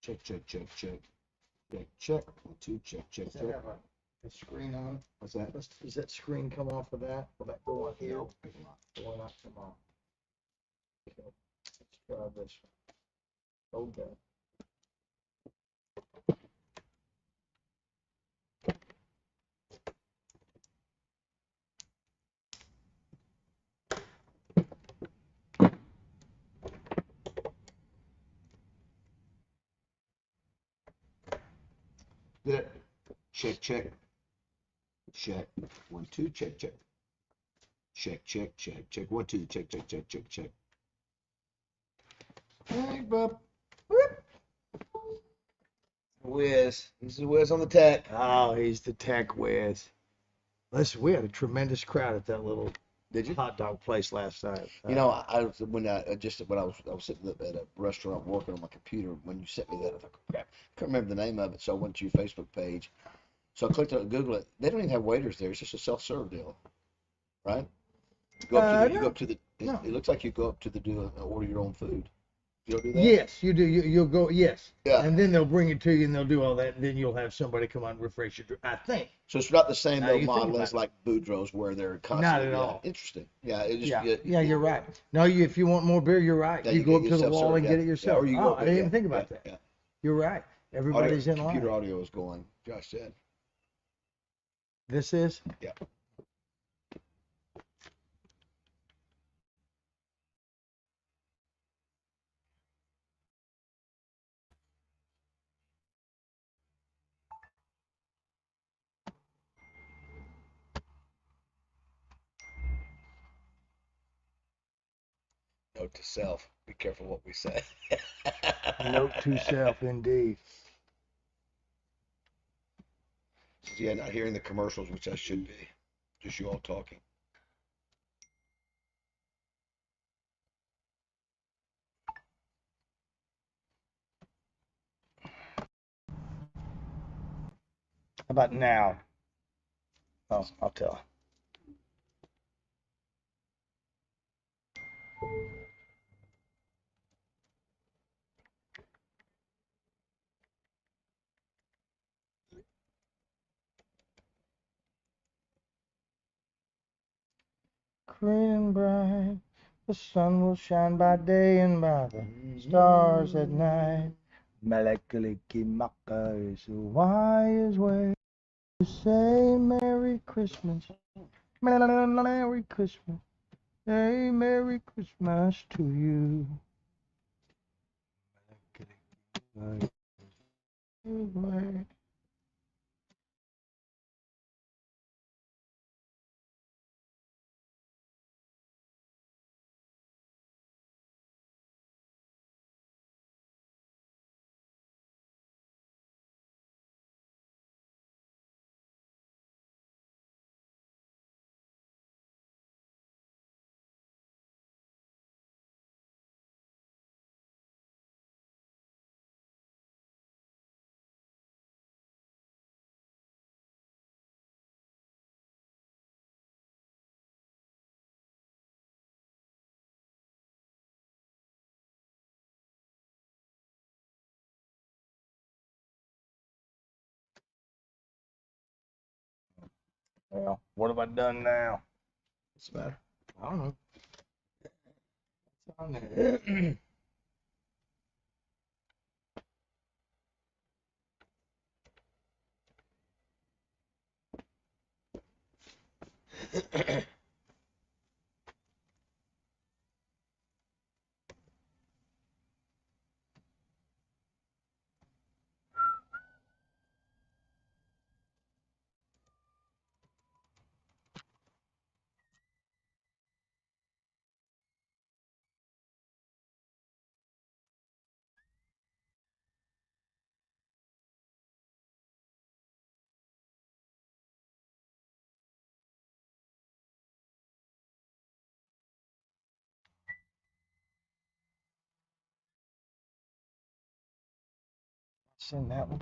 Check, check, check, check. Check, check. 1, 2, check, check, Does that check. have a screen on? What's that? Does that screen come off of that? Will that go on here? No. It will not come off. Okay, let's try this one. Okay. Did it? Check, check. Check. 1, 2, check, check. Check, check, check, check. 1, 2, check, check, check, check, check. Hey, bub. Whiz. He's the whiz on the tech. Oh, he's the tech whiz. Listen, we had a tremendous crowd at that little Did you? hot dog place last night. You know, I was when I was sitting at a restaurant working on my computer when you sent me that. I thought, crap, I couldn't remember the name of it, so I went to your Facebook page. So I clicked on it, Google it. They don't even have waiters there. It's just a self-serve deal, right? You go up to the, you go up to the. no. It looks like you go up to the order your own food. You don't do that. Yes, you do. You'll go. Yes. Yeah. And then they'll bring it to you, and they'll do all that, and then you'll have somebody come out and refresh your drink. I think. So it's not the same Now though you think model about as it. like Boudreaux's where they're constantly. Not at yeah, all. Interesting. Yeah. It just. Yeah, you're right. No, if you want more beer, you're right. Yeah, you you go get up to the yourself wall served, and yeah. get it Yeah, yourself. or you Oh, go up I there, didn't yeah, even think about yeah, that. yeah. You're right. Everybody's in Computer line. audio is going. Josh said. This is. Yeah. Note to self: be careful what we say. Note to self, indeed. Yeah, not hearing the commercials, which I should be. Just you all talking. How about now? Oh, I'll tell. Clear and bright, the sun will shine by day and by the stars at night. Malakaliki Maka is the wise way to say Merry Christmas. Merry Christmas. Say Merry Christmas to you. Well, what have I done now? What's the matter? I don't know. It's on there. Send that one.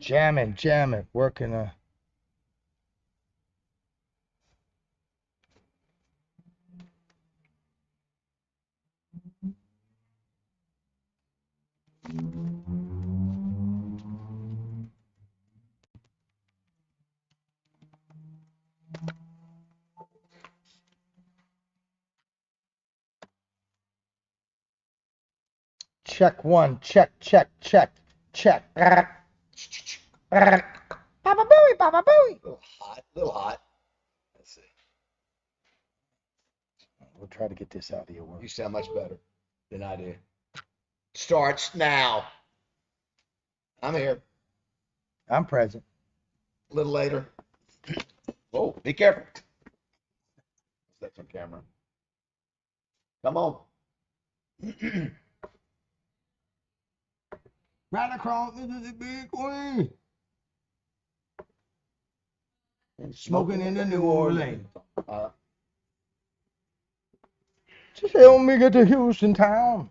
Jamming, working. Check one, check. Papa Booey, Papa Booey. A little hot. Let's see. We'll try to get this out of your work. You sound much better than I do. Starts now. I'm here. I'm present. A little later. Oh, be careful. That's on camera. Come on. Right across the big way. Smoking in the New Orleans. Just help me get to Houston town.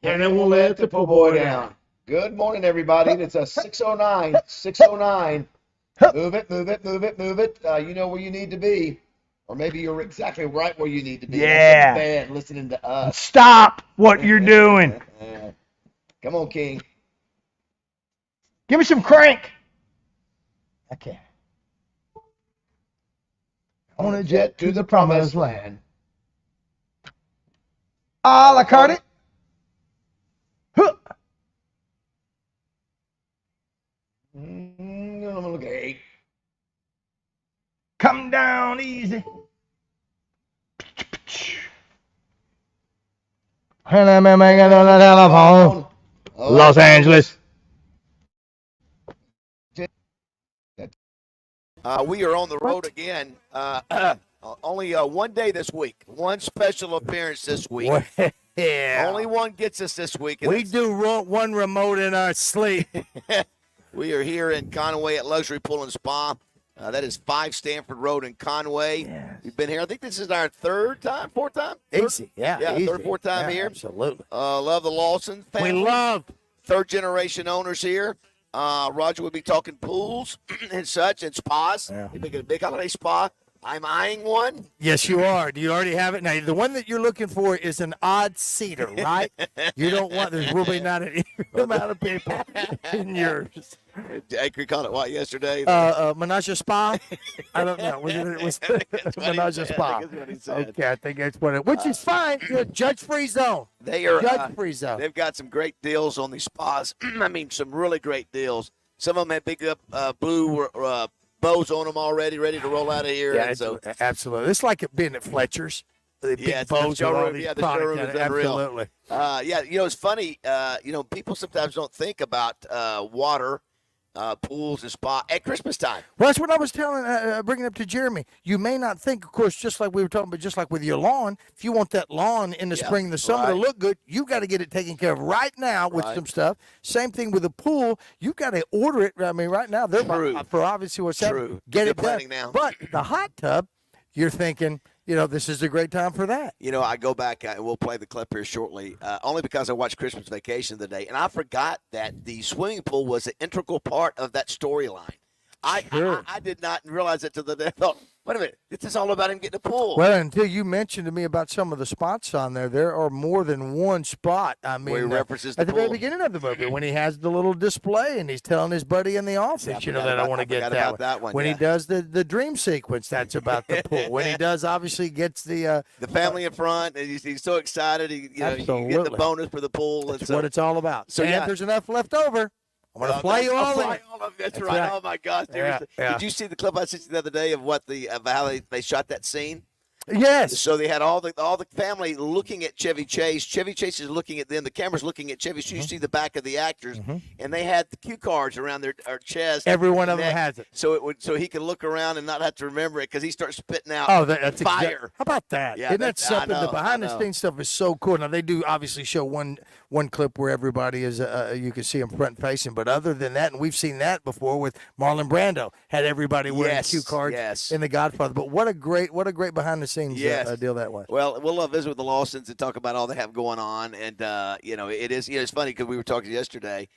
And then we'll let the poor boy down. Good morning, everybody. It's a 6:09. 6:09. Move it. You know where you need to be. Or maybe you're exactly right where you need to be. Yeah. In bed listening to us. Stop what you're doing. Come on, King. Give me some crank. I can't. On a jet to the promised land. A la carte. Huh. Okay. Come down easy. Telephone. Los Angeles. We are on the road again. Only one day this week. One special appearance this week. Yeah. Only one gets us this week. We do one remote in our sleep. We are here in Conway at Luxury Pool and Spa. That is 5 Stanford Road in Conway. Yes. We've been here. I think this is our fourth time? Easy, yeah. Easy. Third, fourth time here. Absolutely. Love the Lawson family. We love. Third generation owners here. Roger will be talking pools and such and spas. Yeah. You're making a big holiday spa. I'm eyeing one. Yes, you are. Do you already have it? Now, the one that you're looking for is an odd cedar, right? You don't want, there's really not an amount of people in yours. Acre called it what yesterday? Menage a spa? I don't know. It was Menage a spa. Okay, I think that's what it, which is fine. Judge-free zone. They are Judge-free zone. They've got some great deals on these spas. I mean, some really great deals. Some of them have big blue bows on them already, ready to roll out of here. Yeah, and so absolutely. It's like it being at Fletcher's. The big bows the with all showroom. these Yeah, the products showroom in is it. unreal. Absolutely. It's funny. People sometimes don't think about water, pools, and spa at Christmas time. Well, that's what I was bringing up to Jeremy. You may not think, of course, just like we were talking about, just like with your lawn, if you want that lawn in the spring and the summer to look good, you've got to get it taken care of right now with some stuff. Same thing with the pool. You've got to order it. I mean, right now, they're for obviously what's happening. Get it done. Now. But the hot tub, you're thinking, this is a great time for that. I go back and we'll play the clip here shortly, only because I watched Christmas Vacation today, and I forgot that the swimming pool was an integral part of that storyline. I did not realize it till the day. I thought, wait a minute, this is all about him getting a pool. Well, until you mentioned to me about some of the spots on there are more than one spot. I mean, where he references at the pool. very beginning of the movie when he has the little display and he's telling his buddy in the office, that I want to get that one. When he does the dream sequence, that's about the pool. When he does, obviously gets the family in front, and he's so excited. You get the bonus for the pool. That's what it's all about. So if there's enough left over, I'm going to play you all in. That's right. Oh, my gosh. Did you see the clip I sent you the other day of what how they shot that scene? Yes. So they had all the family looking at Chevy Chase. Chevy Chase is looking at them. The camera's looking at Chevy. So you see the back of the actors, and they had the cue cards around their chest. Every one of them has it. So he could look around and not have to remember it because he starts spitting out that's fire. How about that? Yeah, Isn't that something? The behind-the-scenes stuff is so cool. Now, they do obviously show one clip where everybody is, you can see them front-facing. But other than that, and we've seen that before with Marlon Brando, had everybody wearing cue cards in The Godfather. But what a great behind-the-scenes scenes Yes. deal that way. Well, we'll visit with the Lawsons and talk about all they have going on. And, it is, it's funny because we were talking yesterday.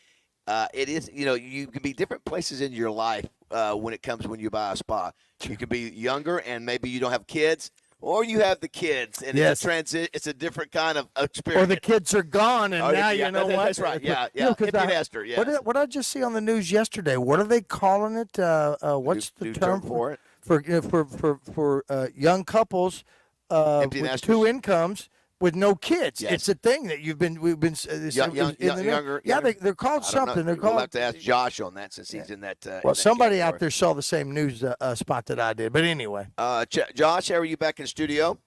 It is, you can be different places in your life when you buy a spa. You could be younger and maybe you don't have kids, or you have the kids, and Yes. it's a different kind of experience. Or the kids are gone, and now yeah, you know what? That's right. Yeah. Because Empty nester. Yeah. What did I just see on the news yesterday? What are they calling it? What's the New term for it? for young couples Empty with nesters. 2 incomes with no kids? Yes. It's a thing that we've been Younger. Yeah, they're called something. They're We'll called. have to ask Josh on that since he's in that. Well, somebody out there saw the same news spot that I did. But anyway, Josh, how are you back in studio?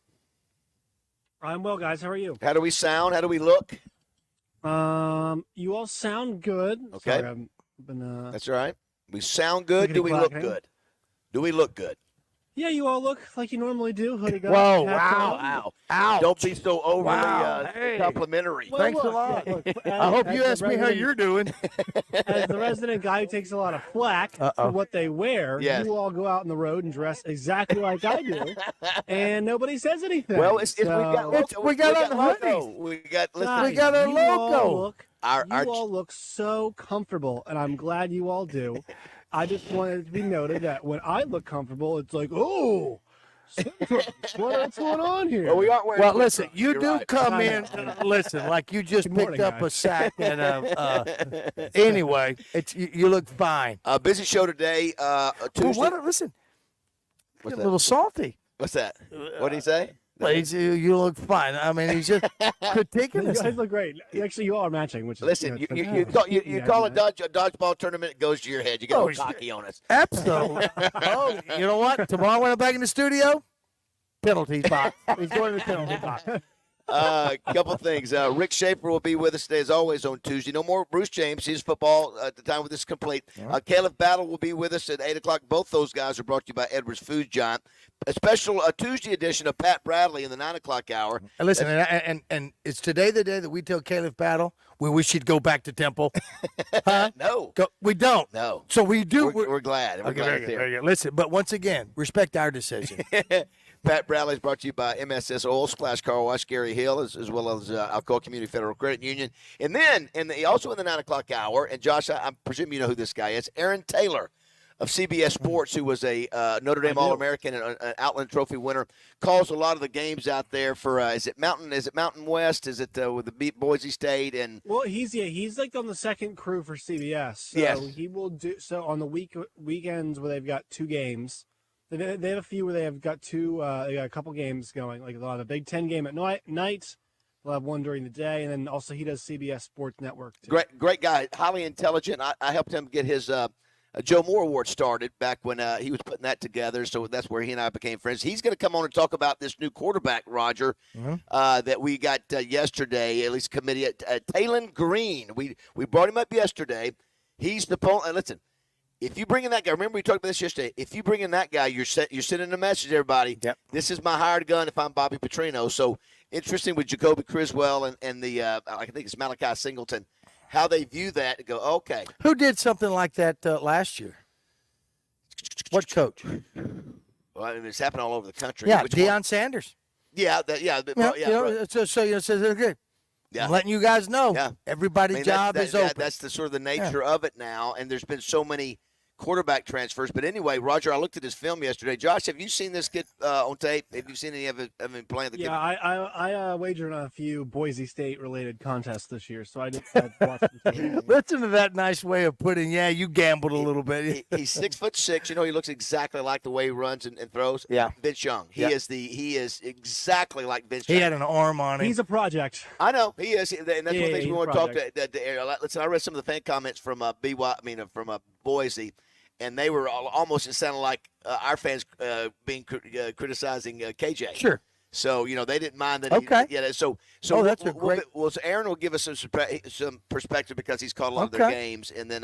I'm well, guys. How are you? How do we sound? How do we look? You all sound good. Okay. Sorry, I've been. That's all right. We sound good. Do we look Clickety-clacking. good? Do we look good? Yeah, you all look like you normally do. Hoodie guy. Whoa, hat on. Wow. ouch. Don't be so overly Wow. Hey. complimentary. Well, Thanks a look, lot. look, I hope you the ask me how resident- you're doing. As the resident guy who takes a lot of flack Uh-oh. for what they wear, Yes. you all go out on the road and dress exactly like I do, and nobody says anything. Well, we got we got on the logo. hoodies. We got Guys, We got our you logo. all look, our you all look so comfortable, and I'm glad you all do. I just wanted it to be noted that when I look comfortable, it's like, oh, what's going on here? Well, we aren't wearing. Well, flip listen, flops. you You're do right. come I in. know. Listen, like you just Good picked morning, up a guys. sack. And anyway, you look fine. Busy show today. Well, Tuesday. listen, What's you're a that? little salty. What's that? What did he say? Well, you look fine. I mean, he's just critiquing You us. guys look great. Actually, you all are matching, which is Listen, it's you fantastic. call a Yeah, dodgeball tournament, it goes to your head. You get Oh, all cocky on us. Absolutely. Oh, you know what? Tomorrow when I'm back in the studio, penalty box. He's going to the penalty box. Couple things. Rick Schaefer will be with us today, as always, on Tuesday. No more Bruce James. His football at the time with this complete. Caleb Battle will be with us at 8 o'clock. Both those guys are brought to you by Edwards Food Giant. A special Tuesday edition of Pat Bradley in the 9 o'clock hour. And listen, and is today the day that we tell Caleb Battle we wish he'd go back to Temple? Huh? No. We don't. No. So we do. We're glad. We're Okay, glad very it's good, here. very good. Listen, but once again, respect our decision. Pat Bradley is brought to you by MSS Oil, Splash Car Wash, Gary Hill, as well as Alcoa Community Federal Credit Union. And then, also in the 9 o'clock hour, and Josh, I presume you know who this guy is, Aaron Taylor of CBS Sports, who was a Notre Dame All-American and an Outland Trophy winner, calls a lot of the games out there for, is it Mountain West? Is it with the Boise State? And Well, he's like on the second crew for CBS. So Yes. he will do so on the weekends where they've got 2 games. They have a few where they have got 2. They got a couple games going, like the Big Ten game at night. They'll have one during the day, and then also he does CBS Sports Network too. great guy, highly intelligent. I helped him get his Joe Moore Award started back when he was putting that together, so that's where he and I became friends. He's going to come on and talk about this new quarterback, Roger, that we got yesterday, at least committee at Talon Green. We brought him up yesterday. He's the listen. If you bring in that guy, remember we talked about this yesterday. If you bring in that guy, you're sending a message, everybody. Yep. This is my hired gun if I'm Bobby Petrino. So interesting with Jacoby Criswell and the I think it's Malachi Singleton, how they view that and go, okay. Who did something like that last year? What coach? Well, I mean, it's happening all over the country. Yeah, Which Deion one? Sanders. Yeah, right. Says okay. Yeah. I'm letting you guys know. Yeah. Everybody's job is open. That's the sort of the nature of it now, and there's been so many quarterback transfers. But anyway, Roger, I looked at his film yesterday. Josh, have you seen this kid on tape? Have you seen any of him playing the kid? Yeah, I wagered on a few Boise State related contests this year, so I did watch them. Listen to that nice way of putting. Yeah, you gambled a little bit. He's 6'6". You know, he looks exactly like the way he runs and throws. Yeah. Vince Young. He Yeah. is exactly like Vince He Young. had an arm on him. He's a project. I know he is, and that's one of the things we he's want a to talk project. to. Listen, I read some of the fan comments from from Boise, and they were almost, it sounded like our fans being criticizing KJ. Sure. So they didn't mind that. Okay. So that's a great. So Aaron will give us some perspective because he's caught a lot of their games, and then.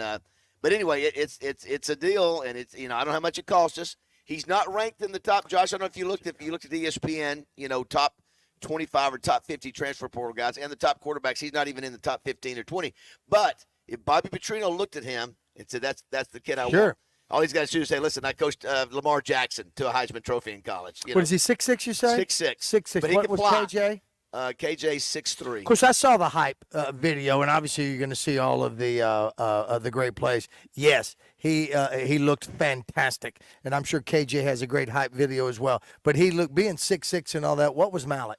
But anyway, it's a deal, and it's I don't know how much it cost us. He's not ranked in the top. Josh, I don't know if you looked at ESPN, top 25 or top 50 transfer portal guys and the top quarterbacks. He's not even in the top 15 or 20. But if Bobby Petrino looked at him and said, "That's the kid I want," All he's got to do is say, "Listen, I coached Lamar Jackson to a Heisman Trophy in college." You know? What is he, 6'6", you say? 6'6". 6'6". But he What can was fly. KJ? KJ's 6'3". Of course, I saw the hype video, and obviously you're going to see all of the great plays. Yes, he looked fantastic, and I'm sure KJ has a great hype video as well. But he looked, being 6'6" and all that. What was Mallet?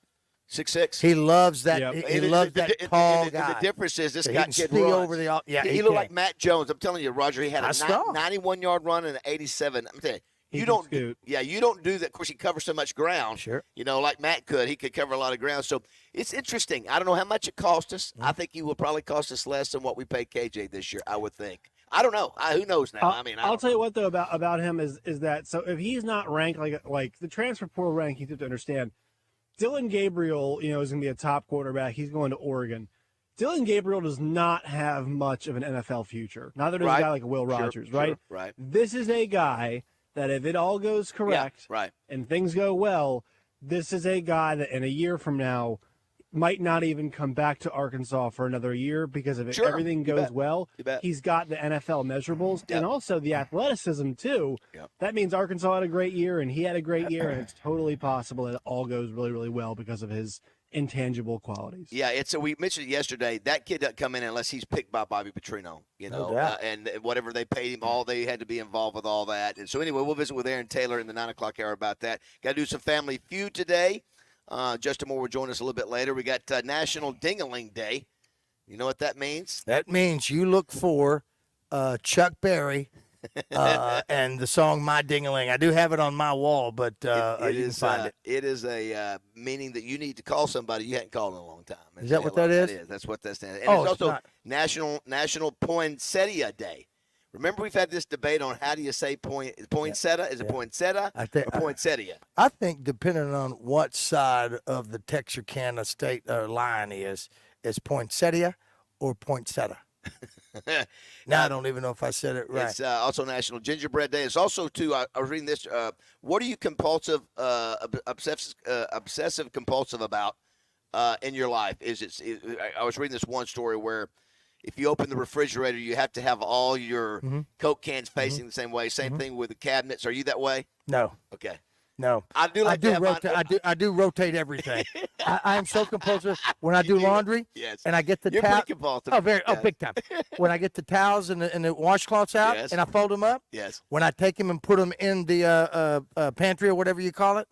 6'6". He loves that. Yep. He loves that tall guy. The difference is this So he guy can kid see runs. over the. Yeah, he looked like Matt Jones. I'm telling you, Roger. He had a 91-yard run and an 87. I'm telling you, you don't do that. Of course, he covers so much ground. Sure. You know, like Matt could. He could cover a lot of ground. So it's interesting. I don't know how much it cost us. I think he will probably cost us less than what we paid KJ this year. I would think. I don't know. Who knows now? I'll tell you what though about him is that so if he's not ranked like the transfer portal rank, you have to understand. Dylan Gabriel, is going to be a top quarterback. He's going to Oregon. Dylan Gabriel does not have much of an NFL future. Neither does a guy like Will Rogers, right? Right. This is a guy that if it all goes correct and things go well, this is a guy that in a year from now might not even come back to Arkansas for another year because if everything goes well, he's got the NFL measurables and also the athleticism too. Yep. That means Arkansas had a great year and he had a great year, and it's totally possible that it all goes really, really well because of his intangible qualities. Yeah, we mentioned it yesterday. That kid doesn't come in unless he's picked by Bobby Petrino, and whatever they paid him, all they had to be involved with all that. And so anyway, we'll visit with Aaron Taylor in the 9 o'clock hour about that. Got to do some Family Feud today. Justin Moore will join us a little bit later. We got National Ding-a-Ling Day. You know what that means? That means you look for Chuck Berry and the song "My Ding-a-Ling." I do have it on my wall, but you can find it. It is a meaning that you need to call somebody you hadn't called in a long time. Is that what that is? That is. That's what that stands. And it's also National Poinsettia Day. Remember, we've had this debate on how do you say poinsettia? Is it poinsettia or poinsettia? I think depending on what side of the Texarkana state line is poinsettia or poinsettia. Now I don't even know if I said it right. It's also National Gingerbread Day. It's also, too, I was reading this, what are you obsessive compulsive about in your life? I was reading this one story where if you open the refrigerator, you have to have all your Coke cans facing the same way. Same thing with the cabinets. Are you that way? No. Okay. No. I do rotate everything. I am so compulsive when I do laundry. Yes. And I get the You're towel. pretty compulsive. Big time. When I get the towels and the washcloths out and I fold them up. Yes. When I take them and put them in the pantry or whatever you call it,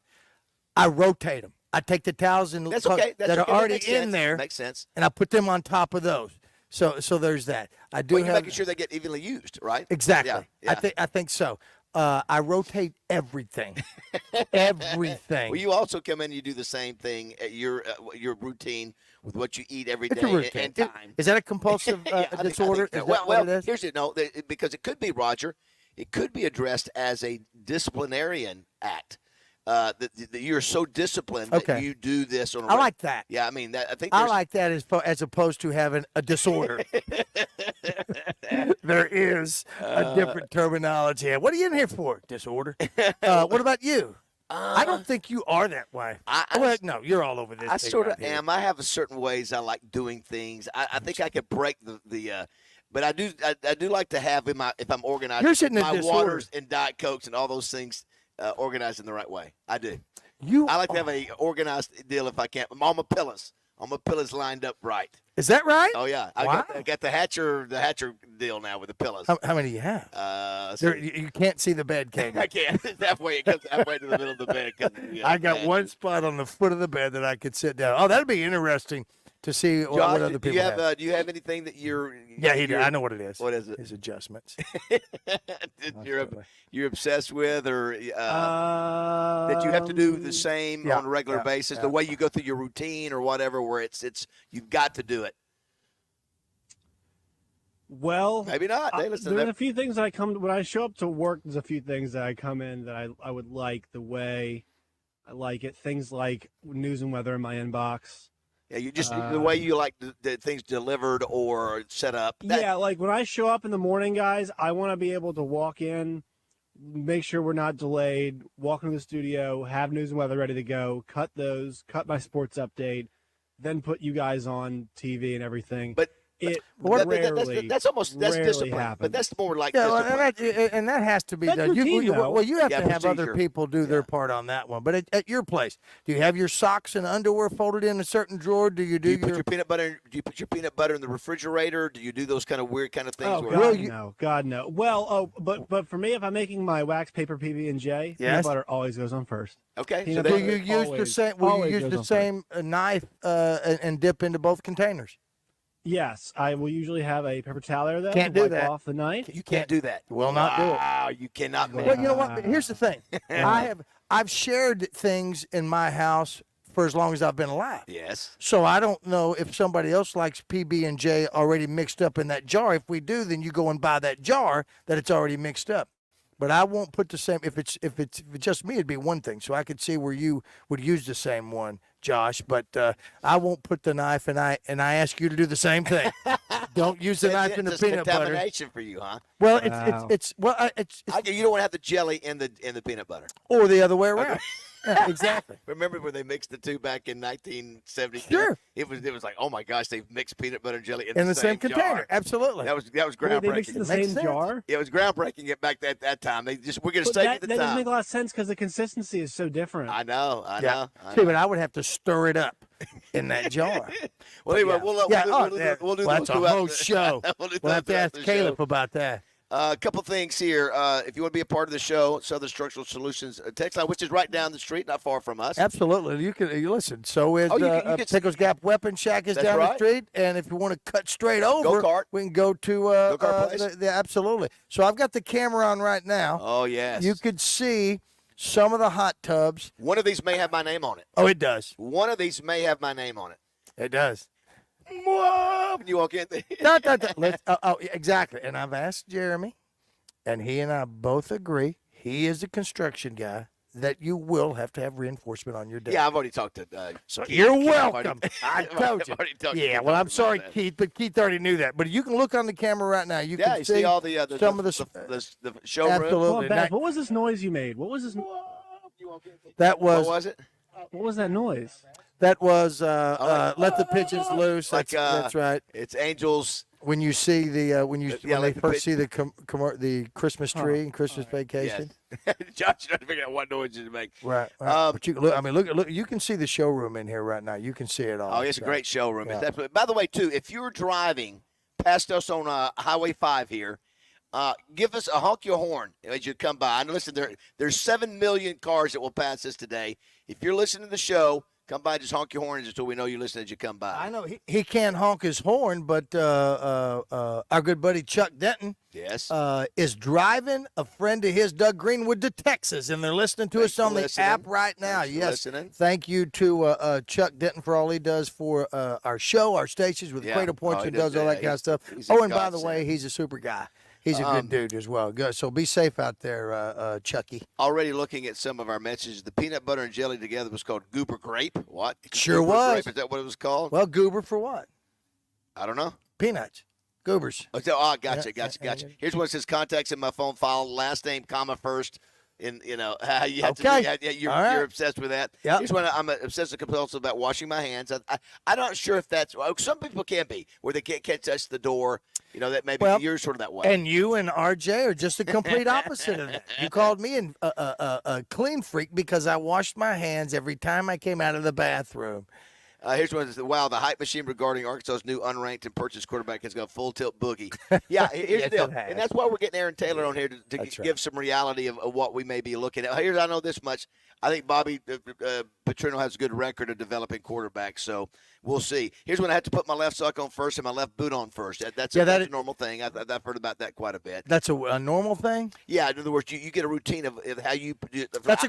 I rotate them. I take the towels and that are already in there. Makes sense. And I put them on top of those. So there's that. I do you're making sure they get evenly used, right? Exactly. Yeah. I think so. I rotate everything. Everything. Well, you also come in and you do the same thing at your routine with what you eat every day and time. Is that a compulsive disorder? Here's it. No, because it could be, Roger. It could be addressed as a disciplinarian act. That you're so disciplined that you do this on a I like that. Yeah, I mean, I think I like that as opposed to having a disorder. There is a different terminology. What are you in here for? Disorder. What about you? I don't think you are that way. No, you're all over this. I sort of am. I have a certain ways I like doing things. I think I could break the but I do like to have if I'm organized my waters and Diet Cokes and all those things. Organized in the right way. I do. I like to have a organized deal if I can. All my pillows lined up right. Is that right? Oh yeah. Wow. I got the Hatcher deal now with the pillows. How many do you have? You can't see the bed, can you? I can't. It comes halfway to the middle of the bed. I got one spot on the foot of the bed that I could sit down. Oh, that'd be interesting to see what other people have. Do you have anything that you're? Yeah, he does. I know what it is. What is it? His adjustments. You're obsessed with, or that you have to do the same on a regular basis, the way you go through your routine or whatever, where it's you've got to do it. Well, maybe not. Hey, listen, there's a few things that when I show up to work. There's a few things that I come in that I would like the way I like it. Things like news and weather in my inbox. Yeah, you just the way you like the things delivered or set up. Yeah, like when I show up in the morning, guys, I want to be able to walk in, make sure we're not delayed, walk into the studio, have news and weather ready to go, cut my sports update, then put you guys on TV and everything. But It That- rarely, that's almost that's rarely discipline, happens. but that's more like Yeah, well, discipline. and that has to be That's done. routine, though. Well, you have Yeah, to have other procedure. people do their part on that one. But at your place, do you have your socks and underwear folded in a certain drawer? Do you Do you your put your peanut butter? Do you put your peanut butter in the refrigerator? Do you do those kind of weird kind of things? Oh where- God, Well, you- no, God no. Well, but for me, if I'm making my wax paper PB&J, Yes. peanut butter always goes on first. Okay. Peanut do butter you use the always- same? Will you always use goes the on same knife and dip into both containers? Yes, I will usually have a paper towel there though. Can't to do wipe that. off the knife. You can't do that. Will not do it. Wow, you cannot make. Well, you know what? Here's the thing. I've shared things in my house for as long as I've been alive. Yes. So I don't know if somebody else likes PB&J already mixed up in that jar. If we do, then you go and buy that jar that it's already mixed up. But I won't put the same. If it's just me, it'd be one thing. So I could see where you would use the same one, Josh. But I won't put the knife, and I ask you to do the same thing. Don't use the knife in the It's peanut butter. contamination for you, huh? Well, Wow. it's You don't want to have the jelly in the peanut butter. or the other way around. Yeah, exactly. Remember when they mixed the two back in 1972? Sure. It was like, oh my gosh, they've mixed peanut butter and jelly In the same jar. container. Absolutely. That was Wait, they mix in groundbreaking. the Makes same sense. jar. It was groundbreaking it back at that time. We're gonna But save that you the doesn't time. make a lot of sense because the consistency is so different. I know. Yeah. I See, know. but I would have to stir it up in that jar. Well, anyway, Yeah. we'll Yeah, we'll oh, do yeah. we'll do Well, those that's a throughout whole the- show. We'll do We'll have to those ask throughout the show. Caleb about that. A couple things here. If you want to be a part of the show, Southern Structural Solutions text line, which is right down the street, not far from us. Absolutely. You listen. So is Oh, you can- Pickles Gap Weapon Shack is That's down the right. street, and if you want to cut straight over, Go-kart. we can go to Go-kart place? absolutely. So I've got the camera on right now. Oh yes. You could see some of the hot tubs. One of these may have my name on it. Oh, it does. One of these may have my name on it. It does. Whoa, when you walk in. Exactly. And I've asked Jeremy, and he and I both agree. He is a construction guy that you will have to have reinforcement on your deck. Yeah, I've already talked to. So Keith. you're Keith, I've already- welcome. I told you. I've already talked to Yeah, Keith well, I'm about sorry, that. Keith, but Keith already knew that. But you can look on the camera right now. You Yeah, can you see all the some of the showroom. absolutely. Come on, Beth, That- what was this noise you made? What was this? that What was was it? What was that noise? let the pigeons loose. Like, That's right. It's Angels. When you see the when Yeah, they like the first see the the Christmas tree and Christmas vacation. Yes. Josh trying to figure out what noise to make. Right. But you look. I mean, look. You can see the showroom in here right now. You can see it all. Oh, it's a So, great showroom. yeah. It's absolutely. By the way, too, if you're driving past us on Highway 5 here, give us a honk your horn as you come by. And listen, there's 7 million cars that will pass us today. If you're listening to the show, come by, just honk your horn until we know you're listening as you come by. I know he can't honk his horn, but our good buddy Chuck Denton Yes. is driving a friend of his, Doug Greenwood, to Texas, and they're listening to Thanks us on for the listening. app right now. Thanks for Yes, listening. thank you to Chuck Denton for all he does for our show, our stations with Yeah. Cradle Points, Oh, he and does all does that kind of stuff. he's a Oh, and by the godsend. way, he's a super guy. He's a good dude as well. Good. So be safe out there, Chucky. Already looking at some of our messages. The peanut butter and jelly together was called Goober Grape. What? Sure Goober was. Grape, is that what it was called? Well, goober for what? I don't know. Peanuts. Goobers. Oh, gotcha, Yeah, gotcha, yeah, gotcha. yeah. Here's what it says: contacts in my phone file, last name, comma first. You have Okay. to. You're, All right. you're obsessed with that. Yep. Here's one: I'm obsessive compulsive about washing my hands. I'm not sure if that's. Some people can be where they can't touch the door. That maybe Well, you're sort of that way. And you and RJ are just the complete opposite of that. You called me a clean freak because I washed my hands every time I came out of the bathroom. Here's one. Wow, the hype machine regarding Arkansas's new unranked and purchased quarterback has got full tilt boogie. Yeah, here's Yes, the deal, it has. and that's why we're getting Aaron Taylor on here to That's give right. some reality of what we may be looking at. I know this much. I think Bobby Petrino has a good record of developing quarterbacks, so we'll see. Here's when I have to put my left sock on first and my left boot on first. That's a normal thing. I've heard about that quite a bit. That's a normal thing? Yeah, in other words, you get a routine of how you. That's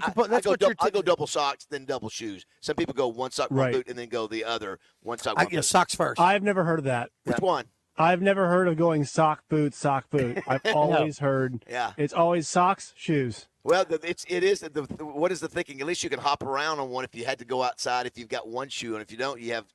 I go double socks, then double shoes. Some people go one sock, one Right. boot, and then go the other one sock, one boot. Socks first. I've never heard of that. Which one? I've never heard of going sock boot, sock boot. I've always heard Yeah. it's always socks, shoes. Well, it is. What is the thinking? At least you can hop around on one if you had to go outside. If you've got one shoe, and if you don't, you have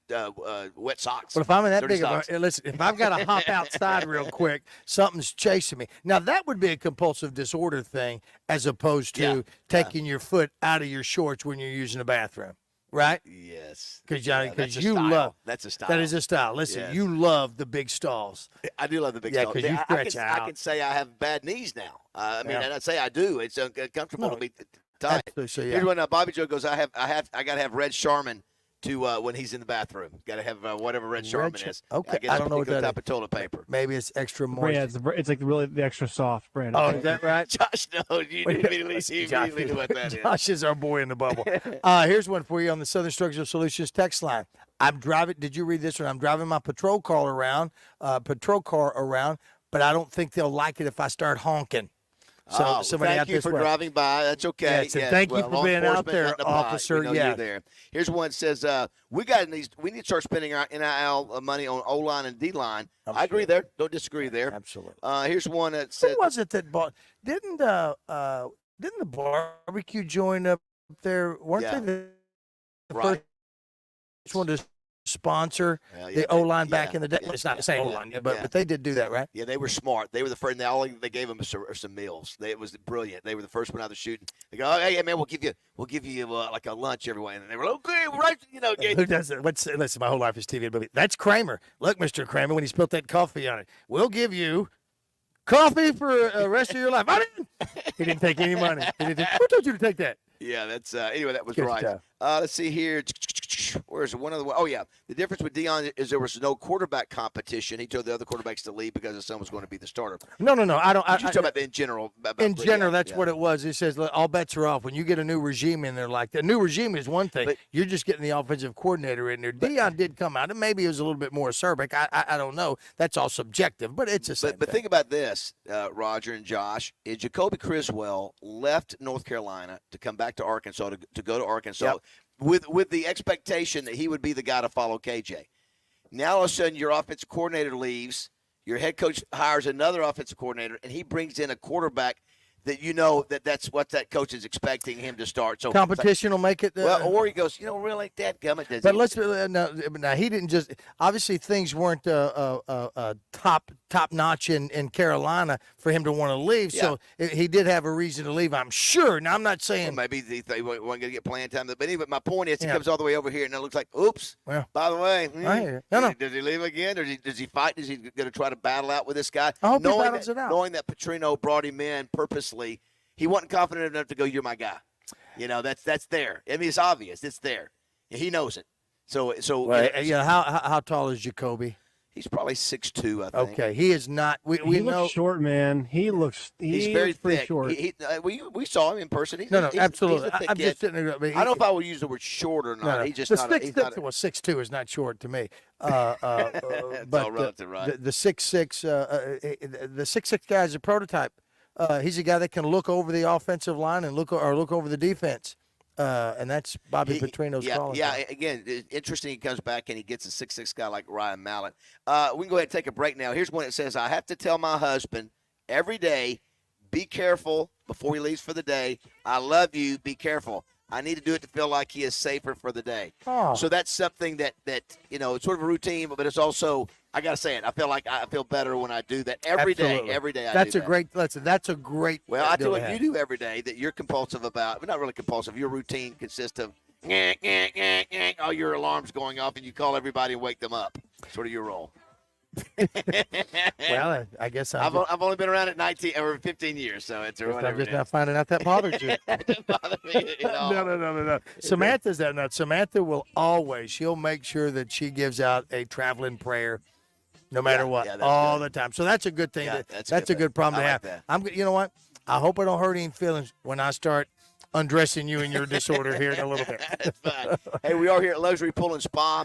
wet socks. But if I'm in that dirty big of socks. a listen, if I've got to hop outside real quick, something's chasing me. Now that would be a compulsive disorder thing, as opposed to taking your foot out of your shorts when you're using the bathroom. right? Yes. Because That's a you style. love That's a style. that is a style. Listen, Yes. you love the big stalls. I do love the big Yeah, stuff. 'cause you stretch I out. can say I have bad knees now. I mean, Yeah. and I say I do. It's uncomfortable No, to be tight. Absolutely. So, yeah. Here's when Bobby Joe goes. I got to have Red Charmin to when he's in the bathroom. Got to have whatever Red Charmin is. Okay, guess I don't know what that type is. of toilet paper. Maybe it's extra Brand, moist. it's like really the extra soft brand. Oh, is that right? Josh knows. You immediately knew what that is. Josh is our boy in the bubble. Here's one for you on the Southern Structural Solutions text line. I'm driving. Did you read this one? I'm driving my patrol car around, but I don't think they'll like it if I start honking. So somebody thank out you this for way. driving by. That's okay. Yes, and thank you for law being out enforcement, there, nothing to buy. officer. We know Yeah. you're there. Here's one that says we need to start spending our NIL money on O line and D line. I agree there. Don't disagree there. Absolutely. Here's one that says Who was it that bought? Didn't the barbecue joint up there? Weren't Yeah. they the Right. first one to sponsor Yeah, the O line back yeah, in the day? yeah, It's not the same O line, yeah. but they did do that, right? Yeah, they were smart. They were the first. All they gave them some meals. It was brilliant. They were the first one out of the shooting. They go, oh, hey man, we'll give you like a lunch every way. And they were okay, right? Who does it? Listen, my whole life is TV and movie. That's Kramer. Look, Mr. Kramer, when he spilled that coffee on it, we'll give you coffee for the rest of your life. He didn't take any money. Who told you to take that? Yeah, that's anyway. That was Good right. stuff. Let's see here. Where's one of the? Oh yeah, the difference with Deion is there was no quarterback competition. He told the other quarterbacks to leave because his son was going to be the starter. No. I don't. You're talking about in general. In general, that's yeah. what it was. It says look, all bets are off when you get a new regime in there like that. New regime is one thing. But- You're just getting the offensive coordinator in there. Deion did come out, and maybe it was a little bit more acerbic. I don't know. That's all subjective, but it's the same But thing. think about this, Roger and Josh. Is Jacoby Criswell left North Carolina to come back to Arkansas to go to Arkansas with the expectation that he would be the guy to follow KJ. Now all of a sudden your offensive coordinator leaves, your head coach hires another offensive coordinator, and he brings in a quarterback that that's what that coach is expecting him to start. So Competition will make it. or he goes, really, dadgummit, does But he? let's now he didn't just obviously things weren't top notch in Carolina for him to want to leave. So he did have a reason to leave, I'm sure. Now I'm not saying Well, maybe he wasn't going to get playing time. But anyway, my point is, he Yeah. comes all the way over here, and it looks like, oops. Well, By the way, I hear you. No. does he leave again, or does he fight? Is he going to try to battle out with this guy? I hope he battles it out. Knowing that Petrino brought him in purposely, he wasn't confident enough to go, "You're my guy." That's there. I mean, it's obvious. It's there. He knows it. So how tall is Jacoby? he's probably 6'2", I think. Okay, he is not. We he know. looks short, man. He's Very pretty thick. short. We saw him in person. No, He's absolutely. a thick I'm kid. just sitting there. I mean, I don't know if I would use the word short or not. No. He's just the not. six, He's not. well, 6'2" is not short to me. But all relative, right? The 6'6", the 6'6" guy is a prototype. He's a guy that can look over the offensive line and look over the defense. And that's Bobby Petrino's calling. Yeah, again, it's interesting. He comes back and he gets a 6'6" guy like Ryan Mallett. We can go ahead and take a break now. Here's one that says, I have to tell my husband every day, be careful before he leaves for the day. I love you. Be careful. I need to do it to feel like he is safer for the day. Oh. So that's something that it's sort of a routine, but it's also, I got to say it, I feel better when I do that every day. Absolutely. Every day I That's do a that. great lesson. That's a great. Well, I tell deal you to what have. you do every day that you're compulsive about. Well, not really compulsive. Your routine consists of all your alarms going off, and you call everybody and wake them up. Sort of your role. Well, I guess I've only been around it 19 or 15 years, so it's I'm whatever. just it not is. finding out that bothers you. Doesn't bother me at all. No. Samantha's that nut. Samantha will always. She'll make sure that she gives out a traveling prayer, no matter what, that's all good. the time. So that's a good thing. Yeah, that's that's a good. good problem I to like have. that. You know what? I hope I don't hurt any feelings when I start undressing you in your disorder here in a little bit. That's fine. Hey, we are here at Luxury Pool and Spa,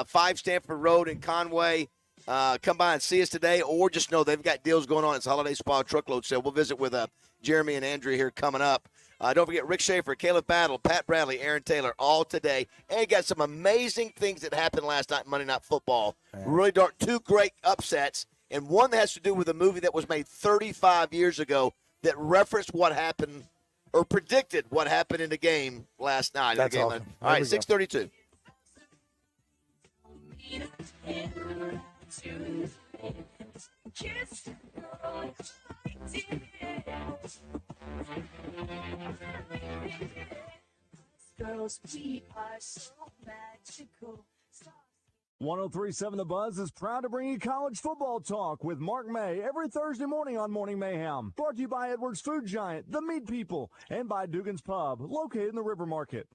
5 Stanford Road in Conway. Come by and see us today, or just know they've got deals going on. It's Holiday Spa Truckload Sale. We'll visit with Jeremy and Andrea here coming up. Don't forget Rick Schaefer, Caleb Battle, Pat Bradley, Aaron Taylor, all today. And got some amazing things that happened last night in Monday Night Football. Really dark, 2 great upsets, and one that has to do with a movie that was made 35 years ago that referenced what happened or predicted what happened in the game last night. That's in the game. awesome. All right, There we go. 6:32. girls, we are so magical. 1037 The Buzz is proud to bring you college football talk with Mark May every Thursday morning on Morning Mayhem. Brought to you by Edwards Food Giant, The Meat People, and by Dugan's Pub, located in the River Market.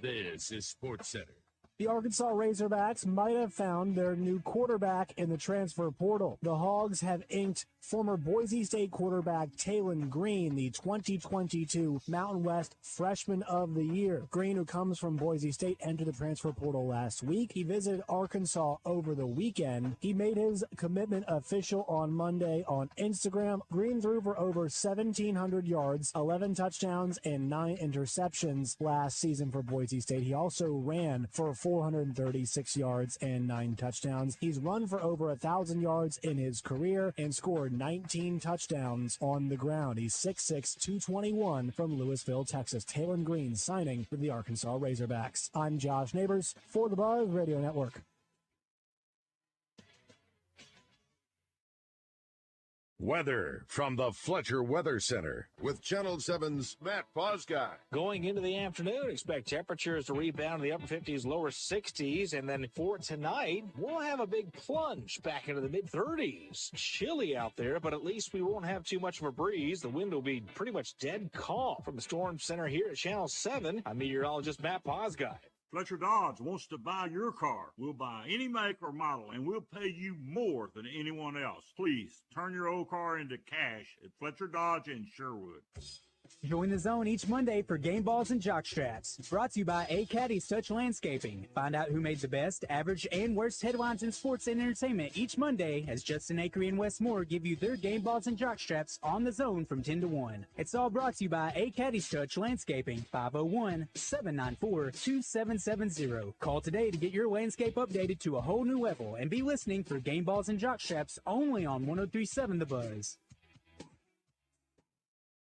This is Sports Center. The Arkansas Razorbacks might have found their new quarterback in the transfer portal. The Hogs have inked former Boise State quarterback Talon Green, the 2022 Mountain West Freshman of the Year. Green, who comes from Boise State, entered the transfer portal last week. He visited Arkansas over the weekend. He made his commitment official on Monday on Instagram. Green threw for over 1,700 yards, 11 touchdowns, and 9 interceptions last season for Boise State. He also ran for 436 yards and 9 touchdowns. He's run for over 1,000 yards in his career and scored 19 touchdowns on the ground. He's 6'6", 221 from Louisville, Texas. Talon Green signing with the Arkansas Razorbacks. I'm Josh Neighbors for the Buzz Radio Network. Weather from the Fletcher Weather Center with Channel 7's Matt Posguy. Going into the afternoon, expect temperatures to rebound to the upper 50s, lower 60s. And then for tonight, we'll have a big plunge back into the mid-30s. Chilly out there, but at least we won't have too much of a breeze. The wind will be pretty much dead calm. From the Storm Center here at Channel 7, I'm meteorologist Matt Posguy. Fletcher Dodge wants to buy your car. We'll buy any make or model, and we'll pay you more than anyone else. Please, turn your old car into cash at Fletcher Dodge in Sherwood. Join the zone each Monday for game balls and jock straps. Brought to you by A Caddy's Touch Landscaping. Find out who made the best, average, and worst headlines in sports and entertainment each Monday as Justin Akery and Wes Moore give you their game balls and jock straps on the zone from 10 to 1. It's all brought to you by A Caddy's Touch Landscaping, 501-794-2770. Call today to get your landscape updated to a whole new level and be listening for game balls and jock straps only on 1037 The Buzz.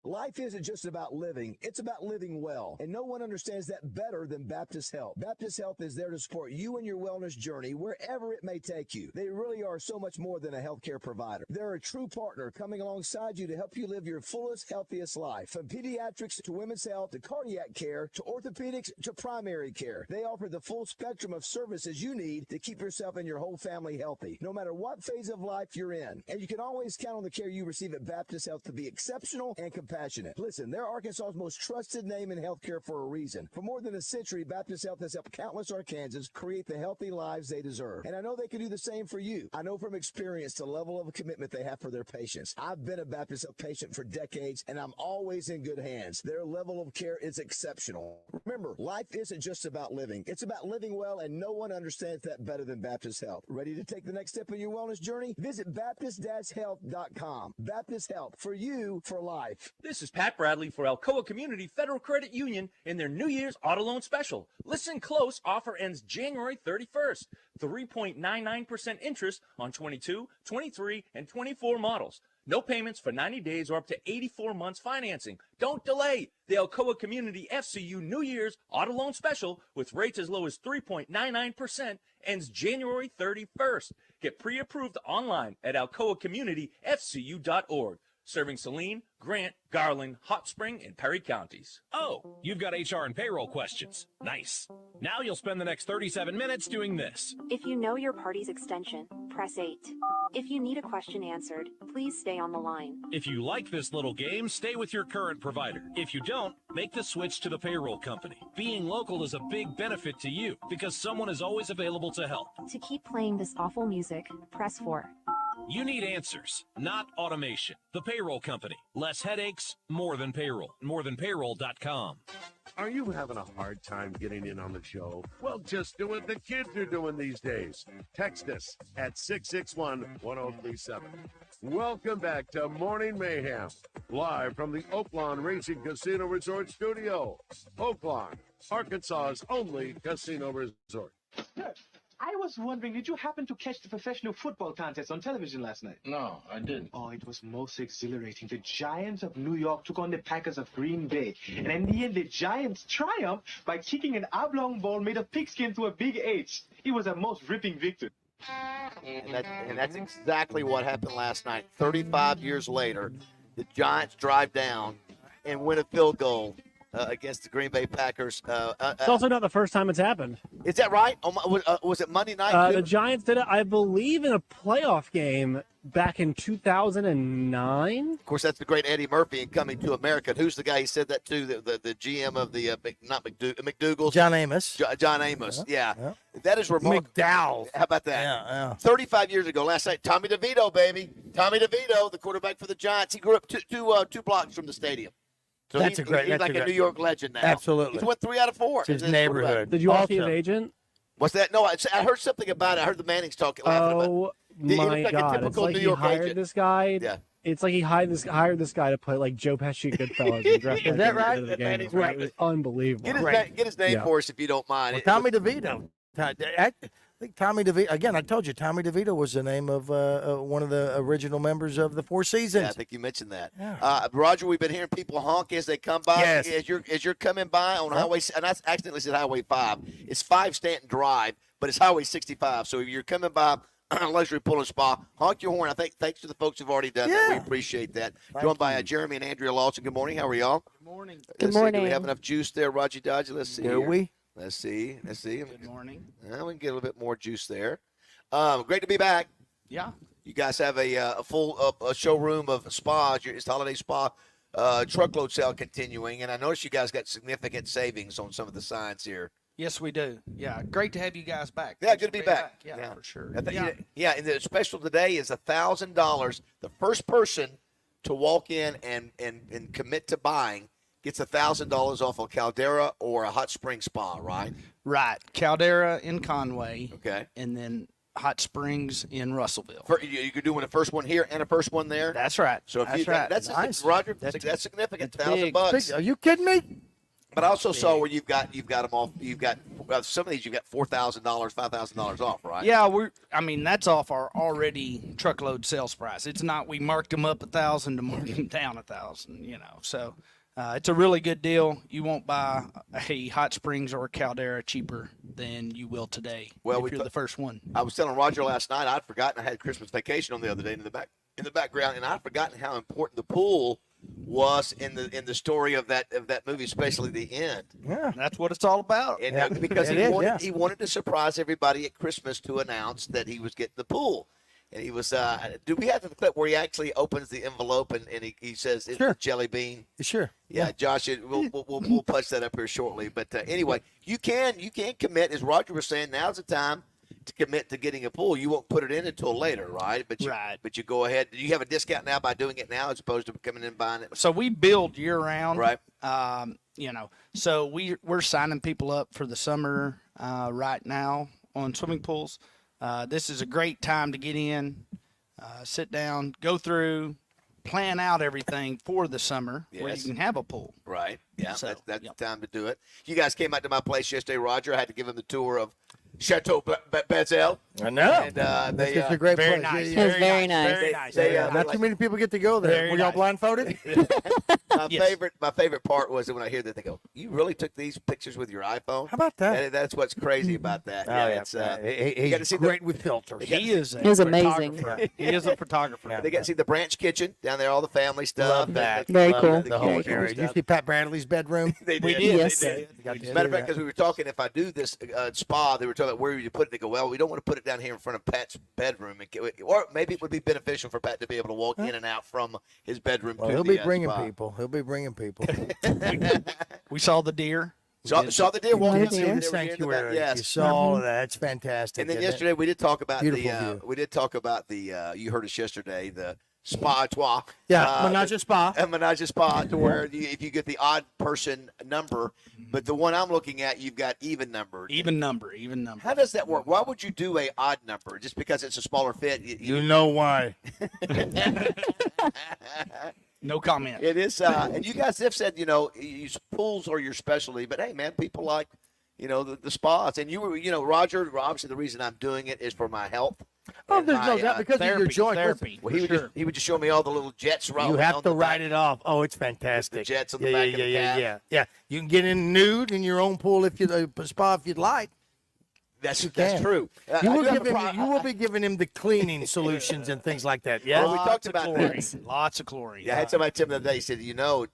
Life isn't just about living, it's about living well. And no one understands that better than Baptist Health. Baptist Health is there to support you and your wellness journey wherever it may take you. They really are so much more than a healthcare provider. They're a true partner coming alongside you to help you live your fullest, healthiest life. From pediatrics to women's health to cardiac care to orthopedics to primary care. They offer the full spectrum of services you need to keep yourself and your whole family healthy, no matter what phase of life you're in. And you can always count on the care you receive at Baptist Health to be exceptional and compassionate. Listen, they're Arkansas's most trusted name in healthcare for a reason. For more than a century, Baptist Health has helped countless Arkansans create the healthy lives they deserve. And I know they can do the same for you. I know from experience the level of commitment they have for their patients. I've been a Baptist Health patient for decades, and I'm always in good hands. Their level of care is exceptional. Remember, life isn't just about living. It's about living well, and no one understands that better than Baptist Health. Ready to take the next step in your wellness journey? Visit Baptist-Health.com. Baptist Health, for you, for life. This is Pat Bradley for Alcoa Community Federal Credit Union in their New Year's Auto Loan Special. Listen close, offer ends January 31st. 3.99% interest on 22, 23, and 24 models. No payments for 90 days or up to 84 months financing. Don't delay. The Alcoa Community FCU New Year's Auto Loan Special with rates as low as 3.99% ends January 31st. Get pre-approved online at alcoacommunityfcu.org. Serving Saline, Grant, Garland, Hot Spring, and Perry counties. Oh, you've got HR and payroll questions. Nice. Now you'll spend the next 37 minutes doing this. If you know your party's extension, press 8. If you need a question answered, please stay on the line. If you like this little game, stay with your current provider. If you don't, make the switch to the payroll company. Being local is a big benefit to you because someone is always available to help. To keep playing this awful music, press 4. You need answers, not automation. The payroll company. Less headaches, more than payroll. Morethanpayroll.com. Are you having a hard time getting in on the show? Well, just do what the kids are doing these days. Text us at 661-1037. Welcome back to Morning Mayhem, live from the Oaklawn Racing Casino Resort Studio. Oaklawn, Arkansas's only casino resort. I was wondering, did you happen to catch the professional football contest on television last night? No, I didn't. Oh, it was most exhilarating. The Giants of New York took on the Packers of Green Bay. And in the end, the Giants triumphed by kicking an oblong ball made of pigskin to a big H. It was a most ripping victory. And that's exactly what happened last night. 35 years later, the Giants drive down and win a field goal against the Green Bay Packers. It's also not the first time it's happened. Is that right? Was it Monday night? The Giants did it, I believe, in a playoff game back in 2009. Of course, that's the great Eddie Murphy in Coming to America. And who's the guy he said that to? The GM of the McDougal's? John Amos. John Amos. Yeah. That is remarkable. McDowell. How about that? Yeah. 35 years ago, last night, Tommy DeVito, baby. Tommy DeVito, the quarterback for the Giants. He grew up two blocks from the stadium. So That's he's a great. like a New York legend now. Absolutely. He's won 3 out of 4. It's his neighborhood. Did you watch The Agent? What's that? No, I heard something about it. I heard the Mannings talking. Oh my like God! It's like he hired this guy. Yeah. It's like he hired this guy to play like Joe Pesci, Goodfellas. And dress Is like that him right? into the game. Right. It was unbelievable. Get his name for us if you don't mind. Well, Tommy DeVito. I think Tommy DeVito. Again, I told you, Tommy DeVito was the name of one of the original members of the Four Seasons. Yeah, I think you mentioned that. Yeah. Roger, we've been hearing people honk as they come by. Yes. As you're coming by on Highway, and I accidentally said Highway 5. It's 5 Stanton Drive, but it's Highway 65. So if you're coming by Luxury Pool and Spa, honk your horn. I think thanks to the folks who've already done that. We appreciate that. Joined by Jeremy and Andrea Lawson. Good morning. How are y'all? Good morning. Good morning. Do we have enough juice there, Roger Dodge? Let's see. Do we? Let's see. Good morning. We can get a little bit more juice there. Great to be back. Yeah. You guys have a full showroom of spas. It's holiday spa truckload sale continuing, and I noticed you guys got significant savings on some of the signs here. Yes, we do. Yeah, great to have you guys back. Yeah, good to be back. Yeah, for sure. And the special today is $1,000. The first person to walk in and commit to buying gets $1,000 off a Caldera or a hot spring spa, right? Right. Caldera in Conway. Okay. And then Hot Springs in Russellville. You could do a first one here and a first one there. That's right. So if that's you, right. that's nice. Roger. That's significant. big. $1,000. Are you kidding me? But I also saw where you've got them off. You've got some of these. You've got $4,000, $5,000 off, right? Yeah, that's off our already truckload sales price. It's not we marked them up 1,000 to mark them down 1,000. So it's a really good deal. You won't buy a Hot Springs or a Caldera cheaper than you will today. Well, if you're the first one. I was telling Roger last night. I'd forgotten I had Christmas vacation on the other day in the background, and I'd forgotten how important the pool was in the story of that movie, especially the end. Yeah, that's what it's all about. And because he wanted to surprise everybody at Christmas to announce that he was getting the pool. And he was, do we have the clip where he actually opens the envelope and he says it's a jelly bean? Sure. Yeah, Josh, we'll punch that up here shortly. But anyway, you can commit, as Roger was saying, now's the time to commit to getting a pool. You won't put it in until later, right? But you go ahead. Do you have a discount now by doing it now as opposed to coming in and buying it? So we build year round, right? So we're signing people up for the summer right now on swimming pools. This is a great time to get in, sit down, go through, plan out everything for the summer where you can have a pool. Right. Yeah, so, that's the time to do it. You guys came out to my place yesterday, Roger. I had to give him the tour of Chateau Bazzel. I know. And, that's just a great place. Nice. It was very nice. Not too many people get to go there. Were y'all blindfolded? My favorite part was when I hear that they go, "You really took these pictures with your iPhone?" How about that? That's what's crazy about that. He's great with filters. He is amazing. He is a photographer. They got to see the branch kitchen down there, all the family stuff. Love that. Very cool. The whole area. Did you see Pat Bradley's bedroom? They did. We did. Yes. They did. Matter of fact, because we were talking, if I do this spa, they were talking about where would you put it. They go, well, we don't want to put it down here in front of Pat's bedroom, or maybe it would be beneficial for Pat to be able to walk in and out from his bedroom. Well, to he'll the be bringing spa. people. He'll be bringing people. We saw the deer. Saw the deer walking in the sanctuary. Yes. You saw all of that. It's fantastic. And then yesterday we did talk about Beautiful view. we did talk about you heard us yesterday, the spa toi. Yeah, Menage a Spa. A Menage a Spa, to where if you get the odd person number, but the one I'm looking at, you've got even number. Even number. How does that work? Why would you do a odd number? Just because it's a smaller fit? You know why. No comment. It is, and you guys have said, pools are your specialty, but hey, man, people like, the spas. And you were, Roger, obviously the reason I'm doing it is for my health. Oh, there's no doubt because therapy, of your joint. therapy. Well, he would just show me all the little jets. You have to ride it off. Oh, it's fantastic. The jets on the back of the cab. Yeah. You can get in nude in your own pool if you spa if you'd like. That's can. true. You will be giving him the cleaning solutions and things like that. Yeah, Well, we talked about that. Lots of chlorine. Yeah, I had somebody tell me the other day. He said,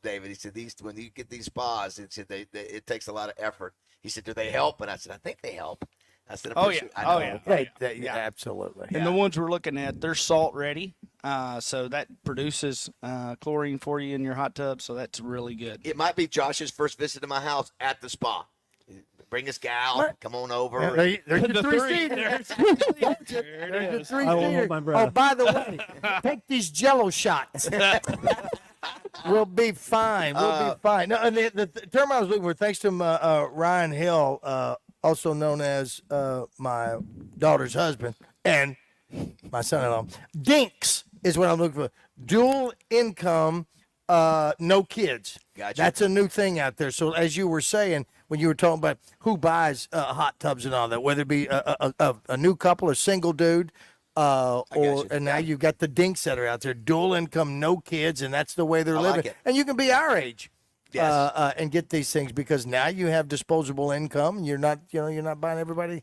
David. He said when you get these spas, it said it takes a lot of effort. He said, do they help? And I said, I think they help. I said, Oh, yeah. I know. Yeah. Absolutely. And the ones we're looking at, they're salt ready. So that produces chlorine for you in your hot tub. So that's really good. It might be Josh's first visit to my house at the spa. Bring his gal. Come on over. There's the three-seater. There's the three-seater. Oh, by the way, take these Jello shots. We'll be fine. We'll be fine. No, and the term I was looking for, thanks to Ryan Hill, also known as my daughter's husband and my son-in-law. Dinks is what I'm looking for. Dual income, no kids. Gotcha. That's a new thing out there. So as you were saying, when you were talking about who buys hot tubs and all that, whether it be a new couple or single dude, and now you've got the dinks that are out there, dual income, no kids, and that's the way they're living. Like it. And you can be our age. Yes. And get these things because now you have disposable income. And you're not buying everybody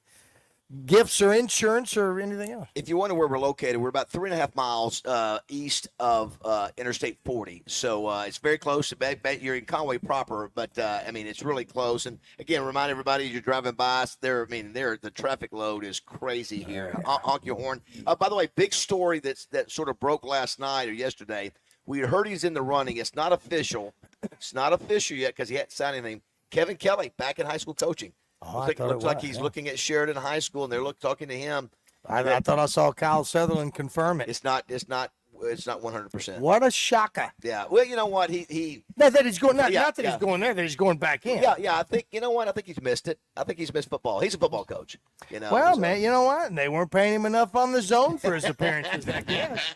gifts or insurance or anything else. If you wonder where we're located, we're about 3.5 miles east of Interstate 40. So it's very close. You're in Conway proper, but it's really close. And again, remind everybody as you're driving by, the traffic load is crazy here. Honk your horn. By the way, big story that sort of broke last night or yesterday. We heard he's in the running. It's not official. It's not official yet because he hadn't signed anything. Kevin Kelly back in high school coaching. Looks like he's looking at Sheridan High School, and they're talking to him. I thought I saw Kyle Sutherland confirm it. It's not 100%. What a shocker! Yeah. Well, you know what? He not that he's going not that he's going there, that he's going back in. Yeah. I think I think he's missed it. I think he's missed football. He's a football coach. Well, man, you know what? They weren't paying him enough on the zone for his appearances. I guess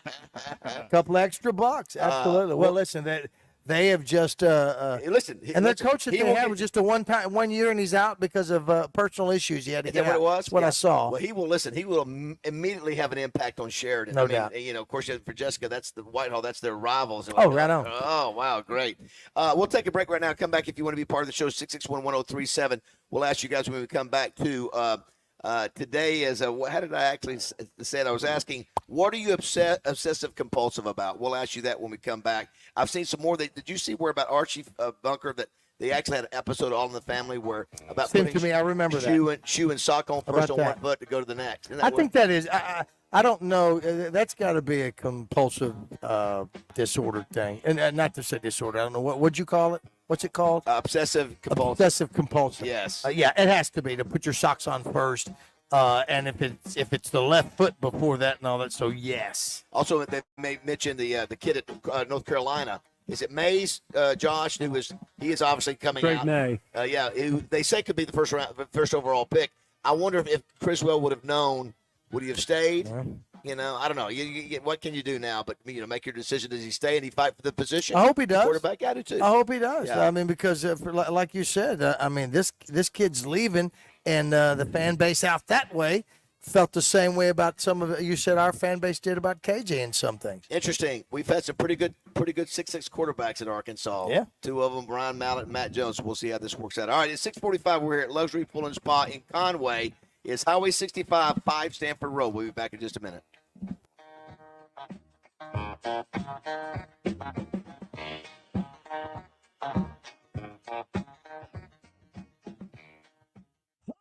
a couple extra bucks. Absolutely. Well, listen, they have just listen. And the coach that they had was just a 1 year, and he's out because of personal issues. He had to Is get that out. what it was? That's what I saw. Well, he will listen. He will immediately have an impact on Sheridan. No doubt. Of course, for Jessica, that's the Whitehall. That's their rivals. Oh, right on. Oh, wow, great. We'll take a break right now. Come back if you want to be part of the show. 661-1037. We'll ask you guys when we come back to. Today is how did I actually say it? I was asking, what are you obsessive compulsive about? We'll ask you that when we come back. I've seen some more. Did you see where about Archie Bunker that they actually had an episode All in the Family where about Seems to me, I remember shoe and sock on first on one foot to go to the next. I think that is. I don't know. That's got to be a compulsive disorder thing, and not to say disorder. I don't know what'd you call it. What's it called? Obsessive compulsive. Obsessive compulsive. Yes. Yeah, it has to be to put your socks on first, and if it's the left foot before that and all that. So yes. Also, they may mention the kid at North Carolina. Is it Mays, Josh? He is obviously coming Drake out. May. Who they say could be the first overall pick. I wonder if Criswell would have known. Would he have stayed? Yeah. I don't know. What can you do now? But make your decision. Does he stay and he fight for the position? I hope he does. Quarterback attitude. I hope he does. Yeah. Because like you said, this kid's leaving, and the fan base out that way felt the same way about some of it. You said our fan base did about KJ and some things. Interesting. We've had some pretty good 6'6" quarterbacks at Arkansas. Yeah. Two of them, Ryan Mallett and Matt Jones. We'll see how this works out. All right, it's 6:45. We're here at Luxury Pool and Spa in Conway. It's Highway 65, 5 Stanford Road. We'll be back in just a minute.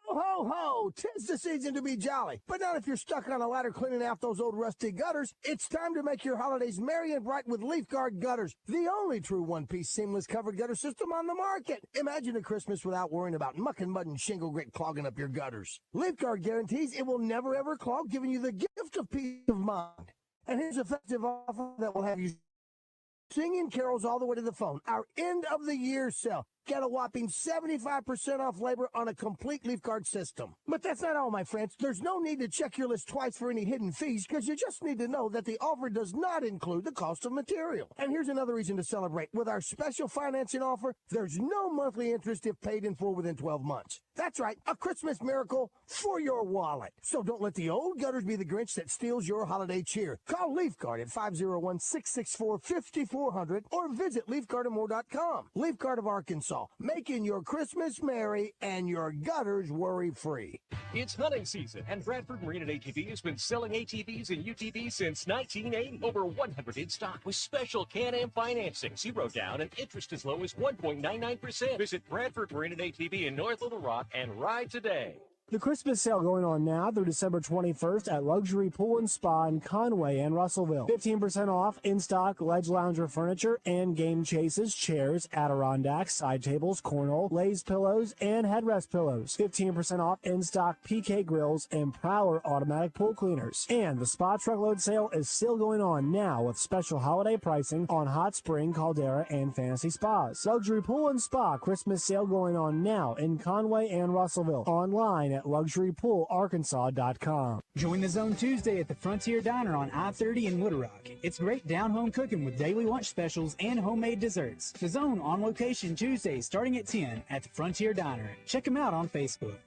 Ho, ho, ho! 'Tis the season to be jolly, but not if you're stuck on a ladder cleaning out those old rusty gutters. It's time to make your holidays merry and bright with Leaf Guard Gutters, the only true one-piece seamless covered gutter system on the market. Imagine a Christmas without worrying about muck and mud and shingle grit clogging up your gutters. Leaf Guard guarantees it will never ever clog, giving you the gift of peace of mind. And here's a festive offer that will have you singing carols all the way to the phone. Our end of the year sale. Get a whopping 75% off labor on a complete Leaf Guard system. But that's not all, my friends. There's no need to check your list twice for any hidden fees, because you just need to know that the offer does not include the cost of material. And here's another reason to celebrate. With our special financing offer, there's no monthly interest if paid in full within 12 months. That's right, a Christmas miracle for your wallet. So don't let the old gutters be the Grinch that steals your holiday cheer. Call Leaf Guard at 501-664-5400 or visit leafguardandmore.com. Leaf Guard of Arkansas, making your Christmas merry and your gutters worry-free. It's hunting season, and Bradford Marine and ATV has been selling ATVs and UTVs since 1980. Over 100 in stock with special Can-Am financing, 0 down, and interest as low as 1.99%. Visit Bradford Marine and ATV in North Little Rock and ride today. The Christmas sale going on now through December 21st at Luxury Pool and Spa in Conway and Russellville. 15% off in-stock ledge lounger furniture and game chases, chairs, Adirondacks, side tables, cornhole, lace pillows, and headrest pillows. 15% off in-stock PK grills and Prowler automatic pool cleaners. And the spa truckload sale is still going on now with special holiday pricing on Hot Spring, Caldera, and Fantasy Spas. Luxury Pool and Spa Christmas sale going on now in Conway and Russellville. Online at luxurypoolarkansas.com. Join the Zone Tuesday at the Frontier Diner on I-30 in Wooded Rock. It's great down-home cooking with daily lunch specials and homemade desserts. The Zone on location Tuesdays starting at 10 at the Frontier Diner. Check them out on Facebook.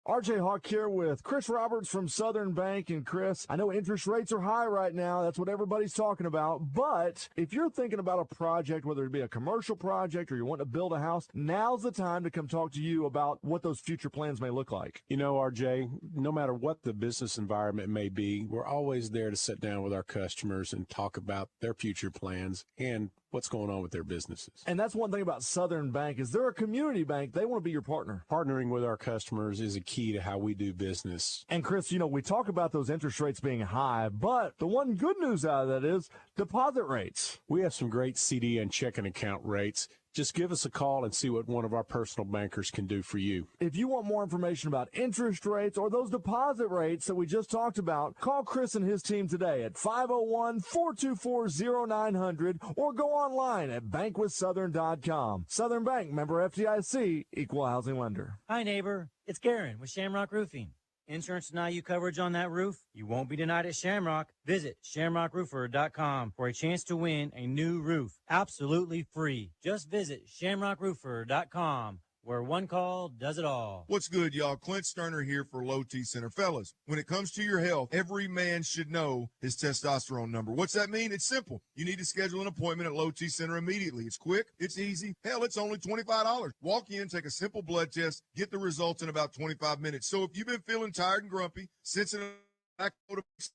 RJ Hawk here with Chris Roberts from Southern Bank. And Chris, I know interest rates are high right now. That's what everybody's talking about. But if you're thinking about a project, whether it be a commercial project or you want to build a house, now's the time to come talk to you about what those future plans may look like. You know, RJ, no matter what the business environment may be, we're always there to sit down with our customers and talk about their future plans and what's going on with their businesses. And that's one thing about Southern Bank is they're a community bank. They want to be your partner. Partnering with our customers is a key to how we do business. And Chris, you know, we talk about those interest rates being high, but the one good news out of that is deposit rates. We have some great CD and checking account rates. Just give us a call and see what one of our personal bankers can do for you. If you want more information about interest rates or those deposit rates that we just talked about, call Chris and his team today at 501-424-0900 or go online at bankwithsouthern.com. Southern Bank, member FDIC, equal housing lender. Hi, neighbor. It's Garen with Shamrock Roofing. Insurance deny you coverage on that roof? You won't be denied at Shamrock. Visit shamrockroofer.com for a chance to win a new roof. Absolutely free. Just visit shamrockroofer.com, where one call does it all. What's good, y'all? Clint Sterner here for Low T Center. Fellas, when it comes to your health, every man should know his testosterone number. What's that mean? It's simple. You need to schedule an appointment at Low T Center immediately. It's quick. It's easy. Hell, it's only $25. Walk in, take a simple blood test, get the results in about 25 minutes. So if you've been feeling tired and grumpy, sensing a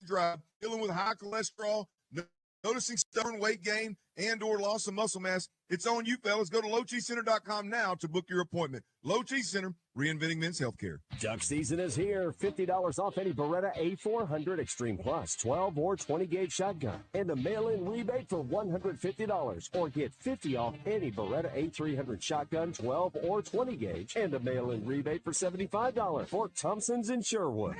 drive, dealing with high cholesterol, noticing stubborn weight gain and or loss of muscle mass, it's on you, fellas. Go to lowtcenter.com now to book your appointment. Low T Center, reinventing men's healthcare. Duck season is here. $50 off any Beretta A400 Extreme Plus 12 or 20 gauge shotgun and a mail-in rebate for $150, or get $50 off any Beretta A300 shotgun 12 or 20 gauge and a mail-in rebate for $75 for Thompson's in Sherwood.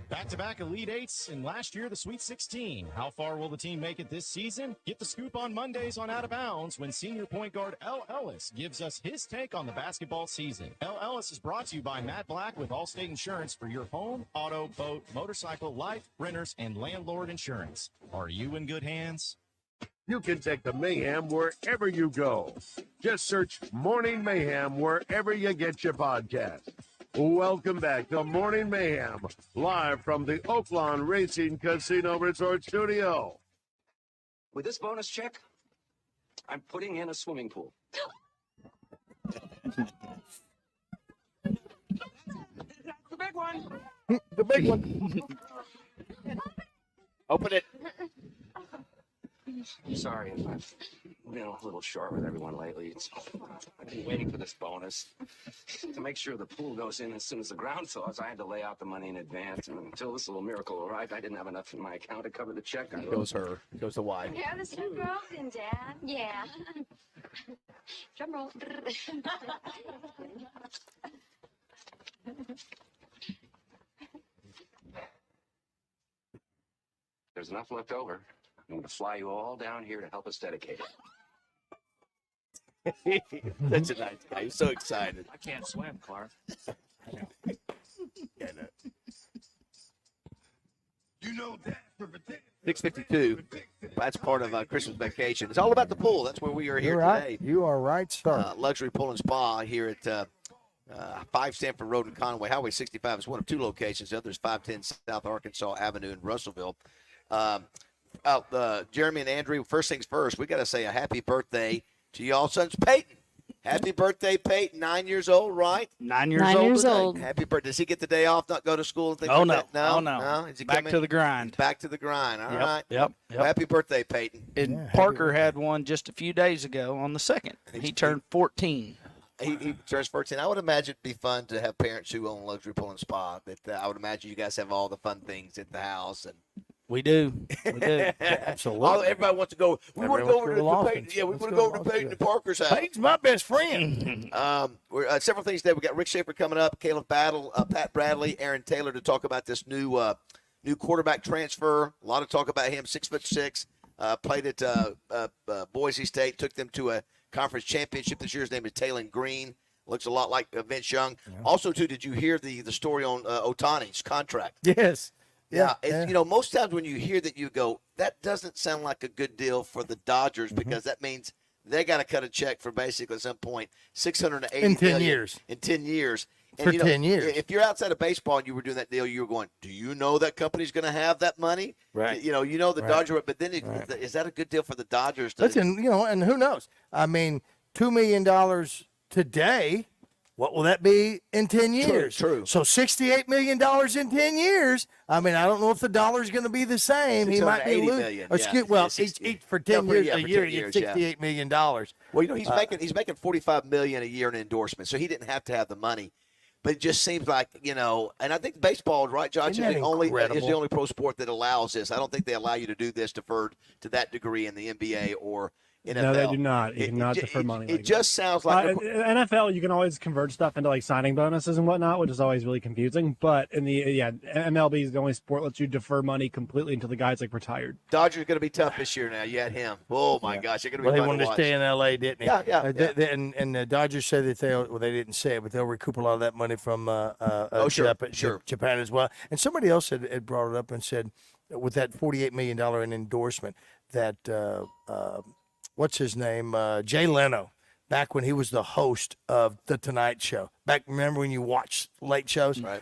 Back-to-back Elite Eights, and last year the Sweet 16. How far will the team make it this season? Get the scoop on Mondays on Out of Bounds when senior point guard L. Ellis gives us his take on the basketball season. L. Ellis is brought to you by Matt Black with Allstate Insurance for your home, auto, boat, motorcycle, life, renters, and landlord insurance. Are you in good hands? You can take the Mayhem wherever you go. Just search Morning Mayhem wherever you get your podcast. Welcome back to Morning Mayhem, live from the Oaklawn Racing Casino Resort Studio. With this bonus check, I'm putting in a swimming pool. That's the big one. The big one. Open it. Sorry, I've been a little short with everyone lately. I've been waiting for this bonus. To make sure the pool goes in as soon as the ground thaws, I had to lay out the money in advance. And until this little miracle arrived, I didn't have enough in my account to cover the check. It goes her. It goes the wife. Yeah, this check rolled in, Dad. Yeah. Drum roll. There's enough left over. I'm going to fly you all down here to help us dedicate it. That's a nice guy. He's so excited. I can't swim, Clark. Yeah, no. You know that for 6:52. That's part of Christmas vacation. It's all about the pool. That's where we are here You're right. today. You are right, sir. Luxury Pool and Spa here at 5 Stanford Road in Conway. Highway 65 is one of two locations. The other is 510 South Arkansas Avenue in Russellville. Jeremy and Andrew, first things first, we got to say a happy birthday to y'all sons. Peyton. Happy birthday, Peyton. 9 years old, right? 9 years old. Happy birthday. Does he get the day off, not go to school and things Oh, like no. that? No. Oh, no. Is he Back coming? to the grind. Back to the grind. All right. Yep. Well, happy birthday, Peyton. And Parker had one just a few days ago on the 2nd. He turned 14. He turns 14. I would imagine it'd be fun to have parents who own Luxury Pool and Spa. That I would imagine you guys have all the fun things at the house. And We do. Absolutely. Everybody wants to go. We want to go over to Peyton. Yeah, we want to go over to Peyton and Parker's house. Peyton's my best friend. We're several things today. We got Rick Schaefer coming up, Caleb Battle, Pat Bradley, Aaron Taylor to talk about this new quarterback transfer. A lot of talk about him. 6'6", played at Boise State, took them to a conference championship this year. His name is Taylon Green. Looks a lot like Vince Young. Yeah. Also, too, did you hear the story on Otani's contract? Yes. Yeah. You know, most times when you hear that, you go, that doesn't sound like a good deal for the Dodgers because that means they got to cut a check for basically at some point $680 in 10 million years. In 10 years. And, for 10 years. If you're outside of baseball and you were doing that deal, you were going, do you know that company's going to have that money? Right. You know the Dodgers, but then is that a good deal for the Dodgers? Listen, and who knows? I mean, $2 million today. What will that be in 10 years? True. So $68 million in 10 years. I mean, I don't know if the dollar's going to be the same. He might be losing. Each for 10 years, a year, he gets $68 million. Well, he's making $45 million a year in endorsement, so he didn't have to have the money. But it just seems like, and I think baseball, right, Josh, is the only pro sport that allows this. I don't think they allow you to do this deferred to that degree in the NBA or NFL. No, they do not. You cannot defer money. It just sounds like NFL. You can always convert stuff into like signing bonuses and whatnot, which is always really confusing. But in the MLB is the only sport that lets you defer money completely until the guy's like retired. Dodgers are going to be tough this year. Now you had him. Oh my gosh, they're going to be. Well, he wanted to stay in LA, didn't he? Yeah. And the Dodgers said that they didn't say it, but they'll recoup a lot of that money from Japan as well. And somebody else had brought it up and said with that $48 million in endorsement that. What's his name? Jay Leno, back when he was the host of The Tonight Show. Remember when you watched late shows? Right.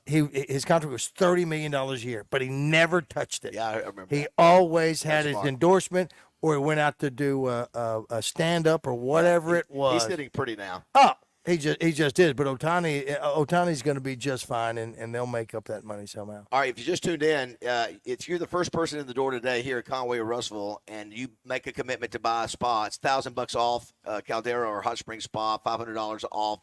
His contract was $30 million a year, but he never touched it. Yeah, I remember. He always had his endorsement, or he went out to do a stand-up or whatever it was. He's sitting pretty now. Oh, he just is. But Otani's going to be just fine, and they'll make up that money somehow. All right, if you just tuned in, you're the first person in the door today here at Conway or Russellville, and you make a commitment to buy a spa. It's $1,000 off Caldera or Hot Springs Spa, $500 off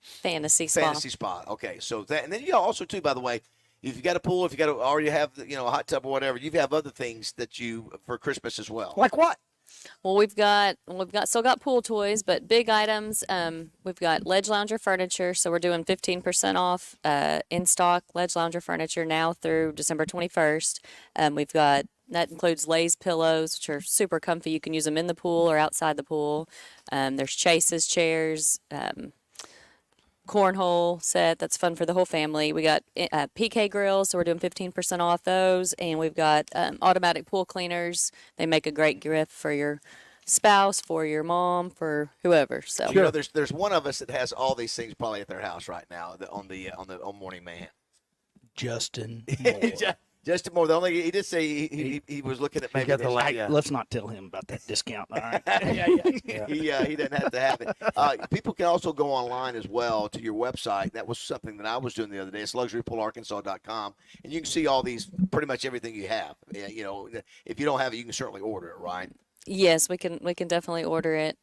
Fantasy Spa. Okay, so that, and then you also too, by the way, if you got a pool, if you got already have a hot tub or whatever, you have other things that you for Christmas as well. Like what? Well, we've still got pool toys, but big items. We've got Ledge Lounger furniture, so we're doing 15% off in stock Ledge Lounger furniture now through December 21st. That includes Lay's pillows, which are super comfy. You can use them in the pool or outside the pool. There's Chase's chairs, cornhole set that's fun for the whole family. We got PK grills, so we're doing 15% off those, and we've got automatic pool cleaners. They make a great gift for your spouse, for your mom, for whoever. So there's one of us that has all these things probably at their house right now on Morning Mayhem. Justin Justin Moore. He did say he was looking at maybe. Let's not tell him about that discount. All right. He doesn't have to have it. People can also go online as well to your website. That was something that I was doing the other day. It's luxurypoolarkansas.com, and you can see all these, pretty much everything you have. If you don't have it, you can certainly order it, right? Yes, we can definitely order it.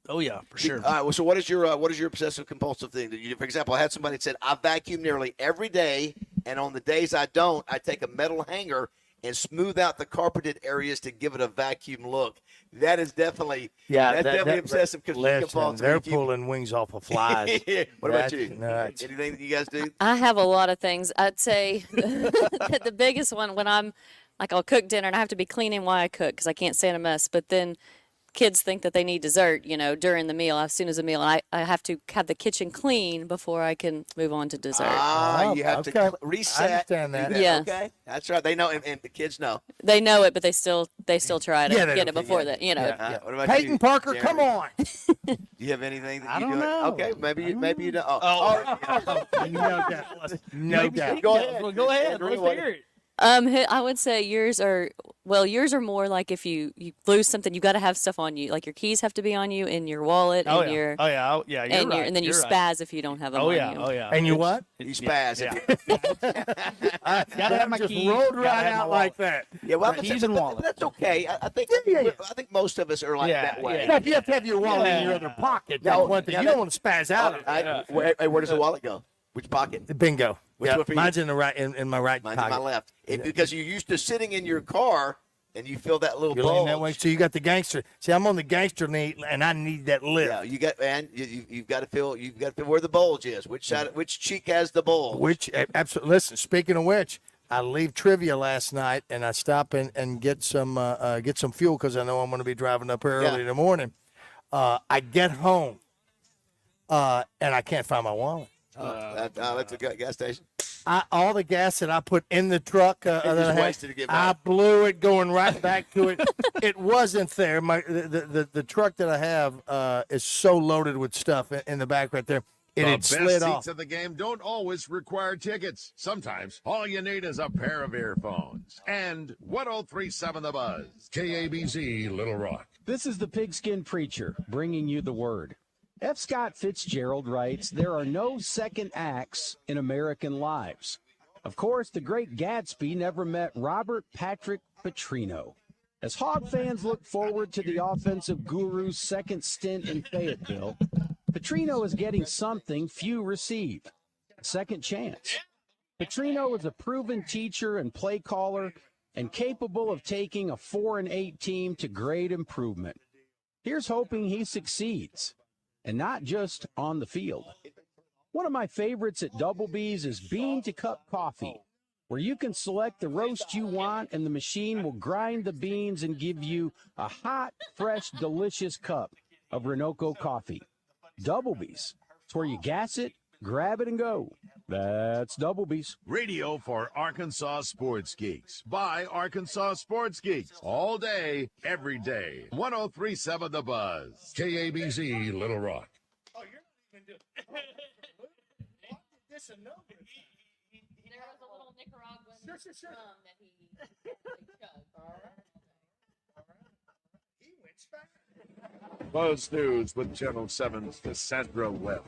Oh yeah, for sure. So what is your obsessive compulsive thing? For example, I had somebody that said I vacuum nearly every day, and on the days I don't, I take a metal hanger and smooth out the carpeted areas to give it a vacuum look. That is definitely obsessive compulsive. They're pulling wings off of flies. What about you? Nuts. Anything that you guys do? I have a lot of things. I'd say that the biggest one when I'll cook dinner and I have to be cleaning while I cook because I can't stand a mess. But then kids think that they need dessert, during the meal. As soon as a meal, I have to have the kitchen clean before I can move on to dessert. You have to reset. I understand that. Yeah. Okay, that's right. They know, and the kids know. They know it, but they still try to Yeah, they get don't it before that. What about Peyton you, Parker, Jeremy? come on. Do you have anything that I you don't do? know. Okay, maybe you don't. No doubt. No doubt. Go ahead. Well, go ahead. Andrew, Let's what- hear it. I would say yours are more like if you lose something, you got to have stuff on you. Like your keys have to be on you, and your wallet, Oh and yeah. your Oh yeah. Oh, yeah. You're and right. your and then you You're right. spaz if you don't have them Oh on yeah. you. Oh yeah. And you what? You spaz. Yeah. Gotta have my just keys. rolled gotta right have my out wallet. like that. Yeah, well, Keys and wallet. That's okay. I think I think most of us are like that way. Now, if you have to have your wallet in your Yeah. other pocket, No, that's one thing. yeah, You don't want to spaz out. Where does the wallet go? Which pocket? Bingo. Which Yeah, one for you? mine's in the right in my right Mine's pocket. in my left. Because you're used to sitting in your car and you feel that little You're leaning bulge. that way, so you got the gangster. See, I'm on the gangster knee, and I need that lift. Yeah, you got you've got to feel where the bulge is. Which cheek has the bulge? Which absolutely. Listen, speaking of which, I leave trivia last night, and I stop and get some fuel because I know I'm going to be driving up early in the morning. I get home, and I can't find my wallet. That's a gas station. All the gas that I put in the truck that I had, wasted to get I back. blew it going right back to it. It wasn't there. The truck that I have is so loaded with stuff in the back right there. It The had best slid seats off. of the game don't always require tickets. Sometimes all you need is a pair of earphones. And 103.7 The Buzz, KABZ, Little Rock. This is the Pigskin Preacher bringing you the word. F. Scott Fitzgerald writes, "There are no second acts in American lives." Of course, the great Gatsby never met Robert Patrick Petrino. As Hog fans look forward to the offensive guru's second stint in Fayetteville, Petrino is getting something few receive, a second chance. Petrino is a proven teacher and play caller and capable of taking a 4-8 team to great improvement. Here's hoping he succeeds, and not just on the field. One of my favorites at Double B's is Bean to Cup Coffee, where you can select the roast you want and the machine will grind the beans and give you a hot, fresh, delicious cup of Renoco coffee. Double B's. It's where you gas it, grab it, and go. That's Double B's. Radio for Arkansas Sports Geeks. By Arkansas Sports Geeks. All day, every day. 103.7 The Buzz. KABZ, Little Rock. There was a little Nicaraguan rum that he chugged. Buzz News with Channel 7's Cassandra Webb.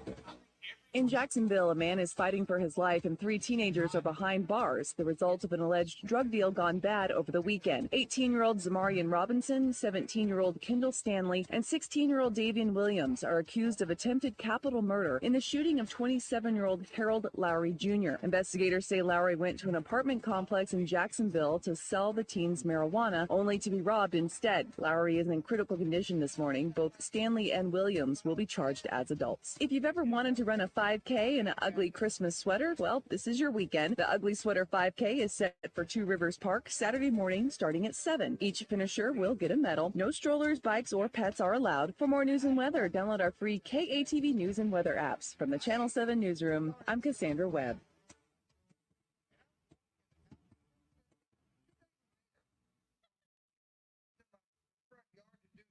In Jacksonville, a man is fighting for his life and 3 teenagers are behind bars, the result of an alleged drug deal gone bad over the weekend. 18-year-old Zamarian Robinson, 17-year-old Kendall Stanley, and 16-year-old Davian Williams are accused of attempted capital murder in the shooting of 27-year-old Harold Lowry Jr. Investigators say Lowry went to an apartment complex in Jacksonville to sell the teens marijuana, only to be robbed instead. Lowry is in critical condition this morning. Both Stanley and Williams will be charged as adults. If you've ever wanted to run a 5K in an ugly Christmas sweater, well, this is your weekend. The Ugly Sweater 5K is set for Two Rivers Park Saturday morning starting at 7. Each finisher will get a medal. No strollers, bikes, or pets are allowed. For more news and weather, download our free KATV News and Weather apps. From the Channel 7 Newsroom, I'm Cassandra Webb.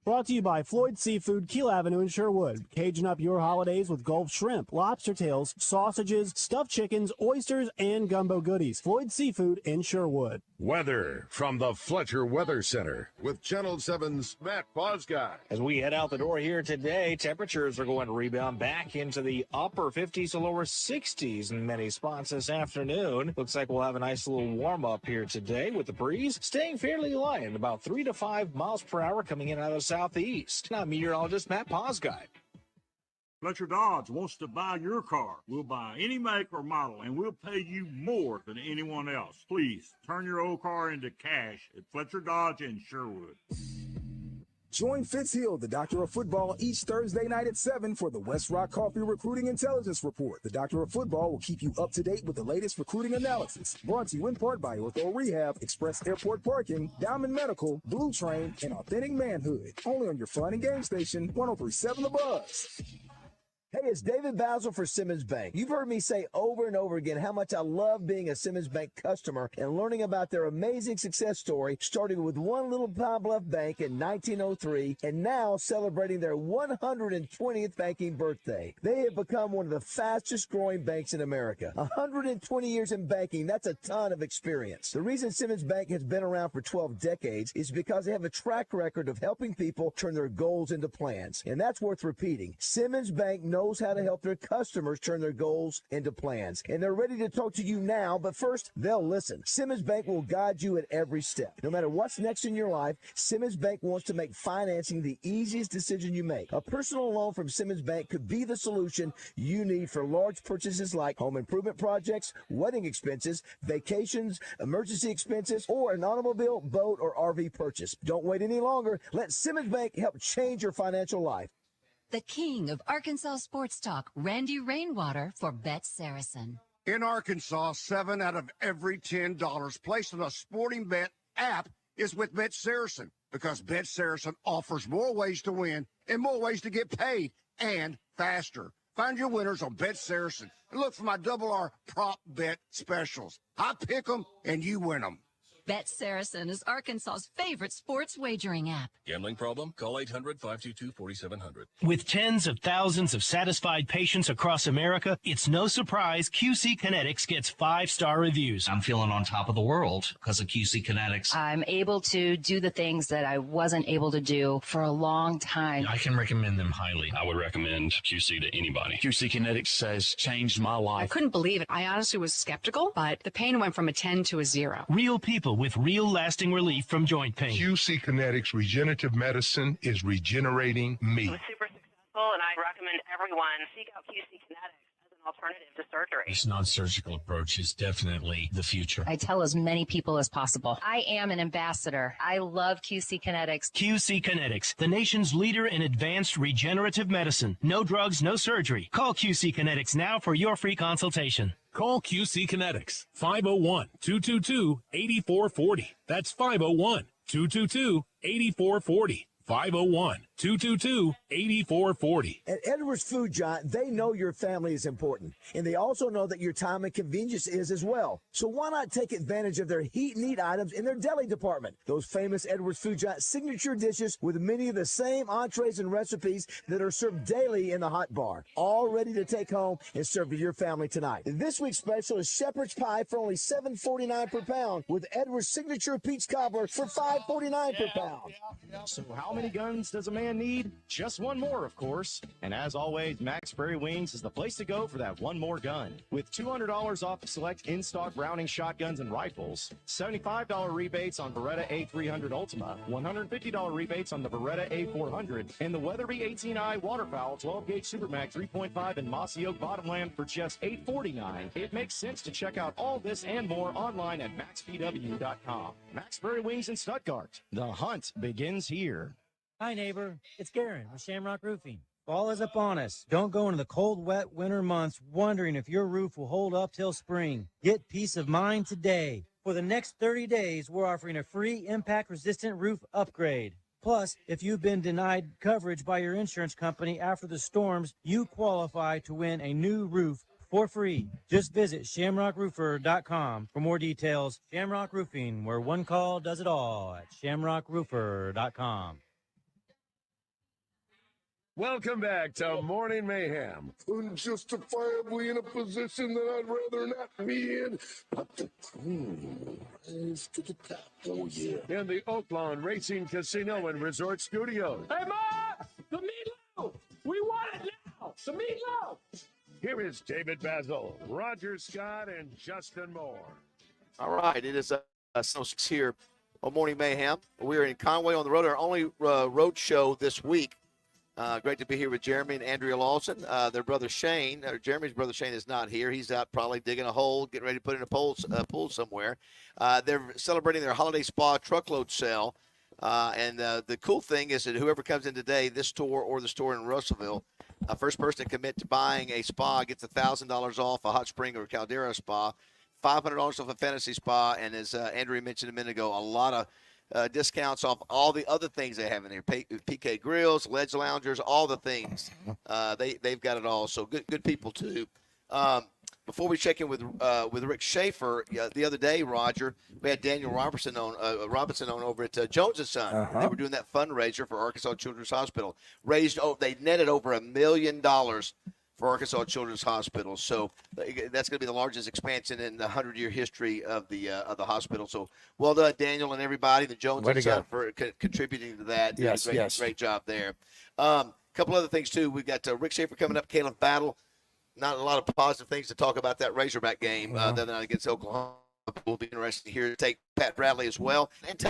Brought to you by Floyd Seafood, Keel Avenue in Sherwood. Caging up your holidays with Gulf shrimp, lobster tails, sausages, stuffed chickens, oysters, and gumbo goodies. Floyd Seafood in Sherwood. Weather from the Fletcher Weather Center with Channel 7's Matt Bosguy. As we head out the door here today, temperatures are going to rebound back into the upper 50s to lower 60s in many spots this afternoon. Looks like we'll have a nice little warm up here today with the breeze staying fairly light, about 3 to 5 miles per hour coming in out of southeast. Now, meteorologist Matt Bosguy. Fletcher Dodge wants to buy your car. We'll buy any make or model, and we'll pay you more than anyone else. Please turn your old car into cash at Fletcher Dodge in Sherwood. Join Fitzhill, the Doctor of Football, each Thursday night at 7 for the West Rock Coffee Recruiting Intelligence Report. The Doctor of Football will keep you up to date with the latest recruiting analysis. Brought to you in part by Ortho Rehab, Express Airport Parking, Diamond Medical, Blue Train, and Authentic Manhood. Only on your fun and game station, 103.7 The Buzz. Hey, it's David Bazzel for Simmons Bank. You've heard me say over and over again how much I love being a Simmons Bank customer and learning about their amazing success story, starting with one little Pine Bluff bank in 1903 and now celebrating their 120th banking birthday. They have become one of the fastest growing banks in America. 120 years in banking, that's a ton of experience. The reason Simmons Bank has been around for 12 decades is because they have a track record of helping people turn their goals into plans. And that's worth repeating. Simmons Bank knows how to help their customers turn their goals into plans. And they're ready to talk to you now, but first, they'll listen. Simmons Bank will guide you at every step. No matter what's next in your life, Simmons Bank wants to make financing the easiest decision you make. A personal loan from Simmons Bank could be the solution you need for large purchases like home improvement projects, wedding expenses, vacations, emergency expenses, or an automobile, boat, or RV purchase. Don't wait any longer. Let Simmons Bank help change your financial life. The king of Arkansas sports talk, Randy Rainwater for Bet Saracen. In Arkansas, 7 out of every $10 placed on a sporting bet app is with Bet Saracen because Bet Saracen offers more ways to win and more ways to get paid and faster. Find your winners on Bet Saracen and look for my Double R prop bet specials. I pick them and you win them. Bet Saracen is Arkansas's favorite sports wagering app. Gambling problem? Call 800-522-4700. With tens of thousands of satisfied patients across America, it's no surprise QC Kinetics gets 5-star reviews. I'm feeling on top of the world because of QC Kinetics. I'm able to do the things that I wasn't able to do for a long time. I can recommend them highly. I would recommend QC to anybody. QC Kinetics has changed my life. I couldn't believe it. I honestly was skeptical, but the pain went from a 10 to a 0. Real people with real lasting relief from joint pain. QC Kinetics Regenerative Medicine is regenerating me. It was super successful, and I recommend everyone seek out QC Kinetics as an alternative to surgery. This non-surgical approach is definitely the future. I tell as many people as possible. I am an ambassador. I love QC Kinetics. QC Kinetics, the nation's leader in advanced regenerative medicine. No drugs, no surgery. Call QC Kinetics now for your free consultation. Call QC Kinetics, 501-222-8440. That's 501-222-8440. 501-222-8440. At Edwards Food Giant, they know your family is important, and they also know that your time and convenience is as well. So why not take advantage of their heat and eat items in their deli department? Those famous Edwards Food Giant signature dishes with many of the same entrees and recipes that are served daily in the hot bar, all ready to take home and serve to your family tonight. This week's special is shepherd's pie for only $7.49 per pound, with Edwards signature peach cobbler for $5.49 per pound. So how many guns does a man need? Just one more, of course. And as always, Max Prairie Wings is the place to go for that one more gun. With $200 off select in-stock Browning shotguns and rifles, $75 rebates on Beretta A300 Ultima, $150 rebates on the Beretta A400, and the Weatherby 18i Waterfowl 12-gauge Supermax 3.5 in Mossy Oak Bottomland for just $849. It makes sense to check out all this and more online at maxpw.com. Max Prairie Wings in Stuttgart. The hunt begins here. Hi, neighbor. It's Garen with Shamrock Roofing. Fall is upon us. Don't go into the cold, wet winter months wondering if your roof will hold up till spring. Get peace of mind today. For the next 30 days, we're offering a free impact-resistant roof upgrade. Plus, if you've been denied coverage by your insurance company after the storms, you qualify to win a new roof for free. Just visit shamrockroofer.com for more details. Shamrock Roofing, where one call does it all at shamrockroofer.com. Welcome back to Morning Mayhem. Unjustifiably in a position that I'd rather not be in, but the cream rise to the top. Oh, yeah. In the Oaklawn Racing Casino and Resort Studios. Hey, Ma! The meatloaf! We want it now! The meatloaf! Here is David Bazzel, Roger Scott, and Justin Moore. All right, it is here on Morning Mayhem. We're in Conway on the road, our only road show this week. Great to be here with Jeremy and Andrea Lawson. Their brother Shane, Jeremy's brother Shane, is not here. He's out probably digging a hole, getting ready to put in a pool somewhere. They're celebrating their holiday spa truckload sale. And the cool thing is that whoever comes in today, this store or the store in Russellville, first person to commit to buying a spa gets $1,000 off a hot spring or caldera spa, $500 off a fantasy spa, and as Andrea mentioned a minute ago, a lot of discounts off all the other things they have in there. PK Grills, Ledge Loungers, all the things. They've got it all. So good people too. Before we check in with Rick Schaefer, the other day, Roger, we had Daniel Robinson on over at Jones & Son. They were doing that fundraiser for Arkansas Children's Hospital. They netted over $1 million for Arkansas Children's Hospital. So that's going to be the largest expansion in the 100-year history of the hospital. So well done, Daniel, and everybody, the Jones & Son, for contributing to that. Yes, great job there. Couple other things too. We've got Rick Schaefer coming up, Caleb Battle. Not a lot of positive things to talk about that Razorback game other than against Oklahoma. Will be interesting here to take Pat Bradley as well, and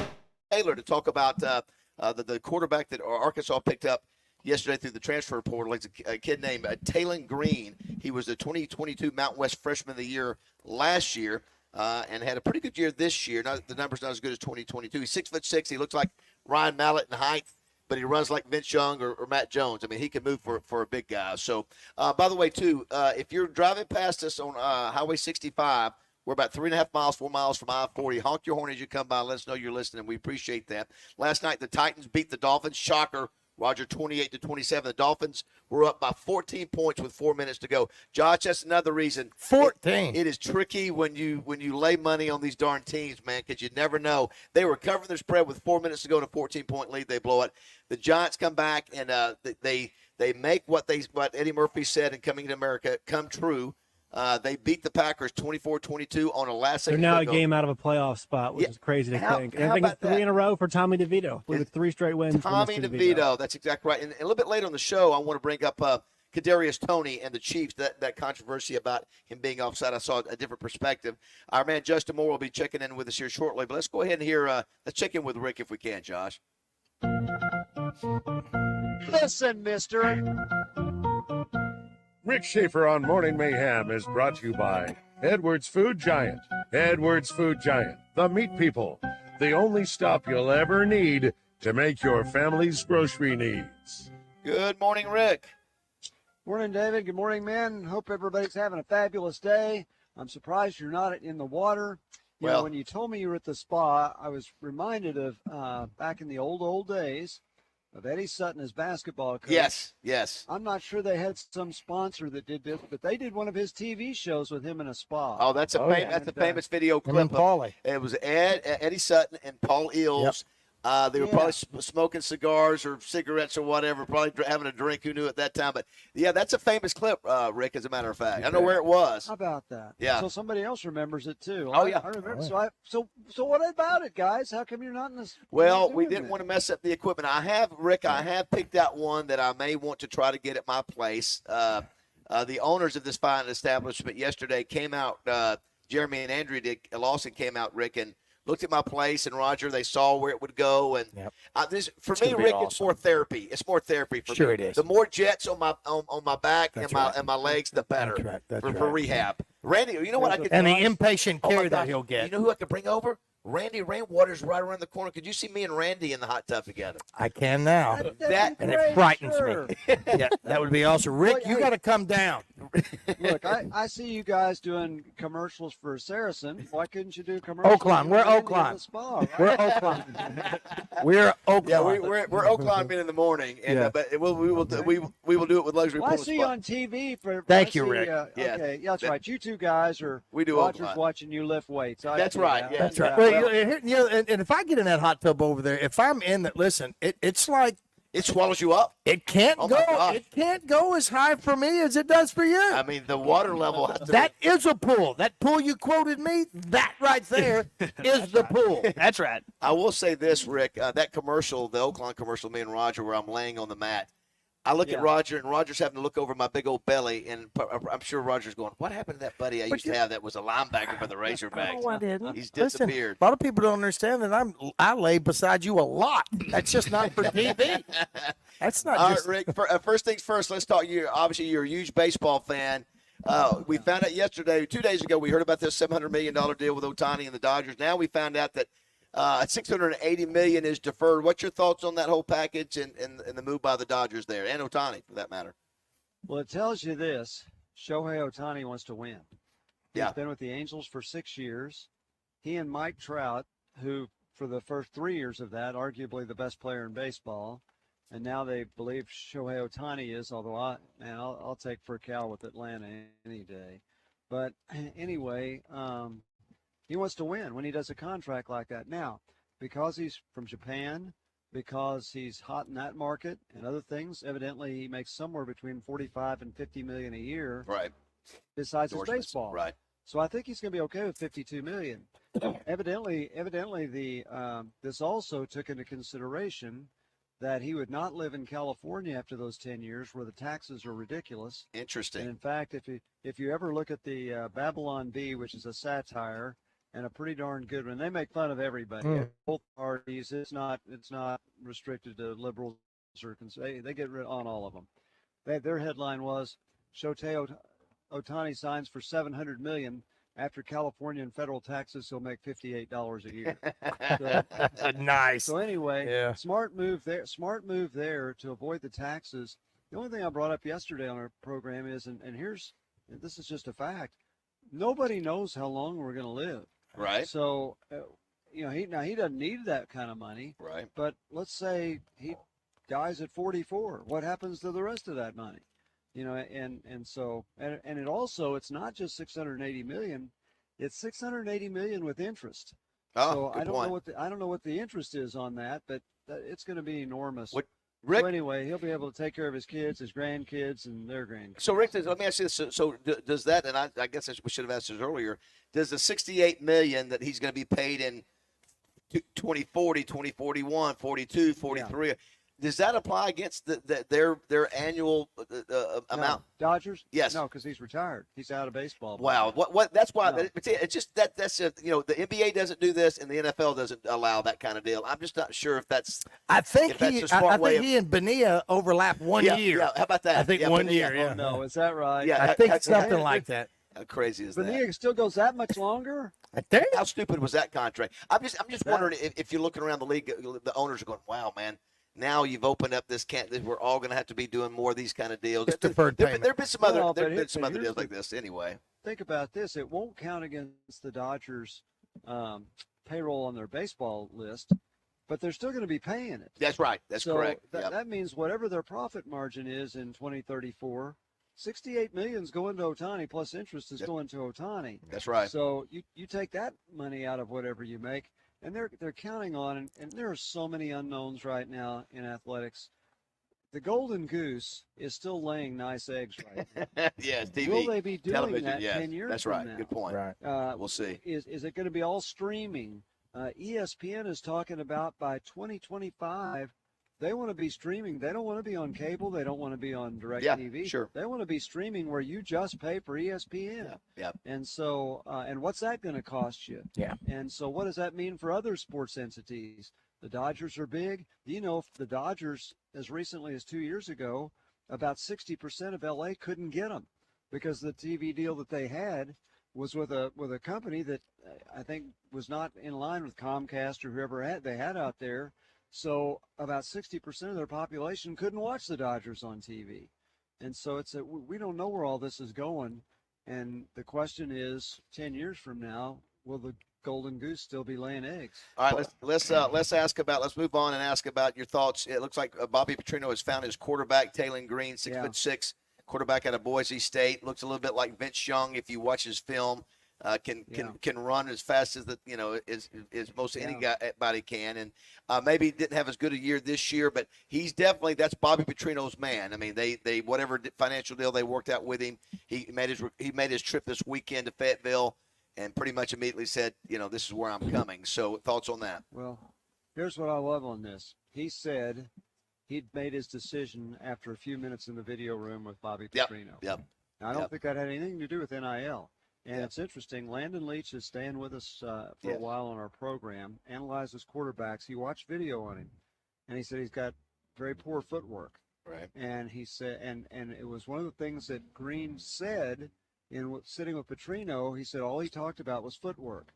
Taylor to talk about the quarterback that Arkansas picked up yesterday through the transfer portal. It's a kid named Talon Green. He was the 2022 Mountain West Freshman of the Year last year and had a pretty good year this year. The number's not as good as 2022. He's 6'6". He looks like Ryan Mallett in height, but he runs like Vince Young or Matt Jones. I mean, he can move for a big guy. So, by the way, too, if you're driving past us on Highway 65, we're about 3.5 miles, 4 miles from I-40. Honk your horn as you come by. Let us know you're listening. We appreciate that. Last night, the Titans beat the Dolphins. Shocker, Roger, 28-27. The Dolphins were up by 14 points with 4 minutes to go. Josh, that's another reason. 14. It is tricky when you lay money on these darn teams, man, because you never know. They were covering their spread with 4 minutes to go in a 14-point lead. They blow it. The Giants come back, and they make what Eddie Murphy said in Coming to America come true. They beat the Packers 24-22 on a last-second. They're now a game out of a playoff spot, which is crazy to think. And I think it's 3 in a row for Tommy DeVito with 3 straight wins. Tommy DeVito, that's exactly right. And a little bit later on the show, I want to bring up Kadarius Toney and the Chiefs, that controversy about him being offside. I saw a different perspective. Our man Justin Moore will be checking in with us here shortly. But let's go ahead and hear. Let's check in with Rick if we can, Josh. Listen, mister. Rick Schaefer on Morning Mayhem is brought to you by Edwards Food Giant. Edwards Food Giant, the meat people, the only stop you'll ever need to make your family's grocery needs. Good morning, Rick. Morning, David. Good morning, man. Hope everybody's having a fabulous day. I'm surprised you're not in the water. You know, when you told me you were at the spa, I was reminded of back in the old days of Eddie Sutton as basketball coach. Yes. I'm not sure they had some sponsor that did this, but they did one of his TV shows with him in a spa. Oh, that's a famous video clip. It was Eddie Sutton and Paul Eels. Yep. They were probably smoking cigars or cigarettes or whatever, probably having a drink. Who knew at that time? But, yeah, that's a famous clip, Rick, as a matter of fact. I know where it was. How about that? Yeah. So somebody else remembers it, too. Oh, yeah. I remember. So what about it, guys? How come you're not in this? Well, we didn't want to mess up the equipment. I have picked out one that I may want to try to get at my place. The owners of this fine establishment yesterday came out, Jeremy and Andrew Lawson came out, Rick, and looked at my place, and Roger, they saw where it would go. And for me, Rick, awesome. It's more therapy. It's more therapy for me. It is. The more jets on my back and my legs, the better for rehab. Randy, you know what I could do? And the impatient care that he'll get. You know who I could bring over? Randy Rainwater's right around the corner. Could you see me and Randy in the hot tub together? I can now. And it frightens me. Yeah, that would be awesome. Rick, you got to come down. Look, I see you guys doing commercials for Saracen. Why couldn't you do commercials? Oakland. We're Oakland. We're Oakland. We're Oakland. Yeah, we're Oakland in the morning, and but we will do it with luxury. Well, I see you on TV for. Thank you, Rick. Okay, that's right. You two guys are. We do. Roger's watching you lift weights. That's right. Yeah. That's right. Well, and if I get in that hot tub over there, if I'm in that, listen, it's like it swallows you up. It can't go. It can't go as high for me as it does for you. I mean, the water level. That is a pool. That pool you quoted me. That right there is the pool. That's right. I will say this, Rick. That commercial, the Oakland commercial, me and Roger, where I'm laying on the mat. I look at Roger, and Roger's having to look over my big old belly, and I'm sure Roger's going, what happened to that buddy I used to have that was a linebacker for the Razorbacks? No, I didn't. He's disappeared. Listen, a lot of people don't understand that I lay beside you a lot. That's just not for TV. That's not All just. right, Rick, first things first, let's talk. Obviously, you're a huge baseball fan. We found out yesterday, 2 days ago, we heard about this $700 million deal with Ohtani and the Dodgers. Now we found out that $680 million is deferred. What's your thoughts on that whole package and the move by the Dodgers there, and Ohtani for that matter? Well, it tells you this: Shohei Ohtani wants to win. He's been with the Angels for 6 years. He and Mike Trout, who for the first 3 years of that, arguably the best player in baseball. And now they believe Shohei Ohtani is, although I'll take for a cow with Atlanta any day. But anyway, he wants to win when he does a contract like that. Now, because he's from Japan, because he's hot in that market and other things, evidently he makes somewhere between $45 and $50 million a year. Right. Besides his baseball. Right. So I think he's going to be okay with $52 million. Evidently, this also took into consideration that he would not live in California after those 10 years where the taxes are ridiculous. Interesting. And in fact, if you ever look at the Babylon Bee, which is a satire and a pretty darn good one, they make fun of everybody, both parties. It's not restricted to liberals or conservatives. They get rid on all of them. Their headline was Shohei Ohtani signs for $700 million. After California and federal taxes, he'll make $58 a year. Nice. So anyway, smart move there. Smart move there to avoid the taxes. The only thing I brought up yesterday on our program is, and this is just a fact. Nobody knows how long we're going to live. Right. So, he doesn't need that kind of money. Right. But let's say he dies at 44. What happens to the rest of that money? And it also, it's not just $680 million, it's $680 million with interest. Oh, so good point. I don't know what the interest is on that, but it's going to be enormous. Rick, so anyway, he'll be able to take care of his kids, his grandkids, and their grandkids. So Rick, let me ask you this: so does that? And I guess we should have asked this earlier. Does the $68 million that he's going to be paid in 2040, 2041, 42, 43? Yeah. Does that apply against their annual amount? Dodgers? Yes. No, because he's retired. He's out of baseball. Wow. What? That's why. No. It's just that's the NBA doesn't do this and the NFL doesn't allow that kind of deal. I'm just not sure if that's. I think he and Bonilla overlap 1 year. Yeah. How about that? I think 1 year. Yeah. Oh, no, is that right? Yeah. I think something like that. How crazy is that? Bonilla still goes that much longer? I think. How stupid was that contract? I'm just wondering if you're looking around the league, the owners are going, "Wow, man." Now you've opened up this we're all going to have to be doing more of these kind of deals. Deferred payment. There've been some other deals like this anyway. Think about this. It won't count against the Dodgers' payroll on their baseball list, but they're still going to be paying it. That's right. That's correct. That means whatever their profit margin is in 2034, $68 million is going to Ohtani plus interest is going to Ohtani. That's right. So you take that money out of whatever you make. And they're counting on, and there are so many unknowns right now in athletics. The golden goose is still laying nice eggs right now. Yes, TV. Will they be doing television, that yes. 10 years That's from right. now? Good point. Right. We'll see. Is it going to be all streaming? ESPN is talking about by 2025, they want to be streaming. They don't want to be on cable. They don't want to be on DirecTV. Yeah, sure. They want to be streaming where you just pay for ESPN. Yeah. And so, and what's that going to cost you? Yeah. And so what does that mean for other sports entities? The Dodgers are big. The Dodgers, as recently as 2 years ago, about 60% of LA couldn't get them because the TV deal that they had was with a company that I think was not in line with Comcast or whoever they had out there. So about 60% of their population couldn't watch the Dodgers on TV. And so we don't know where all this is going. And the question is, 10 years from now, will the golden goose still be laying eggs? All right, let's move on and ask about your thoughts. It looks like Bobby Petrino has found his quarterback, Taylon Green, 6'6", quarterback out of Boise State. Looks a little bit like Vince Young if you watch his film. Can run as fast as as most anybody can, and maybe didn't have as good a year this year, but he's definitely that's Bobby Petrino's man. I mean, they whatever financial deal they worked out with him, he made his trip this weekend to Fayetteville, and pretty much immediately said, this is where I'm coming. So thoughts on that? Well, here's what I love on this. He said he'd made his decision after a few minutes in the video room with Bobby Petrino. Yep. Now, I don't think that had anything to do with NIL. And it's interesting. Landon Leach is staying with us for a while on our program, analyzes quarterbacks. He watched video on him, and he said he's got very poor footwork. Right. And he said, and it was one of the things that Green said in sitting with Petrino. He said all he talked about was footwork.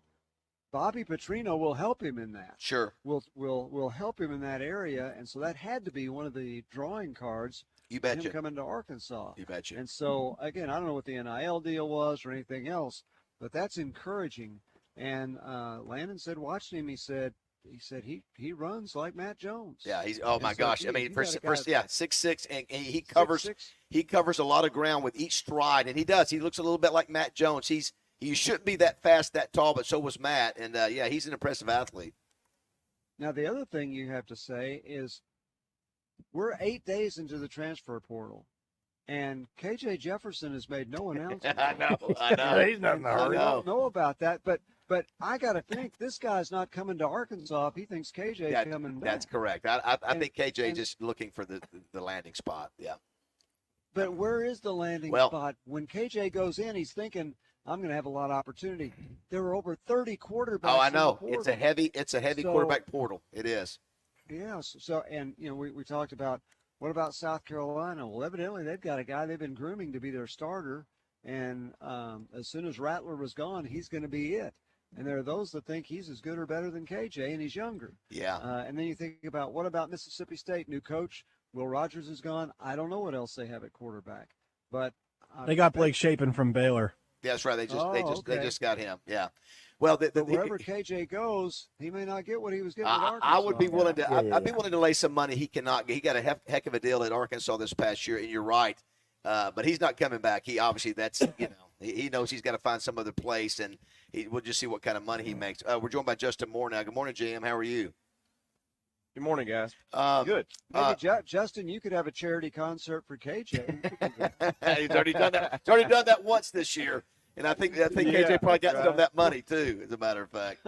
Bobby Petrino will help him in that. Sure. Will help him in that area, and so that had to be one of the drawing cards. You for betcha. him coming to Arkansas. You betcha. And so again, I don't know what the NIL deal was or anything else, but that's encouraging. And Landon said, watching him, he said he runs like Matt Jones. Yeah, he's my gosh. I mean, first 6'6", and he covers a lot of ground with each stride, and he does. He looks a little bit like Matt Jones. He shouldn't be that fast, that tall, but so was Matt, and he's an impressive athlete. Now the other thing you have to say is, we're 8 days into the transfer portal, and KJ Jefferson has made no announcement. I know. He's not in a hurry. I don't know about that, but I got to think this guy's not coming to Arkansas if he thinks KJ's coming back. That's correct. I think KJ just looking for the landing spot. Yeah. But where is the landing spot? When KJ goes in, he's thinking, I'm going to have a lot of opportunity. There were over 30 quarterbacks. Oh, I know. In the It's a heavy quarterback portal. It is. Yes. So, and we talked about, what about South Carolina? Well, evidently they've got a guy they've been grooming to be their starter, and as soon as Rattler was gone, he's going to be it. And there are those that think he's as good or better than KJ, and he's younger. Yeah. And then you think about, what about Mississippi State? New coach, Will Rogers is gone. I don't know what else they have at quarterback, but they got Blake Shapen from Baylor. Yeah, that's right. They just got him. Yeah. Well, but wherever KJ goes, he may not get what he was getting at Arkansas. I would be willing to. I'd be willing to lay some money. He got a heck of a deal at Arkansas this past year, and you're right. But he's not coming back. He obviously he knows he's got to find some other place, and we'll just see what kind of money he makes. We're joined by Justin Moore now. Good morning, JM. How are you? Good morning, guys. Good. Maybe Justin, you could have a charity concert for KJ. He's already done that. He's already done that once this year. And I think KJ probably got some of that money too, as a matter of fact.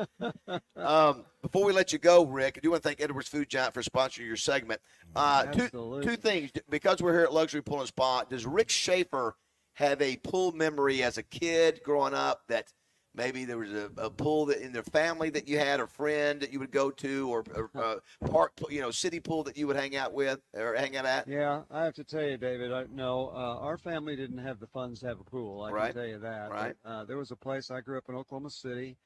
Before we let you go, Rick, I do want to thank Edwards Food Giant for sponsoring your segment. Two things, because we're here at Luxury Pool and Spa. Does Rick Schaefer have a pool memory as a kid growing up that maybe there was a pool that in their family that you had, a friend that you would go to, or park, city pool that you would hang out with or hang out at? Yeah, I have to tell you, David, our family didn't have the funds to have a pool. I can tell you that. Right. But, there was a place, I grew up in Oklahoma City.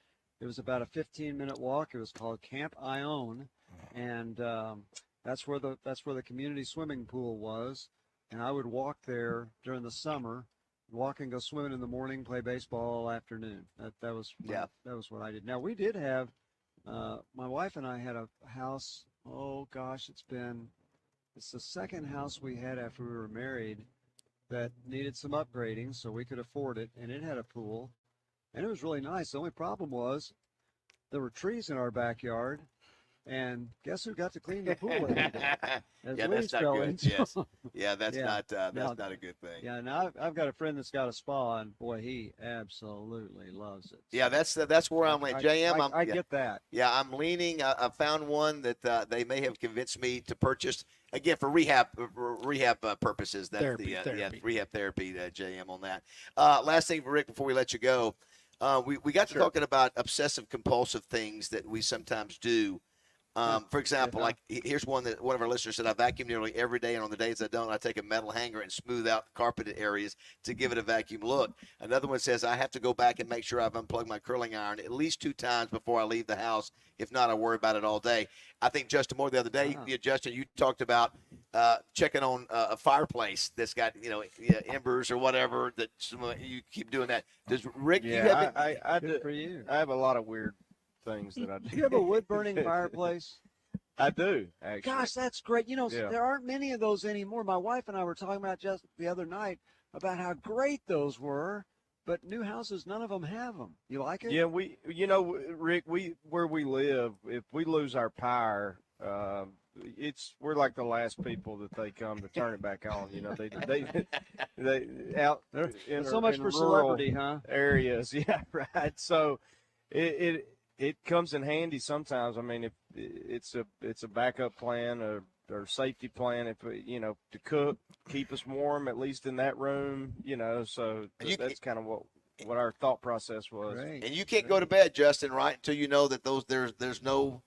It was about a 15-minute walk. It was called Camp Ione, and that's where the community swimming pool was. And I would walk there during the summer. Walk and go swimming in the morning, play baseball all afternoon. That was what I did. Now we did have, my wife and I had a house. Oh gosh, it's the second house we had after we were married that needed some upgrading, so we could afford it, and it had a pool, and it was really nice. The only problem was there were trees in our backyard. And guess who got to clean the pool every day? That's not good. Yes. Yeah, that's not a good thing. Yeah, now I've got a friend that's got a spa, and boy, he absolutely loves it. Yeah, that's where I'm at. JM, I get that. Yeah, I'm leaning. I found one that they may have convinced me to purchase, again, for rehab purposes. That's therapy. Rehab therapy. JM on that. Last thing, Rick, before we let you go, we got to talking about obsessive compulsive things that we sometimes do. For example, like here's one that one of our listeners said, I vacuum nearly every day, and on the days I don't, I take a metal hanger and smooth out carpeted areas to give it a vacuum look. Another one says, I have to go back and make sure I've unplugged my curling iron at least 2 times before I leave the house. If not, I worry about it all day. I think, Justin Moore, the other day, Justin, you talked about checking on a fireplace that's got, embers or whatever, that you keep doing that. Does Rick, I do for you. I have a lot of weird things that I do. Do you have a wood-burning fireplace? I do, actually. Gosh, that's great. There aren't many of those anymore. My wife and I were talking about just the other night about how great those were, but new houses, none of them have them. You like it? Yeah, Rick, where we live, if we lose our power, we're like the last people that they come to turn it back on. They out in so much for celebrity, huh? Areas, yeah, right. So it comes in handy sometimes. I mean, if it's a backup plan or safety plan, if to cook, keep us warm at least in that room. So that's kind of what our thought process was. Great. And you can't go to bed, Justin, right, until you know that there's no.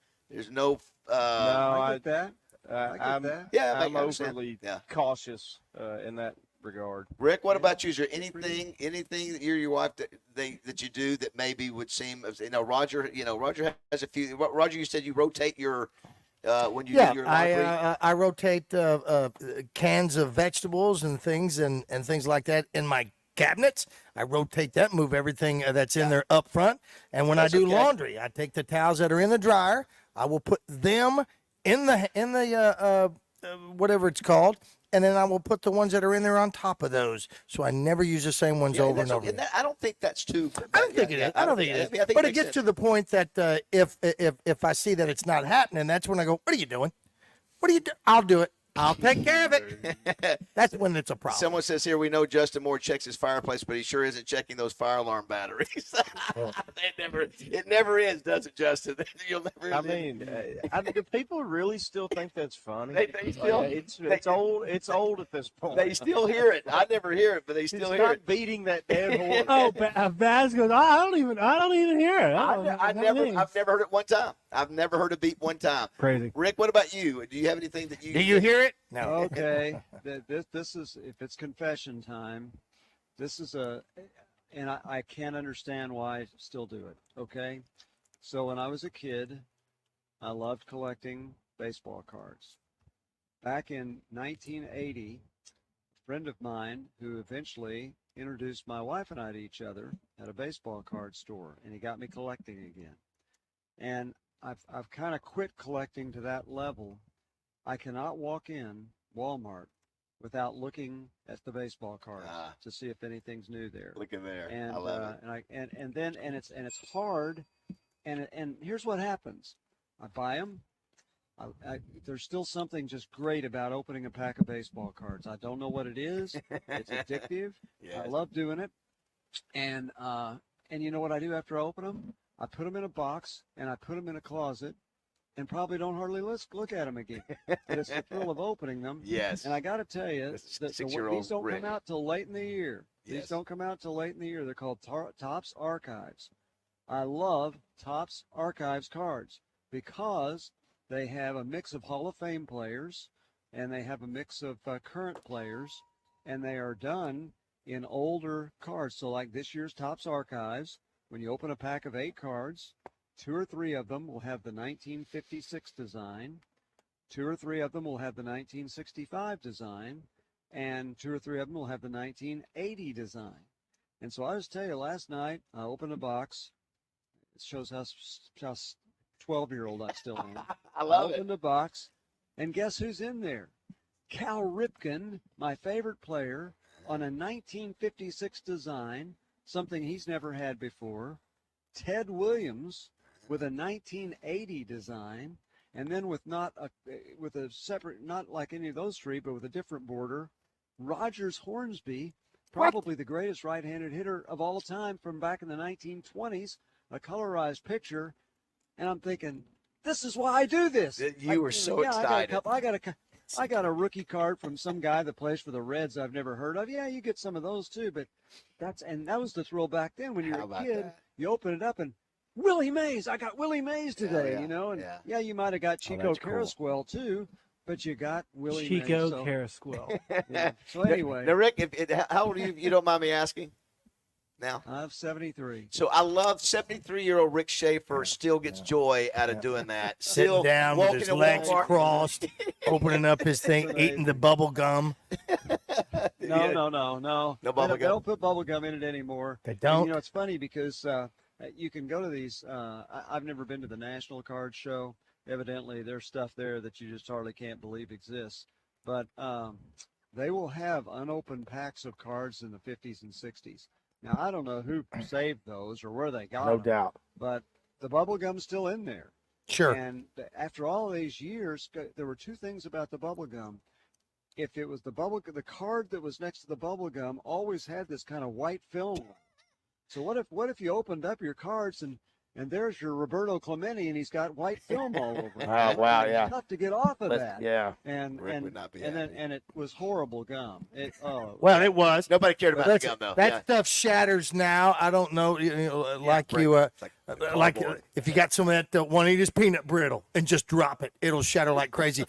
No, I get that. I'm that. Yeah, I'm overly cautious in that regard. Rick, what about you? Is there anything that you or your wife that you do that maybe would seem, Roger has a few. Roger, you said you rotate your when you do your laundry. I rotate cans of vegetables and things like that in my cabinets. I rotate that, move everything that's in there up front. And when I do laundry, I take the towels that are in the dryer. I will put them in the whatever it's called, and then I will put the ones that are in there on top of those. So I never use the same ones over and over. I don't think that's too. I don't think it is. I don't think it is. But it gets to the point that if I see that it's not happening, that's when I go, "What are you doing? What are you doing? I'll do it. I'll take care of it." That's when it's a problem. Someone says here, we know Justin Moore checks his fireplace, but he sure isn't checking those fire alarm batteries. It never is, does it, Justin? You'll never. I mean, do people really still think that's funny? They still. It's old. It's old at this point. They still hear it. I never hear it, but they still hear it. Beating that dead horse. Baz goes, I don't even hear it. I've never heard it one time. I've never heard a beat one time. Crazy. Rick, what about you? Do you have anything that you? Do you hear it? No. Okay. This is, if it's confession time, this is and I can't understand why I still do it. Okay. So when I was a kid, I loved collecting baseball cards. Back in 1980, a friend of mine who eventually introduced my wife and I to each other at a baseball card store, and he got me collecting again. And I've kind of quit collecting to that level. I cannot walk in Walmart without looking at the baseball cards to see if anything's new there. Look at there. And I love it. And it's hard. And here's what happens. I buy them. There's still something just great about opening a pack of baseball cards. I don't know what it is. It's addictive. Yes. I love doing it. And you know what I do after I open them? I put them in a box and I put them in a closet, and probably don't hardly look at them again. But it's the thrill of opening them. Yes. And I got to tell you, these don't come out till late in the year. Yes. These don't come out till late in the year. They're called Topps Archives. I love Topps Archives cards because they have a mix of Hall of Fame players, and they have a mix of current players, and they are done in older cards. So like this year's Topps Archives, when you open a pack of 8 cards, 2 or 3 of them will have the 1956 design, 2 or 3 of them will have the 1965 design, and 2 or 3 of them will have the 1980 design. And so I just tell you, last night I opened a box. It shows how 12-year-old I still am. I love it. Opened a box, and guess who's in there? Cal Ripken, my favorite player, on a 1956 design, something he's never had before. Ted Williams with a 1980 design, and then with with a separate, not like any of those 3, but with a different border, Rogers Hornsby, probably the greatest right-handed hitter of all time from back in the 1920s, a colorized picture. And I'm thinking, this is why I do this. You were so excited. I got a rookie card from some guy that plays for the Reds I've never heard of. Yeah, you get some of those too, but that was the thrill back then when you were a kid. You open it up and Willie Mays. I got Willie Mays today, yeah, you know, and yeah. You might have got Chico Carrasquel too, but you got Willie Mays. Chico Carrasquel. Yeah. So anyway, now Rick, how old are you? You don't mind me asking? Now I'm 73. So I love 73-year-old Rick Schaefer still gets joy out of doing that. Sitting Still down with his legs Walmart. crossed, opening up his thing, eating the bubble gum. No. No bubble They gum. don't put bubble gum in it anymore. They don't. And, you know, it's funny because you can go to these. I've never been to the National Card Show. Evidently, there's stuff there that you just hardly can't believe exists. But they will have unopened packs of cards in the 50s and 60s. Now, I don't know who saved those or where they got them. No doubt. But the bubble gum's still in there. Sure. And after all these years, there were 2 things about the bubble gum. If it was the card that was next to the bubble gum always had this kind of white film. So what if you opened up your cards and and there's your Roberto Clemente, and he's got white film all over him. Oh, wow, And yeah. it's tough to get off of that. Yeah. And Rick would not be and then and it was horrible gum. Well, it was. Nobody cared about the gum, though. That stuff shatters now. I don't know, like if you got some of that one of just peanut brittle and just drop it, it'll shatter like crazy.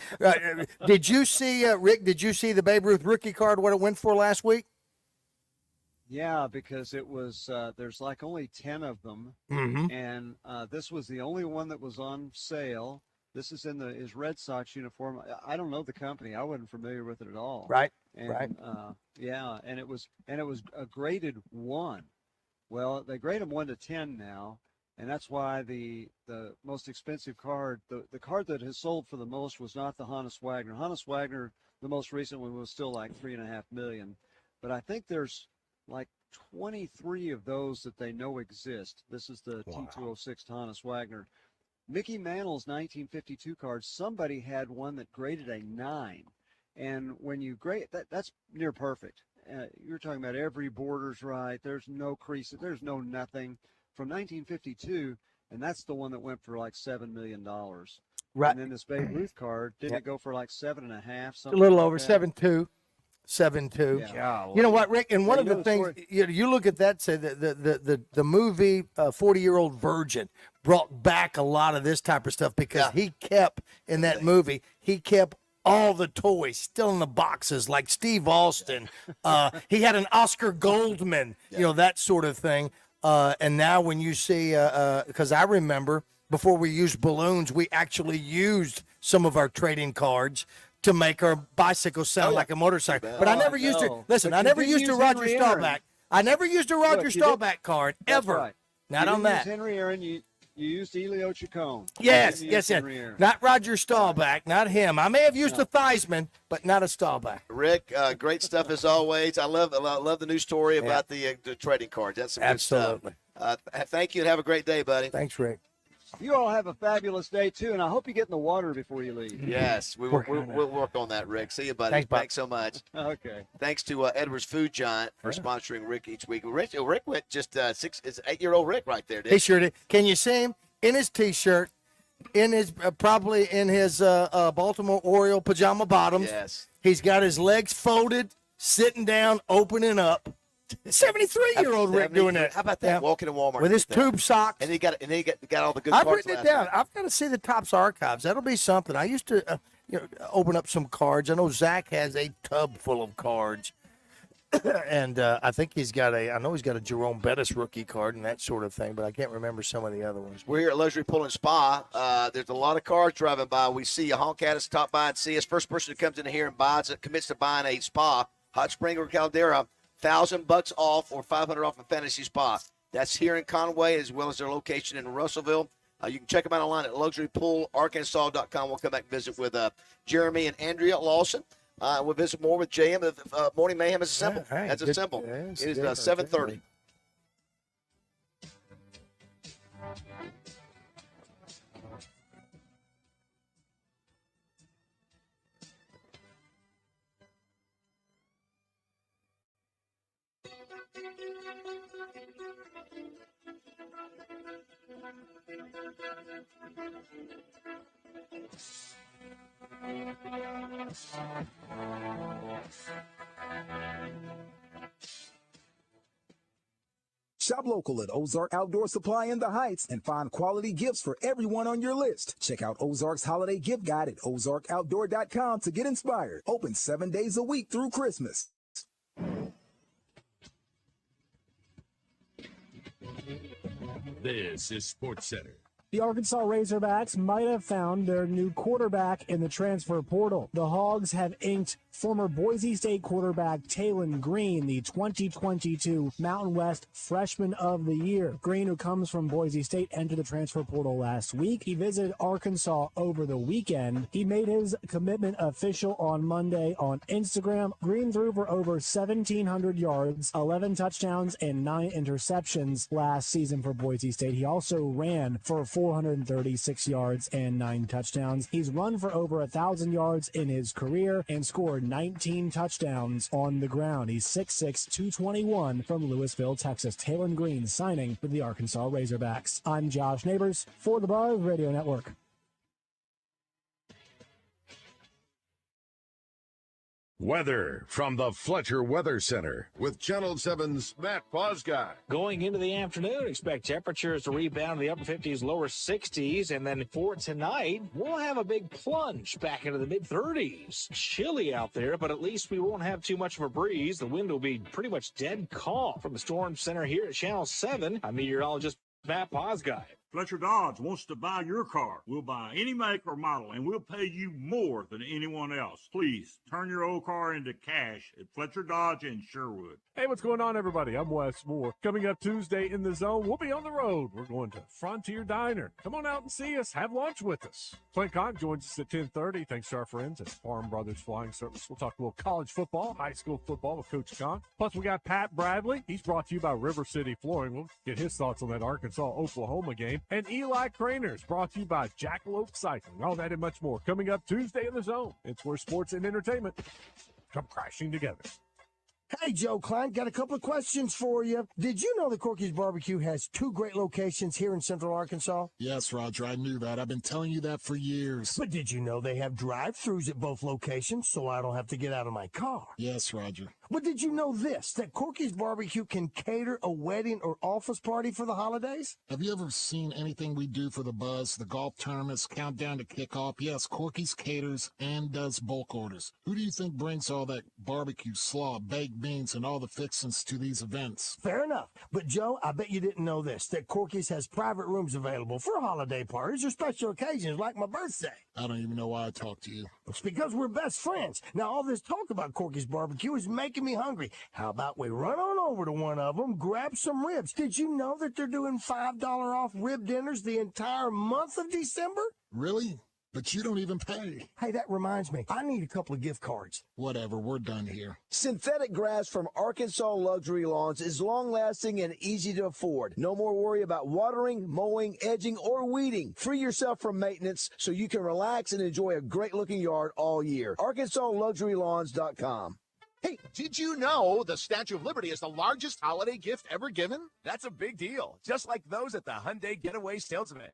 Did you see, Rick, did you see the Babe Ruth rookie card, what it went for last week? Yeah, because it was there's like only 10 of them, and this was the only one that was on sale. This is in his Red Sox uniform. I don't know the company. I wasn't familiar with it at all. Right. And, right. Yeah, and it was a graded 1. Well, they grade them 1 to 10 now, and that's why the most expensive card, the card that has sold for the most, was not the Hannes Wagner. Hannes Wagner, the most recent one, was still like $3.5 million, but I think there's like 23 of those that they know exist. This is the T206 Hannes Wagner. Mickey Mantle's 1952 card, somebody had one that graded a 9. And when you grade that's near perfect. You're talking about every border's right. There's no creases. There's no nothing. From 1952, and that's the one that went for like $7 million. Right. And then this Babe Ruth card, didn't it go for like 7.5? Something A little like over that? 7.2. 7.2. Yeah. You know what, Rick? And one of the things you look at that, say the movie 40-Year-Old Virgin brought back a lot of this type of stuff because he kept in that movie. He kept all the toys still in the boxes, like Steve Austin. He had an Oscar Goldman, that sort of thing. And now when you see, because I remember before we used balloons, we actually used some of our trading cards to make our bicycle sound like a motorcycle. But I never used it. Listen, I never used a Roger Staubach. I never used a Roger Staubach card, ever. Right. Not you on that. Use Henry Aaron, you used Elio Chacon. Yes, You yes, used yes. Henry Aaron. Not Roger Staubach, not him. I may have used a Theismann, but not a Staubach. Rick, great stuff as always. I love the news story about the trading cards. That's some Absolutely. good stuff. Thank you and have a great day, buddy. Thanks, Rick. You all have a fabulous day, too, and I hope you get in the water before you leave. Yes, we'll work on that, Rick. See you, buddy. Thanks so much. Okay. Thanks to Edwards Food Giant for sponsoring Rick each week. Rick went just it's 8-year-old Rick right there, dude. He sure did. Can you see him in his T-shirt, in his probably in his Baltimore Oriole pajama bottoms? Yes. He's got his legs folded, sitting down, opening up. 73-year-old Rick doing that. How about that? Walking in Walmart with his tube socks. And he got all the good I've cards. written it down. I've got to see the Topps archives. That'll be something. I used to open up some cards. I know Zach has a tub full of cards. And I think he's got a Jerome Bettis rookie card and that sort of thing, but I can't remember some of the other ones. We're here at Luxury Pool and Spa. There's a lot of cars driving by. We see a honk at us, stop by and see us. First person who comes in here and buys it, commits to buying a spa, hot spring or caldera, $1,000 off or $500 off a fantasy spa. That's here in Conway as well as their location in Russellville. You can check them out online at luxurypoolarkansas.com. We'll come back and visit with Jeremy and Andrea Lawson. We'll visit more with JM. Morning Mayhem is a symbol. That's a symbol. It is 7:30. Shop local at Ozark Outdoor Supply in the Heights and find quality gifts for everyone on your list. Check out Ozark's holiday gift guide at ozarkoutdoor.com to get inspired. Open 7 days a week through Christmas. This is Sports Center. The Arkansas Razorbacks might have found their new quarterback in the transfer portal. The Hogs have inked former Boise State quarterback Talon Green, the 2022 Mountain West Freshman of the Year. Green, who comes from Boise State, entered the transfer portal last week. He visited Arkansas over the weekend. He made his commitment official on Monday on Instagram. Green threw for over 1,700 yards, 11 touchdowns, and 9 interceptions last season for Boise State. He also ran for 436 yards and 9 touchdowns. He's run for over 1,000 yards in his career and scored 19 touchdowns on the ground. He's 6'6", 221 from Louisville, Texas. Taylor Green signing with the Arkansas Razorbacks. I'm Josh Neighbors for the Buzz Radio Network. Weather from the Fletcher Weather Center with Channel 7's Matt Posguy. Going into the afternoon, expect temperatures to rebound to the upper 50s, lower 60s. And then for tonight, we'll have a big plunge back into the mid-30s. Chilly out there, but at least we won't have too much of a breeze. The wind will be pretty much dead calm. From the Storm Center here at Channel 7, I'm meteorologist Matt Posguy. Fletcher Dodge wants to buy your car. We'll buy any make or model, and we'll pay you more than anyone else. Please, turn your old car into cash at Fletcher Dodge in Sherwood. Hey, what's going on, everybody? I'm Wes Moore. Coming up Tuesday in the Zone, we'll be on the road. We're going to Frontier Diner. Come on out and see us. Have lunch with us. Clint Conn joins us at 10:30. Thanks to our friends at Farm Brothers Flying Service. We'll talk a little college football, high school football with Coach Conn. Plus, we got Pat Bradley. He's brought to you by River City Flooring. We'll get his thoughts on that Arkansas-Oklahoma game. And Eli Craner's brought to you by Jackalope Cycling. All that and much more coming up Tuesday in the Zone. It's where sports and entertainment come crashing together. Hey, Joe Klein, got a couple of questions for you. Did you know that Corky's Barbecue has 2 great locations here in Central Arkansas? Yes, Roger, I knew that. I've been telling you that for years. But did you know they have drive-thrus at both locations so I don't have to get out of my car? Yes, Roger. But did you know this, that Corky's Barbecue can cater a wedding or office party for the holidays? Have you ever seen anything we do for the buzz, the golf tournaments, countdown to kickoff? Yes, Corky's caters and does bulk orders. Who do you think brings all that barbecue, slaw, baked beans, and all the fixings to these events? Fair enough. But, Joe, I bet you didn't know this, that Corky's has private rooms available for holiday parties or special occasions like my birthday. I don't even know why I talk to you. It's because we're best friends. Now, all this talk about Corky's Barbecue is making me hungry. How about we run on over to one of them, grab some ribs? Did you know that they're doing $5 off rib dinners the entire month of December? Really? But you don't even pay. Hey, that reminds me. I need a couple of gift cards. Whatever, we're done here. Synthetic grass from Arkansas Luxury Lawns is long-lasting and easy to afford. No more worry about watering, mowing, edging, or weeding. Free yourself from maintenance so you can relax and enjoy a great-looking yard all year. ArkansasLuxuryLawns.com. Hey, did you know the Statue of Liberty is the largest holiday gift ever given? That's a big deal, just like those at the Hyundai Getaway Sales Event.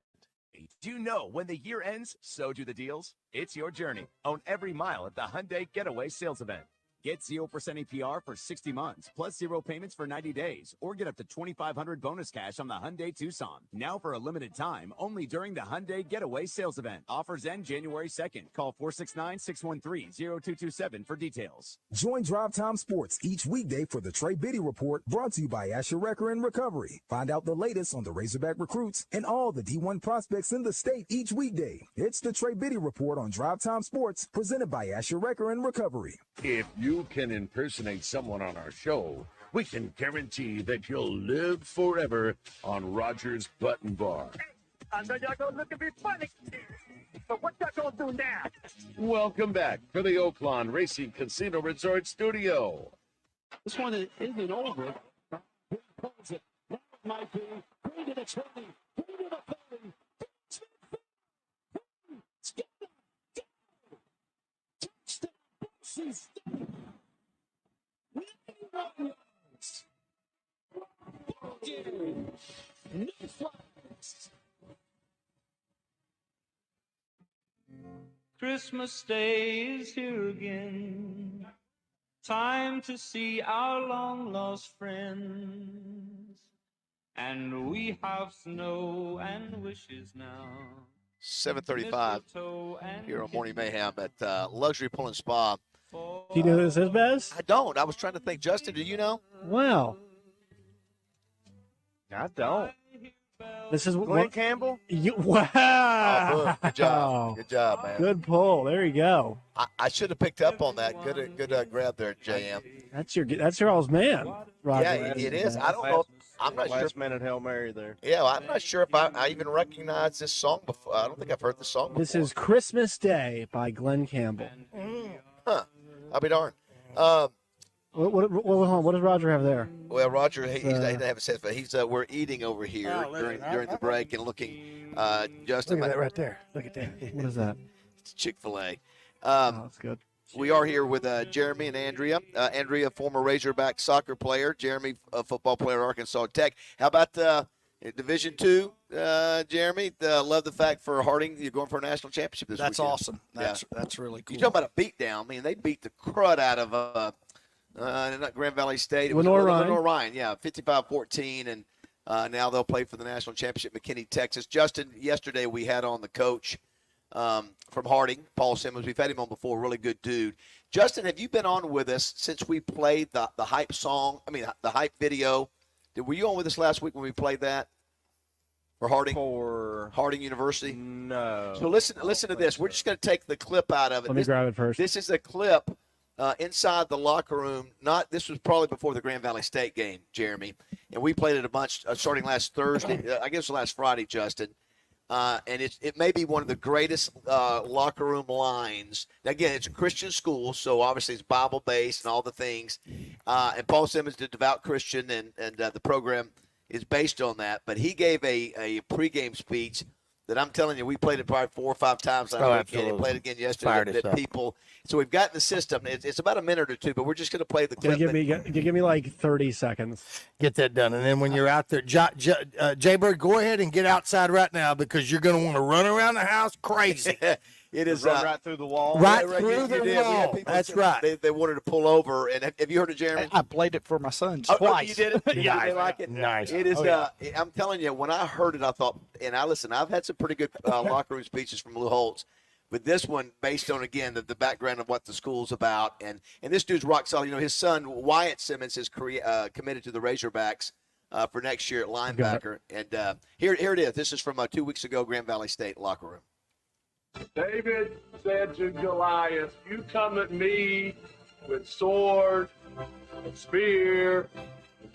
Do you know when the year ends, so do the deals? It's your journey. Own every mile at the Hyundai Getaway Sales Event. Get 0% APR for 60 months, plus 0 payments for 90 days, or get up to $2,500 bonus cash on the Hyundai Tucson. Now for a limited time, only during the Hyundai Getaway Sales Event. Offers end January 2nd. Call 469-613-0227 for details. Join Drive Time Sports each weekday for the Trey Biddy Report, brought to you by Asher Wrecker and Recovery. Find out the latest on the Razorback recruits and all the D1 prospects in the state each weekday. It's the Trey Biddy Report on Drive Time Sports, presented by Asher Wrecker and Recovery. If you can impersonate someone on our show, we can guarantee that you'll live forever on Roger's Button Bar. I know y'all gonna look at me funny, but what y'all gonna do now? Welcome back to the Oaklawn Racing Casino Resort Studio. This one isn't over. It might be. Bring to the 20. Bring to the 30. Christmas Day is here again. Time to see our long lost friends. And we have snow and wishes now. 7:35 here on Morning Mayhem at Luxury Pool and Spa. Do you know who this is, Bez? I don't. I was trying to think. Justin, do you know? Wow. I don't. This is Glenn Campbell? Wow. Oh, good job. Good job, man. Good pull. There you go. I should have picked up on that. Good grab there, JM. That's your all's man, Roger. Yeah, it is. I don't know. I'm not sure. Last minute Hail Mary there. Yeah, well, I'm not sure if I even recognize this song before. I don't think I've heard the song before. This is Christmas Day by Glenn Campbell. Huh. I'll be darned. What does Roger have there? Well, Roger, he doesn't have a set, but we're eating over here during the break and looking. Justin, Look at that right there. Look at that. What is that? It's Chick-fil-A. That's good. We are here with Jeremy and Andrea. Andrea, former Razorback soccer player. Jeremy, a football player at Arkansas Tech. How about Division II, Jeremy? Love the fact for Harding you're going for a national championship this That's weekend. awesome. That's really cool. You talk about a beatdown. I mean, they beat the crud out of not Grand Valley State. It was Lenore Ryan, yeah, 55-14, and now they'll play for the national championship, McKinney, Texas. Justin, yesterday we had on the coach from Harding, Paul Simmons. We've had him on before, really good dude. Justin, have you been on with us since we played the hype song? I mean, the hype video. Were you on with us last week when we played that for Harding? For Harding University? No. So listen to this. We're just going to take the clip out of it. Let me grab it first. This is a clip inside the locker room. This was probably before the Grand Valley State game, Jeremy. And we played it a bunch starting last Thursday. I guess last Friday, Justin. And it may be one of the greatest locker room lines. Again, it's a Christian school, so obviously it's Bible-based and all the things. And Paul Simmons is a devout Christian, and the program is based on that. But he gave a pregame speech that I'm telling you, we played it probably 4 or 5 times. Absolutely. Played it again yesterday. So we've got the system. It's about a minute or two, but we're just going to play the clip. Give me like 30 seconds. Get that done. And then when you're out there, Jay-Bird, go ahead and get outside right now because you're going to want to run around the house crazy. It is run right through the wall. Right through the wall. That's right. They wanted to pull over. And have you heard of Jeremy? I played it for my sons Oh, twice. you did it? They like it? Nice. It is. I'm telling you, when I heard it, I thought, and I've had some pretty good locker room speeches from Lou Holtz. But this one, based on, again, the background of what the school's about. And this dude's rock solid. You know, his son, Wyatt Simmons, is committed to the Razorbacks for next year at linebacker. And here it is. This is from 2 weeks ago, Grand Valley State locker room. David said to Goliath, "You come at me with sword, spear,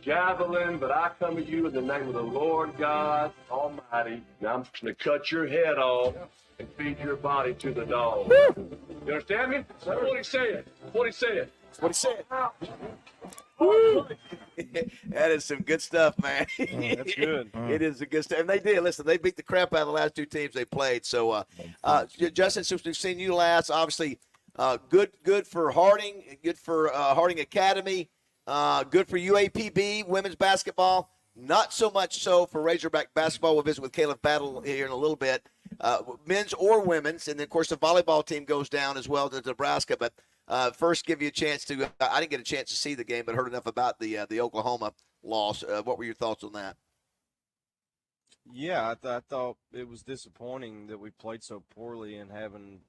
javelin, but I come at you in the name of the Lord God Almighty. Now I'm going to cut your head off and feed your body to the dogs." You understand me? That's what he said. That's what he said. That's what he said. That is some good stuff, man. That's good. It is a good stuff. And they did. Listen, they beat the crap out of the last 2 teams they played. So, Justin, since we've seen you last, obviously good for Harding, good for Harding Academy, good for UAPB women's basketball. Not so much so for Razorback basketball. We'll visit with Caleb Battle here in a little bit. Men's or women's. And, then, of course, the volleyball team goes down as well to Nebraska. But first, give you a chance to I didn't get a chance to see the game, but heard enough about the Oklahoma loss. What were your thoughts on that? Yeah, I thought it was disappointing that we played so poorly and having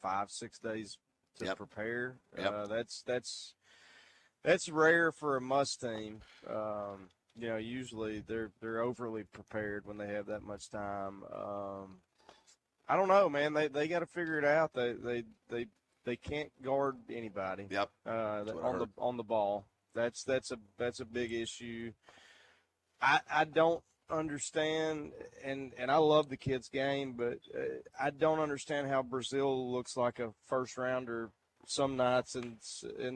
5-6 days to prepare. Yep. That's rare for a Must team. You know, usually they're overly prepared when they have that much time. I don't know, man. They got to figure it out. They can't guard anybody. Yep. On the ball. That's a big issue. I don't understand, and I love the kids' game, but I don't understand how Brazil looks like a first rounder some nights, and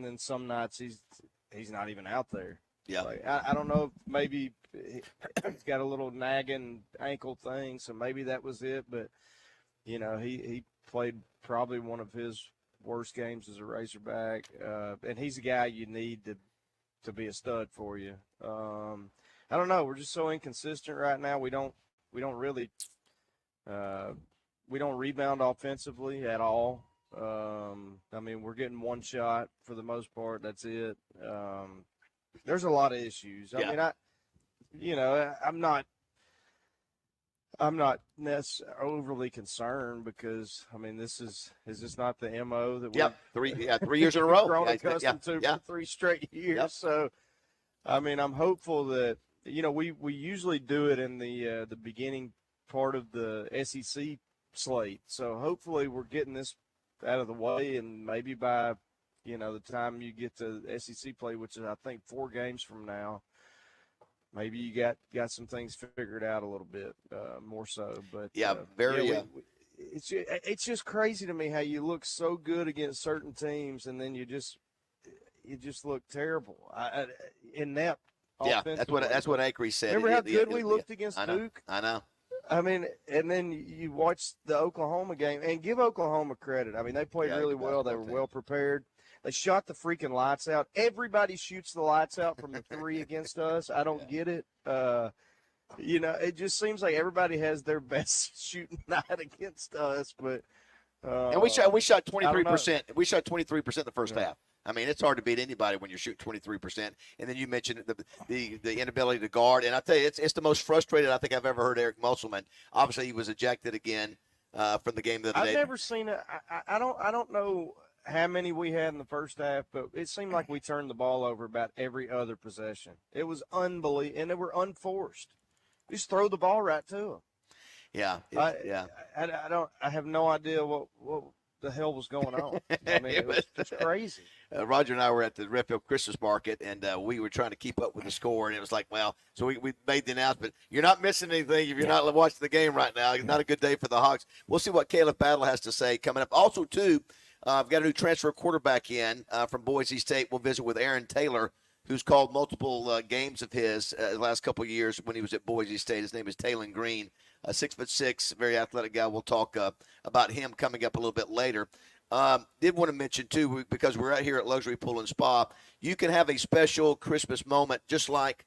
then some nights he's not even out there. Yeah. Like, I don't know. Maybe he's got a little nagging ankle thing, so maybe that was it. But you know, he played probably one of his worst games as a Razorback, and he's a guy you need to be a stud for you. I don't know. We're just so inconsistent right now. We don't really we don't rebound offensively at all. I mean, we're getting one shot for the most part. That's it. There's a lot of issues. I mean, I'm not necessarily overly concerned because, I mean, is this not the MO that we've 3 years in a row grown accustomed to for 3 straight years? Yep. So, I mean, I'm hopeful that, you know, we usually do it in the beginning part of the SEC slate. So hopefully we're getting this out of the way, and maybe by, you know, the time you get to SEC play, which is I think 4 games from now, maybe you got some things figured out a little bit more so. But it's just crazy to me how you look so good against certain teams, and then you it just looked terrible. Inept. Yeah, that's what Acre said. Remember how good we looked against I know, Duke? I know. I mean, and then you watch the Oklahoma game and give Oklahoma credit. I mean, they played really well. They were well prepared. They shot the freaking lights out. Everybody shoots the lights out from the three against us. I don't get it. It just seems like everybody has their best shooting night against us. But and we shot 23%. We shot 23% the first half. I mean, it's hard to beat anybody when you're shooting 23%. And then you mentioned the inability to guard. And I tell you, it's the most frustrated I think I've ever heard Eric Musselman. Obviously, he was ejected again from the game the other day. I've never seen it. I don't know how many we had in the first half, but it seemed like we turned the ball over about every other possession. It was unbelievable, and they were unforced. We just throw the ball right to them. Yeah, I have no idea what the hell was going on. I mean, it was just crazy. Roger and I were at the Redfield Christmas Market, and we were trying to keep up with the score, and it was like, so we made the announcement. You're not missing anything if you're not watching the game right now. It's not a good day for the Hawks. We'll see what Caleb Battle has to say coming up. Also, too, I've got a new transfer quarterback in from Boise State. We'll visit with Aaron Taylor, who's called multiple games of his the last couple of years when he was at Boise State. His name is Taylon Green, 6'6", very athletic guy. We'll talk about him coming up a little bit later. Did want to mention, too, because we're out here at Luxury Pool and Spa, you can have a special Christmas moment just like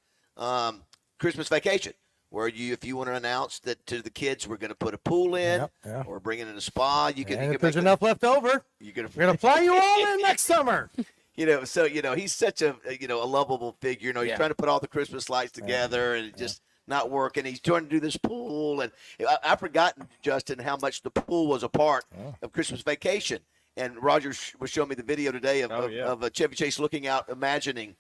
Christmas Vacation, where if you want to announce that to the kids we're going to put a pool in or bring it in a spa, you can. And if there's enough left over, we're going to fly you all in next summer. He's such a lovable figure. He's trying to put all the Christmas lights together and it just not working. He's trying to do this pool, and I've forgotten, Justin, how much the pool was a part of Christmas Vacation. And Roger was showing me the video today of Chevy Chase looking out, imagining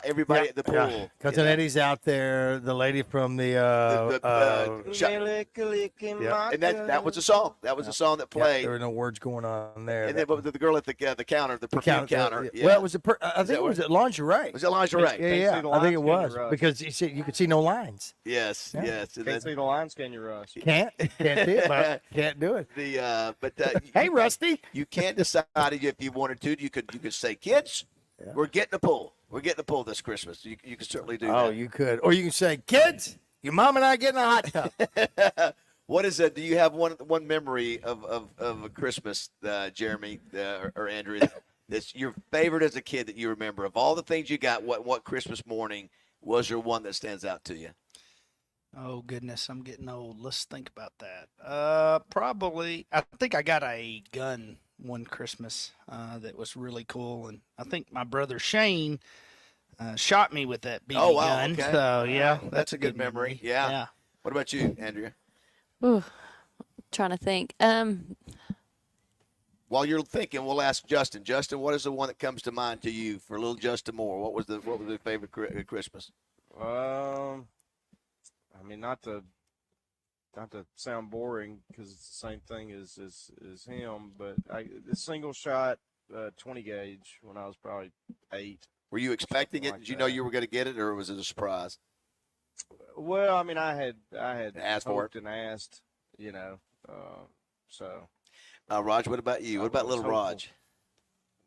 everybody at the pool. Yeah. Cousin Eddie's out there. The lady from and that was a song. That was a song that played. There were no words going on there. And then the girl at the counter, the perfume counter. Well, it was I think it was at lingerie. Was it lingerie? Yeah, I think it was because you could see no lines. Yes. Can't see the lines, can you, Russ? Can't see it, but can't do it. Hey, Rusty. You can't decide if you wanted to. You could say, kids, we're getting a pool. We're getting a pool this Christmas. You can certainly do that. Oh, you could. Or you can say, kids, your mom and I getting a hot tub. What is it? Do you have one memory of a Christmas, Jeremy or Andrew, that's your favorite as a kid that you remember? Of all the things you got, what Christmas morning was there one that stands out to you? Oh, goodness, I'm getting old. Let's think about that. Probably, I think I got a gun one Christmas that was really cool, and I think my brother Shane shot me with that BB gun. Okay. So yeah, that's a good memory. Yeah. What about you, Andrea? Ooh, trying to think. While you're thinking, we'll ask Justin. Justin, what is the one that comes to mind to you for little Justin Moore? What was the favorite Christmas? I mean, not to sound boring because it's the same thing as him, but the single shot 20 gauge when I was probably 8. Were you expecting it? Did you know you were going to get it, or was it a surprise? Well, I mean, I had asked for it and asked, so. Raj, what about you? What about little Raj?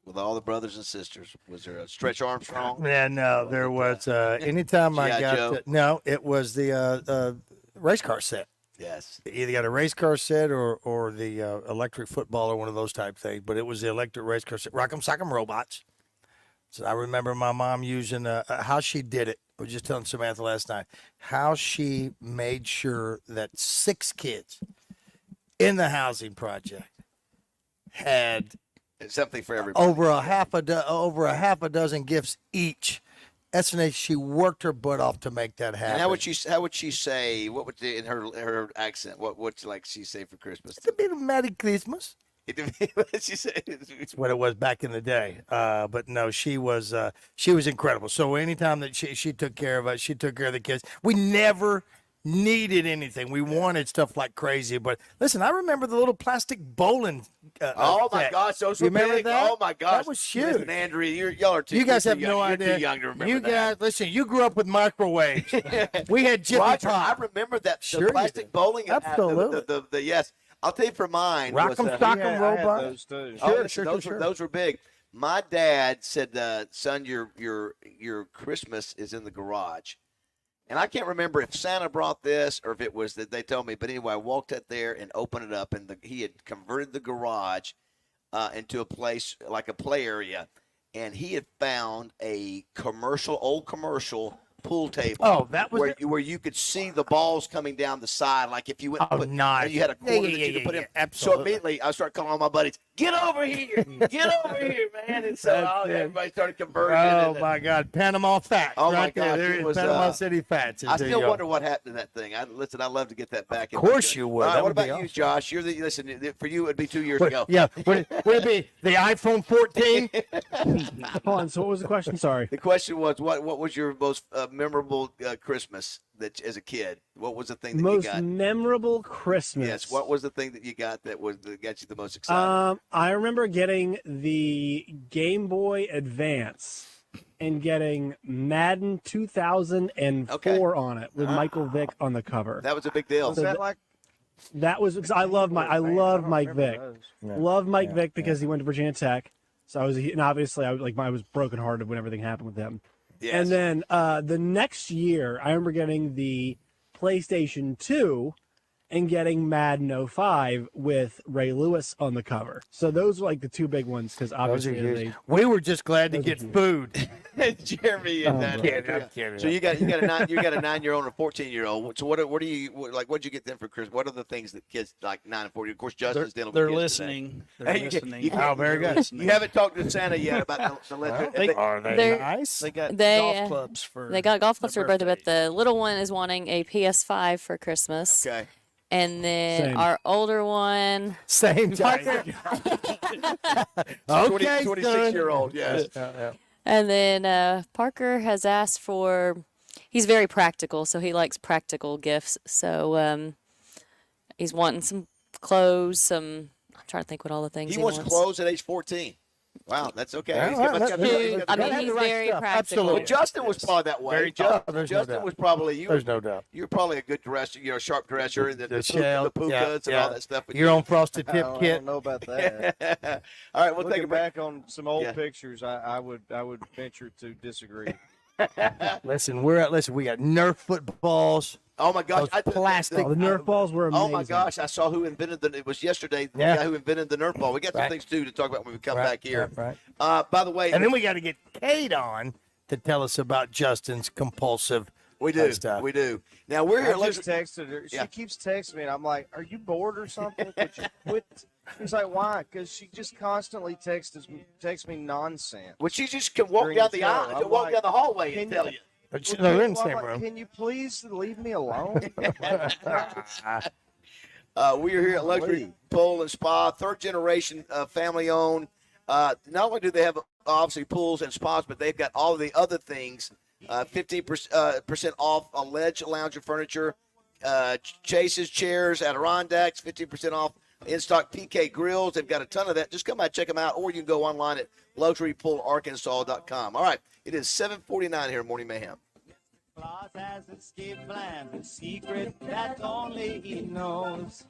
With all the brothers and sisters, was there a Stretch Armstrong? Yeah, no, there was. Anytime I got it was the race car set. Yes. Either got a race car set or the electric football or one of those type things. But it was the electric race car set. Rock'em Sock'em Robots. So I remember my mom using how she did it. I was just telling Samantha last night how she made sure that 6 kids in the housing project had something for everybody. Over a half a dozen gifts each. She worked her butt off to make that happen. And how would she say? What would in her accent? What would she say for Christmas? It's a bit of Merry Christmas. She said it's what it was back in the day. But no, she was incredible. So anytime that she took care of us, she took care of the kids. We never needed anything. We wanted stuff like crazy. But listen, I remember the little plastic bowling. Oh my gosh, those were big. That? Oh my gosh, that was huge. Listen, Andrea, y'all are too. You guys have young. no idea. You're too young to remember you guys, listen. You grew up with microwaves. We had Jiffy Roger, Pop. I remember that. Sure, the plastic bowling. Absolutely. The yes. I'll tell you for mine. Rock'em Sock'em Robot. Those too. Sure. Those were big. My dad said, "Son, your Christmas is in the garage." And I can't remember if Santa brought this or if it was that they told me. But anyway, I walked out there and opened it up, and he had converted the garage into a place like a play area, and he had found a old commercial pool table. Oh, that was where you could see the balls coming down the side, like if you went. Nice. You had a quarter that you could put in. So immediately I started calling all my buddies, "Get over here! Get over here, man!" And so everybody started converting. Oh my God, Panama Fats! Oh right my God, there. it was Panama City Fats. I still wonder what happened to that thing. I'd love to get that back. Of course you would. All right, That what would be about you, awesome. Josh? Listen. For you, it'd be 2 years ago. Yeah, would it be the iPhone 14? Hold on. So what was the question? Sorry. The question was, what was your most memorable Christmas that as a kid? What was the thing that you got? Most memorable Christmas. Yes. What was the thing that you got that got you the most excited? I remember getting the Game Boy Advance and getting Madden 2004 on it with Michael Vick on the cover. That was a big deal. Was that like? That was because I love Mike Vick. Love Mike Vick because he went to Virginia Tech. So and obviously I was brokenhearted when everything happened with him. Yes. And then the next year, I remember getting the PlayStation 2 and getting Madden 05 with Ray Lewis on the cover. So those were like the two big ones because obviously we were just glad to get food. Jeremy and that. So you got a 9-year-old and a 14-year-old. So what'd you get them for Christmas? What are the things that kids like 9 and 14? Of course, Justin's dealing with They're kids listening. today. They're listening. Very good. You haven't talked to Santa yet about the letter. Are they nice? They got They, golf clubs for. They got golf clubs for their birthday, but the little one is wanting a PS5 for Christmas. Okay. And then Same. our older one. Same Parker. Okay, 26-year-old, yes. And then Parker has asked for. He's very practical, so he likes practical gifts. So he's wanting some clothes. I'm trying to think what all the things He wants clothes at age 14. Wow, that's okay. Yeah, He's well, got the- I mean, he's very practical. Absolutely. Well, Justin was probably that way. Justin was probably There's no doubt. You're probably a good dresser, sharp dresser, and the shell, pukas and all that stuff. Your own frosted tip I kit. don't know about that. All right, we'll take Looking it back. back on some old pictures, I would venture to disagree. Listen, we got Nerf footballs. Oh my gosh, Those plastic. the Nerf balls were amazing. Oh my gosh, I saw who invented it was yesterday. The Yeah. guy who invented the Nerf ball. We got some things too to talk about when we come back here. Right. By the way, And then we got to get Kate on to tell us about Justin's compulsive stuff. We do. Now we're here. I just texted her. She keeps texting me, and I'm like, "Are you bored or something? Could you quit?" She's like, "Why?" Because she just constantly texts me nonsense. Well, she just can walk during down the the show. aisle, I'm walk like, down the hallway "Can and tell you. They're in the I'm same like, room. Can you please leave me alone? We are here at Luxury Pool and Spa, third generation family owned. Not only do they have obviously pools and spas, but they've got all of the other things. 15% off a ledge lounger furniture, chases, chairs, Adirondacks, 15% off in stock PK grills. They've got a ton of that. Just come by, check them out, or you can go online at luxurypoolarkansas.com. All right, it is 7:49 here in Morning Mayhem. Claus has escaped plans, a secret that only he knows.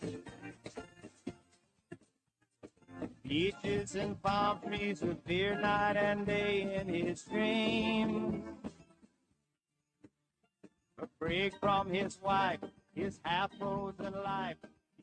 Beaches and palm trees with fear night and day in his dreams. A break from his wife, his half-frozen life,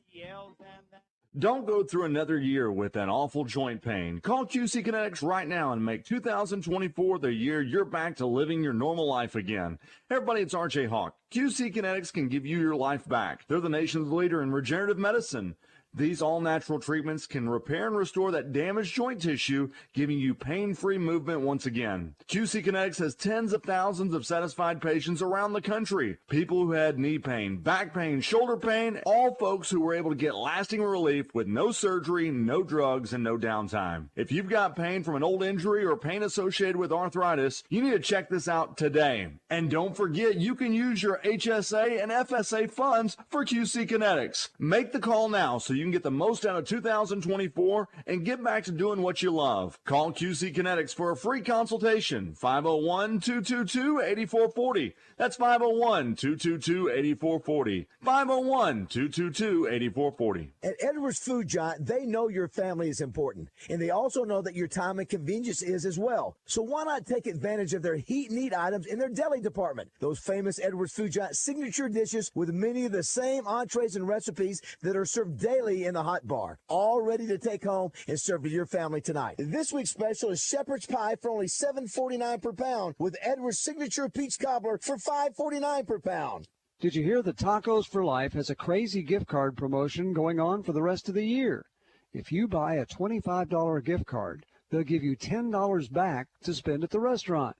he yells and that. Don't go through another year with an awful joint pain. Call QC Kinetics right now and make 2024 the year you're back to living your normal life again. Everybody, it's RJ Hawk. QC Kinetics can give you your life back. They're the nation's leader in regenerative medicine. These all-natural treatments can repair and restore that damaged joint tissue, giving you pain-free movement once again. QC Kinetics has tens of thousands of satisfied patients around the country. People who had knee pain, back pain, shoulder pain, all folks who were able to get lasting relief with no surgery, no drugs, and no downtime. If you've got pain from an old injury or pain associated with arthritis, you need to check this out today. And don't forget, you can use your HSA and FSA funds for QC Kinetics. Make the call now so you can get the most out of 2024 and get back to doing what you love. Call QC Kinetics for a free consultation. 501-222-8440. That's 501-222-8440. 501-222-8440. At Edwards Food Giant, they know your family is important, and they also know that your time and convenience is as well. So why not take advantage of their heat and eat items in their deli department? Those famous Edwards Food Giant signature dishes with many of the same entrees and recipes that are served daily in the hot bar, all ready to take home and serve to your family tonight. This week's special is shepherd's pie for only $7.49 per pound, with Edwards signature peach cobbler for $5.49 per pound. Did you hear that Tacos for Life has a crazy gift card promotion going on for the rest of the year? If you buy a $25 gift card, they'll give you $10 back to spend at the restaurant.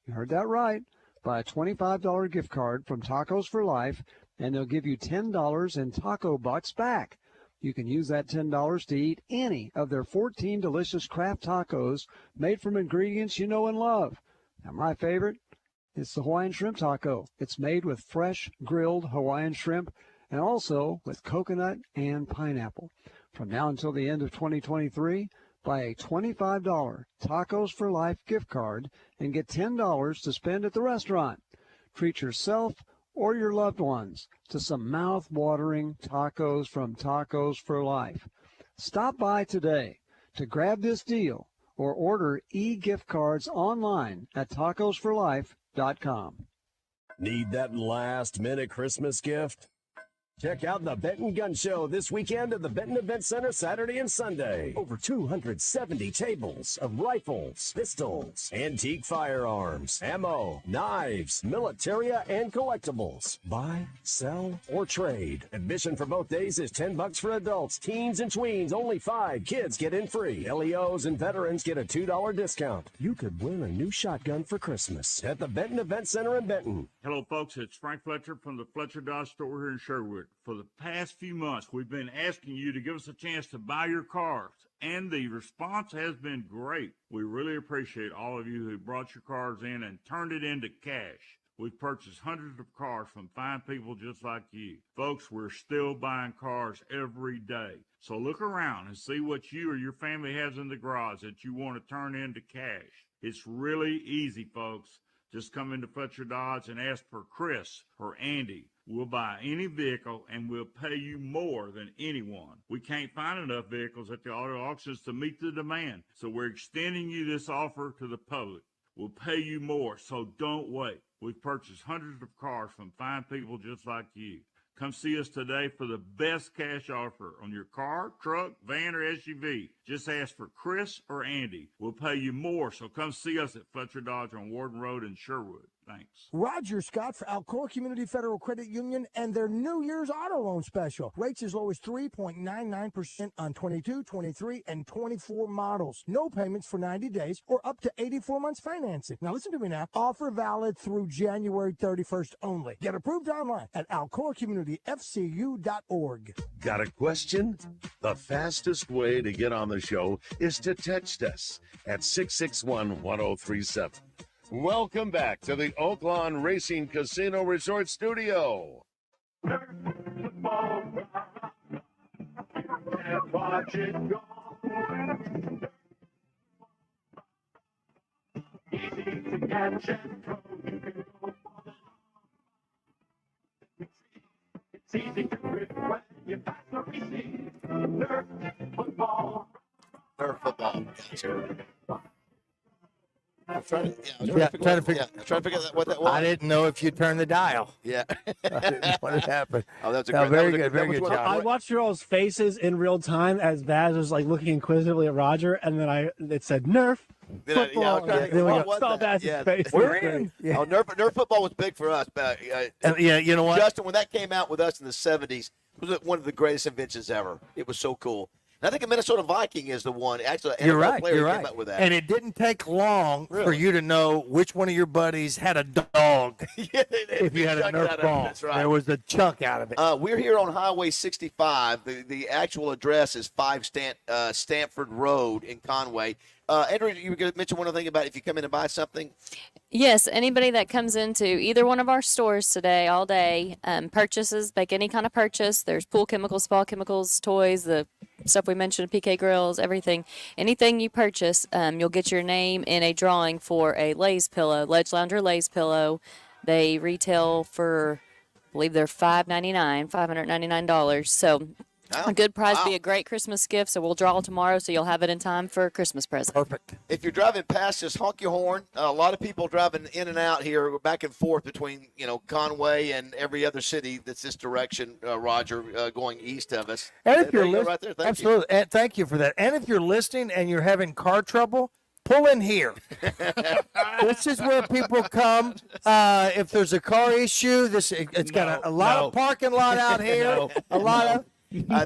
You heard that right. Buy a $25 gift card from Tacos for Life, and they'll give you $10 in taco bucks back. You can use that $10 to eat any of their 14 delicious craft tacos made from ingredients you know and love. Now, my favorite, it's the Hawaiian shrimp taco. It's made with fresh grilled Hawaiian shrimp and also with coconut and pineapple. From now until the end of 2023, buy a $25 Tacos for Life gift card and get $10 to spend at the restaurant. Treat yourself or your loved ones to some mouth-watering tacos from Tacos for Life. Stop by today to grab this deal or order e-gift cards online at tacosforlife.com. Need that last-minute Christmas gift? Check out the Benton Gun Show this weekend at the Benton Event Center Saturday and Sunday. Over 270 tables of rifles, pistols, antique firearms, ammo, knives, militaria, and collectibles. Buy, sell, or trade. Admission for both days is $10 for adults, teens, and tweens. Only 5 kids get in free. LEOs and veterans get a $2 discount. You could win a new shotgun for Christmas at the Benton Event Center in Benton. Hello, folks. It's Frank Fletcher from the Fletcher Dodge store here in Sherwood. For the past few months, we've been asking you to give us a chance to buy your cars, and the response has been great. We really appreciate all of you who brought your cars in and turned it into cash. We've purchased hundreds of cars from fine people just like you. Folks, we're still buying cars every day. So look around and see what you or your family has in the garage that you want to turn into cash. It's really easy, folks. Just come into Fletcher Dodge and ask for Chris or Andy. We'll buy any vehicle and we'll pay you more than anyone. We can't find enough vehicles at the auto auctions to meet the demand, so we're extending you this offer to the public. We'll pay you more, so don't wait. We've purchased hundreds of cars from fine people just like you. Come see us today for the best cash offer on your car, truck, van, or SUV. Just ask for Chris or Andy. We'll pay you more, so come see us at Fletcher Dodge on Warden Road in Sherwood. Thanks. Roger Scott for Alcoa Community Federal Credit Union and their New Year's auto loan special. Rates as low as 3.99% on 22, 23, and 24 models. No payments for 90 days or up to 84 months financing. Now listen to me now. Offer valid through January 31st only. Get approved online at alcoacommunityfcu.org. Got a question? The fastest way to get on the show is to text us at 661-1037. Welcome back to the Oaklawn Racing Casino Resort Studio. Watch it go. Easy to catch and throw. You can go. It's easy to grip when you pass the receive. Nerf football. Nerf football. I'm trying to figure out what that was. I didn't know if you turned the dial. Yeah. I didn't know what had happened. Oh, that's a No, great, very that was a good, very that was good one- job. I watched your all's faces in real time as Baz was like looking inquisitively at Roger, and then it said Nerf Then I- football. yeah, I was trying to and think, then we what saw was that? Baz's Yeah, face. We're It was in. great. Oh, Nerf football was big for us. But, Yeah, you know what? Justin, when that came out with us in the 70s, it was one of the greatest inventions ever. It was so cool. And I think a Minnesota Viking is the one. Actually, an You're NFL right. player You're came right. up with that. And it didn't take long for Really? you to know which one of your buddies had a dog. If you had a Chunk out Nerf of it, ball, that's right. there was a chunk out of it. We're here on Highway 65. The actual address is 5 Stanford Road in Conway. Andrew, you were going to mention one other thing about if you come in and buy something. Yes, anybody that comes into either one of our stores today, all day, purchases, make any kind of purchase. There's pool chemicals, spa chemicals, toys, the stuff we mentioned, PK grills, everything. Anything you purchase, you'll get your name in a drawing for a Lay's pillow, Ledge Lounger Lay's pillow. They retail for, I believe they're $599. So a good prize, be a great Christmas gift. So we'll draw tomorrow, so you'll have it in time for a Christmas present. Perfect. If you're driving past, just honk your horn. A lot of people driving in and out here, back and forth between Conway and every other city that's this direction. Roger, going east of us. And if There you're you go, listening, right there. Thank absolutely, and thank you for that. And if you're listening and you're having car trouble, pull in here. This is where people come. If there's a car issue, it's got a lot of parking lot out here. A lot of.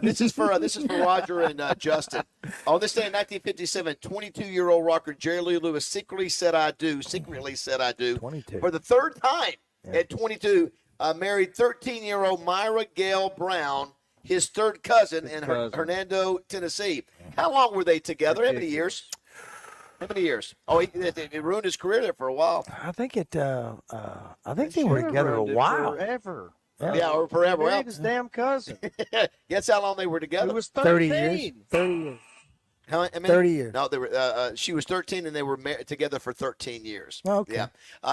This is for Roger and Justin. On this day in 1957, 22-year-old rocker Jerry Lee Lewis secretly said I do. 22. For the third time at 22, married 13-year-old Myra Gail Brown, his third cousin in Hernando, Tennessee. How long were they together? How many years? Oh, it ruined his career there for a while. I think they were together a while. Forever. Yeah, or forever. Married his damn cousin. Guess how long they were together? It was 30 years. 30 years. How many? 30 years. No, they were. She was 13, and they were together for 13 years. Okay. Yeah.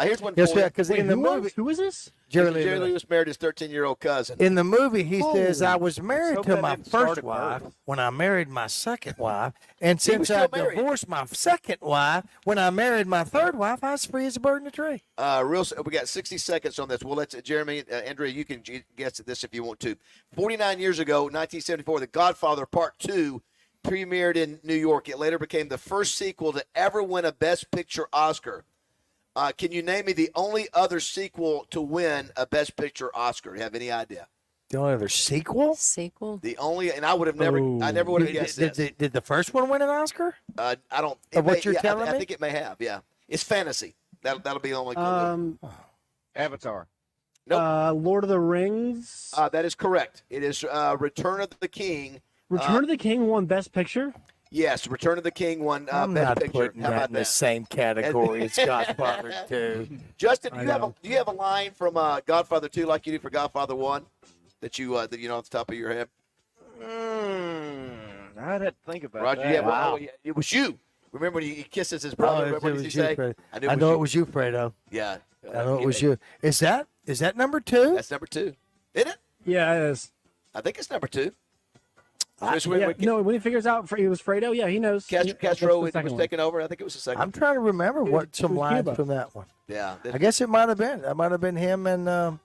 Here's one. Yes, for you. because in the movie, who is this? Jerry Jerry Lee Lee was married his 13-year-old cousin. In the movie, he says, I was married hope to that my didn't start first at wife birth. when I married my second wife. And He since was still I married. divorced my second wife, when I married my third wife, I was free as a bird in a tree. We got 60 seconds on this. We'll let Jeremy, Andrea, you can guess at this if you want to. 49 years ago, 1974, The Godfather Part 2 premiered in New York. It later became the first sequel to ever win a Best Picture Oscar. Can you name me the only other sequel to win a Best Picture Oscar? Do you have any idea? The only other sequel? The only, and I would have never, I never would have guessed this. Did the first one win an Oscar? I don't. Of what you're telling I me? think it may have. Yeah, it's fantasy. That'll be the only clue. Avatar. Nope. Lord of the Rings. That is correct. It is Return of the King. Return of the King won Best Picture. Yes, Return of the King won I'm Best not Picture. putting How that about in the that? same category as Godfather 2. Justin, I do know. you have a line from Godfather 2 like you do for Godfather 1 that you know off the top of your head? I'd have to think about Roger, that. yeah, well, it was you. Remember when he kisses his brother? Remember what did he say? I know it was you, Fredo. Yeah. I know it was you. Is that number 2? That's number 2. Isn't it? Yeah, it is. I think it's number 2. No, when he figures out it was Fredo, yeah, he knows. Castro That's the was second taking over. I think it was the second. I'm trying to remember what some was lines Cuba. from that one. Yeah. I guess it might have been. That might have been him and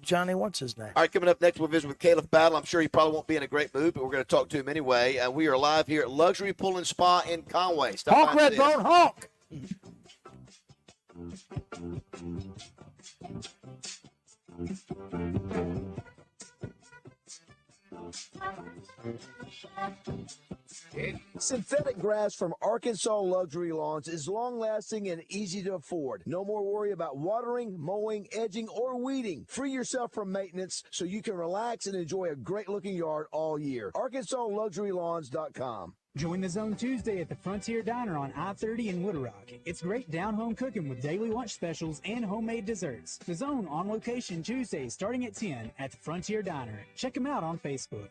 Johnny. What's his name? All right, coming up next, we'll visit with Caleb Battle. I'm sure he probably won't be in a great mood, but we're going to talk to him anyway. We are live here at Luxury Pool and Spa in Conway. Stop Honk, by and see us. Redbone, honk! Synthetic grass from Arkansas Luxury Lawns is long-lasting and easy to afford. No more worry about watering, mowing, edging, or weeding. Free yourself from maintenance so you can relax and enjoy a great-looking yard all year. ArkansasLuxuryLawns.com. Join the Zone Tuesday at the Frontier Diner on I-30 in Wood Rock. It's great down-home cooking with daily lunch specials and homemade desserts. The Zone on location Tuesdays starting at 10 at the Frontier Diner. Check them out on Facebook.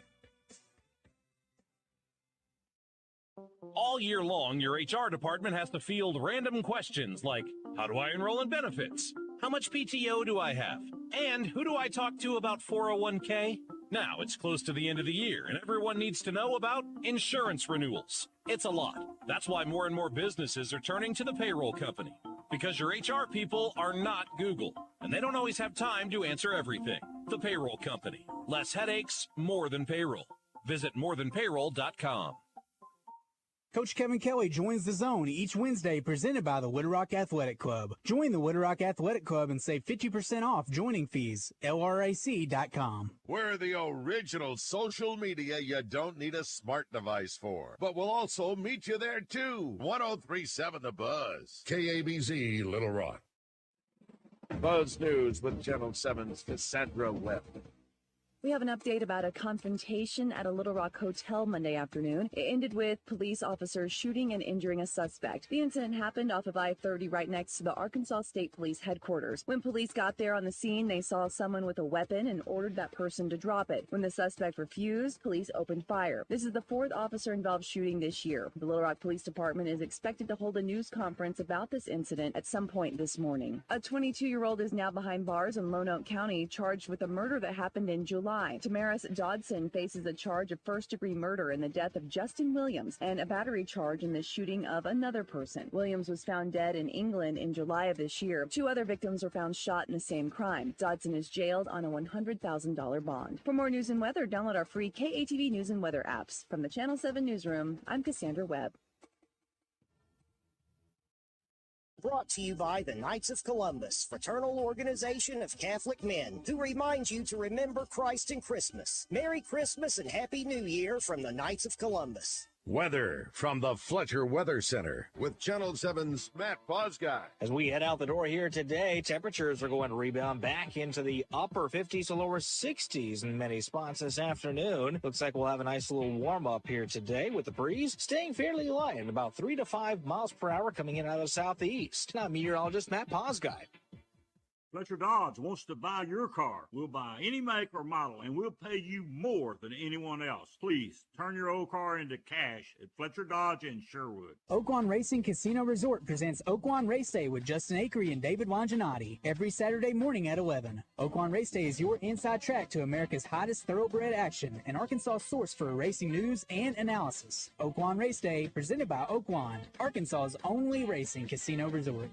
All year long, your HR department has to field random questions like, how do I enroll in benefits? How much PTO do I have? And who do I talk to about 401k? Now, it's close to the end of the year, and everyone needs to know about insurance renewals. It's a lot. That's why more and more businesses are turning to the payroll company. Because your HR people are not Google, and they don't always have time to answer everything. The payroll company. Less headaches, more than payroll. Visit morethanpayroll.com. Coach Kevin Kelly joins the Zone each Wednesday, presented by the Wood Rock Athletic Club. Join the Wood Rock Athletic Club and save 50% off joining fees. LRAC.com. We're the original social media you don't need a smart device for, but we'll also meet you there too. 103.7 The Buzz. KABZ, Little Rock. Buzz News with Channel 7's Cassandra Webb. We have an update about a confrontation at a Little Rock hotel Monday afternoon. It ended with police officers shooting and injuring a suspect. The incident happened off of I-30 right next to the Arkansas State Police headquarters. When police got there on the scene, they saw someone with a weapon and ordered that person to drop it. When the suspect refused, police opened fire. This is the fourth officer-involved shooting this year. The Little Rock Police Department is expected to hold a news conference about this incident at some point this morning. A 22-year-old is now behind bars in Lonoke County, charged with a murder that happened in July. Tamaris Dodson faces a charge of first-degree murder in the death of Justin Williams and a battery charge in the shooting of another person. Williams was found dead in England in July of this year. Two other victims were found shot in the same crime. Dodson is jailed on a $100,000 bond. For more news and weather, download our free KATV News and Weather apps. From the Channel 7 Newsroom, I'm Cassandra Webb. Brought to you by the Knights of Columbus, fraternal organization of Catholic men, who reminds you to remember Christ in Christmas. Merry Christmas and Happy New Year from the Knights of Columbus. Weather from the Fletcher Weather Center with Channel 7's Matt Posguy. As we head out the door here today, temperatures are going to rebound back into the upper 50s to lower 60s in many spots this afternoon. Looks like we'll have a nice little warm up here today with the breeze staying fairly light, about 3 to 5 miles per hour coming in out of southeast. Now, meteorologist Matt Posguy. Fletcher Dodge wants to buy your car. We'll buy any make or model, and we'll pay you more than anyone else. Please turn your old car into cash at Fletcher Dodge in Sherwood. Oaklawn Racing Casino Resort presents Oaklawn Race Day with Justin Akery and David Longinati every Saturday morning at 11. Oaklawn Race Day is your inside track to America's hottest thoroughbred action and Arkansas source for racing news and analysis. Oaklawn Race Day, presented by Oaklawn, Arkansas's only racing casino resort.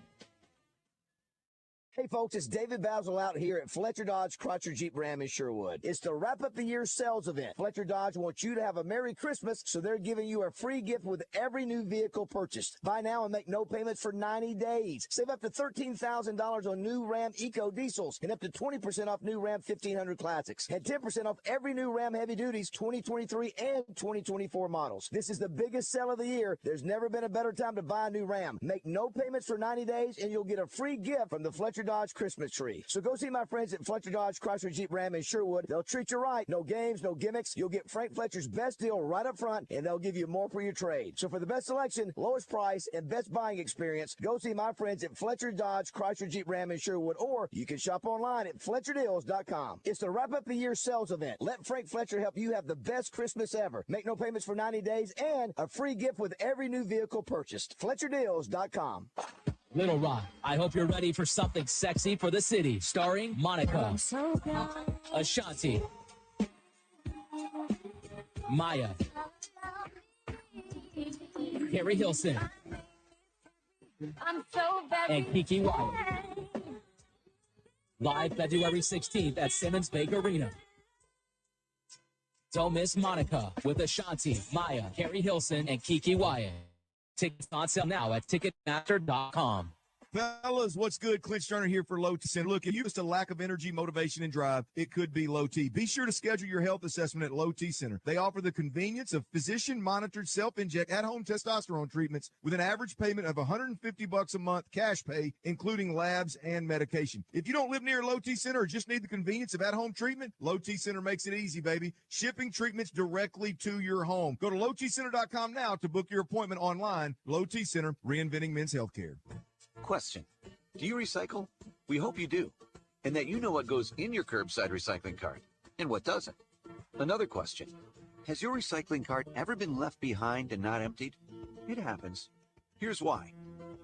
Hey folks, it's David Bazzel out here at Fletcher Dodge Chrysler Jeep Ram in Sherwood. It's the wrap up the year sales event. Fletcher Dodge wants you to have a Merry Christmas, so they're giving you a free gift with every new vehicle purchased. Buy now and make no payments for 90 days. Save up to $13,000 on new Ram Eco Diesels and up to 20% off new Ram 1500 Classics and 10% off every new Ram Heavy Duties 2023 and 2024 models. This is the biggest sale of the year. There's never been a better time to buy a new Ram. Make no payments for 90 days and you'll get a free gift from the Fletcher Dodge Christmas tree. So go see my friends at Fletcher Dodge Chrysler Jeep Ram in Sherwood. They'll treat you right. No games, no gimmicks. You'll get Frank Fletcher's best deal right up front, and they'll give you more for your trade. So for the best selection, lowest price, and best buying experience, go see my friends at Fletcher Dodge Chrysler Jeep Ram in Sherwood, or you can shop online at FletcherDeals.com. It's the wrap up the year sales event. Let Frank Fletcher help you have the best Christmas ever. Make no payments for 90 days and a free gift with every new vehicle purchased. FletcherDeals.com. Little Rock, I hope you're ready for something sexy for the city. Starring Monica, Ashanti, Maya, Carrie Hilson, and Kiki Wyatt. Live February 16th at Simmons Bank Arena. Don't miss Monica with Ashanti, Maya, Carrie Hilson, and Kiki Wyatt. Tickets on sale now at Ticketmaster.com. Fellas, what's good? Clint Sterner here for Low T Center. Look, if you just a lack of energy, motivation, and drive, it could be Low T. Be sure to schedule your health assessment at Low T Center. They offer the convenience of physician-monitored self-inject at-home testosterone treatments with an average payment of $150 a month cash pay, including labs and medication. If you don't live near Low T Center or just need the convenience of at-home treatment, Low T Center makes it easy, baby. Shipping treatments directly to your home. Go to lowtcenter.com now to book your appointment online. Low T Center, reinventing men's healthcare. Question: do you recycle? We hope you do, and that you know what goes in your curbside recycling cart and what doesn't. Another question: has your recycling cart ever been left behind and not emptied? It happens. Here's why.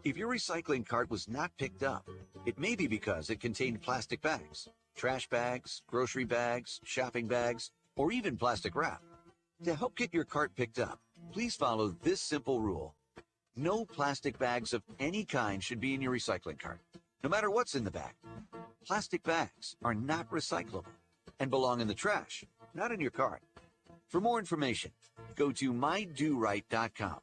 If your recycling cart was not picked up, it may be because it contained plastic bags, trash bags, grocery bags, shopping bags, or even plastic wrap. To help get your cart picked up, please follow this simple rule. No plastic bags of any kind should be in your recycling cart, no matter what's in the bag. Plastic bags are not recyclable and belong in the trash, not in your cart. For more information, go to mydoright.com.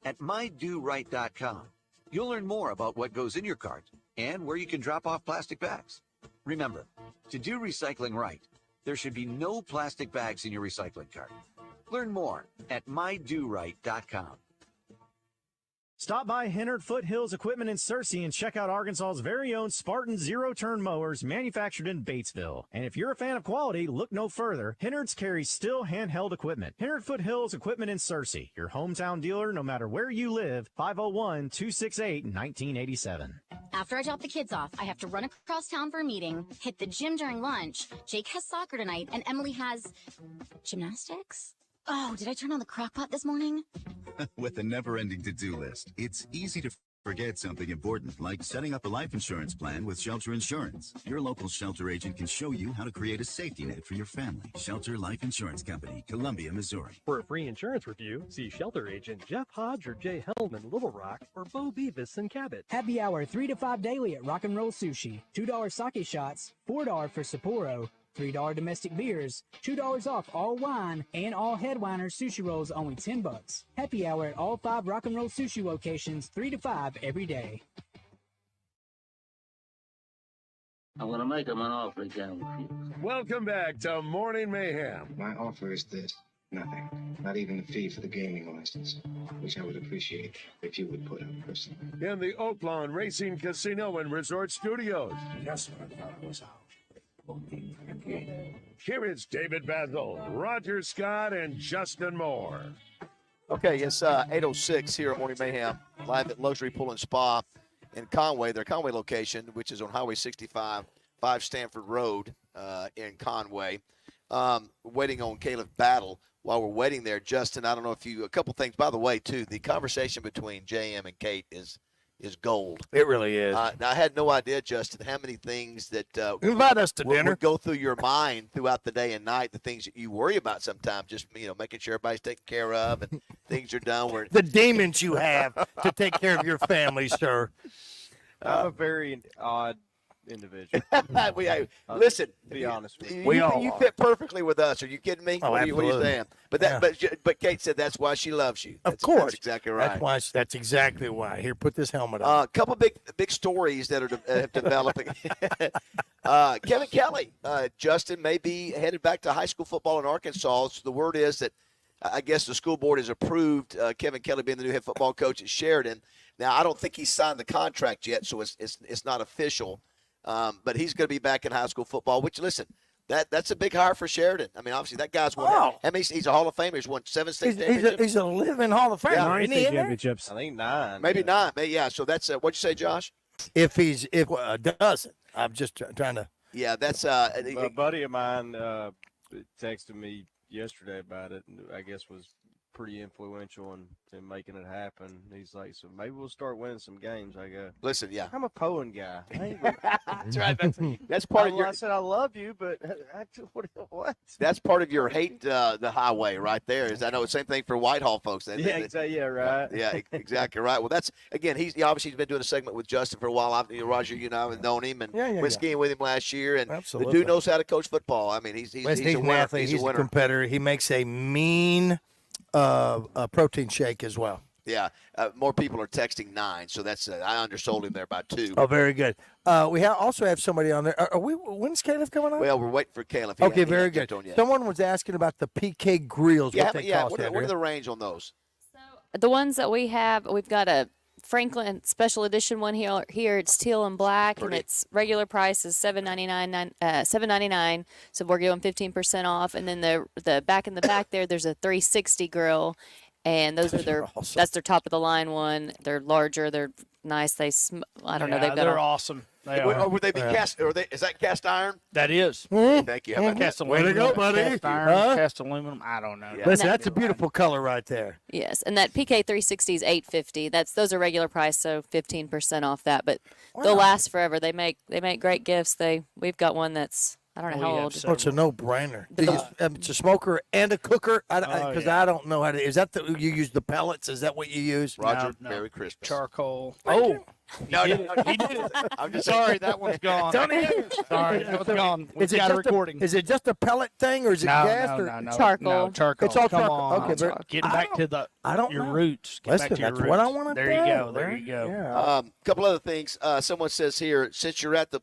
at mydoright.com. You'll learn more about what goes in your cart and where you can drop off plastic bags. Remember, to do recycling right, there should be no plastic bags in your recycling cart. Learn more at mydoright.com. Stop by Hennard Foothills Equipment in Searcy and check out Arkansas's very own Spartan zero-turn mowers manufactured in Batesville. And if you're a fan of quality, look no further. Hennard's carries still handheld equipment. Hennard Foothills Equipment in Searcy, your hometown dealer no matter where you live, 501-268-1987. After I drop the kids off, I have to run across town for a meeting, hit the gym during lunch. Jake has soccer tonight, and Emily has gymnastics? Oh, did I turn on the crock pot this morning? With a never-ending to-do list, it's easy to forget something important, like setting up a life insurance plan with Shelter Insurance. Your local Shelter agent can show you how to create a safety net for your family. Shelter Life Insurance Company, Columbia, Missouri. For a free insurance review, see Shelter agent Jeff Hodge or Jay Helm in Little Rock or Bo Beavis in Cabot. Happy hour 3 to 5 daily at Rock and Roll Sushi. $2 sake shots, $4 for Sapporo. $3 domestic beers, $2 off all wine, and all headliner sushi rolls only $10. Happy hour at all 5 Rock and Roll Sushi locations, 3 to 5 every day. I'm going to make him an offer he can't refuse. Welcome back to Morning Mayhem. My offer is this. Nothing. Not even the fee for the gaming license, which I would appreciate if you would put up personally. In the Oaklawn Racing Casino and Resort Studios. That's what I thought it was out. Here is David Bazzel, Roger Scott, and Justin Moore. Okay, it's 8:06 here at Morning Mayhem, live at Luxury Pool and Spa in Conway, their Conway location, which is on Highway 65, 5 Stanford Road in Conway. Waiting on Caleb Battle. While we're waiting there, Justin, I don't know if you – a couple things. By the way, too, the conversation between JM and Kate is gold. It really is. Now, I had no idea, Justin, how many things that invite us to dinner would go through your mind throughout the day and night, the things that you worry about sometimes, just, making sure everybody's taken care of and things are done. Where the demons you have to take care of your family, sir. I'm a very odd individual. Listen, to be honest with you. You fit perfectly with us. Are you kidding me? Oh, what are you saying? But but Kate said that's why she loves you. Of course, that's exactly right. That's exactly why. Here, put this helmet on. A couple big stories that are developing. Kevin Kelly, Justin may be headed back to high school football in Arkansas. So the word is that I guess the school board has approved Kevin Kelly being the new head football coach at Sheridan. Now I don't think he's signed the contract yet, so it's not official. But he's going to be back in high school football, which, listen, that's a big hire for Sheridan. I mean, obviously, that guy's won. I mean, he's a Hall of Famer. He's won 7 state championships. He's a living Hall of Famer. Yeah, 9 state championships. I think 9. Maybe 9. Yeah, so that's what'd you say, Josh? If doesn't. I'm just trying to. Yeah, that's a buddy of mine texted me yesterday about it, and I guess was pretty influential in making it happen. He's like, so maybe we'll start winning some games. I go, listen, yeah, I'm a Poen guy. That's right. That's part of your. I said I love you, but what? That's part of your hate the highway right there. Is I know the same thing for Whitehall folks. Right. Yeah, exactly right. Well, that's again. He's obviously been doing a segment with Justin for a while. Roger, you and I have known him and went skiing with him last year, and absolutely. The dude knows how to coach football. I mean, he's an athlete. He's a competitor. He makes a mean a protein shake as well. Yeah, more people are texting 9, so that's I undersold him there by 2. Oh, very good. We also have somebody on there. Are we? When's Caleb coming on? Well, we're waiting for Caleb. Okay, very good. Someone was asking about the PK grills. Yeah, what are the range on those? The ones that we have, we've got a Franklin special edition one here. It's teal and black, and its regular price is $7.99. So we're giving 15% off. And then the back in the back there's a 360 grill, and those are awesome. That's their top of the line one. They're larger. They're nice. I don't know. They're awesome. Would they be cast? Is that cast iron? That is. Thank you. Cast Way to go, buddy. Cast iron, cast aluminum. I don't know. Yeah. Listen, that's a beautiful color right there. Yes, and that PK 360 is $850. Those are regular price, so 15% off that. But they'll last forever. They make great gifts. We've got one that's I don't know how old. Oh, it's a no-brainer. It's a smoker and a cooker. Because I don't know how to. Is that you use the pellets? Is that what you use? Roger, Merry Christmas. Charcoal. No, He did it. I'm just Sorry, saying. that one's gone. Tony, Sorry, that one's gone. We've got a recording. Is it just a pellet thing, or is it gas? No, or no, Charcoal. No, charcoal. It's all Come charcoal. on. Okay, but Getting back to your know. roots. Get Listen, back to your that's roots. what I want to There do. you go. There you go. Yeah. Couple other things. Someone says here, since you're at the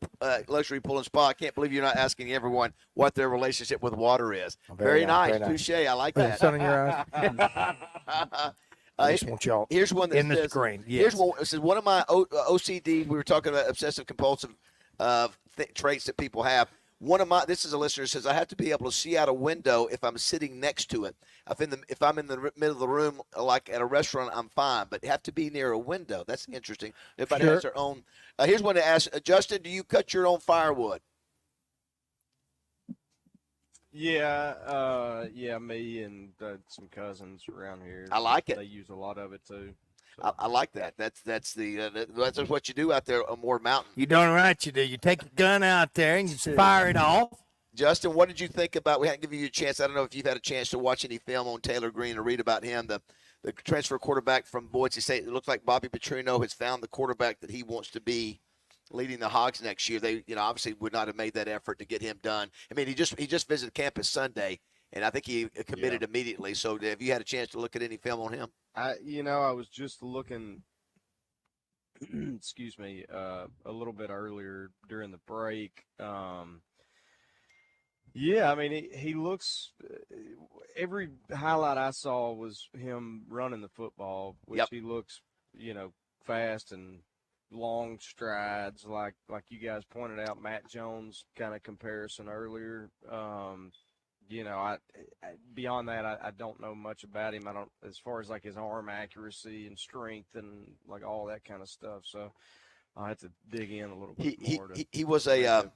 luxury pool and spa, I can't believe you're not asking everyone what their relationship with water is. Very nice. Touche. I like that. Sun in your eyes. I just want y'all here's one that in says, this grain. Yes. Here's one. It says one of my OCD. We were talking about obsessive compulsive traits that people have. One of my, this is a listener, says I have to be able to see out a window if I'm sitting next to it. If I'm in the middle of the room, like at a restaurant, I'm fine, but have to be near a window. That's interesting. Everybody has their own. Here's one to ask Justin: do you cut your own firewood? Yeah, me and some cousins around here. I like it. They use a lot of it too. I like that. That's what you do out there on Ward Mountain. You doing right, you do. You take a gun out there and you fire it off. Justin, what did you think about? We hadn't given you a chance. I don't know if you've had a chance to watch any film on Taylor Green or read about him, the transfer quarterback from Boise State. It looks like Bobby Petrino has found the quarterback that he wants to be leading the Hogs next year. They, obviously would not have made that effort to get him done. I mean, he just visited campus Sunday, and I think he committed immediately. So, have you had a chance to look at any film on him? I was just looking. Excuse me, a little bit earlier during the break. Yeah, I mean, he looks. Every highlight I saw was him running the football, which he looks, fast and long strides, like you guys pointed out. Matt Jones kind of comparison earlier. I beyond that, I don't know much about him. I don't, as far as like his arm accuracy and strength and like all that kind of stuff. So I'll have to dig in a little bit more. He was a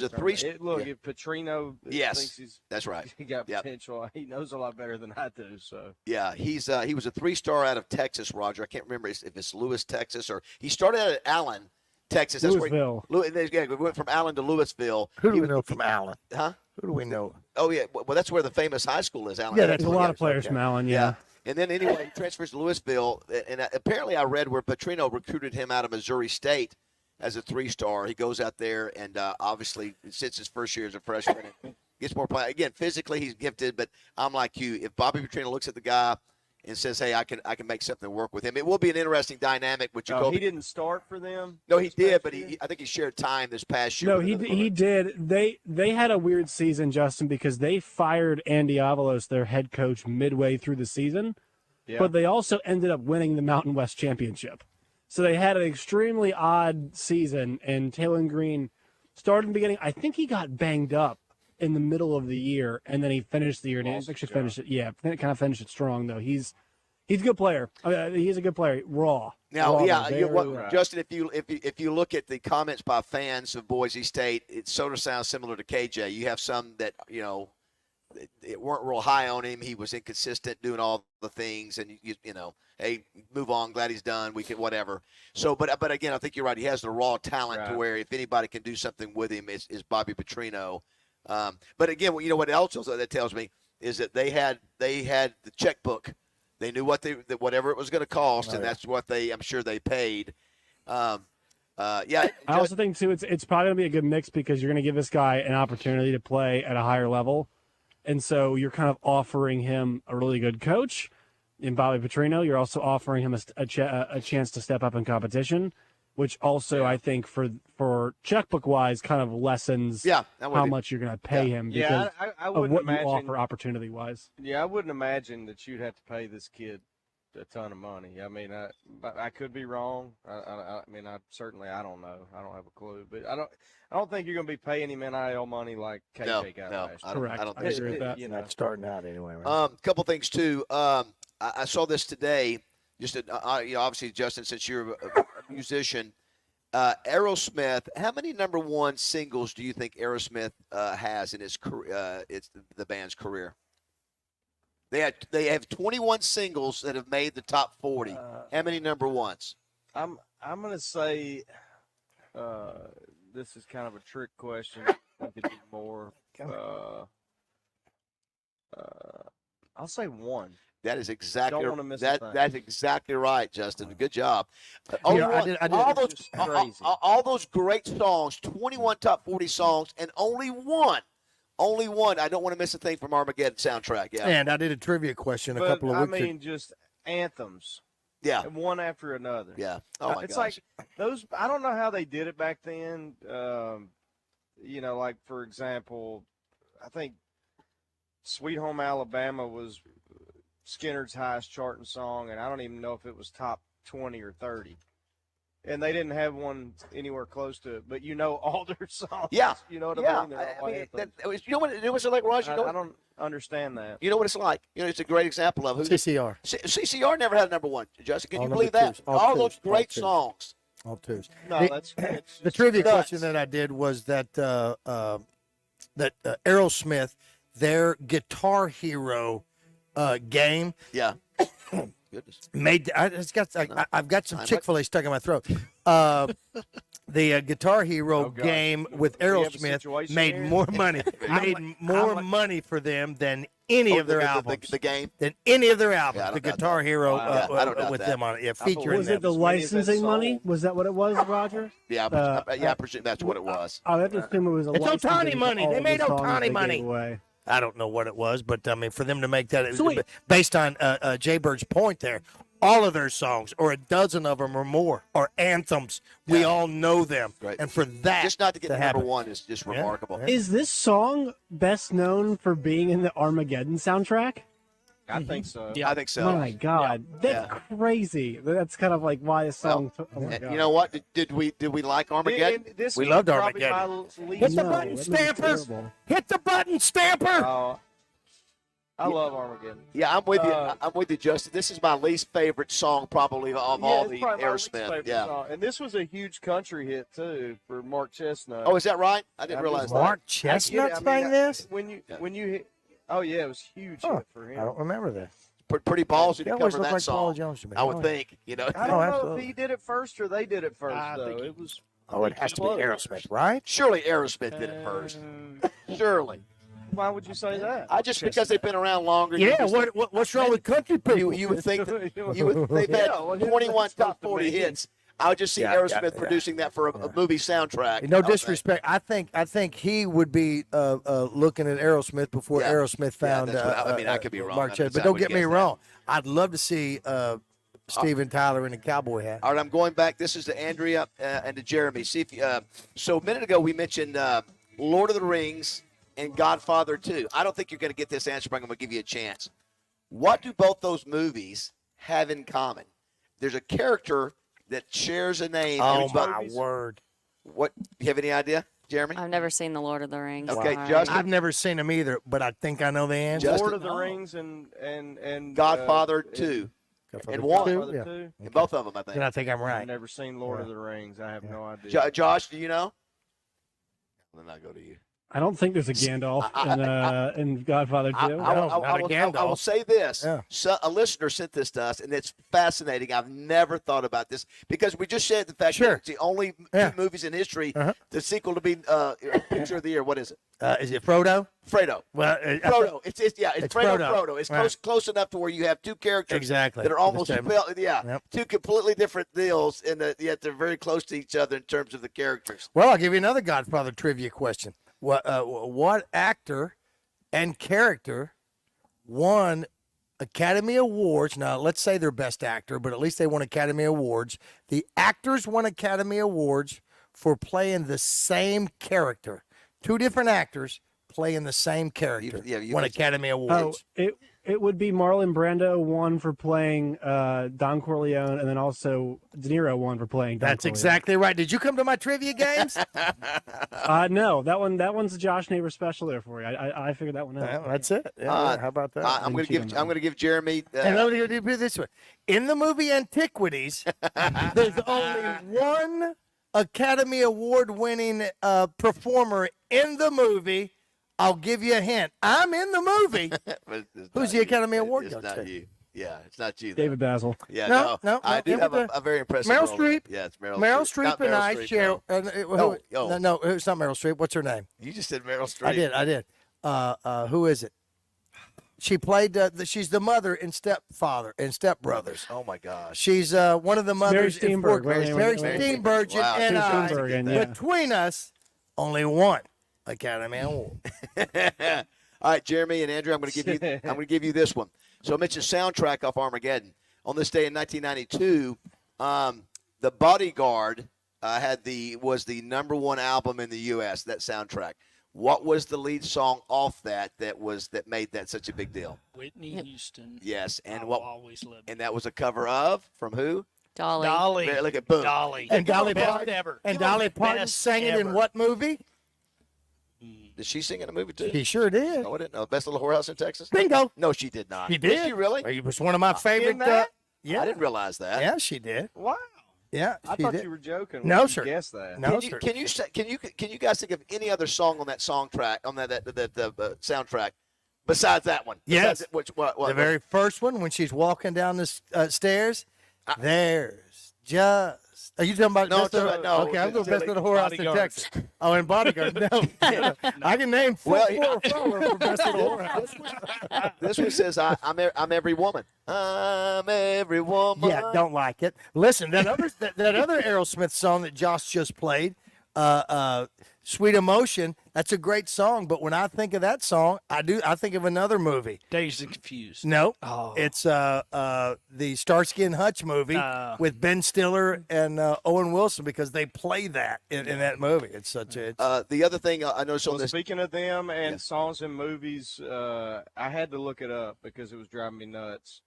three. Look, if Petrino thinks that's right. He got potential. He knows a lot better than I do. So yeah, he was a 3-star out of Texas, Roger. I can't remember if it's Lewis, Texas, or he started out at Allen, Texas. That's Louisville. We went from Allen to Louisville. Who do we know from Allen? Huh? Who do we know? Oh yeah, well that's where the famous high school is. Allen. Yeah, there's a lot of players from Allen. Yeah. And then anyway, he transfers to Louisville, and apparently I read where Petrino recruited him out of Missouri State as a 3-star. He goes out there and obviously sits his first year as a freshman and gets more play. Again, physically he's gifted, but I'm like you. If Bobby Petrino looks at the guy and says, "Hey, I can make something work with him," it will be an interesting dynamic with Jacoby. He didn't start for them. No, he did, but I think he shared time this past year. No, he did. They had a weird season, Justin, because they fired Andy Avalos, their head coach, midway through the season. Yeah. But they also ended up winning the Mountain West Championship. So they had an extremely odd season, and Taylor Green started in the beginning. I think he got banged up in the middle of the year, and then he finished the year, and he actually finished it. Yeah, kind of finished it strong, though. He's a good player. He's a good player. Raw. Now, raw, Justin, if you look at the comments by fans of Boise State, it sort of sounds similar to KJ. You have some that it weren't real high on him. He was inconsistent, doing all the things, and hey, move on. Glad he's done. We can whatever. So, but again, I think you're right. He has the raw talent to where if anybody can do something with him, is Bobby Petrino. But again, what else that tells me is that they had the checkbook. They knew whatever it was going to cost, and that's what I'm sure they paid. I also think too, it's probably going to be a good mix because you're going to give this guy an opportunity to play at a higher level. And so you're kind of offering him a really good coach in Bobby Petrino. You're also offering him a chance to step up in competition, which also I think for checkbook-wise kind of lessens how much you're going to pay him because I of wouldn't what imagine, you offer opportunity-wise. Yeah, I wouldn't imagine that you'd have to pay this kid a ton of money. I mean, I could be wrong. I don't know. I don't have a clue, but I don't think you're going to be paying him NIL money like KJ got last year. Correct. I don't I think agree with that. Not starting out anyway. Right? Couple things too. I saw this today. Just obviously, Justin, since you're a musician, Aerosmith. How many #1 singles do you think Aerosmith has in his career? It's the band's career. They have 21 singles that have made the top 40. How many #1s? I'm going to say this is kind of a trick question. I could do more. I'll say one. That is exactly Don't wanna miss a thing. that's exactly right, Justin. Good job. I did. All those great songs, 21 top 40 songs, and only one. I don't want to miss a thing from Armageddon soundtrack. Yeah. And I did a trivia question a couple of weeks ago. I mean, just anthems. Yeah. And one after another. Yeah. Oh my it's gosh. like those. I don't know how they did it back then. Like for example, I think "Sweet Home Alabama" was Skinner's highest charting song, and I don't even know if it was top 20 or 30. And they didn't have one anywhere close to it, but all their songs. Yeah. You know what Yeah. I mean? They're all anthems. You know what it's like, Ross? I don't understand that. You know what it's like? It's a great example of CCR. CCR never had a number one. Justin, can All you number believe that? twos. All those twos. great twos. songs. All twos. No, that's the trivia nuts. question that I did was that Aerosmith, their Guitar Hero game. Yeah. Goodness. I've got some Chick-fil-A stuck in my throat. The Guitar Hero game with Aerosmith made more money. Money for them than any of their albums. The game? Than any of their albums. Yeah, the Guitar Hero with them on it. Yeah, featuring Was them. it the licensing money? Was that what it was, Roger? Yeah, I presume that's what it was. I have to assume it was a It's licensing Otani for money. all They the made songs Otani they gave money. away. I don't know what it was, but I mean, for them to make that, So wait. based on Jay Bird's point there, all of their songs, or a dozen of them or more, are anthems. We all know them, Right. and for that, Just not to get to number happen. one is just remarkable. Is this song best known for being in the Armageddon soundtrack? I think so. I think so. My God, that's crazy. That's kind of like why the song. Oh my God. You know what? Did we like Armageddon? We loved Armageddon. Hit the button, Stampers! Hit the button, Stamper! I love Armageddon. Yeah, I'm with you. I'm with you, Justin. This is my least favorite song, probably of all it's the probably my least Aerosmith. favorite Yeah. song. And this was a huge country hit too for Mark Chestnut. Oh, is that right? I didn't realize that. Mark Chestnut sang this? When you hit, oh yeah, it was a huge hit for him. I don't remember that. Pretty ballsy He to always cover looked that like Paul song. Jones to me. I would think. I don't know if he did it first or they did it first though. It was. Oh, it has to be Aerosmith, right? Surely Aerosmith did it first. Surely. Why would you say that? Because they've been around longer. Yeah, what's wrong with country people? You would think that they've had 21 top 40 hits. I would just see Aerosmith producing that for a movie soundtrack. No disrespect. I think he would be looking at Aerosmith before Aerosmith found. I could be wrong. Mark Chestnut. But don't get me wrong. I'd love to see Steven Tyler in a cowboy hat. All right, I'm going back. This is to Andrea and to Jeremy. See if so a minute ago we mentioned Lord of the Rings and Godfather 2. I don't think you're going to get this answer, but I'm going to give you a chance. What do both those movies have in common? There's a character that shares a name. Oh, my word. What? You have any idea, Jeremy? I've never seen The Lord of the Rings. Okay, Sorry. Justin? I've never seen them either, but I think I know the answer. Lord of the Rings and Godfather 2. And one. Godfather 2. And both of them, I think. Then I think I'm right. I've never seen Lord of the Rings. I have no idea. Josh, do you know? Then I'll go to you. I don't think there's a Gandalf in Godfather 2. I will say this. Yeah. So, a listener sent this to us, and it's fascinating. I've never thought about this because we just shared the fact that it's the only two movies in history, the sequel to be Picture of the Year. What is it? Is it Frodo? Fredo. Well, Frodo. It's Fredo. Frodo. It's Right. close enough to where you have two characters that are almost two completely different deals, and yet they're very close to each other in terms of the characters. Well, I'll give you another Godfather trivia question. What actor and character won Academy Awards? Now, let's say they're Best Actor, but at least they won Academy Awards. The actors won Academy Awards for playing the same character. Two different actors playing the same character won Academy Awards. Oh, it would be Marlon Brando won for playing Don Corleone, and then also De Niro won for playing Don That's Corleone. exactly right. Did you come to my trivia games? No, that one's a Josh Neighbor special there for you. I figured that one out. That's it. Yeah, how about that? I'm going to give Jeremy. And let me do it this way: in the movie Antiquities, there's only one Academy Award-winning performer in the movie. I'll give you a hint. I'm in the movie. Who's the Academy Award goes Not to? you. Yeah, it's not you. David Bazzel. Yeah, no. I do have a very impressive Meryl role. Streep. Yeah, it's Meryl Streep Not and Meryl I Streep, share. no. No, it's not Meryl Streep. What's her name? You just said Meryl Streep. I did. Who is it? She played. She's the mother in Stepfather and Step Brothers. Oh my gosh. She's one of the mothers in Fort Steenburgen. Mary Steenburgen Wow. and I. Steenburgen, yeah. Between us, only one Academy Award. All right, Jeremy and Andrew, I'm going to give you this one. So I mentioned soundtrack off Armageddon. On this day in 1992, The Bodyguard was the number one album in the U.S. That soundtrack. What was the lead song off that made that such a big deal? Whitney Houston. Yes, and always loved and that was a cover of from who? Dolly. Dolly. Look at boom. Dolly. And Dolly Best Parton. ever. And Dolly Parton sang it in what movie? Did she sing in a movie too? She sure did. Oh, I didn't know. Best Little Whorehouse in Texas? Bingo. No, she did not. She did. Did she really? It was one of my favorite. Yeah. I didn't realize that. Yeah, she did. Wow. Yeah, I she thought did. you were joking. No, when sir. You guessed that. No, Can you guys think of any other song on that soundtrack besides that one? Yes. Besides what? The very first one when she's walking down the stairs. There's just. Are you talking about? No, no. Okay, I'm going Best of the Whorehouse in Texas. Oh, and Bodyguard. No, I can name four for Best of the Whorehouse. This one says, "I'm every woman. I'm every woman." Yeah, don't like it. Listen, that other Aerosmith song that Josh just played, "Sweet Emotion." That's a great song, but when I think of that song, I think of another movie. Dazed and Confused. No, Oh. it's the Starsky and Hutch movie with Ben Stiller and Owen Wilson because they play that in that movie. It's such a. The other thing I noticed on this. Speaking of them and songs and movies, I had to look it up because it was driving me nuts.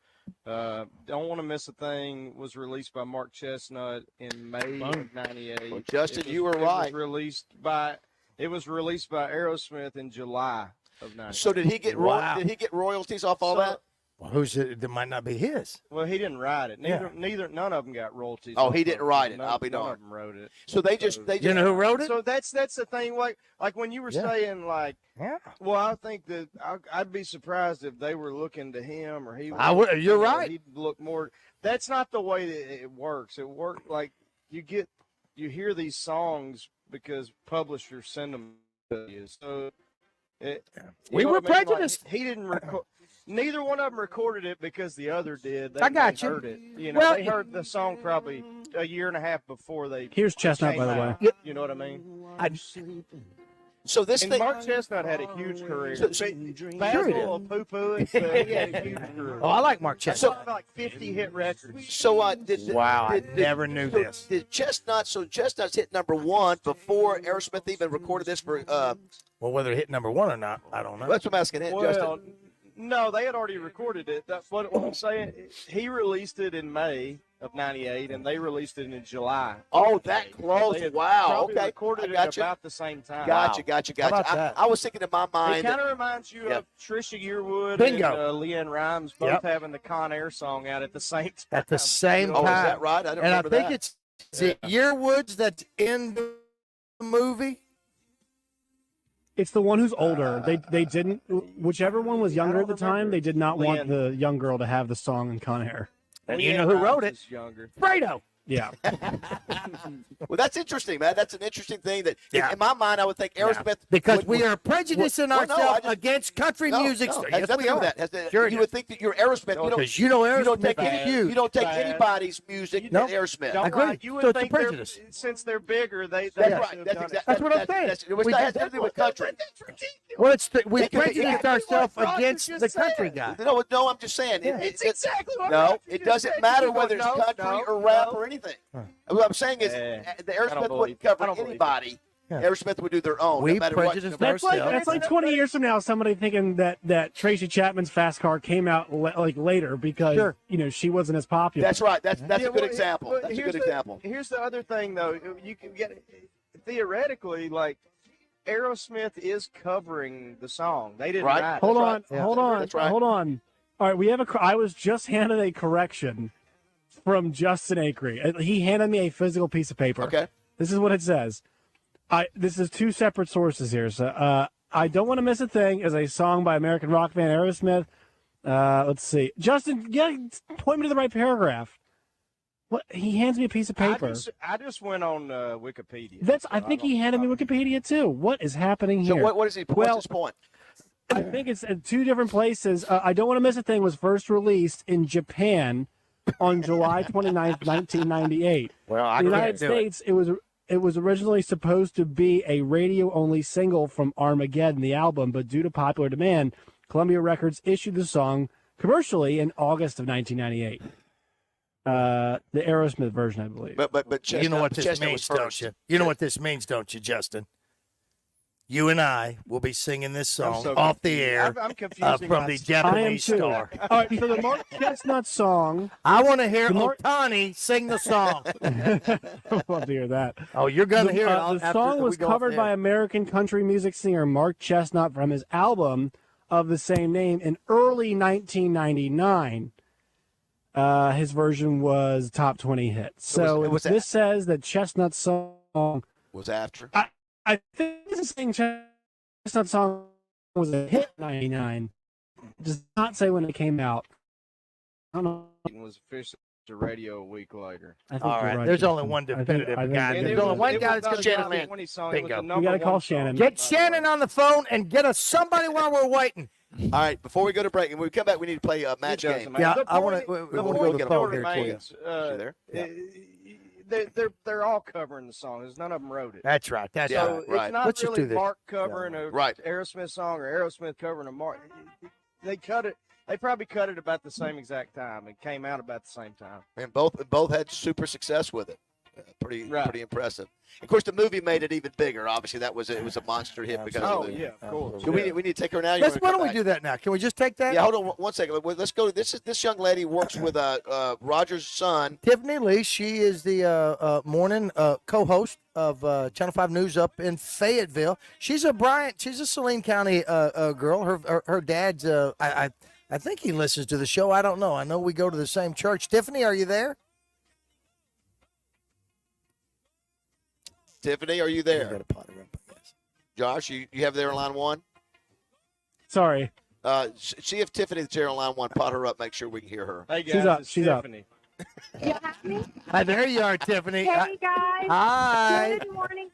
Don't Want to Miss a Thing was released by Mark Chestnut in May of '98. Well, Justin, you were right. It was released by Aerosmith in July of '98. So did he get royalties off all that? Well, who's it? That might not be his. Well, he didn't write it. None of them got royalties. Oh, off he of didn't it. write it. None, I'll be none darned. of them wrote it. So they just. You know who wrote it? So that's the thing. Like when you were saying well, I think that I'd be surprised if they were looking to him or he. You're right. He'd look more. That's not the way that it works. It worked like you hear these songs because publishers send them to you. So we were prejudiced. Like, he didn't record. Neither one of them recorded it because the other did. I got they you. Heard it. You know, they heard the song probably a year and a half before they. Here's Chestnut, by the way. Yep. You know what I mean? So this and thing, Mark Chestnut had a huge career. Bazzel will poo-poo it, but he had a huge career. Oh, I like Mark Chestnut. So like 50 hit records. So I never knew this. Did Chestnut's hit number one before Aerosmith even recorded this for? Well, whether it hit number one or not, I don't know. That's what I'm asking. Justin. No, they had already recorded it. That's what I'm saying. He released it in May of '98, and they released it in July. Oh, that close! Wow. Okay, recorded it about the same time. Gotcha. I was thinking in my mind. It kind of reminds you of Trisha Yearwood Bingo. and Leanne Rimes both having the Con Air song out at the same time. At the same time. Oh, is that right? I don't remember that. And I think it's Yearwood's that's in the movie. It's the one who's older. They didn't. Whichever one was younger at the time, they did not want the young girl to have the song in Con Air. And you know who wrote it? Fredo. Yeah. Well, that's interesting, man. That's an interesting thing. That in my mind, I would think Aerosmith because we are prejudicing ourselves against country music. No, Yes, we are. Sure you would think that you're Aerosmith. Because you know Aerosmith is huge. You don't take anybody's music than Aerosmith. I agree. You would So it's a think prejudice. Since they're bigger, That's right. That's what I'm saying. It has nothing to do with country. Well, we prejudiced ourselves against the country guy. No, I'm just saying. It's exactly what No, it doesn't matter whether it's country or rap or anything. What I'm saying is, the Aerosmith wouldn't cover anybody. Aerosmith would do their own. We no matter what. prejudiced That's like 20 years from now, somebody thinking that Tracy Chapman's Fast Car came out later because she wasn't as popular. That's right. That's a good example. That's a good example. Here's the other thing, though. You can get theoretically like Aerosmith is covering the song. They didn't write it. Hold on. That's right. Hold on. All right, I was just handed a correction from Justin Acree. He handed me a physical piece of paper. Okay. This is what it says. This is two separate sources here. So, I Don't Want to Miss a Thing is a song by American rock band Aerosmith. Let's see. Justin, point me to the right paragraph. What? He hands me a piece of paper. I just went on Wikipedia. I think he handed me Wikipedia too. What is happening here? So what is he? What's his point? I think it's at two different places. I Don't Want to Miss a Thing was first released in Japan on July 29th, 1998. Well, I in the can't United do States, it was originally supposed to be a radio-only single from Armageddon, the album, but due to popular demand, Columbia Records issued the song commercially in August of 1998. The Aerosmith version, I believe. But Chestnut, you know what this Chestnut means, was don't first. you? You know what this means, don't you, Justin? You and I will be singing this song off the air I'm confusing from the Japanese star. All right, so the Mark Chestnut song. I want to hear The Mark- Otani sing the song. I'd love to hear that. Oh, you're going to hear it. The after song we was go off covered the by air. American country music singer Mark Chestnut from his album of the same name in early 1999. His version was top 20 hit. So this says that Chestnut's song was after. I think this is saying Chestnut song was a hit in 99. Does not say when it came out. I don't know. It was officially to radio a week later. I think All you're right, right, there's Justin. only one I think- definitive I think guy. you're There's right. only one guy that's not going a to top Shannon. 20 song, it was Bingo. the We number got to call one Shannon. Get Shannon on the phone and get us somebody while we're waiting. All right, before we go to break, and when we come back, we need to play a match doesn't game. matter. Yeah, The I want point- to. the We want to point go to the still phone here for you. remains, You there? They're all covering the songs. None of them wrote it. That's right. That's So right. it's not Let's just really do this. Mark covering a Right. Aerosmith song or Aerosmith covering a Mark. They cut it. They probably cut it about the same exact time. It came out about the same time. And both had super success with it. Pretty impressive. Of course, the movie made it even bigger. Obviously, it was a monster hit because of the movie. of course. So we need to take her now. Why don't we do that now? Can we just take that? Yeah, hold on one second. Let's go. This young lady works with Roger's son. Tiffany Lee. She is the morning co-host of Channel 5 News up in Fayetteville. She's a Saline County girl. Her dad's. I think he listens to the show. I don't know. I know we go to the same church. Tiffany, are you there? Tiffany, are you there? Josh, you have there on line one? Sorry. See if Tiffany's there on line one. Pot her up. Make sure we can hear her. Hey guys, She's up. it's She's up. Tiffany. Hi, there you are, Tiffany. Hey guys. Hi. Good morning.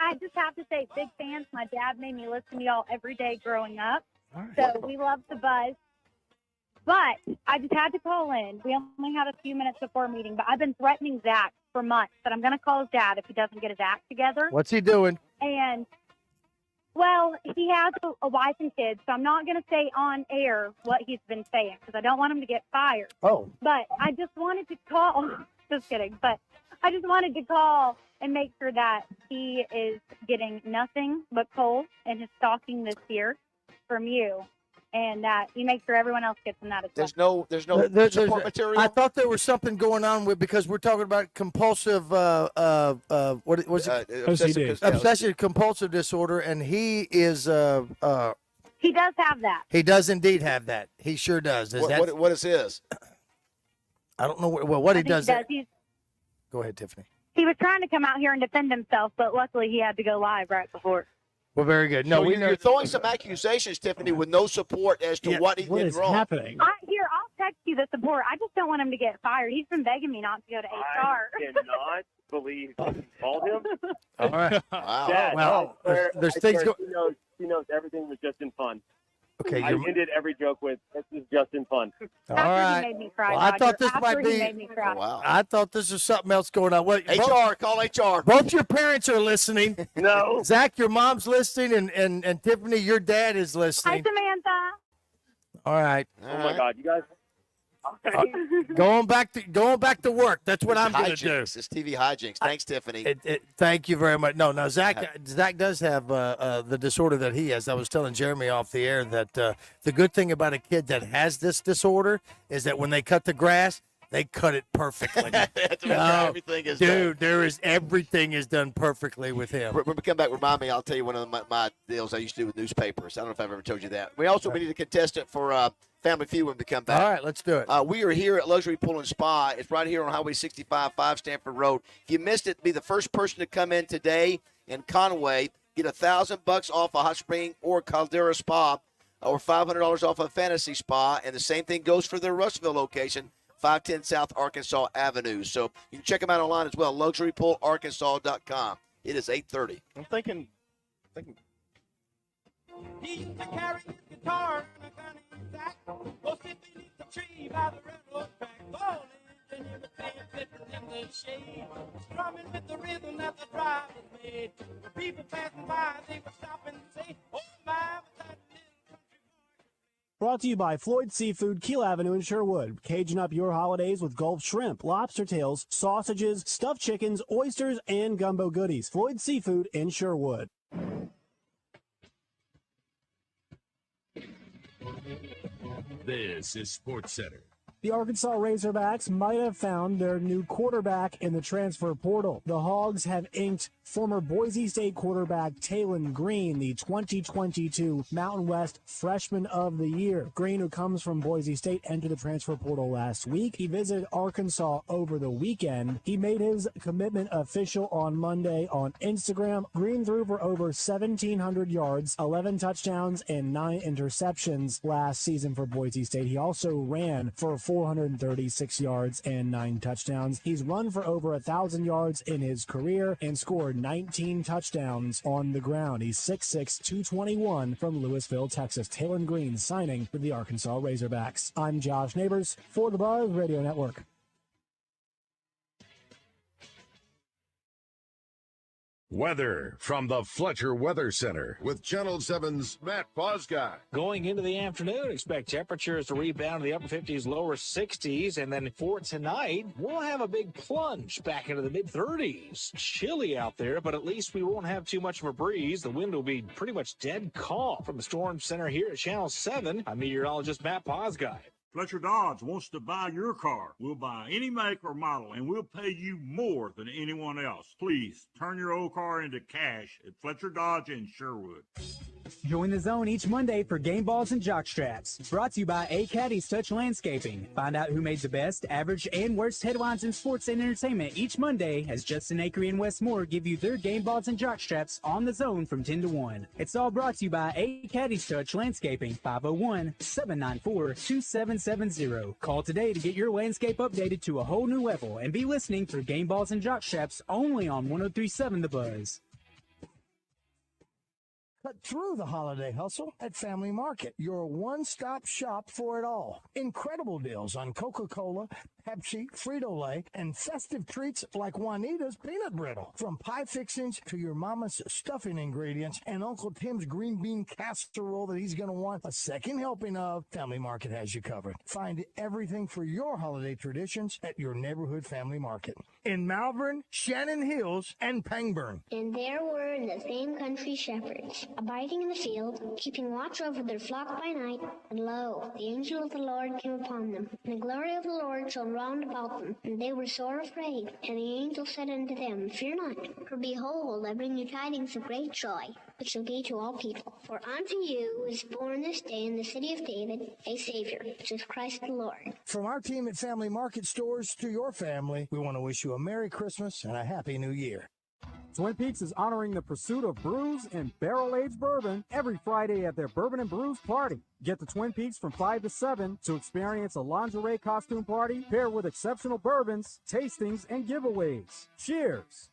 I just have to say, big fans. My dad made me listen to y'all every day growing up. So we love the buzz. But I just had to call in. We only had a few minutes before a meeting, but I've been threatening Zach for months that I'm going to call his dad if he doesn't get his act together. What's he doing? And, well, he has a wife and kids, so I'm not going to say on air what he's been saying because I don't want him to get fired. Oh. But I just wanted to call. Just kidding. But I just wanted to call and make sure that he is getting nothing but coal in his stocking this year from you, and that you make sure everyone else gets in that as well. There's no There's- support material. I thought there was something going on with because we're talking about compulsive. What was it? Obsessive compulsive disorder, and he is. He does have that. He does indeed have that. He sure does. What is his? I don't know. What he I think does. He does. He's, Go ahead, Tiffany. he was trying to come out here and defend himself, but luckily he had to go live right before. Well, very good. No, So we you're throwing some accusations, Tiffany, with no support as to what he did wrong. happening? Here, I'll text you the support. I just don't want him to get fired. He's been begging me not to go to HR. I cannot believe you called him. All right. Wow. Dad, Well, I swear, there's I things swear go- He knows everything was just in fun. Okay, I ended every joke with, "This is just in fun." All right. He made me cry, Well, I Roger. thought this After might he be. made me cry. Wow. I thought this was something else going on. What, HR, call HR. Both your parents are listening. No. Zach, your mom's listening, and Tiffany, your dad is Hi, listening. Samantha. All right. Oh my God, you guys. Going back to work. That's what I'm going to do. Hijinks. It's TV hijinks. Thanks, Tiffany. Thank you very much. No, Zach does have the disorder that he has. I was telling Jeremy off the air that the good thing about a kid that has this disorder is that when they cut the grass, they cut it perfectly. Everything is dude, done. everything is done perfectly with him. When we come back, remind me, I'll tell you one of my deals I used to do with newspapers. I don't know if I've ever told you that. We need a contestant for Family Feud when we come back. All right, let's do it. We are here at Luxury Pool and Spa. It's right here on Highway 65, 5 Stanford Road. If you missed it, be the first person to come in today in Conway. Get $1,000 off a hot spring or Caldera Spa, or $500 off a Fantasy Spa. And the same thing goes for their Russellville location, 510 South Arkansas Avenue. So you can check them out online as well, luxurypoolarkansas.com. It is 8:30. I'm thinking He used to carry his guitar in a gunny sack. Go sit beneath the tree by the railroad track. Falling and everything flipping in the shade. Strumming with the rhythm that the drivers made. The people passing by, they would stop and say, oh my, was that Brought to you by Floyd Seafood, Keel Avenue in Sherwood. Caging up your holidays with Gulf shrimp, lobster tails, sausages, stuffed chickens, oysters, and gumbo goodies. Floyd Seafood in Sherwood. This is Sports Center. The Arkansas Razorbacks might have found their new quarterback in the transfer portal. The Hogs have inked former Boise State quarterback Talon Green, the 2022 Mountain West Freshman of the Year. Green, who comes from Boise State, entered the transfer portal last week. He visited Arkansas over the weekend. He made his commitment official on Monday on Instagram. Green threw for over 1,700 yards, 11 touchdowns, and 9 interceptions last season for Boise State. He also ran for 436 yards and 9 touchdowns. He's run for over 1,000 yards in his career and scored 19 touchdowns on the ground. He's 6'6", 221 from Louisville, Texas. Talon Green signing with the Arkansas Razorbacks. I'm Josh Neighbors for the Buzz Radio Network. Weather from the Fletcher Weather Center with Channel 7's Matt Posguy. Going into the afternoon, expect temperatures to rebound to the upper 50s, lower 60s. And then for tonight, we'll have a big plunge back into the mid-30s. Chilly out there, but at least we won't have too much of a breeze. The wind will be pretty much dead calm. From the Storm Center here at Channel 7, I'm meteorologist Matt Posguy. Fletcher Dodge wants to buy your car. We'll buy any make or model, and we'll pay you more than anyone else. Please turn your old car into cash at Fletcher Dodge in Sherwood. Join the zone each Monday for game balls and jock straps. Brought to you by A Caddy's Touch Landscaping. Find out who made the best, average, and worst headlines in sports and entertainment each Monday as Justin Akery and Wes Moore give you their game balls and jock straps on the zone from 10 to 1. It's all brought to you by A Caddy's Touch Landscaping, 501-794-2770. Call today to get your landscape updated to a whole new level and be listening for game balls and jock straps only on 103.7 The Buzz. Cut through the holiday hustle at Family Market, your one-stop shop for it all. Incredible deals on Coca-Cola, Pepsi, Frito-Lay, and festive treats like Juanita's Peanut Brittle. From pie fixings to your mama's stuffing ingredients and Uncle Tim's green bean casserole that he's going to want a second helping of, Family Market has you covered. Find everything for your holiday traditions at your neighborhood Family Market. In Malvern, Shannon Hills, and Pangburn. And there were the same country shepherds, abiding in the field, keeping watch over their flock by night. And lo, the angel of the Lord came upon them, and the glory of the Lord shone round about them. And they were sore afraid. And the angel said unto them, Fear not, for behold, I bring you tidings of great joy, which shall be to all people. For unto you is born this day in the city of David a Savior, which is Christ the Lord. From our team at Family Market Stores to your family, we want to wish you a Merry Christmas and a Happy New Year. Twin Peaks is honoring the pursuit of brews and barrel-aged bourbon every Friday at their Bourbon and Brews party. Get to Twin Peaks from 5 to 7 to experience a lingerie costume party paired with exceptional bourbons, tastings, and giveaways. Cheers!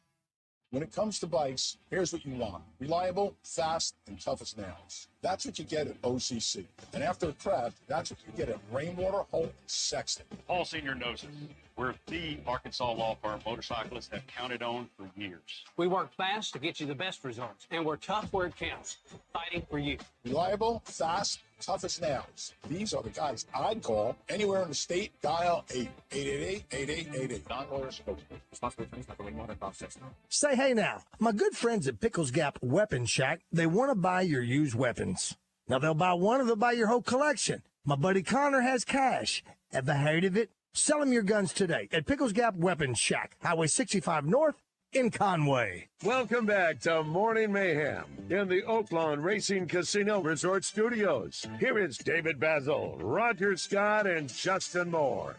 When it comes to bikes, here's what you want. Reliable, fast, and tough as nails. That's what you get at OCC. And after a prep, that's what you get at Rainwater, Holt, and Sexton. Paul Senior knows us. We're the Arkansas law firm motorcyclists have counted on for years. We work fast to get you the best results, and we're tough where it counts, fighting for you. Reliable, fast, tough as nails. These are the guys I'd call anywhere in the state. Dial 888-8888. Non-lawyer spokesman. Responsible attorneys like Rainwater and Bob Sexton. Say hey now. My good friends at Pickles Gap Weapon Shack, they want to buy your used weapons. Now they'll buy one or they'll buy your whole collection. My buddy Connor has cash. Ever heard of it? Sell him your guns today at Pickles Gap Weapon Shack, Highway 65 North in Conway. Welcome back to Morning Mayhem in the Oaklawn Racing Casino Resort Studios. Here is David Bazzel, Roger Scott, and Justin Moore.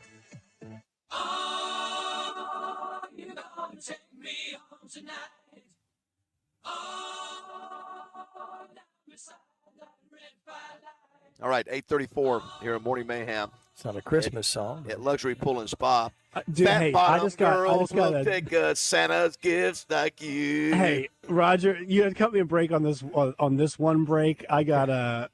Oh, you're gonna take me home tonight. Oh, down beside that red firelight. All right, 8:34 here at Morning Mayhem. It's not a Christmas song. At Luxury Pool and Spa. Dude, Fat hey, bottom I just got girls will a, take Santa's gifts like you. Hey, Roger, you had cut me a break on this one break. I got a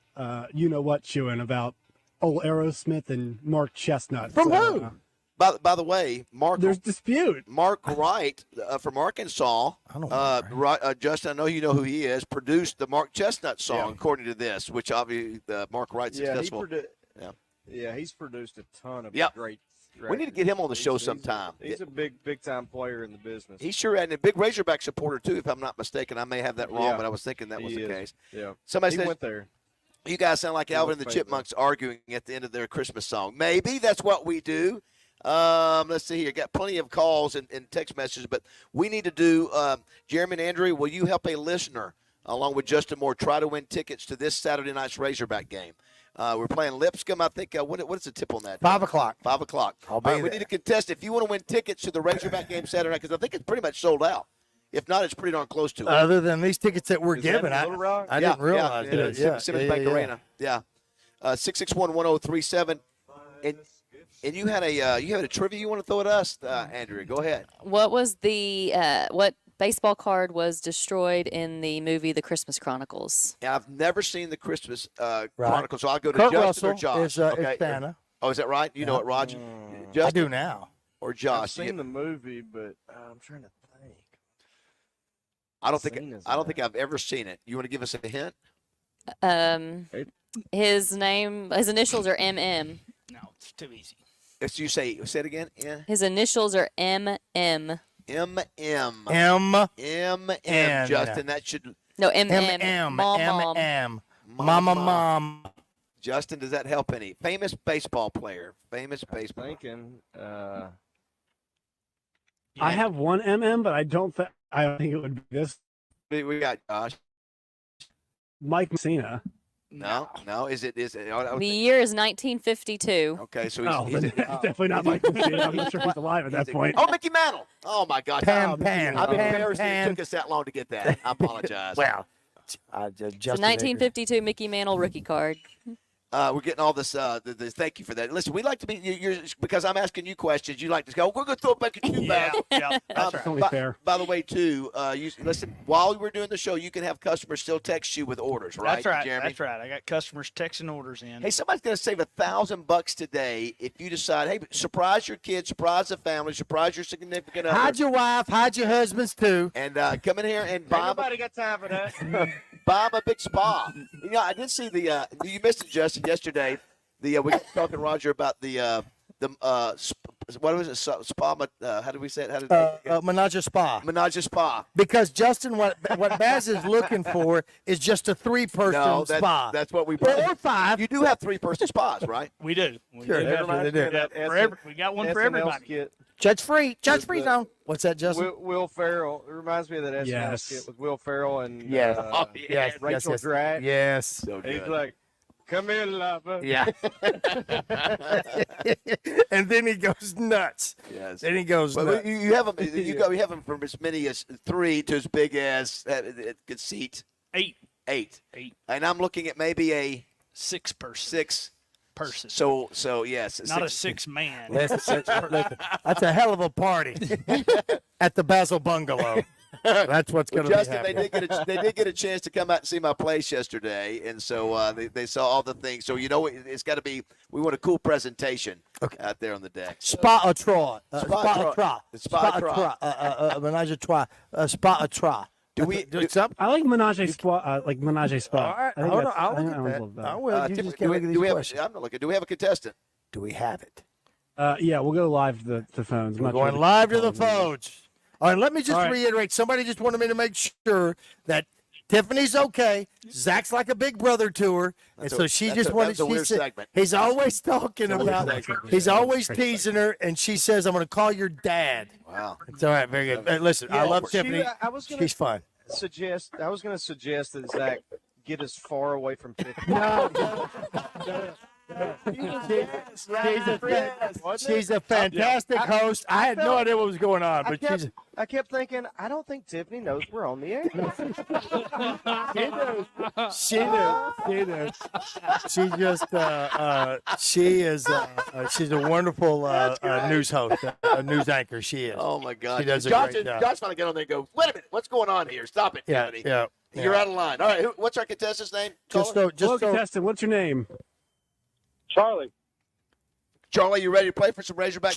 you know what chewing about old Aerosmith and Mark Chestnut. From who? By the way, there's dispute. Mark Wright from Arkansas. I don't know. Justin, I know you know who he is. Produced the Mark Chestnut song, according to this, which obviously Mark Wright's successful. Yeah, he's produced a ton of great. We need to get him on the show sometime. He's a big time player in the business. He sure and a big Razorback supporter too, if I'm not mistaken. I may have that wrong, but I was thinking that was the case. Yeah, somebody he said went there. You guys sound like Alvin and the Chipmunks arguing at the end of their Christmas song. Maybe that's what we do. Let's see here. Got plenty of calls and text messages, but we need to do. Jeremy and Andrew, will you help a listener along with Justin Moore try to win tickets to this Saturday night's Razorback game? We're playing Lipscomb. I think what is the tip on that? 5 o'clock. 5 o'clock. I'll be We there. need to contest if you want to win tickets to the Razorback game Saturday night, because I think it's pretty much sold out. If not, it's pretty darn close to it. Other than these tickets that we're Is that given, in Little Rock? I didn't realize that. Yeah, Simmons Bank Arena. Yeah. 661-1037. And you had a trivia you want to throw at us, Andrea. Go ahead. What was the what baseball card was destroyed in the movie The Christmas Chronicles? Yeah, I've never seen the Christmas Chronicles, so I'll go to Kurt Justin or Russell Josh. is Santa. Oh, is that right? You know it, Roger? I Justin do now. or Josh? I've seen the movie, but I'm trying to think. I don't think I've ever seen it. You want to give us a hint? His initials are MM. No, it's too easy. If you say it again. Yeah. His initials are MM. M. Justin, that should. No, MM. M. Mom. Justin, does that help any? Famous baseball player. Famous baseball. Thinking. I have one MM, but I don't think it would be this. We got Josh. Mike Messina. No. Is it? The year is 1952. Okay, so he's definitely not Mike Messina. I'm not sure he's alive at that point. Oh, Mickey Mantle. Oh my God. Pan. I've been embarrassed that it took us that long to get that. I apologize. Well, It's a 1952 Mickey Mantle rookie card. We're getting all this. Thank you for that. Listen, we like to be because I'm asking you questions. You like to go. We're going to throw it back at you, back. Yeah, that's right. Totally fair. By the way, too, listen. While we're doing the show, you can have customers still text you with orders, right? That's right. Jeremy? That's right. I got customers texting orders in. Hey, somebody's going to save $1,000 today if you decide. Hey, surprise your kids, surprise the family, surprise your significant other. hide your wife, hide your husbands too. And come in here and buy Nobody got time for that. buy them a big spa. I did see the. You missed it, Justin, yesterday. We were talking, Roger, about the what was it? Spa. How did we say it? Menage a spa. Menage a spa. Because Justin, what Baz is looking for is just a 3-person spa. That's what we. Or 5. You do have 3-person spas, right? We do. We Sure, do. they do. We got one for everybody. Kit. Judge free zone. What's that, Justin? Will Ferrell. It reminds me of that SNL skit with Will Ferrell and yes, Rachel Dratch. Yes. So He's good. like, "Come here, lover." Yeah. And then he goes nuts. Yes. Then he goes Well, nuts. you have them. You have them from as many as 3 to as big as it could seat 8. 8. And I'm looking at maybe a 6-person. 6 person. So yes, Not a 6-man. Listen, that's a hell of a party at the Bazzel Bungalow. That's what's going to be Justin, happening. they did get a chance to come out and see my place yesterday, and so they saw all the things. So it's got to be. We want a cool presentation out there on the deck. Spa a trois. Spa a trois. Menage a trois. Spa a trois. Do we? I like Menage a Spa. Like Menage a Spa. All right, hold on. I'll look at that. I will. You just can't look at these questions. I'm not looking. Do we have a contestant? Do we have it? Yeah, we'll go live to the phones. We're going live to the phones. All right, let me just reiterate. Somebody just wanted me to make sure that Tiffany's okay. Zach's like a big brother to her, and so she just wanted. She said he's always talking about. He's always teasing her, and she says, "I'm going to call your dad." Wow, it's all right. Very good. Hey, listen, I love Tiffany. She's fun. I was going to suggest that Zach get as far away from Tiffany. No. She's a fantastic host. I had no idea what was going on, but I kept thinking, I don't think Tiffany knows we're on the air. She does. She just she's a wonderful news host, a news anchor. She is. Oh my God! She does a Josh, great job. Josh finally get on there and go. Wait a minute, what's going on here? Stop it, Yeah, Tiffany. yeah. You're out of line. All right, what's our contestant's name? Hello, contestant. What's your name? Charlie. Charlie, you ready to play for some Razorback?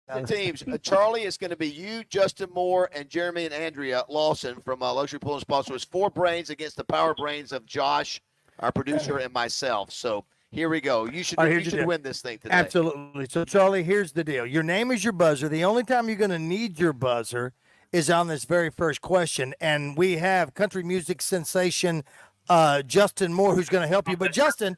The teams. Charlie is going to be you, Justin Moore, and Jeremy and Andrea Lawson from Luxury Pool and Spa. So it's 4 brains against the power brains of Josh, our producer, and myself. So here we go. You should win this thing today. Absolutely. So, Charlie, here's the deal. Your name is your buzzer. The only time you're going to need your buzzer is on this very first question. And we have country music sensation Justin Moore who's going to help you. But, Justin,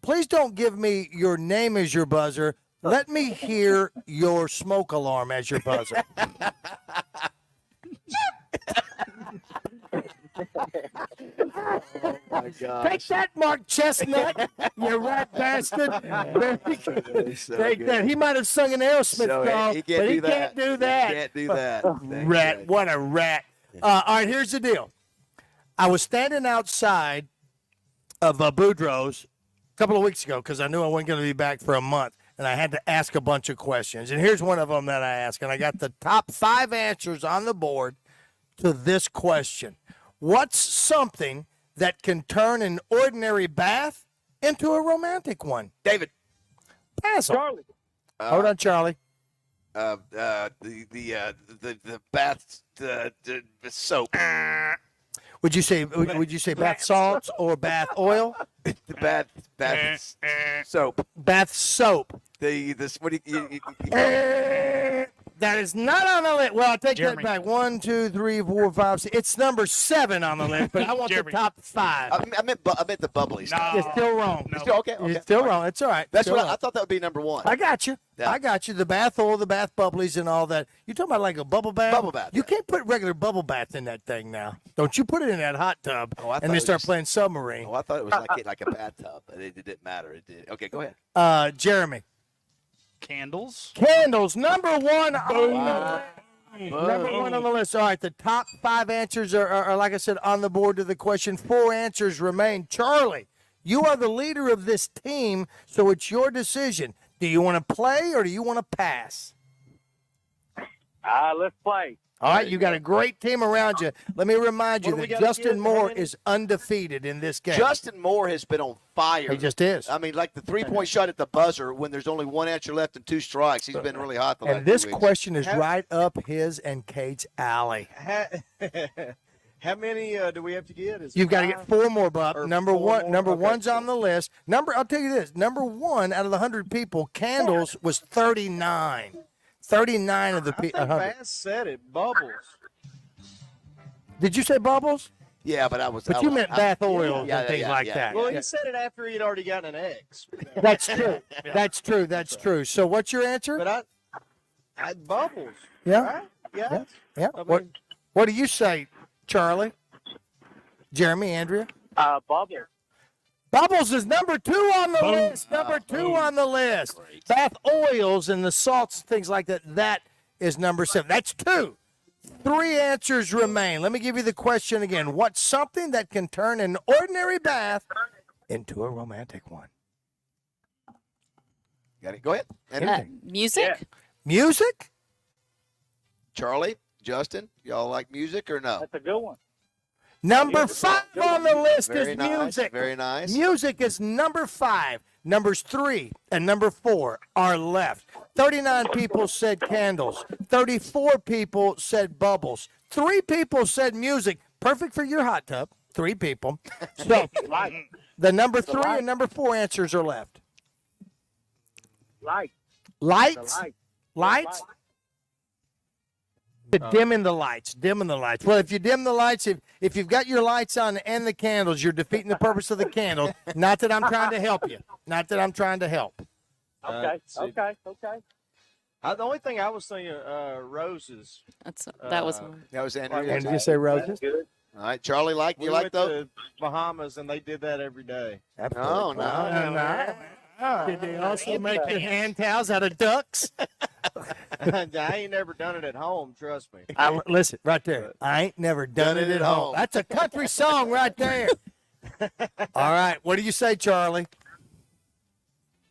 please don't give me your name as your buzzer. Let me hear your smoke alarm as your buzzer. Oh, my God. Take that, Mark Chestnut, you rat bastard. Take that. He might have sung an Aerosmith song, but he can't do that. He can't do that. Rat. What a rat. All right, here's the deal. I was standing outside of Boudreaux's a couple of weeks ago because I knew I wasn't going to be back for a month. And I had to ask a bunch of questions. And here's one of them that I asked. And I got the top 5 answers on the board to this question. What's something that can turn an ordinary bath into a romantic one? David. Bazzel. Charlie. Hold on, Charlie. The bath the soap. Would you say bath salts or bath oil? The bath soap. Bath soap. What do you That is not on the list. Well, I'll take Jeremy. that back. 1, 2, 3, 4, 5, 6. It's number 7 on the list, but I want the Jeremy. top 5. I meant the bubbly stuff. You're still wrong. You're still, okay. You're still wrong. It's all right. That's Still what wrong. I thought that would be number 1. I got you. Yeah. I got you. The bath oil, the bath bubblies, and all that. You talking about like a bubble bath? Bubble bath. You can't put regular bubble bath in that thing now. Don't you put it in that hot tub Oh, I thought and then it start was- playing submarine. Oh, I thought it was like a bathtub. It didn't matter. It did. Okay, go ahead. Jeremy. Candles. Candles, number 1 on the Wow. Number 1 on the list. All right, the top 5 answers are, like I said, on the board to the question. 4 answers remain. Charlie, you are the leader of this team, so it's your decision. Do you want to play or do you want to pass? Let's play. All right, you got a great team around you. Let me remind you What do we that got Justin again, Moore Brandon? is undefeated in this game. Justin Moore has been on fire. He just is. I mean, like the 3-point shot at the buzzer when there's only 1 answer left and 2 strikes. He's been really hot the last And this 2 weeks. question is right up his and Kate's alley. How many do we have to get? Is it You've got to 5? get 4 more, Bob. Or Number 4 one, more? number Okay, one's on cool. the list. I'll tell you this. Number 1 out of the 100 people, Candles was 39. 39 of the I think 100. Bass said it. Bubbles. Did you say bubbles? Yeah, but I was. But I you was- meant I- bath oils yeah, and things yeah, like yeah. that. Well, Yeah. he said it after he'd already gotten an X. That's true. That's true. That's true. So what's your answer? But I bubbles. Yeah. Right? Yeah. Yeah. I What mean- What do you say, Charlie? Jeremy, Andrea? Bubbles. Bubbles is number 2 on the list. Number 2 on the list. Bath oils and the salts, things like that. That is number 7. That's 2. 3 answers remain. Let me give you the question again. What's something that can turn an ordinary bath into a romantic one? Got it. Go ahead. Music? Music? Charlie, Justin, y'all like music or no? That's a good one. Number 5 on the list Very is nice, music. very nice. Music is number 5. Numbers 3 and number 4 are left. 39 people said candles. 34 people said bubbles. 3 people said music. Perfect for your hot tub. 3 people. So the number 3 and number 4 answers are left. Light. Lights? The light. Lights? Dimming the lights. Dimming the lights. Well, if you dim the lights, if you've got your lights on and the candles, you're defeating the purpose of the candles. Not that I'm trying to help you. Not that I'm trying to help. Okay. The only thing I was thinking, roses. That was Andrew. And did you say roses? All right, Charlie, We you like went those? to Bahamas and they did that every day. No. Did they also make your hand towels out of ducks? I ain't never done it at home. Trust me. Listen, right there. I ain't never done it at home. That's a country song right there. All right. What do you say, Charlie?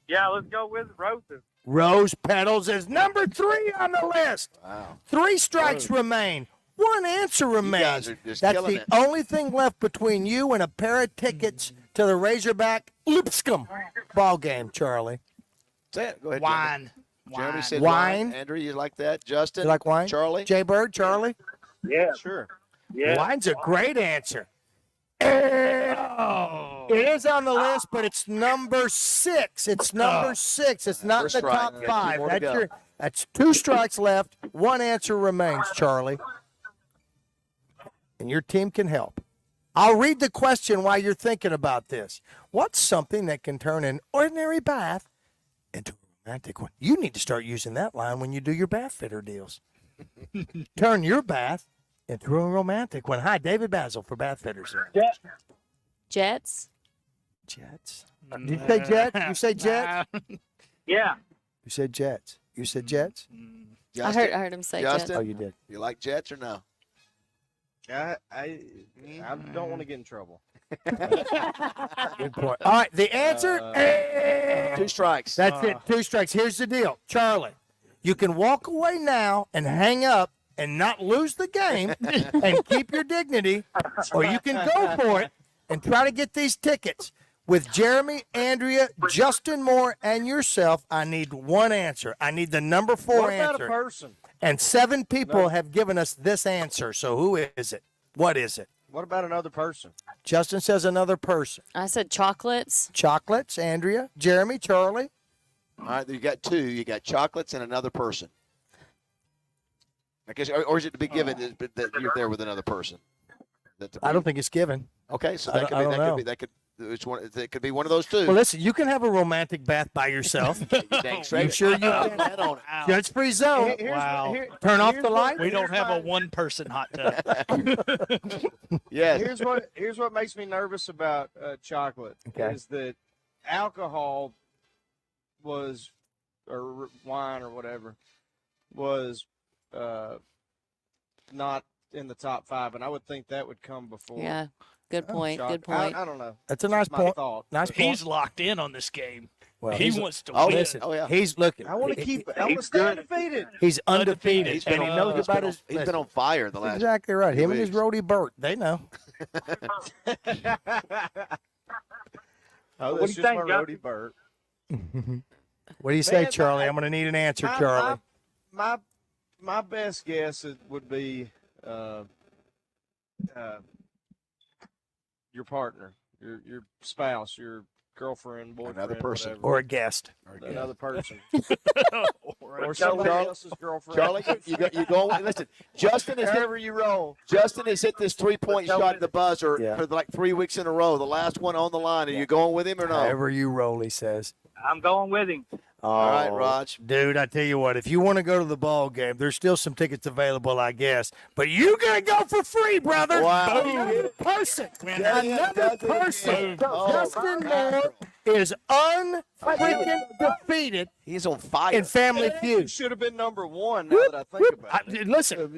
Yeah, let's go with roses. Rose petals is number 3 on the list. Wow. 3 strikes remain. 1 answer remains. guys are just That's killing the it. only thing left between you and a pair of tickets to the Razorback Lipscomb ball game, Charlie. Say it. Go ahead. Wine. Jeremy said Wine. Andrew, you like that? Justin? You like wine? Charlie? Jay Bird, Charlie? Yeah. Sure. Yeah. Wine's a great answer. It is on the list, but it's number 6. It's number 6. It's not in First the strike. top Got 2 5. more to go. That's 2 strikes left. 1 answer remains, Charlie. And your team can help. I'll read the question while you're thinking about this. What's something that can turn an ordinary bath into a romantic one? You need to start using that line when you do your bath fitter deals. Turn your bath into a romantic one. Hi, David Bazzel for Bath Fitters. Jets. Jets. Did you say Jets? You say Jets? Yeah. You said Jets. You said Jets? I heard him say Justin? Jets. Oh, you did. You like Jets or no? I don't want to get in trouble. Good point. All right, the answer 2 strikes. That's it. 2 strikes. Here's the deal. Charlie, you can walk away now and hang up and not lose the game and keep your dignity, or you can go for it and try to get these tickets. With Jeremy, Andrea, Justin Moore, and yourself, I need 1 answer. I need the number 4 What about answer. a person? And 7 people have given us this answer. So who is it? What is it? What about another person? Justin says another person. I said chocolates. Chocolates, Andrea, Jeremy, Charlie. All right, you got 2. You got chocolates and another person. I guess, or is it to be given that you're there with another person? I don't think it's given. Okay, so I that don't know. it could be one of those 2. Well, listen, you can have a romantic bath by yourself. Dang straight. You sure you can? Judge-free zone. Turn off the light. We don't have a one-person hot tub. Yes. Here's what makes me nervous about chocolate is that alcohol was, or wine or whatever, was not in the top 5, and I would think that would come before. Yeah. Good point. chocolate. Good point. I don't know. That's a nice Just my point. thought. Nice point. He's locked in on this game. Well, he he's- wants to Oh, win. listen. Oh, yeah. He's looking. I want to keep. I want to stay undefeated. He's undefeated. He's and he knows he's about been his. on, he's been on fire the last. Exactly right. few Him and his weeks. roadie Bert. They know. Oh, What that's do just you think, my Justin? roadie Bert. What do you say, Man, Charlie? I'm going to need an answer, Charlie. My best guess would be your partner, your spouse, your girlfriend, boyfriend, Another person. whatever. Or a guest. Another person, Or or somebody Charlie- else's girlfriend. Charlie, you go. Listen, Justin has hit, However you roll. Justin has hit this 3-point shot at the buzzer Yeah. for like 3 weeks in a row. The last one on the line. Are you going with him or no? However you roll, he says. I'm going with him. All right, Raj. Dude, I tell you what, if you want to go to the ball game, there's still some tickets available, I guess. But you got to go for free, brother. Wow. Another person. Yeah, Another does it person. again. Oh, Justin my Moore is unfreaking defeated He's on fire. in Family You Feud. should have been number 1. Now that I think about it. Listen, If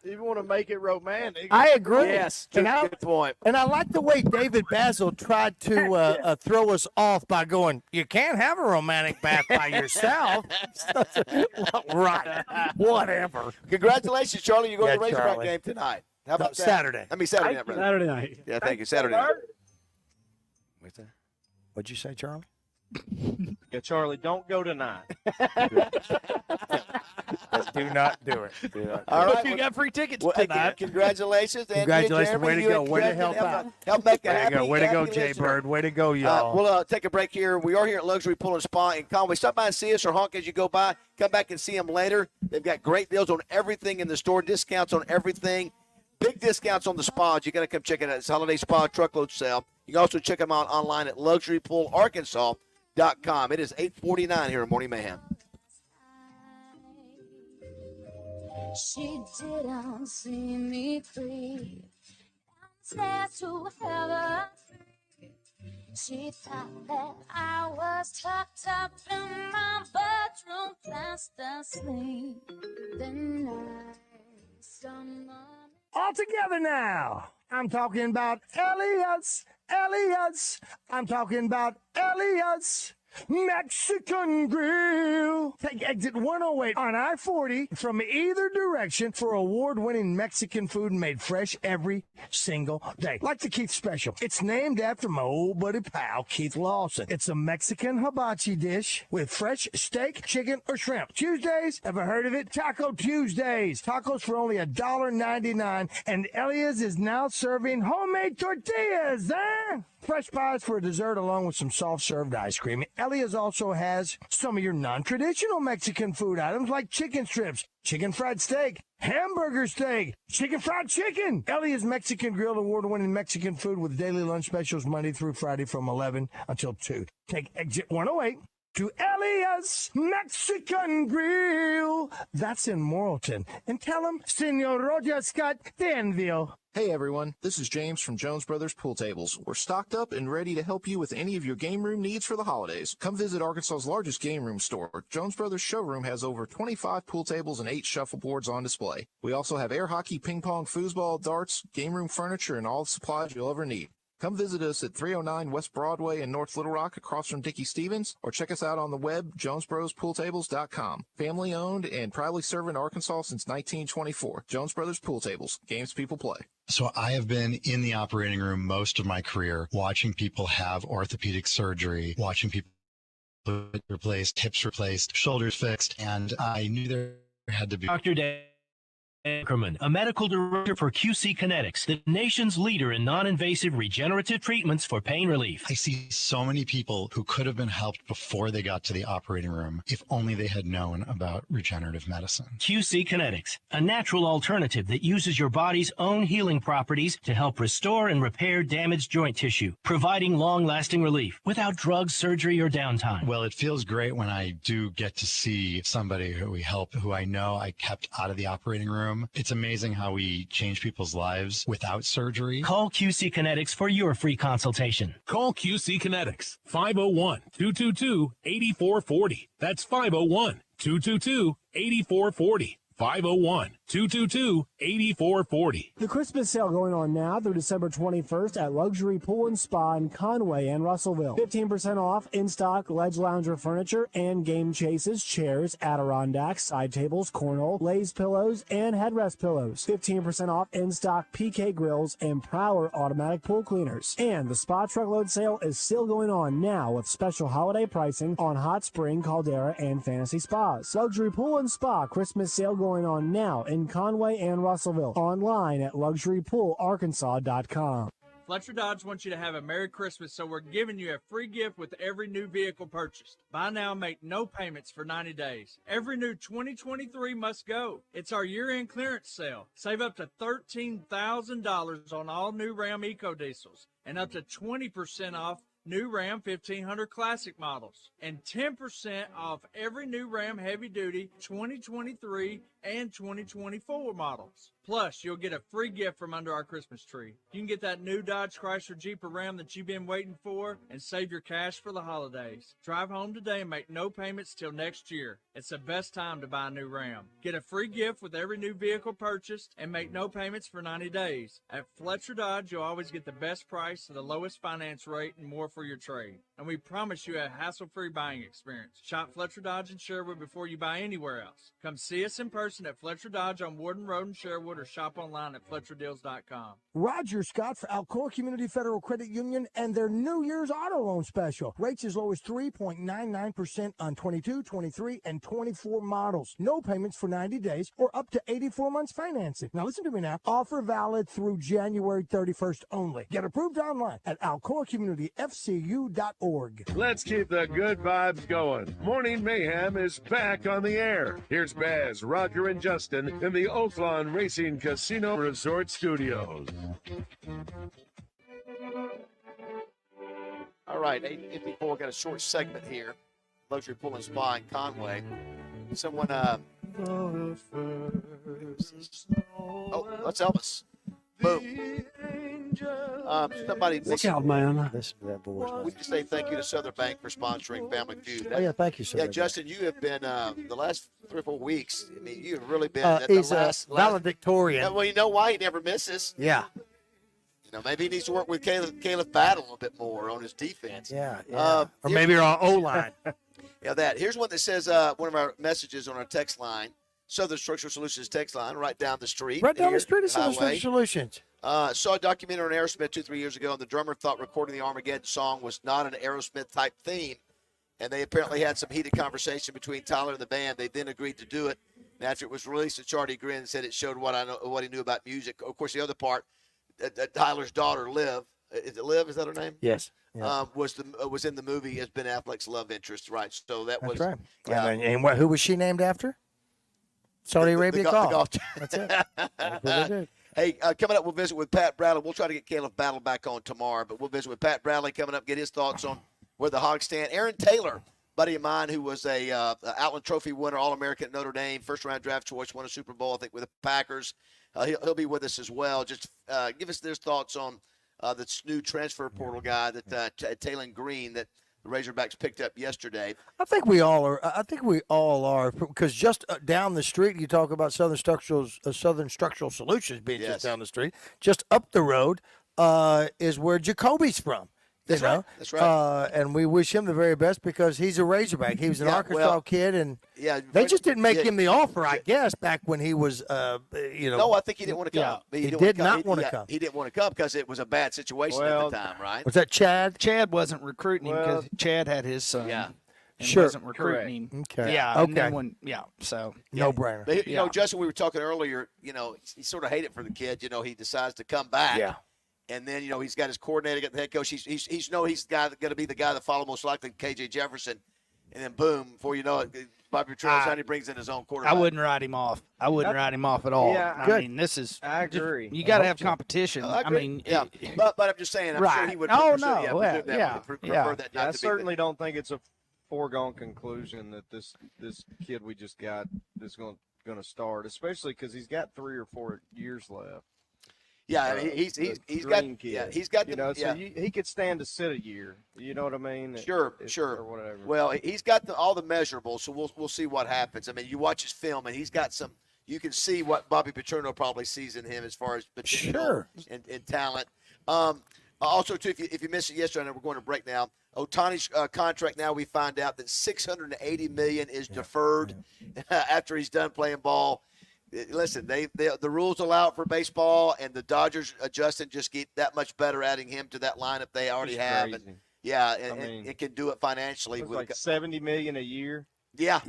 you want to make it romantic. I agree. Yes, And I, good point. and I like the way David Bazzel tried to throw us off by going, you can't have a romantic bath by yourself. Right. Whatever. Congratulations, Charlie. You're going to the Yeah, Razorback Charlie. game tonight. How about that? Saturday. I mean, Saturday night, brother. Saturday night. Yeah, thank you. Saturday night. What's that? What'd you say, Charlie? Yeah, Charlie, don't go tonight. Do not do it. Do not. All right. You got free tickets Well, tonight. Congratulations. Anthony and Congratulations. Jeremy. Way to You go. and Way to Justin help out. Help make a Way to happy, go. Way to go, happy Jay listener. Bird. Way to go, y'all. We'll take a break here. We are here at Luxury Pool and Spa in Conway. Stop by and see us or honk as you go by. Come back and see them later. They've got great deals on everything in the store, discounts on everything. Big discounts on the spas. You got to come check it out. It's Holiday Spa Truckload Sale. You can also check them out online at luxurypoolarkansas.com. It is 8:49 here in Morning Mayhem. She didn't see me creep downstairs to heaven. She thought that I was tucked up in my bedroom, fast asleep. Then All together now. I'm talking about Elliot's. I'm talking about Elliot's Mexican Grill. Take exit 108 on I-40 from either direction for award-winning Mexican food made fresh every single day. Like the Keith Special. It's named after my old buddy pal, Keith Lawson. It's a Mexican hibachi dish with fresh steak, chicken, or shrimp. Tuesdays, ever heard of it? Taco Tuesdays. Tacos for only $1.99. And Elia's is now serving homemade tortillas, eh? Fresh pies for a dessert along with some soft-served ice cream. Elia's also has some of your non-traditional Mexican food items like chicken strips, chicken fried steak, hamburger steak, chicken fried chicken. Elia's Mexican Grill, award-winning Mexican food with daily lunch specials Monday through Friday from 11 until 2. Take exit 108 to Elia's Mexican Grill. That's in Morrilton. And tell them Senor Roger Scott Danville. Hey everyone, this is James from Jones Brothers Pool Tables. We're stocked up and ready to help you with any of your game room needs for the holidays. Come visit Arkansas's largest game room store. Jones Brothers Showroom has over 25 pool tables and 8 shuffleboards on display. We also have air hockey, ping pong, foosball, darts, game room furniture, and all the supplies you'll ever need. Come visit us at 309 West Broadway in North Little Rock across from Dickie Stevens, or check us out on the web, jonesbrospooltables.com. Family owned and proudly serving Arkansas since 1924. Jones Brothers Pool Tables. Games people play. So I have been in the operating room most of my career, watching people have orthopedic surgery, watching people replaced, hips replaced, shoulders fixed, and I knew there had to be Dr. Dan Ackerman, a medical director for QC Kinetics, the nation's leader in non-invasive regenerative treatments for pain relief. I see so many people who could have been helped before they got to the operating room if only they had known about regenerative medicine. QC Kinetics, a natural alternative that uses your body's own healing properties to help restore and repair damaged joint tissue, providing long-lasting relief without drugs, surgery, or downtime. Well, it feels great when I do get to see somebody who we help, who I know I kept out of the operating room. It's amazing how we change people's lives without surgery. Call QC Kinetics for your free consultation. Call QC Kinetics, 501-222-8440. That's 501-222-8440. 501-222-8440. The Christmas sale going on now through December 21st at Luxury Pool and Spa in Conway and Russellville. 15% off in-stock ledge lounger furniture and game chases, chairs, Adirondacks, side tables, cornhole, lace pillows, and headrest pillows. 15% off in-stock PK grills and Prowler automatic pool cleaners. And the Spa Truckload sale is still going on now with special holiday pricing on Hot Spring, Caldera, and Fantasy Spas. Luxury Pool and Spa Christmas sale going on now in Conway and Russellville. Online at luxurypoolarkansas.com. Fletcher Dodge wants you to have a Merry Christmas, so we're giving you a free gift with every new vehicle purchased. Buy now, make no payments for 90 days. Every new 2023 must go. It's our year-end clearance sale. Save up to $13,000 on all new Ram EcoDiesels and up to 20% off new Ram 1500 Classic models, and 10% off every new Ram Heavy Duty 2023 and 2024 models. Plus, you'll get a free gift from under our Christmas tree. You can get that new Dodge Chrysler Jeep or Ram that you've been waiting for and save your cash for the holidays. Drive home today and make no payments till next year. It's the best time to buy a new Ram. Get a free gift with every new vehicle purchased and make no payments for 90 days. At Fletcher Dodge, you'll always get the best price, the lowest finance rate, and more for your trade. And we promise you a hassle-free buying experience. Shop Fletcher Dodge in Sherwood before you buy anywhere else. Come see us in person at Fletcher Dodge on Warden Road in Sherwood or shop online at FletcherDeals.com. Roger Scott for Alcoa Community Federal Credit Union and their New Year's auto loan special. Rates as low as 3.99% on 22, 23, and 24 models. No payments for 90 days or up to 84 months financing. Now listen to me now. Offer valid through January 31st only. Get approved online at alcoacommunityfcu.org. Let's keep the good vibes going. Morning Mayhem is back on the air. Here's Baz, Roger, and Justin in the Oaklawn Racing Casino Resort Studios. All right, 8:54. Got a short segment here. Luxury Pull and Spa in Conway. Someone, oh, that's Elvis. Boom. Somebody. Look out, man. Listen to that voice. We just say thank you to Southern Bank for sponsoring Family Feud. Oh, yeah, thank you, sir. Yeah, Justin, you have been the last 3 or 4 weeks. I mean, you've really been. He's valedictorian. Well, you know why he never misses? Yeah. You know, maybe he needs to work with Caleb Battle a little bit more on his defense. Yeah. Or maybe our O-line. Yeah, that. Here's one that says one of our messages on our text line, Southern Structural Solutions text line, right down the street. Right down the street is Southern Southern Structural Solutions. Saw a documentary on Aerosmith 2-3 years ago, and the drummer thought recording the Armageddon song was not an Aerosmith-type theme, and they apparently had some heated conversation between Tyler and the band. They then agreed to do it, and after it was released, Charlie grinned and said it showed what he knew about music. Of course, the other part, Tyler's daughter, Liv, is it Liv? Is that her name? Yes. Yeah. Was in the movie as Ben Affleck's love interest, right? So that was right. Yeah. And who was she named after? Saudi Arabia golf. That's it. That's what they did. Hey, coming up, we'll visit with Pat Bradley. We'll try to get Caleb Battle back on tomorrow, but we'll visit with Pat Bradley coming up, get his thoughts on where the Hogs stand. Aaron Taylor, buddy of mine, who was a Outland Trophy winner, All-American at Notre Dame, first-round draft choice, won a Super Bowl, I think, with the Packers. He'll be with us as well. Just give us their thoughts on this new transfer portal guy, that Taylon Green, that the Razorbacks picked up yesterday. I think we all are because just down the street, you talk about Southern Structural Solutions being just down the street. Just up the road is where Jacoby's from. That's right. That's right. And we wish him the very best because he's a Razorback. He was an Arkansas kid, and they just didn't make him the offer, I guess, back when he was, No, I think he didn't want to come. He did not want to come. He didn't want to come because it was a bad situation at the time, right? Was that Chad? Chad wasn't recruiting him because Chad had his son. Yeah. And Sure. wasn't recruiting him. Okay. Yeah. Okay. And then so. No brainer. But, you know, Justin, we were talking earlier, he sort of hated for the kid. He decides to come back. Yeah. And then, he's got his coordinator, got the head coach. He's going to be the guy that follow most likely KJ Jefferson. And then, boom, before you know it, Bobby Petrino brings in his own quarterback. I wouldn't write him off. I wouldn't write him off at all. Yeah, I mean, this is. I agree. You got to have competition. I agree. But I'm just saying, I'm sure he would prefer that. I certainly don't think it's a foregone conclusion that this kid we just got is going to start, especially because he's got 3 or 4 years left. Yeah, he's got kid. Yeah, he's got so he could stand to sit a year. You know what I mean? Sure. Or whatever. Well, he's got all the measurables, so we'll see what happens. I mean, you watch his film, and he's got some. You can see what Bobby Petrino probably sees in him as far as potential and talent. Also, too, if you missed it yesterday, we're going to break now. Ohtani's contract now, we find out that $680 million is deferred after he's done playing ball. Listen, the rules allow it for baseball, and the Dodgers, Justin, just get that much better adding him to that lineup they already have. And, and it can do it financially. It's like $70 million a year. Yeah.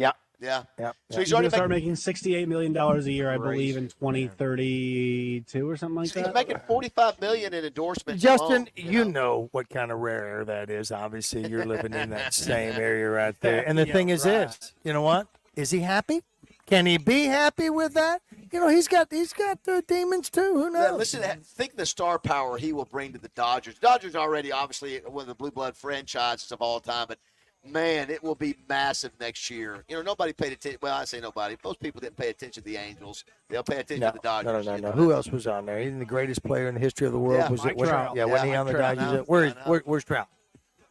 So he's going to start making $68 million a year, I believe, in 2032 or something like that. He's making $45 million in endorsements. Justin, you know what kind of rare air that is. Obviously, you're living in that same area right there. And the thing is this, you know what? Is he happy? Can he be happy with that? He's got the demons too. Who knows? Yeah, listen, think the star power he will bring to the Dodgers. Dodgers already obviously one of the blue blood franchises of all time, but man, it will be massive next year. Nobody paid attention. Well, I say nobody. Most people didn't pay attention to the Angels. They'll pay attention to the Dodgers. No. Who else was on there? Even the greatest player in the history of the world was Mike Trout. Wasn't he on the Dodgers? Where's Trout?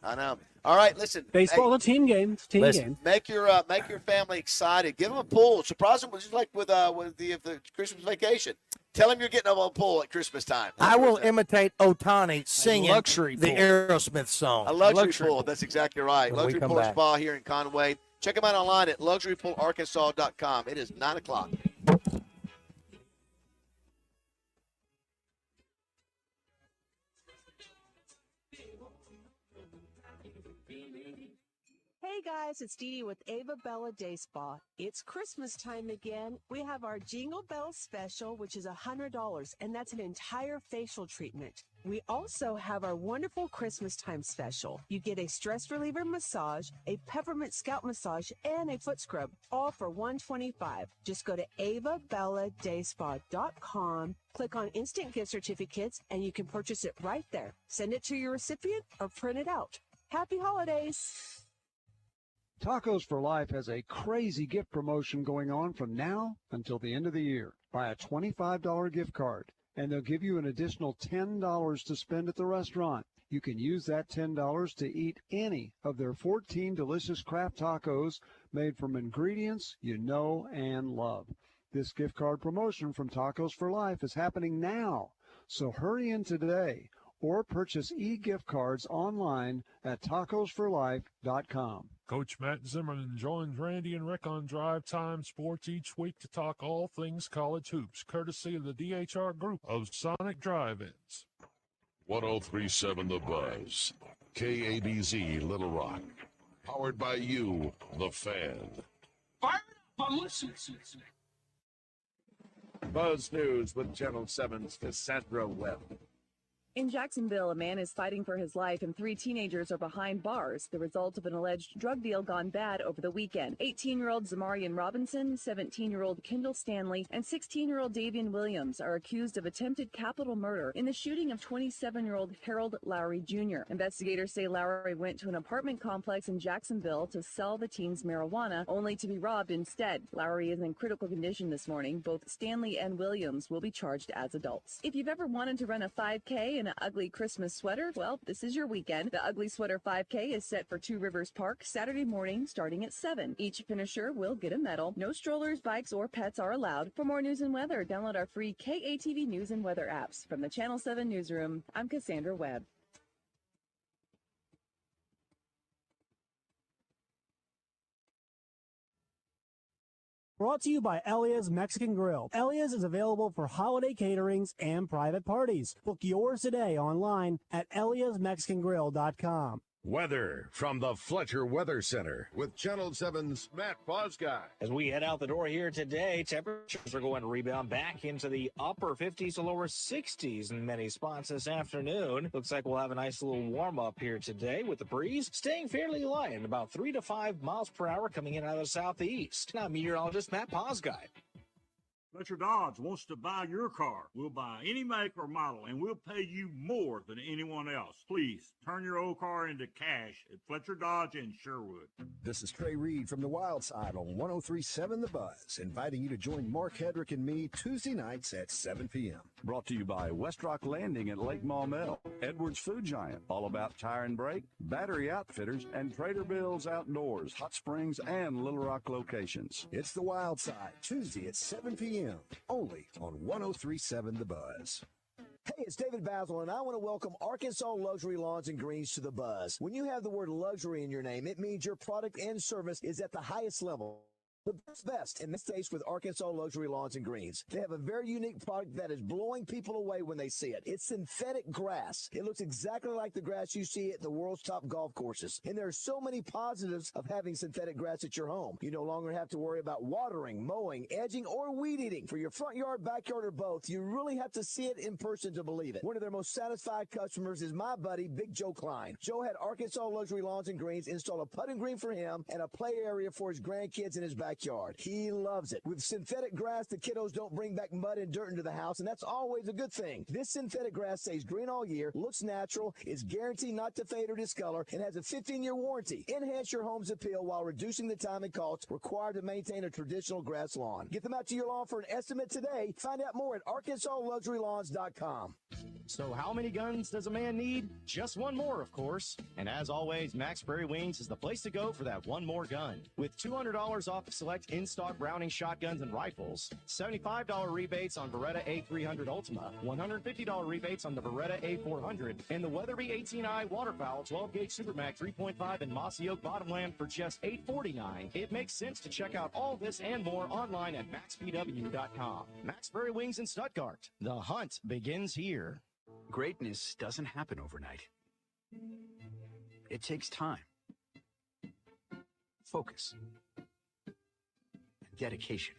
I know. All right, listen. Baseball, a team game. It's a team game. Make your family excited. Give them a pull. Surprise them just like with the Christmas vacation. Tell him you're getting up on pull at Christmas time. I will imitate Otani singing luxury the pool. Aerosmith song. A luxury pool. That's exactly right. When we Luxury come Pool back. Spa here in Conway. Check them out online at luxurypoolarkansas.com. It is 9 o'clock. Hey guys, it's Dee Dee with Ava Bella Day Spa. It's Christmas time again. We have our Jingle Bell special, which is $100, and that's an entire facial treatment. We also have our wonderful Christmas time special. You get a stress reliever massage, a peppermint scalp massage, and a foot scrub, all for $125. Just go to avabelladayspa.com, click on Instant Gift Certificates, and you can purchase it right there. Send it to your recipient or print it out. Happy holidays! Tacos for Life has a crazy gift promotion going on from now until the end of the year. Buy a $25 gift card, and they'll give you an additional $10 to spend at the restaurant. You can use that $10 to eat any of their 14 delicious craft tacos made from ingredients you know and love. This gift card promotion from Tacos for Life is happening now, so hurry in today or purchase e-gift cards online at tacosforlife.com. Coach Matt Zimmerman joins Randy and Rick on Drive Time Sports each week to talk all things college hoops, courtesy of the DHR Group of Sonic Drive-Ins. 1037 The Buzz. KABZ Little Rock. Powered by you, the fan. Fire up on listen. Buzz News with Channel 7's Cassandra Webb. In Jacksonville, a man is fighting for his life and 3 teenagers are behind bars, the result of an alleged drug deal gone bad over the weekend. 18-year-old Zamarian Robinson, 17-year-old Kendall Stanley, and 16-year-old Davian Williams are accused of attempted capital murder in the shooting of 27-year-old Harold Lowry Jr. Investigators say Lowry went to an apartment complex in Jacksonville to sell the teens marijuana, only to be robbed instead. Lowry is in critical condition this morning. Both Stanley and Williams will be charged as adults. If you've ever wanted to run a 5K in an ugly Christmas sweater, well, this is your weekend. The Ugly Sweater 5K is set for Two Rivers Park Saturday morning starting at 7. Each finisher will get a medal. No strollers, bikes, or pets are allowed. For more news and weather, download our free KATV News and Weather apps. From the Channel 7 Newsroom, I'm Cassandra Webb. Brought to you by Elia's Mexican Grill. Elia's is available for holiday caterings and private parties. Book yours today online at eliasmexicangrill.com. Weather from the Fletcher Weather Center with Channel 7's Matt Posguy. As we head out the door here today, temperatures are going to rebound back into the upper 50s to lower 60s in many spots this afternoon. Looks like we'll have a nice little warm up here today with the breeze staying fairly light, about 3 to 5 miles per hour coming in out of the southeast. Now, meteorologist Matt Posguy. Fletcher Dodge wants to buy your car. We'll buy any make or model, and we'll pay you more than anyone else. Please turn your old car into cash at Fletcher Dodge in Sherwood. This is Trey Reed from the Wild Side on 103.7 The Buzz, inviting you to join Mark Hedrick and me Tuesday nights at 7 p.m. Brought to you by West Rock Landing at Lake Maumelle, Edwards Food Giant, all about tire and brake, battery outfitters, and Trader Bill's Outdoors, Hot Springs, and Little Rock locations. It's the Wild Side, Tuesday at 7 p.m. only on 103.7 The Buzz. Hey, it's David Bazzel, and I want to welcome Arkansas Luxury Lawns and Greens to The Buzz. When you have the word luxury in your name, it means your product and service is at the highest level. The best in this case with Arkansas Luxury Lawns and Greens. They have a very unique product that is blowing people away when they see it. It's synthetic grass. It looks exactly like the grass you see at the world's top golf courses. And there are so many positives of having synthetic grass at your home. You no longer have to worry about watering, mowing, edging, or weed eating. For your front yard, backyard, or both, you really have to see it in person to believe it. One of their most satisfied customers is my buddy, Big Joe Klein. Joe had Arkansas Luxury Lawns and Greens install a putting green for him and a play area for his grandkids in his backyard. He loves it. With synthetic grass, the kiddos don't bring back mud and dirt into the house, and that's always a good thing. This synthetic grass stays green all year, looks natural, is guaranteed not to fade or discolor, and has a 15-year warranty. Enhance your home's appeal while reducing the time and cost required to maintain a traditional grass lawn. Get them out to your lawn for an estimate today. Find out more at ArkansasLuxuryLawns.com. So how many guns does a man need? Just one more, of course. And as always, Max Prairie Wings is the place to go for that one more gun. With $200 off of select in-stock Browning shotguns and rifles, $75 rebates on Beretta A300 Ultima, $150 rebates on the Beretta A400, and the Weatherby 18i Waterfowl 12-gauge Supermax 3.5 in Mossy Oak Bottomland for just $849. It makes sense to check out all this and more online at maxpw.com. Max Prairie Wings in Stuttgart. The hunt begins here. Greatness doesn't happen overnight. It takes time, focus, and dedication.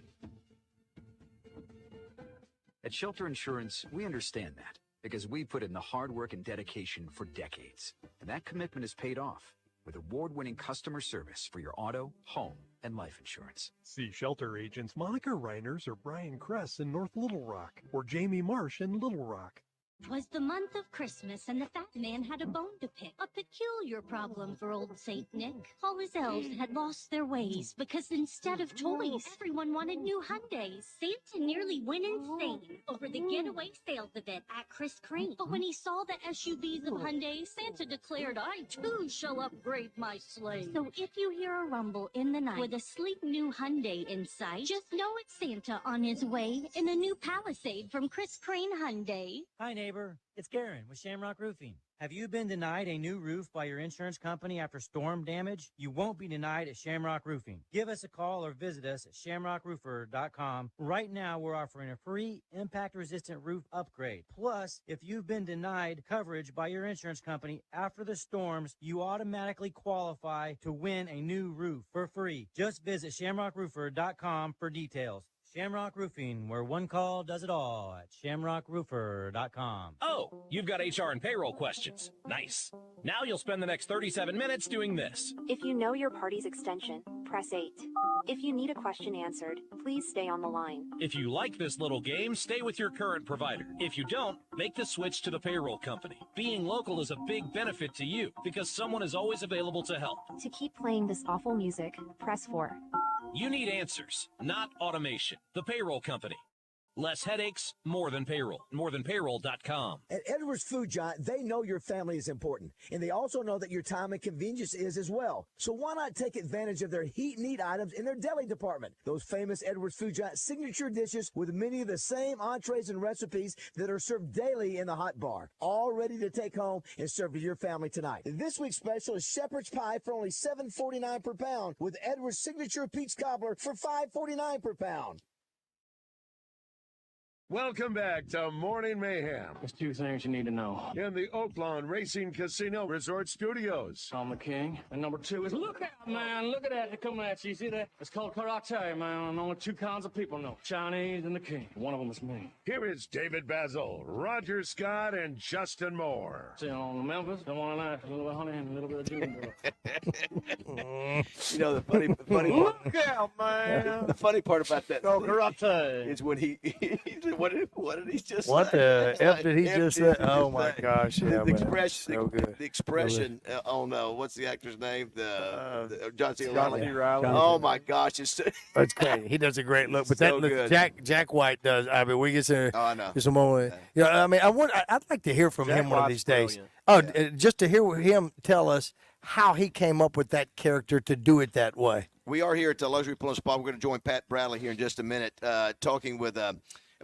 At Shelter Insurance, we understand that because we put in the hard work and dedication for decades. And that commitment is paid off with award-winning customer service for your auto, home, and life insurance. See Shelter agents Monica Reiners or Brian Kress in North Little Rock, or Jamie Marsh in Little Rock. 'Twas the month of Christmas, and the fat man had a bone to pick. A peculiar problem for old Saint Nick. All his elves had lost their ways, because instead of toys, everyone wanted new Hyundais. Santa nearly went insane over the getaway sales event at Chris Crane. But when he saw the SUVs of Hyundai, Santa declared, I too shall upgrade my sleigh. So if you hear a rumble in the night with a sleek new Hyundai in sight, just know it's Santa on his way in a new Palisade from Chris Crane Hyundai. Hi, neighbor. It's Garen with Shamrock Roofing. Have you been denied a new roof by your insurance company after storm damage? You won't be denied at Shamrock Roofing. Give us a call or visit us at shamrockroofer.com. Right now, we're offering a free impact-resistant roof upgrade. Plus, if you've been denied coverage by your insurance company after the storms, you automatically qualify to win a new roof for free. Just visit shamrockroofer.com for details. Shamrock Roofing, where one call does it all at shamrockroofer.com. Oh, you've got HR and payroll questions. Nice. Now you'll spend the next 37 minutes doing this. If you know your party's extension, press 8. If you need a question answered, please stay on the line. If you like this little game, stay with your current provider. If you don't, make the switch to the payroll company. Being local is a big benefit to you because someone is always available to help. To keep playing this awful music, press 4. You need answers, not automation. The payroll company. Less headaches, more than payroll. Morethanpayroll.com. At Edwards Food Giant, they know your family is important, and they also know that your time and convenience is as well. So why not take advantage of their heat and eat items in their deli department? Those famous Edwards Food Giant signature dishes with many of the same entrees and recipes that are served daily in the hot bar, all ready to take home and serve to your family tonight. This week's special is shepherd's pie for only $7.49 per pound, with Edwards signature peach cobbler for $5.49 per pound. Welcome back to Morning Mayhem. There's two things you need to know. In the Oaklawn Racing Casino Resort Studios. I'm the king. And number two is, look out, man. Look at that. They're coming at you. You see that? It's called karate, man. And only two kinds of people know. Chinese and the king. One of them is me. Here is David Bazzel, Roger Scott, and Justin Moore. See, on Memphis, I want a nice little bit of honey and a little bit of ginger. You know, the funny Look out, man. The funny part about that Go karate. is when he what did he just What say? the It's F like, did he F just did say? he Oh just my say? gosh, yeah, The man. expression, So good. the expression. Oh no, what's the actor's name? John C. John Reilly. C. Reilly. Oh my gosh, it's That's great. He does a great look. But So that good. Jack White does. I mean, we get to Oh, I know. just a moment. You know, I mean, I'd like to hear from Jack him one of White's these days. brilliant. Oh, just to hear him tell us how he came up with that character to do it that way. We are here at the Luxury Pool & Spa. We're going to join Pat Bradley here in just a minute, talking with.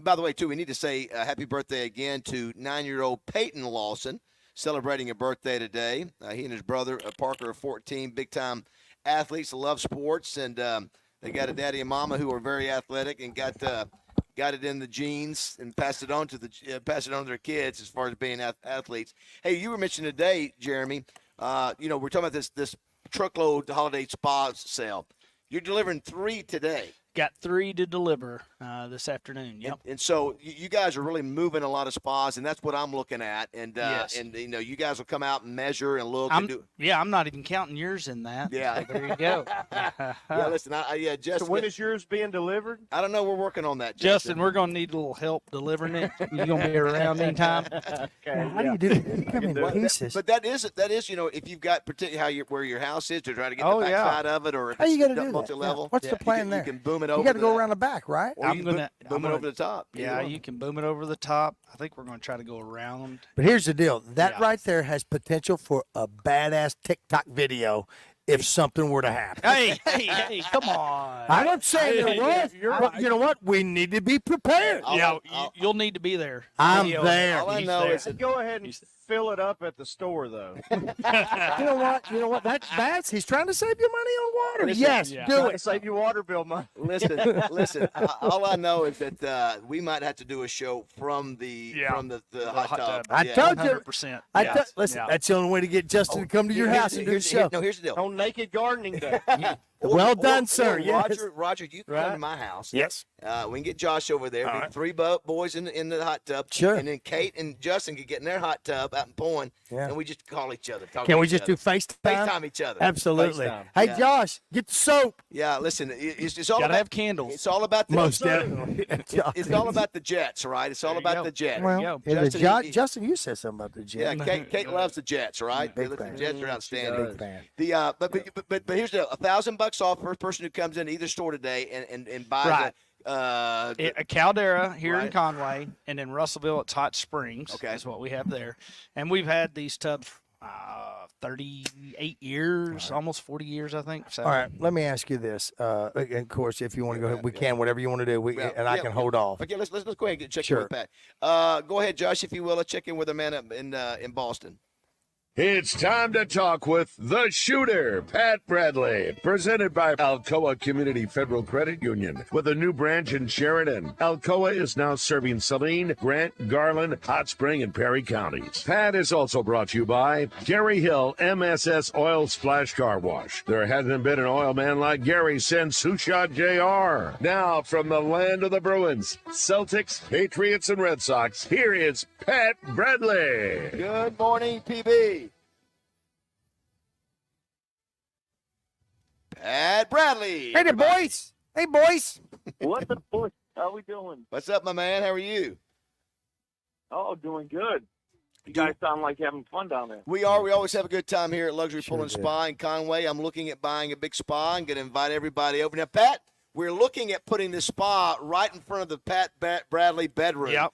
By the way, too, we need to say happy birthday again to 9-year-old Peyton Lawson, celebrating a birthday today. He and his brother Parker are 14, big-time athletes, love sports, and they got a daddy and mama who are very athletic and got it in the genes and passed it on to their kids as far as being athletes. Hey, you were mentioning today, Jeremy. We're talking about this truckload holiday spa sale. You're delivering 3 today. Got 3 to deliver this afternoon. Yep. And so you guys are really moving a lot of spas, and that's what I'm looking at. And Yes. and you guys will come out and measure and look. I'm and do. not even counting yours in that. Yeah. So there you go. Yeah, listen. Jessica. So when is yours being delivered? I don't know. We're working on that, Justin, we're going to need a little help delivering it. You going to be around anytime? How do you do it? You come in pieces. But that is if you've got particularly where your house is to try to get Oh, the yeah. backside of it, or if How you it's gonna do that? multi-level. Yeah. What's the plan you there? can boom boom it over. You got to go around the back, right? Or you can boom it over the top. Yeah, you can boom it over the top. I think we're going to try to go around. But here's the deal. That right there has potential for a badass TikTok video if something were to happen. Hey, come on. I'm not saying there was. But you know what? We need to be prepared. You'll need to be there. I'm there. All I know is go ahead and fill it up at the store, though. You know what? That's he's trying to save you money on water. Listen, Yes, do it. Save your water bill money. Listen. All I know is that we might have to do a show from the hot tub. I told you. 100%. Listen, that's the only way to get Justin to come to your house and do the show. No, here's the deal. On Naked Gardening Day. Well done, sir. Yes. Roger, you can come to my house. Yes. We can get Josh over there. All right. 3 boys in the hot tub. Sure. And then Kate and Justin can get in their hot tub out in Pond, Yeah. and we just call each other. Talk Can to we each just other. do FaceTime? FaceTime each other. Absolutely. FaceTime. Hey, Yeah. Josh, get the soap. Yeah, listen, it's all Gotta about have candles. It's all about the Most definitely. It's all about the Jets, right? It's all about the Jets. Well, Justin, you said something about the Jets. Yeah, Kate loves the Jets, right? Big The fan. Jets are outstanding. Big fan. The but here's the deal: $1,000 off first person who comes in either store today and buys Right. a Caldera here in Right. Conway, and in Russellville it's Hot Springs. Okay. That's what we have there. And we've had these tubs 38 years, almost 40 years, I think. So. All right, let me ask you this. And of course, if you want to go ahead, we can. Whatever you want to do, I can hold off. Okay, let's go ahead and check Sure. in with Pat. Go ahead, Josh, if you will. Let's check in with a man up in Boston. It's time to talk with the shooter, Pat Bradley, presented by Alcoa Community Federal Credit Union with a new branch in Sheridan. Alcoa is now serving Saline, Grant, Garland, Hot Spring, and Perry counties. Pat is also brought to you by Gary Hill MSS Oil Splash Car Wash. There hasn't been an oil man like Gary since Who Shot JR. Now, from the land of the Bruins, Celtics, Patriots, and Red Sox, here is Pat Bradley. Good morning, PB. Pat Bradley. Hey there, boys. Hey, boys. What's up, boys? How we doing? What's up, my man? How are you? Oh, doing good. You guys sound like you're having fun down there. We are. We always have a good time here at Luxury Pool and do. Spa in Conway. I'm looking at buying a big spa. I'm going to invite everybody over. Now, Pat, we're looking at putting this spa right in front of the Pat Bradley bedroom. Yep.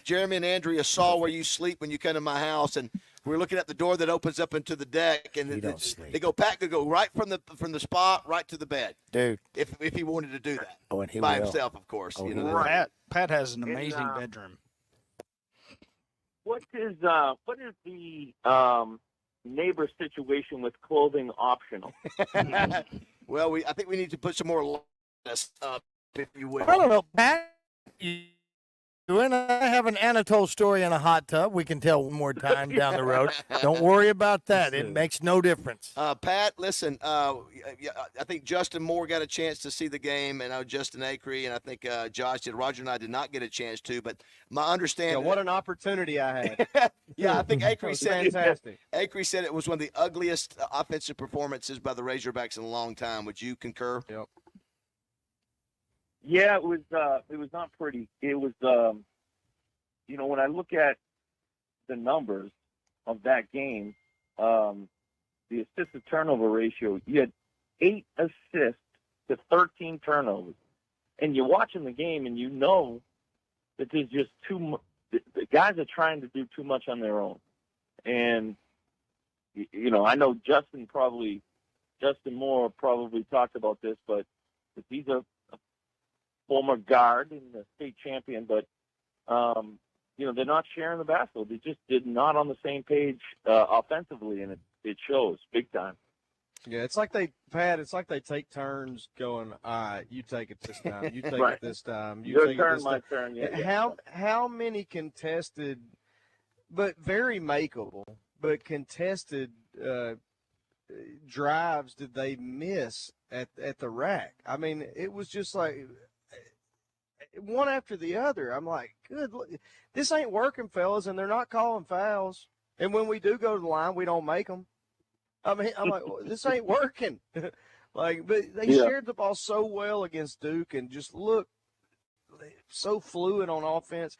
Jeremy and Andrea saw where you sleep when you come to my house, and we're looking at the door that opens up into the deck, and Pat could go right from the spa right to the bed, dude. If he wanted to do that, and he by will. himself, of course. Oh, you he know, will. Pat has an amazing bedroom. What is the neighbor situation with clothing optional? Well, I think we need to put some more lettuce up, if you will. I don't know, Pat. You and I have an Anatole story in a hot tub. We can tell one more time down the road. Don't worry about that. It makes no difference. Pat, listen, I think Justin Moore got a chance to see the game, and Justin Acree, and I think Josh did. Roger and I did not get a chance to, but my understanding. Yeah, what an opportunity I had. Yeah, I think Acree said fantastic. Acree said it was one of the ugliest offensive performances by the Razorbacks in a long time. Would you concur? Yep. Yeah, it was not pretty. It was, when I look at the numbers of that game, the assist to turnover ratio, you had 8 assists to 13 turnovers. And you're watching the game and you know that there's just too much. The guys are trying to do too much on their own. And, I know Justin Moore probably talked about this, but he's a former guard and the state champion, but they're not sharing the basketball. They just did not on the same page offensively, and it shows big time. Yeah, it's like they take turns going, all right, you take it this time, you take Right. it this time, you Your take turn, it this my time. turn, yeah. How many contested, but very makeable, but contested drives did they miss at the rack? I mean, it was just like one after the other. I'm like, this ain't working, fellas, and they're not calling fouls. And when we do go to the line, we don't make them. I mean, I'm like, this ain't working. But they shared the ball so well against Duke and just looked so fluid on offense.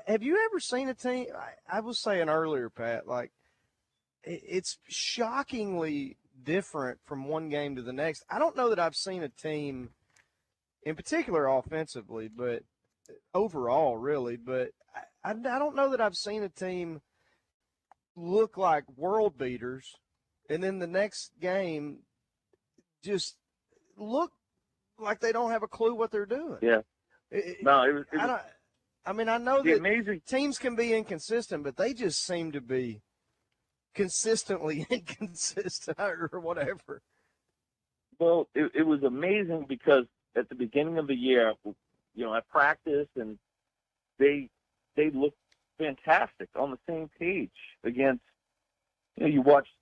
Have you ever seen a team? I was saying earlier, Pat, like it's shockingly different from one game to the next. I don't know that I've seen a team in particular offensively, but overall, really. But I don't know that I've seen a team look like world beaters, and then the next game just look like they don't have a clue what they're doing. Yeah. I know that amazing teams can be inconsistent, but they just seem to be consistently inconsistent or whatever. Well, it was amazing because at the beginning of the year, I practiced and they looked fantastic on the same page against, you watched,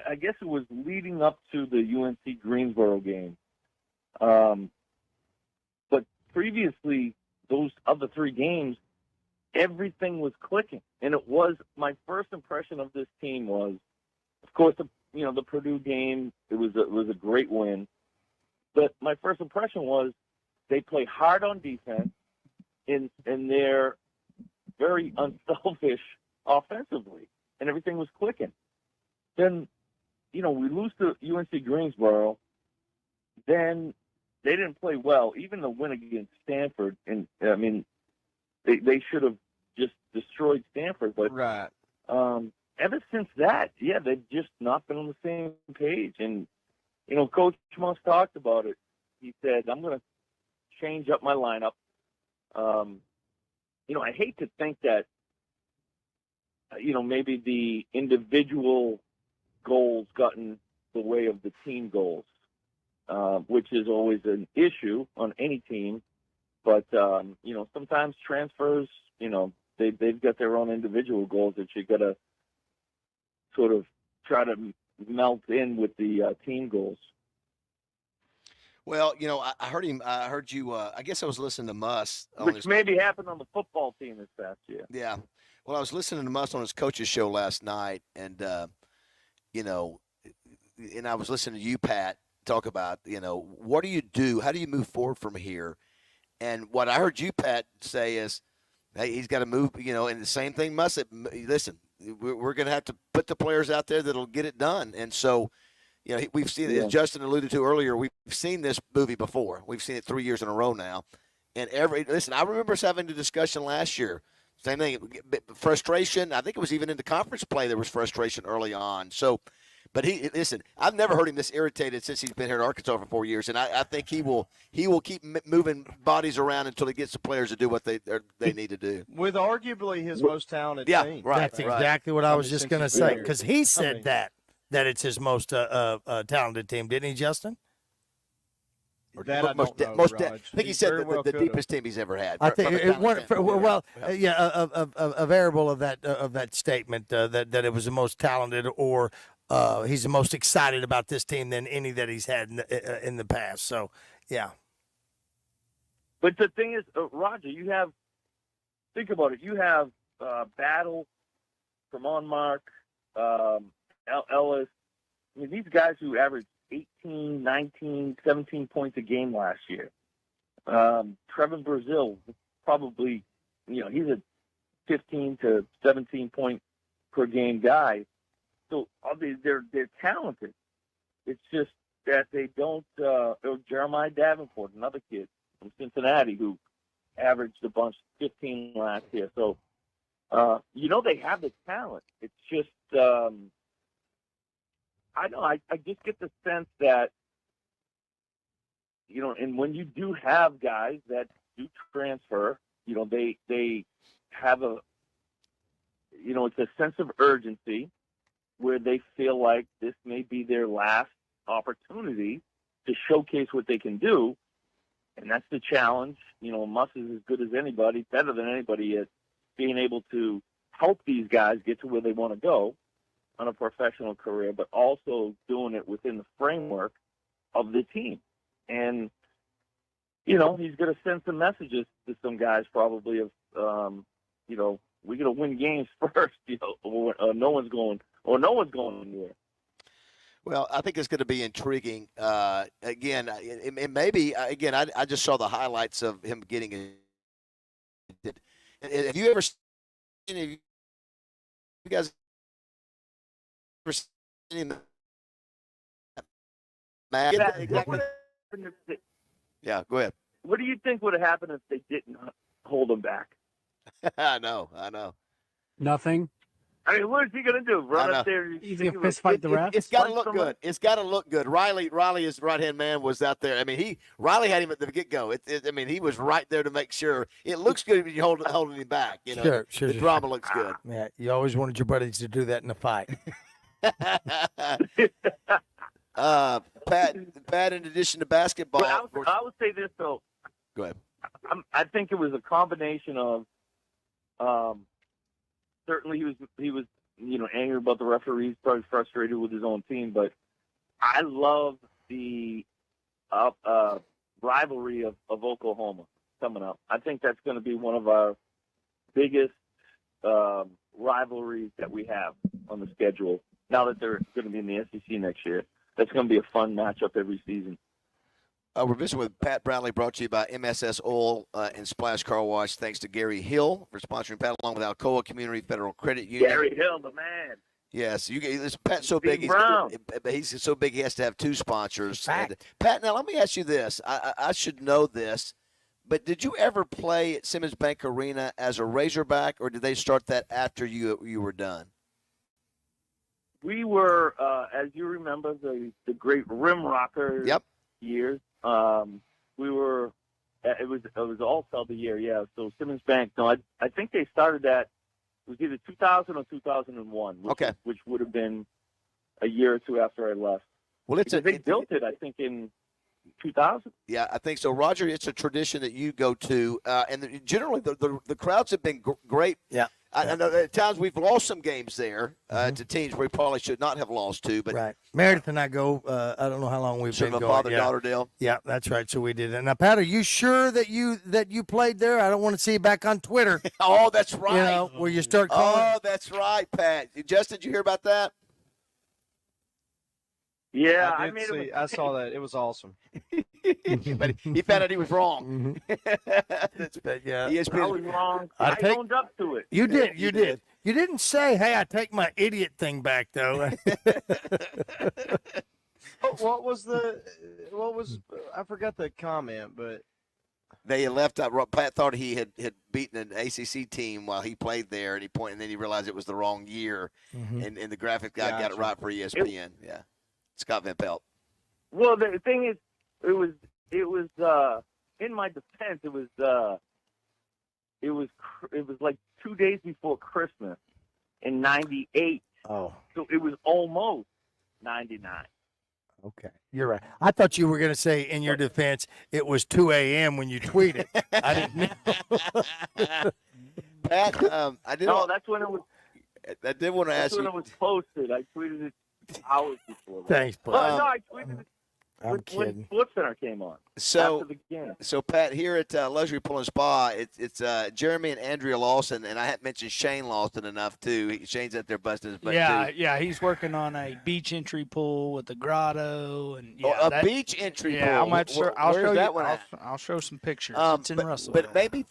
I guess it was leading up to the UNC Greensboro game. But previously, those other three games, everything was clicking. And it was, my first impression of this team was, of course, the Purdue game, it was a great win. But my first impression was they play hard on defense and they're very unselfish offensively, and everything was clicking. Then, we lose to UNC Greensboro. Then they didn't play well. Even the win against Stanford, and I mean, they should have just destroyed Stanford. But right. Ever since that, they've just not been on the same page. And Coach Moss talked about it. He said, "I'm going to change up my lineup." I hate to think that, maybe the individual goals got in the way of the team goals, which is always an issue on any team. But, sometimes transfers, they've got their own individual goals that you got to sort of try to melt in with the team goals. Well, I heard him. I heard you. I guess I was listening to Muss. Which maybe happened on the football team this past year. Yeah. Well, I was listening to Muss on his coach's show last night, and, and I was listening to you, Pat, talk about, what do you do? How do you move forward from here? And what I heard you, Pat, say is, hey, he's got to move, and the same thing Muss said, listen, we're going to have to put the players out there that'll get it done. And so, we've seen it, as Justin alluded to earlier, we've seen this movie before. We've seen it 3 years in a row now. And listen, I remember us having the discussion last year. Same thing, frustration. I think it was even in the conference play there was frustration early on. So, but listen, I've never heard him this irritated since he's been here in Arkansas for 4 years, and I think he will keep moving bodies around until he gets the players to do what they need to do. With arguably his most talented team. Right. That's exactly what I was just going to say, because he said that it's his most talented team, didn't he, Justin? That I don't know, Raj. I think he said the deepest team he's ever had. I think a variable of that statement that it was the most talented, or he's the most excited about this team than any that he's had in the past. So, yeah. But the thing is, Roger, think about it. You have Battle, Tremont Mark, Ellis. I mean, these guys who averaged 18, 19, 17 points a game last year. Trevin Bazzel, probably, he's a 15 to 17 point per game guy. So they're talented. It's just that they don't. Jeremiah Davenport, another kid from Cincinnati who averaged a bunch, 15 last year. So they have the talent. It's just I just get the sense that and when you do have guys that do transfer, they have it's a sense of urgency where they feel like this may be their last opportunity to showcase what they can do. And that's the challenge. Muss is as good as anybody, better than anybody at being able to help these guys get to where they want to go on a professional career, but also doing it within the framework of the team. And, he's going to send some messages to some guys probably of, we got to win games first, or no one's going anywhere. Well, I think it's going to be intriguing. Again, it may be. Again, I just saw the highlights of him getting it. Have you ever seen? You guys ever seen him mad? Yeah, exactly. Yeah, go ahead. What do you think would have happened if they didn't hold him back? I know. Nothing. I mean, what is he going to do? Run up there? He's going to fist fight the refs? It's got to look good. It's got to look good. Riley, his right-hand man, was out there. I mean, Riley had him at the get-go. I mean, he was right there to make sure. It looks good when you're holding him back. You know, Sure. the drama looks good. Yeah, you always wanted your buddies to do that in a fight. Pat, in addition to basketball, But I would say this though. Go ahead. I think it was a combination of. Certainly, he was angry about the referees, probably frustrated with his own team. But I love the rivalry of Oklahoma coming up. I think that's going to be one of our biggest rivalries that we have on the schedule. Now that they're going to be in the SEC next year, that's going to be a fun matchup every season. We're visiting with Pat Bradley, brought to you by MSS Oil and Splash Car Wash. Thanks to Gary Hill for sponsoring Pat, along with Alcoa Community Federal Credit Union. Gary Hill, the man. Yes, Pat's so big. He's so big he has to have two sponsors. And, Pat, now let me ask you this. I should know this, but did you ever play at Simmons Bank Arena as a Razorback, or did they start that after you were done? We were, as you remember, the great Rim Rocker years. We were. It was All-Star the year, yeah. So Simmons Bank. No, I think they started that. It was either 2000 or 2001. Which would have been a year or two after I left. Well, they built it, I think, in 2000. Yeah, I think so, Roger. It's a tradition that you go to, and generally the crowds have been great. Yeah. I know at times we've lost some games there to teams we probably should not have lost to. But right. Meredith and I go, I don't know how long we've been going. Father-daughter deal. Yeah, that's right. So we did it. Now, Pat, are you sure that you played there? I don't want to see you back on Twitter. Oh, that's right. You know, where you start calling. Oh, that's right, Pat. Justin, did you hear about that? Yeah, I saw that. It was awesome. But he found out he was wrong. Yeah. I was wrong. I owned up to it. You did. You did. You didn't say, "Hey, I take my idiot thing back," though. What was I forgot the comment, but they left out. Pat thought he had beaten an ACC team while he played there, and he pointed, and then he realized it was the wrong year, and the graphic guy got it right for ESPN. Yeah, Scott Van Pelt. Well, the thing is, it was in my defense, it was like 2 days before Christmas in '98. Oh, so it was almost '99. Okay, you're right. I thought you were going to say, in your defense, it was 2 a.m. when you tweeted. I didn't know. Pat, I did. No, that's when it was. I did want to ask you. That's when it was posted. I tweeted it hours before. Thanks, no, I tweeted it. I'm kidding. When Sports Center came on. So, after the game. So Pat, here at Luxury Pool and Spa, it's Jeremy and Andrea Lawson, and I hadn't mentioned Shane Lawson enough too. Shane's out there busting his butt too. Yeah, he's working on a beach entry pool with a grotto and beach entry pool. Yeah, I'll show that you. one. I'll show some pictures. It's in Russell. But it made me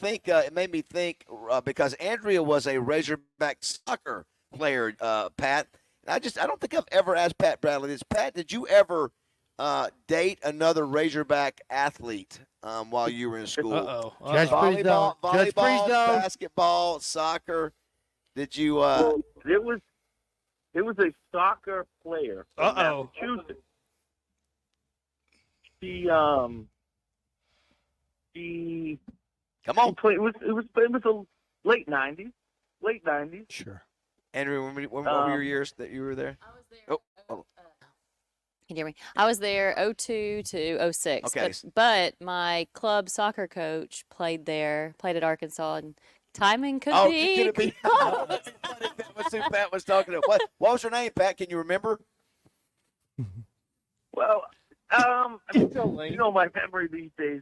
think. Because Andrea was a Razorback soccer player, Pat. And I don't think I've ever asked Pat Bradley this. Pat, did you ever date another Razorback athlete while you were in school? Volleyball, basketball, soccer. Did you? Well, it was a soccer player from Massachusetts. She come on. It was a late '90s. Sure. Andrew, when were your years that you were there? I was there. Can you hear me? I was there 02 to 06. Okay. But my club soccer coach played at Arkansas, and timing could be. Could it be? That's who Pat was talking to. What was her name, Pat? Can you remember? Well, you know my memory these days.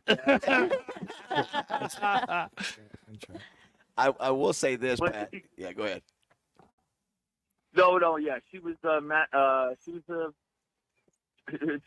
I will say this, Pat. Yeah, go ahead. No, yeah, she was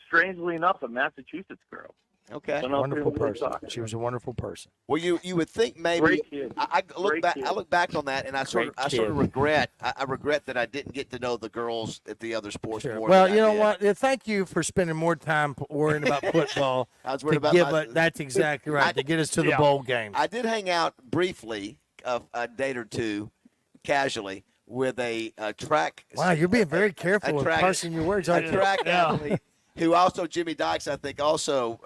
strangely enough, a Massachusetts girl. Okay. Wonderful person. She was a wonderful person. Well, you would think maybe Great kid. I look Great back. kid. I look back on that, and I sort of regret. I regret that I didn't get to know the girls at the other sports more. Well, than you I know did. what? Thank you for spending more time worrying about football. I was worried about that's exactly right. To get us to the bowl game. I did hang out briefly a date or two, casually, with a track. Wow, you're being very careful with parsing your words. A aren't you? track athlete who also Jimmy Dykes, I think, also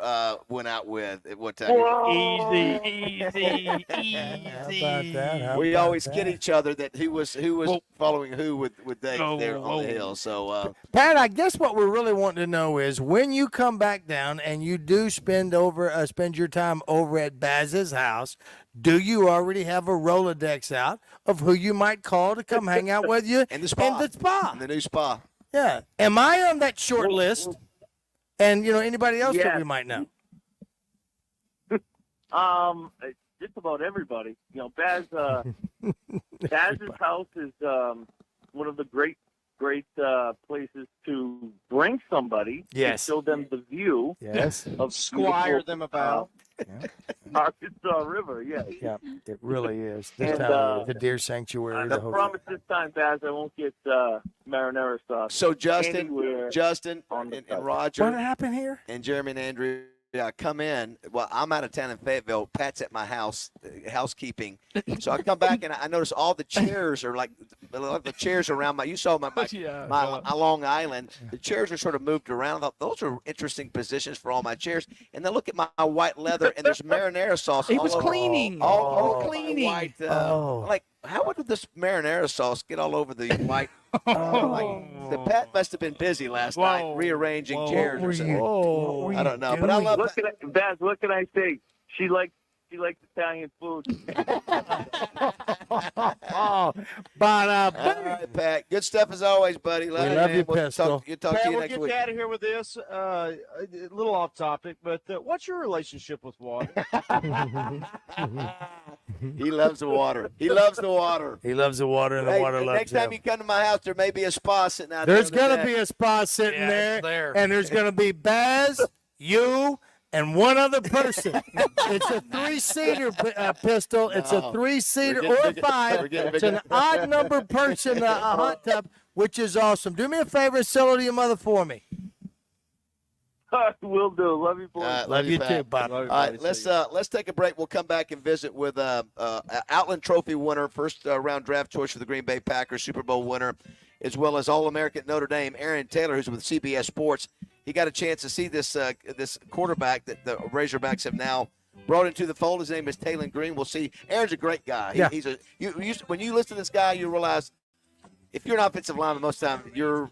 went out with at one time. Easy. How about that? How We about always that? kid each other that who was following who with dates there on the hill. So Pat, I guess what we're really wanting to know is when you come back down and you do spend your time over at Baz's house, do you already have a Rolodex out of who you might call to come hang out with you in the spa. In the new spa. Yeah. Am I on that short list? And anybody else that Yes. we might know? Just about everybody. Baz's house is one of the great places to bring somebody. Yes. To show them the view. Yes. Of Squire them about. Arkansas River. Yes. Yeah, it really is. This And, time of year, the deer sanctuary. I the whole promise this time, Baz, I won't get marinara sauce. So Justin, anywhere and site. Roger, What happened here? and Jeremy and Andrew. Come in. Well, I'm out of town in Fayetteville. Pat's at my house, housekeeping. So I come back and I notice all the chairs are like the chairs around my. You saw my Long Island. The chairs are sort of moved around. I thought those are interesting positions for all my chairs. And then look at my white leather, and there's marinara sauce. He all was over- cleaning. All over Cleaning. my white. Like, how did this marinara sauce get all over the white? The Pat must have been busy last night rearranging chairs or something. I don't know, but I love Baz, what can I say? She likes Italian food. All right, Pat. Good stuff as always, buddy. We love you, Pistol. Talk to Pat, you we'll next get week. out of here with this. A little off topic, but what's your relationship with water? He loves the water. He loves the water. He loves the water, and the water loves Next time him. you come to my house, there may be a spa sitting out There's there. going to be a spa sitting Yeah, it's there, there. and there's going to be Baz, you, and one other person. It's a three-seater pistol. It's a three-seater We're or getting- five. we're getting It's an odd number person, a hot tub, which is awesome. Do me a favor, sell it to your mother for me. Will do. Love you, boys. Love you Pat. too, Bob. All right, let's take a break. We'll come back and visit with Outland Trophy winner, first round draft choice for the Green Bay Packers, Super Bowl winner, as well as All-American Notre Dame, Aaron Taylor, who's with CBS Sports. He got a chance to see this quarterback that the Razorbacks have now brought into the fold. His name is Taylor Green. We'll see. Aaron's a great guy. Yeah. When you listen to this guy, you realize if you're an offensive lineman, most of the time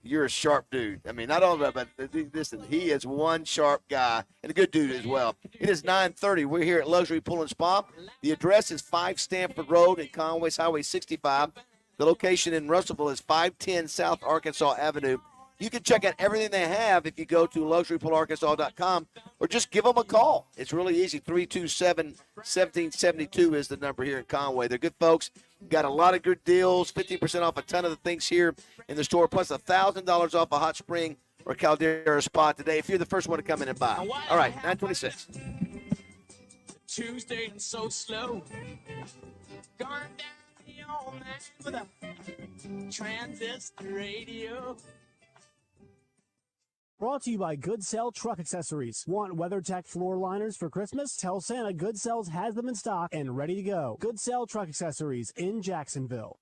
you're a sharp dude. I mean, not all of that, but listen, he is one sharp guy and a good dude as well. It is 9:30. We're here at Luxury Pool and Spa. The address is 5 Stanford Road in Conway, Highway 65. The location in Russellville is 510 South Arkansas Avenue. You can check out everything they have if you go to luxurypoolarkansas.com or just give them a call. It's really easy. 327-1772 is the number here in Conway. They're good folks. Got a lot of good deals, 15% off a ton of the things here in the store, plus $1,000 off a hot spring or Caldera spa today if you're the first one to come in and buy. All right, 926. Tuesday and so slow. Going down all night with a transistor radio. Brought to you by Good Sell Truck Accessories. Want WeatherTech floor liners for Christmas? Tell Santa Good Sells has them in stock and ready to go. Good Sell Truck Accessories in Jacksonville.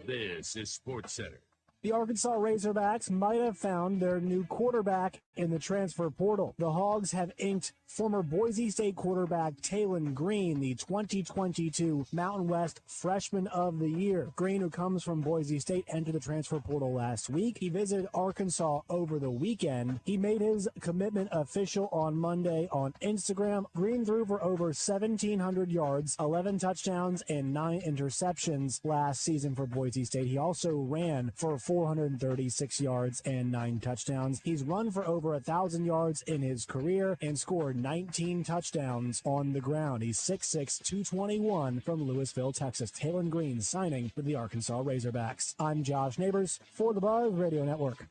This is Sports Center. The Arkansas Razorbacks might have found their new quarterback in the transfer portal. The Hogs have inked former Boise State quarterback Taylon Green, the 2022 Mountain West Freshman of the Year. Green, who comes from Boise State, entered the transfer portal last week. He visited Arkansas over the weekend. He made his commitment official on Monday on Instagram. Green threw for over 1,700 yards, 11 touchdowns, and 9 interceptions last season for Boise State. He also ran for 436 yards and 9 touchdowns. He's run for over 1,000 yards in his career and scored 19 touchdowns on the ground. He's 6'6", 221 from Louisville, Texas. Talon Green signing with the Arkansas Razorbacks. I'm Josh Neighbors for the Buzz Radio Network.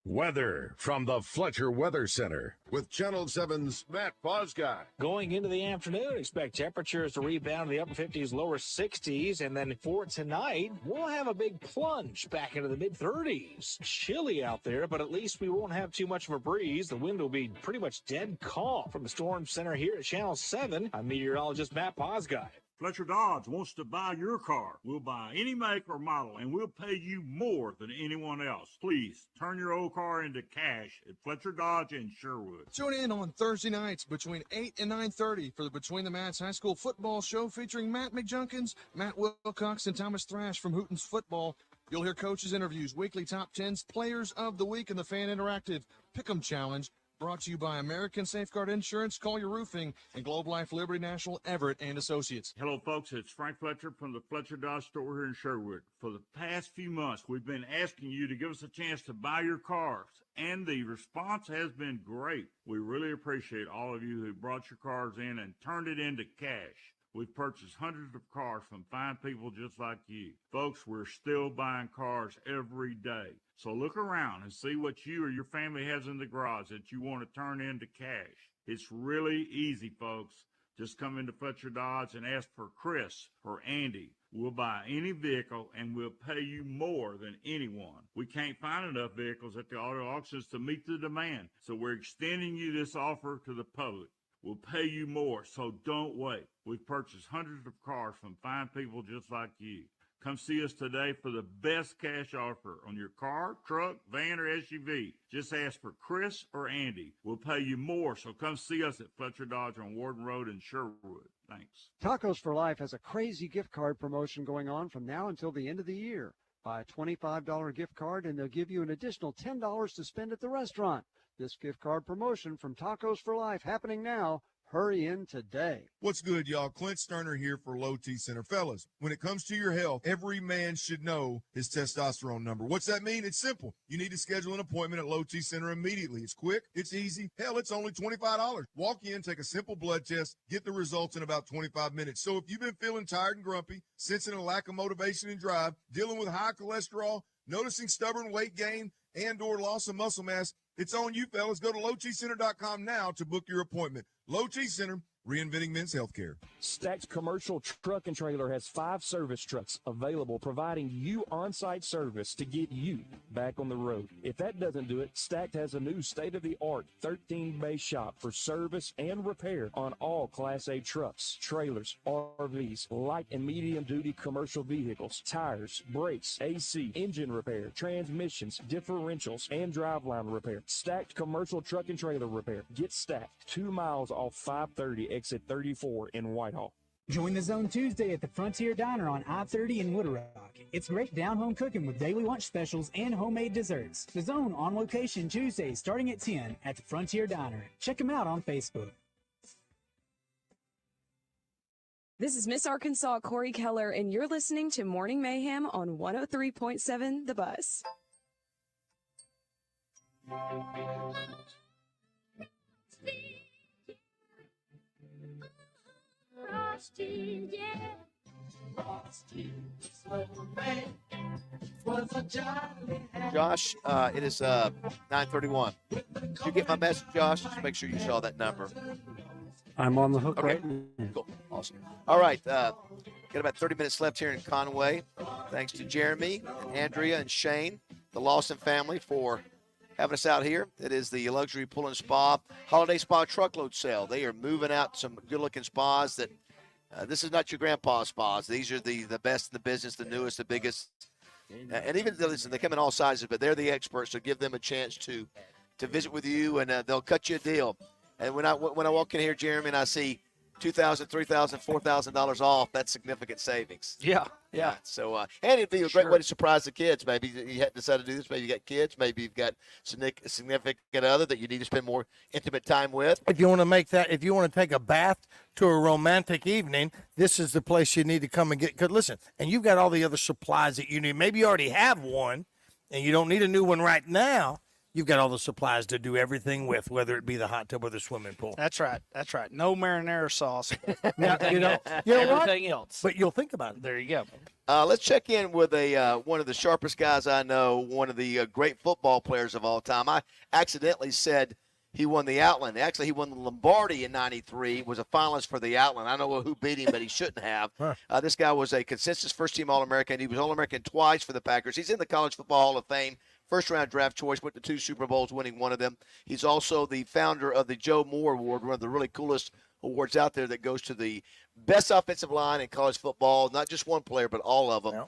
Weather from the Fletcher Weather Center with Channel 7's Matt Bosguy. Going into the afternoon, expect temperatures to rebound to the upper 50s, lower 60s. And then for tonight, we'll have a big plunge back into the mid-30s. Chilly out there, but at least we won't have too much of a breeze. The wind will be pretty much dead calm. From the Storm Center here at Channel 7, I'm meteorologist Matt Bosguy. Fletcher Dodge wants to buy your car. We'll buy any make or model, and we'll pay you more than anyone else. Please turn your old car into cash at Fletcher Dodge in Sherwood. Tune in on Thursday nights between 8 and 9:30 for the Between the Mats High School football show featuring Matt McJunkins, Matt Wilcox, and Thomas Thrash from Hooten's Football. You'll hear coaches' interviews, weekly top 10s, players of the week, and the Fan Interactive Pick'em Challenge. Brought to you by American Safeguard Insurance, Collier Roofing, and Globe Life Liberty National, Everett and Associates. Hello, folks. It's Frank Fletcher from the Fletcher Dodge store here in Sherwood. For the past few months, we've been asking you to give us a chance to buy your cars, and the response has been great. We really appreciate all of you who brought your cars in and turned it into cash. We've purchased hundreds of cars from fine people just like you. Folks, we're still buying cars every day. So look around and see what you or your family has in the garage that you want to turn into cash. It's really easy, folks. Just come into Fletcher Dodge and ask for Chris or Andy. We'll buy any vehicle and we'll pay you more than anyone. We can't find enough vehicles at the auto auctions to meet the demand, so we're extending you this offer to the public. We'll pay you more, so don't wait. We've purchased hundreds of cars from fine people just like you. Come see us today for the best cash offer on your car, truck, van, or SUV. Just ask for Chris or Andy. We'll pay you more, so come see us at Fletcher Dodge on Warden Road in Sherwood. Thanks. Tacos for Life has a crazy gift card promotion going on from now until the end of the year. Buy a $25 gift card and they'll give you an additional $10 to spend at the restaurant. This gift card promotion from Tacos for Life happening now. Hurry in today. What's good, y'all? Clint Sterner here for Low T Center. Fellas, when it comes to your health, every man should know his testosterone number. What's that mean? It's simple. You need to schedule an appointment at Low T Center immediately. It's quick. It's easy. Hell, it's only $25. Walk in, take a simple blood test, get the results in about 25 minutes. So if you've been feeling tired and grumpy, sensing a lack of motivation and drive, dealing with high cholesterol, noticing stubborn weight gain, and or loss of muscle mass, it's on you, fellas. Go to lowtcenter.com now to book your appointment. Low T Center, reinventing men's healthcare. Stacked Commercial Truck and Trailer has 5 service trucks available, providing you on-site service to get you back on the road. If that doesn't do it, Stacked has a new state-of-the-art 13-bay shop for service and repair on all Class A trucks, trailers, RVs, light and medium-duty commercial vehicles, tires, brakes, AC, engine repair, transmissions, differentials, and driveline repair. Stacked Commercial Truck and Trailer Repair. Get Stacked 2 miles off 530 exit 34 in Whitehall. Join the Zone Tuesday at the Frontier Diner on I-30 in Woodrow. It's great down-home cooking with daily lunch specials and homemade desserts. The Zone on location Tuesdays starting at 10 at the Frontier Diner. Check them out on Facebook. This is Miss Arkansas Corey Keller, and you're listening to Morning Mayhem on 103.7 The Buzz. Josh, it is 9:31. Did you get my message, Josh? Just make sure you saw that number. I'm on the hook Okay. right now. Cool. Awesome. All right. Got about 30 minutes left here in Conway. Thanks to Jeremy, and Andrea, and Shane, the Lawson family, for having us out here. It is the Luxury Pool and Spa Holiday Spa Truckload Sale. They are moving out some good-looking spas that this is not your grandpa's spas. These are the best in the business, the newest, the biggest. And even, listen, they come in all sizes, but they're the experts, so give them a chance to visit with you, and they'll cut you a deal. And when I walk in here, Jeremy, and I see $2,000, $3,000, $4,000 off, that's significant savings. Yeah. So, and it'd be a great way to surprise the kids. Maybe you hadn't decided to do this. Maybe you got kids. Maybe you've got a significant other that you need to spend more intimate time with. If you want to make that, if you want to take a bath to a romantic evening, this is the place you need to come and get. Because listen, and you've got all the other supplies that you need. Maybe you already have one, and you don't need a new one right now. You've got all the supplies to do everything with, whether it be the hot tub or the swimming pool. That's right. No marinara sauce. Now, you know everything what? else. But you'll think about it. There you go. Let's check in with one of the sharpest guys I know, one of the great football players of all time. I accidentally said he won the Outland. Actually, he won the Lombardi in '93, was a finalist for the Outland. I don't know who beat him, but he shouldn't have. This guy was a consensus first-team All-American. He was All-American twice for the Packers. He's in the College Football Hall of Fame. First-round draft choice, went to 2 Super Bowls, winning one of them. He's also the founder of the Joe Moore Award, one of the really coolest awards out there that goes to the best offensive line in college football, not just one player, but all of them.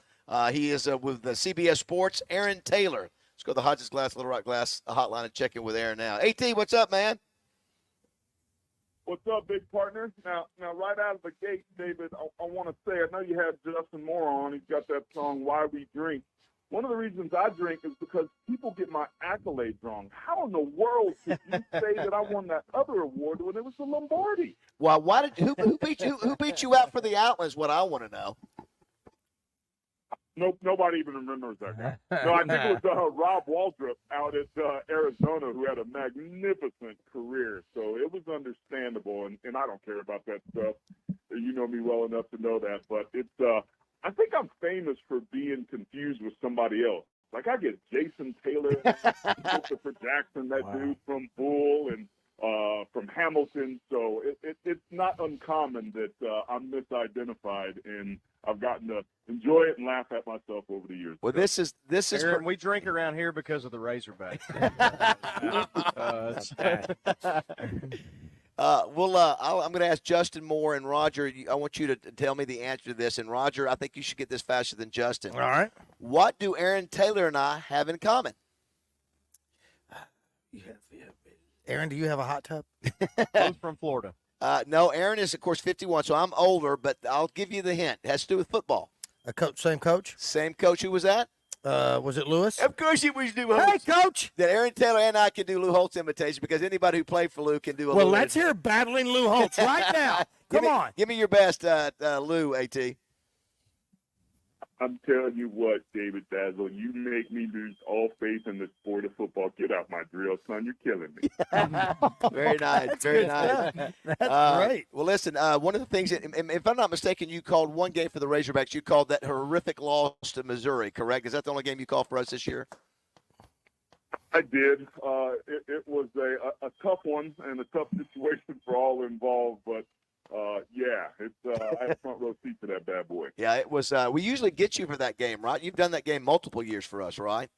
He is with the CBS Sports, Aaron Taylor. Let's go to the Hodges Glass, Little Rock Glass hotline and check in with Aaron now. AT, what's up, man? What's up, big partner? Now, right out of the gate, David, I want to say, I know you had Justin Moore on. He's got that song, Why We Drink. One of the reasons I drink is because people get my accolades wrong. How in the world could you say that I won that other award when it was the Lombardi? Well, who beat you? Who beat you out for the Outland is what I want to know. Nope, nobody even remembers that guy. No, I think it was Rob Waldrop out at Arizona who had a magnificent career. So it was understandable, and I don't care about that stuff. You know me well enough to know that. But it's I think I'm famous for being confused with somebody else. Like I get Jason Taylor, Christopher Jackson, that dude from Bull and from Hamilton. So it's not uncommon that I'm misidentified, and I've gotten to enjoy it and laugh at myself over the years. Well, this is Aaron, we drink around here because of the Razorback. I'm going to ask Justin Moore and Roger. I want you to tell me the answer to this. And Roger, I think you should get this faster than Justin. All right. What do Aaron Taylor and I have in common? Aaron, do you have a hot tub? Both from Florida. No, Aaron is, of course, 51, so I'm older, but I'll give you the hint. It has to do with football. A coach, same coach? Same coach. Who was that? Was it Lewis? Of course it was Lou Holtz. Hey, Coach! That Aaron Taylor and I can do Lou Holtz imitation because anybody who played for Lou can do a Well, Lou let's hear battling Lou Holtz right now. Come on. Give me your best, Lou, AT. I'm telling you what, David Bazzel, you make me lose all faith in the sport of football. Get out my drill, son. You're killing me. Very nice. That's Very good nice. stuff. That's great. Well, listen, one of the things, if I'm not mistaken, you called one game for the Razorbacks. You called that horrific loss to Missouri, correct? Is that the only game you called for us this year? I did. It was a tough one and a tough situation for all involved, but I had front row seat to that bad boy. Yeah, it was. We usually get you for that game, right? You've done that game multiple years for us, right?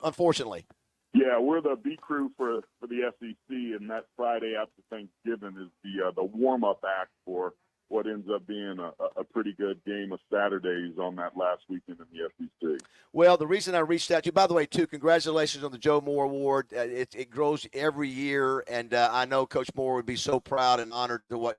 Unfortunately. Yeah, we're the B crew for the SEC, and that Friday after Thanksgiving is the warm up act for what ends up being a pretty good game of Saturdays on that last weekend in the SEC. Well, the reason I reached out to you, by the way, too, congratulations on the Joe Moore Award. It grows every year, and I know Coach Moore would be so proud and honored to what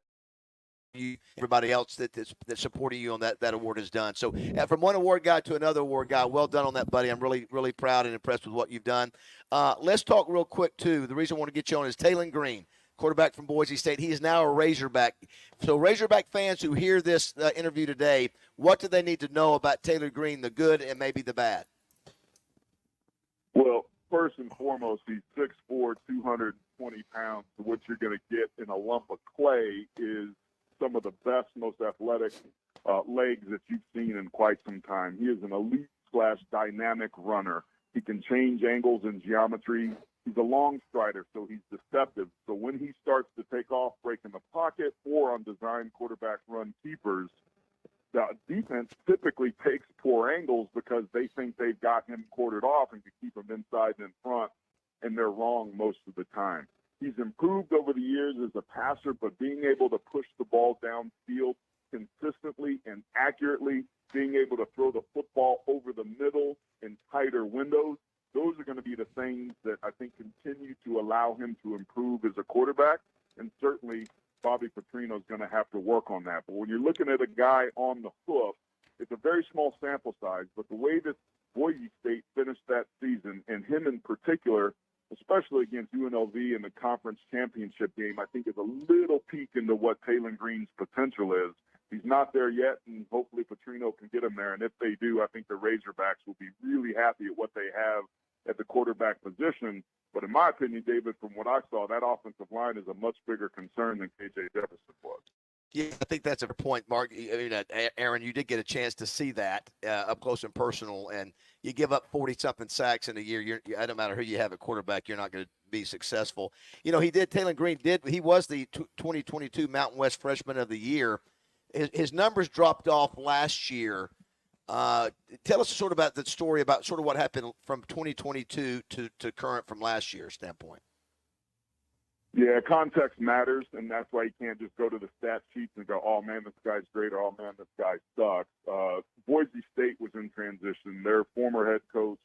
everybody else that's supporting you on that award has done. So from one award guy to another award guy, well done on that, buddy. I'm really, really proud and impressed with what you've done. Let's talk real quick, too. The reason I want to get you on is Taylor Green, quarterback from Boise State. He is now a Razorback. So Razorback fans who hear this interview today, what do they need to know about Taylor Green, the good and maybe the bad? Well, first and foremost, he's 6'4", 220 pounds. So what you're going to get in a lump of clay is some of the best, most athletic legs that you've seen in quite some time. He is an elite/dynamic runner. He can change angles and geometry. He's a long strider, so he's deceptive. So when he starts to take off, breaking the pocket, or on design quarterback run keepers, the defense typically takes poor angles because they think they've got him quartered off and can keep him inside and in front, and they're wrong most of the time. He's improved over the years as a passer, but being able to push the ball downfield consistently and accurately, being able to throw the football over the middle in tighter windows, those are going to be the things that I think continue to allow him to improve as a quarterback. And certainly Bobby Petrino's going to have to work on that. But when you're looking at a guy on the hoof, it's a very small sample size. But the way that Boise State finished that season, and him in particular, especially against UNLV in the conference championship game, I think is a little peek into what Taylor Green's potential is. He's not there yet, and hopefully Petrino can get him there. And if they do, I think the Razorbacks will be really happy at what they have at the quarterback position. But in my opinion, David, from what I saw, that offensive line is a much bigger concern than KJ Jefferson was. Yeah, I think that's a point, Mark. I mean, Aaron, you did get a chance to see that up close and personal, and you give up 40-something sacks in a year. I don't matter who you have at quarterback, you're not going to be successful. You know, Taylor Green he was the 2022 Mountain West Freshman of the Year. His numbers dropped off last year. Tell us sort of about that story about sort of what happened from 2022 to current from last year's standpoint. Yeah, context matters, and that's why you can't just go to the stat sheets and go, oh, man, this guy's great, or oh, man, this guy sucks. Boise State was in transition. Their former head coach,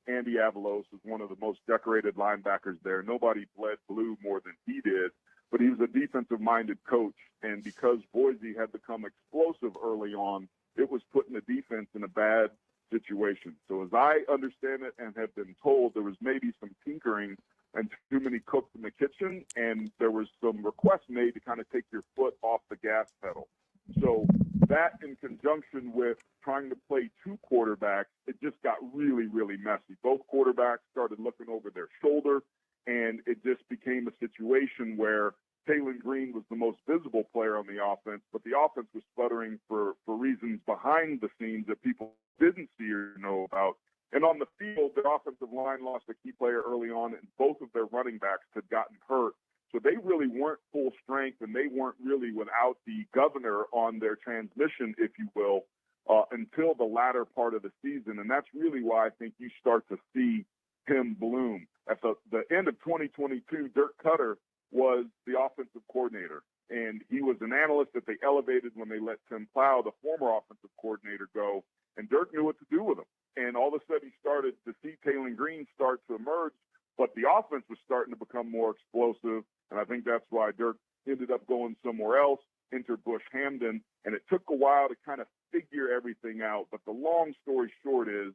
Andy Avalos, is one of the most decorated linebackers there. Nobody bled blue more than he did, but he was a defensive-minded coach, and because Boise had become explosive early on, it was putting the defense in a bad situation. So as I understand it and have been told, there was maybe some tinkering and too many cooks in the kitchen, and there was some requests made to kind of take your foot off the gas pedal. So that in conjunction with trying to play two quarterbacks, it just got really, really messy. Both quarterbacks started looking over their shoulder, and it just became a situation where Taylor Green was the most visible player on the offense, but the offense was sputtering for reasons behind the scenes that people didn't see or know about. And on the field, their offensive line lost a key player early on, and both of their running backs had gotten hurt. So they really weren't full strength, and they weren't really without the governor on their transmission, if you will, until the latter part of the season. And that's really why I think you start to see him bloom. At the end of 2022, Dirk Cutter was the offensive coordinator, and he was an analyst that they elevated when they let Tim Plow, the former offensive coordinator, go, and Dirk knew what to do with him. And all of a sudden he started to see Taylor Green start to emerge, but the offense was starting to become more explosive, and I think that's why Dirk ended up going somewhere else, entered Bush Hamden, and it took a while to kind of figure everything out. But the long story short is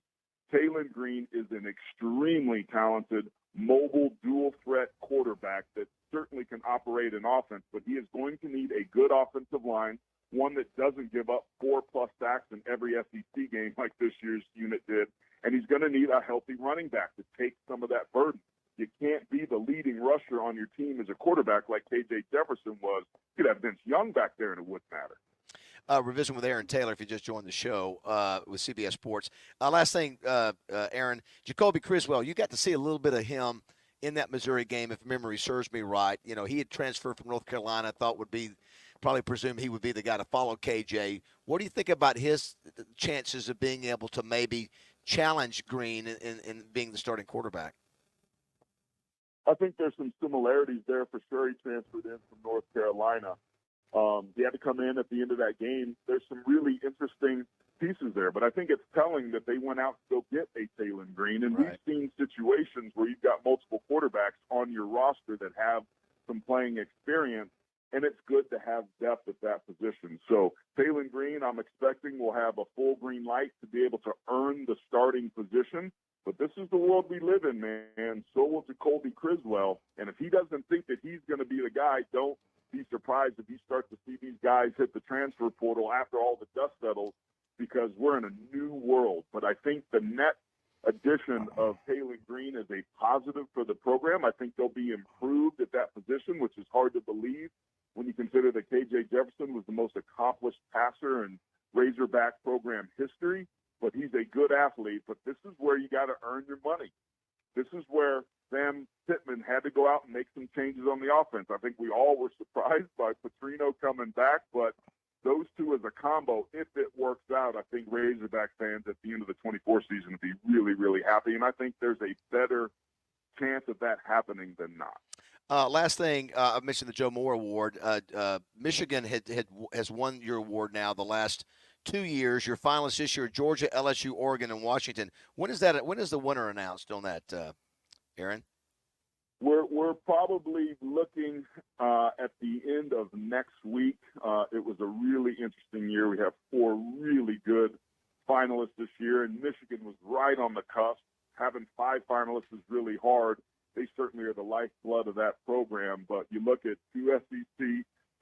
Taylor Green is an extremely talented, mobile, dual-threat quarterback that certainly can operate an offense, but he is going to need a good offensive line, one that doesn't give up 4+ sacks in every SEC game like this year's unit did, and he's going to need a healthy running back to take some of that burden. You can't be the leading rusher on your team as a quarterback like KJ Jefferson was. You could have Vince Young back there, and it wouldn't matter. Revision with Aaron Taylor, if you just joined the show with CBS Sports. Last thing, Aaron, Jacoby Criswell, you got to see a little bit of him in that Missouri game, if memory serves me right. You know, he had transferred from North Carolina, thought would be, probably presumed he would be the guy to follow KJ. What do you think about his chances of being able to maybe challenge Green in being the starting quarterback? I think there's some similarities there for sure. He transferred in from North Carolina. He had to come in at the end of that game. There's some really interesting pieces there, but I think it's telling that they went out to go get a Taylor Green, and we've seen situations where you've got multiple quarterbacks on your roster that have some playing experience, and it's good to have depth at that position. So Taylor Green, I'm expecting, will have a full green light to be able to earn the starting position. But this is the world we live in, man. So will Jacoby Criswell. And if he doesn't think that he's going to be the guy, don't be surprised if you start to see these guys hit the transfer portal after all the dust settles, because we're in a new world. But I think the net addition of Taylor Green is a positive for the program. I think they'll be improved at that position, which is hard to believe when you consider that KJ Jefferson was the most accomplished passer in Razorback program history. But he's a good athlete. But this is where you got to earn your money. This is where Sam Pittman had to go out and make some changes on the offense. I think we all were surprised by Petrino coming back, but those two as a combo, if it works out, I think Razorback fans at the end of the 24 season will be really, really happy. And I think there's a better chance of that happening than not. Last thing, I mentioned the Joe Moore Award. Michigan has won your award now the last 2 years. Your finalists this year: Georgia, LSU, Oregon, and Washington. When is the winner announced on that, Aaron? We're probably looking at the end of next week. It was a really interesting year. We have 4 really good finalists this year, and Michigan was right on the cusp. Having 5 finalists is really hard. They certainly are the lifeblood of that program. But you look at 2 SEC,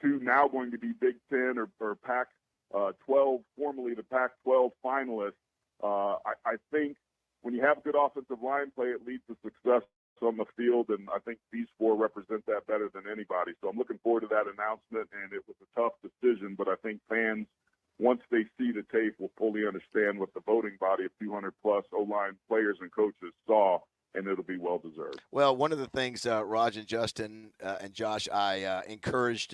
2 now going to be Big Ten or Pac-12, formerly the Pac-12 finalists. I think when you have good offensive line play, it leads to success on the field, and I think these 4 represent that better than anybody. So I'm looking forward to that announcement, and it was a tough decision, but I think fans, once they see the tape, will fully understand what the voting body of 200-plus O-line players and coaches saw, and it'll be well-deserved. Well, one of the things, Raj and Justin and Josh, I encouraged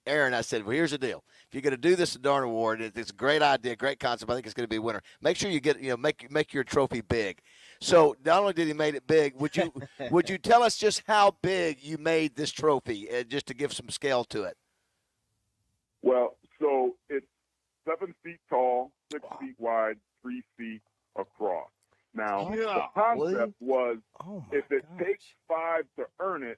Aaron. I said, well, here's the deal. If you're going to do this Darn Award, it's a great idea, great concept. I think it's going to be a winner. Make sure you get, make your trophy big. So not only did he make it big, would you tell us just how big you made this trophy, just to give some scale to it? Well, so it's 7 feet tall, 6 feet wide, 3 feet across. Now, the concept was if it takes 5 to earn it,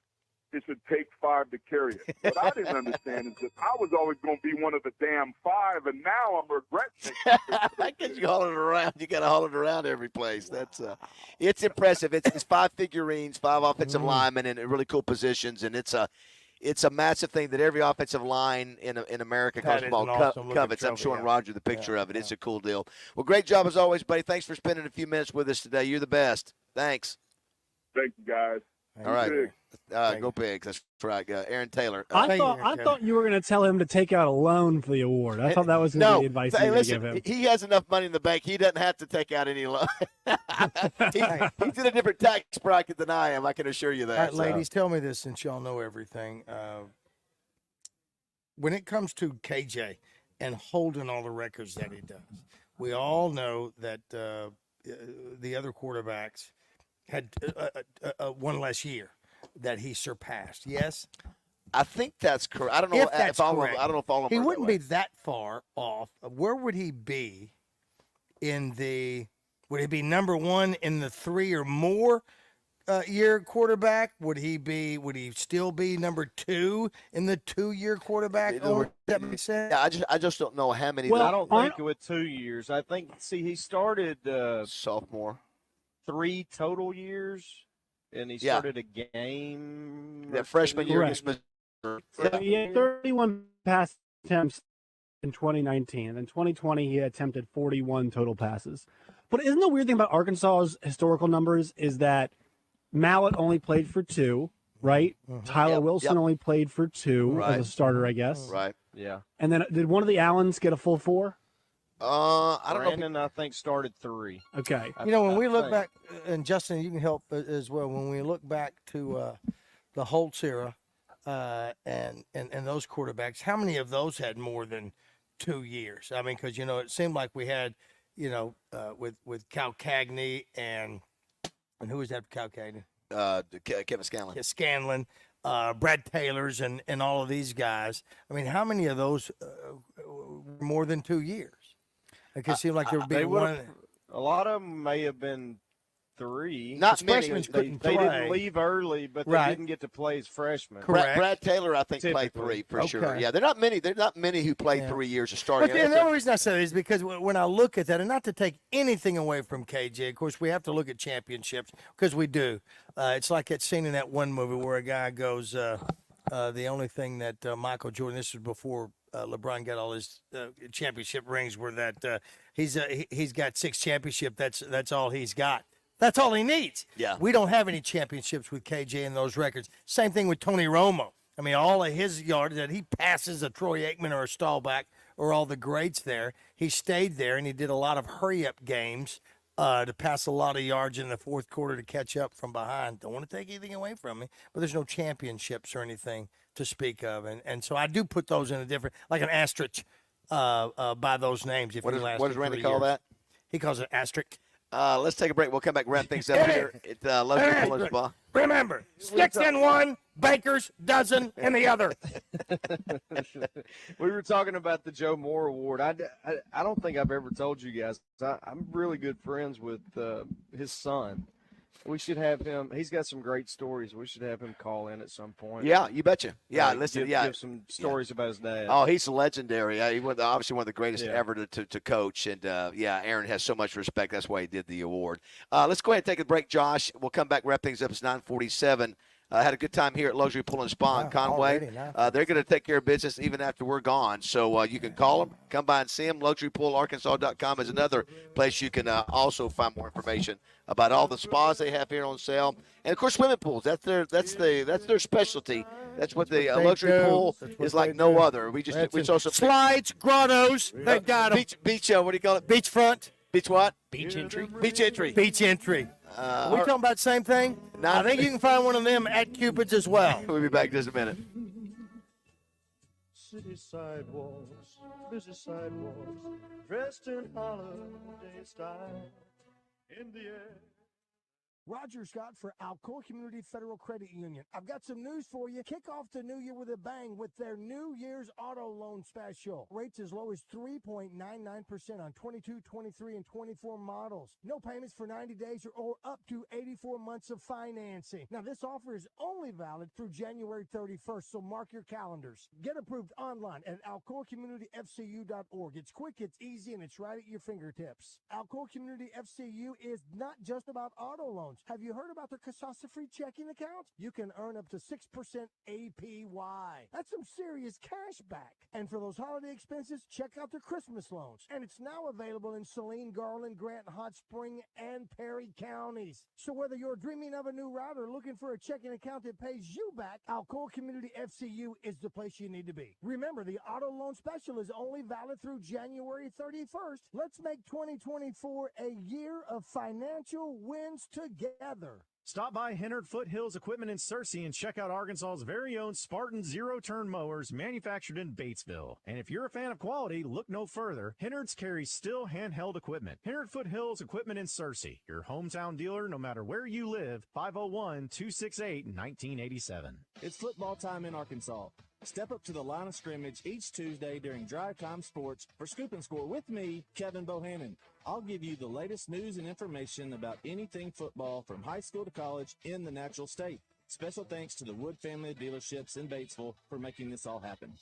it should take 5 to carry it. What I didn't understand is that I was always going to be one of the damn 5, and now I'm regretting it. Because you haul it around. You got to haul it around every place. That's it's impressive. It's 5 figurines, 5 offensive linemen in really cool positions, and it's a massive thing that every offensive line in America college football covets. I'm showing Roger the picture of it. It's a cool deal. Well, great job as always, buddy. Thanks for spending a few minutes with us today. You're the best. Thanks. Thank you, guys. All right. Go Pigs. That's right. Aaron Taylor. I thought you were going to tell him to take out a loan for the award. I thought that was going to be the advice you were going to give him. He has enough money in the bank. He doesn't have to take out any loan. He's in a different tax bracket than I am. I can assure you that. All right, ladies, tell me this since y'all know everything. When it comes to KJ and holding all the records that he does, we all know that the other quarterbacks had one less year that he surpassed. Yes, I think that's correct. I don't know if all of them. He wouldn't be that far off. Where would he be in the? Would he be number 1 in the 3 or more year quarterback? Would he still be number 2 in the 2-year quarterback? Does that make sense? Yeah, I just don't know how many. Well, I don't think with 2 years. I think he started sophomore. 3 total years, and he started a game. That freshman year against Missouri. He had 31 pass attempts in 2019, and in 2020 he attempted 41 total passes. But isn't the weird thing about Arkansas's historical numbers is that Mallett only played for 2, right? Tyler Wilson only played for 2 as a starter, I guess. Right. Yeah. And then did one of the Allens get a full 4? I don't know. Brandon, I think, started 3. Okay. When we look back, and Justin, you can help as well. When we look back to the Holtz era and those quarterbacks, how many of those had more than 2 years? I mean, because it seemed like we had, with Cal Cagney and who was that? Cal Cagney. Kevin Scanlon. Yeah, Scanlon. Brad Taylor's and all of these guys. I mean, how many of those were more than 2 years? It could seem like there would be one. A lot of them may have been 3. Not many. They didn't leave early, but they didn't get to play as freshmen. Correct. Brad Taylor, I think, played 3 for sure. Yeah, they're not many who played 3 years of starting. But the only reason I say that is because when I look at that, and not to take anything away from KJ, of course, we have to look at championships because we do. It's like that scene in that one movie where a guy goes, the only thing that Michael Jordan, this was before LeBron got all his championship rings, were that he's got 6 championships. That's all he's got. That's all he needs. Yeah. We don't have any championships with KJ in those records. Same thing with Tony Romo. I mean, all of his yards that he passes a Troy Aikman or a Staubach or all the greats there, he stayed there and he did a lot of hurry-up games to pass a lot of yards in the fourth quarter to catch up from behind. Don't want to take anything away from me, but there's no championships or anything to speak of. And so I do put those in a different, like an asterisk by those names. If what does Randy 3 call years. that? He calls it asterisk. Let's take a break. We'll come back and wrap things up here. It's Luxury Lunch Bar. Remember, 6 in one, Baker's dozen in the other. We were talking about the Joe Moore Award. I don't think I've ever told you guys. I'm really good friends with his son. We should have him. He's got some great stories. We should have him call in at some point. Yeah, you betcha. Yeah, listen. Give some stories about his dad. Oh, he's legendary. He was obviously one of the greatest ever to coach. And, Aaron has so much respect. That's why he did the award. Let's go ahead and take a break, Josh. We'll come back, wrap things up. It's 9:47. Had a good time here at Luxury Pool and Spa in Conway. They're going to take care of business even after we're gone. So you can call them, come by and see them. LuxuryPoolArkansas.com is another place you can also find more information about all the spas they have here on sale, and of course swimming pools. That's their specialty. That's what the luxury pool is like no other. We also slides, grottos. They got them. Beach. What do you call it? Beachfront. Beach what? Beach entry. Beach entry. Beach entry. Are we talking about the same thing? I think you can find one of them at Cupid's as well. We'll be back in just a minute. City sidewalks, busy sidewalks, dressed in holiday style, in the air. Roger Scott for Alcoa Community Federal Credit Union. I've got some news for you. Kick off the new year with a bang with their New Year's Auto Loan Special. Rates as low as 3.99% on 22, 23, and 24 models. No payments for 90 days or up to 84 months of financing. Now, this offer is only valid through January 31st, so mark your calendars. Get approved online at alcoacommunityfcu.org. It's quick, it's easy, and it's right at your fingertips. Alcoa Community FCU is not just about auto loans. Have you heard about the Casasa-free checking account? You can earn up to 6% APY. That's some serious cash back. And for those holiday expenses, check out their Christmas loans. And it's now available in Saline, Garland, Grant, Hot Spring, and Perry counties. So whether you're dreaming of a new route or looking for a checking account that pays you back, Alcoa Community FCU is the place you need to be. Remember, the auto loan special is only valid through January 31st. Let's make 2024 a year of financial wins together. Stop by Hennard Foothills Equipment in Searcy and check out Arkansas's very own Spartan zero-turn mowers manufactured in Batesville. And if you're a fan of quality, look no further. Hennard's carries still handheld equipment. Hennard Foothills Equipment in Searcy, your hometown dealer no matter where you live, 501-268-1987. It's football time in Arkansas. Step up to the line of scrimmage each Tuesday during Drive Time Sports for Scoop and Score with me, Kevin Bohannon. I'll give you the latest news and information about anything football from high school to college in the natural state. Special thanks to the Wood family of dealerships in Batesville for making this all happen.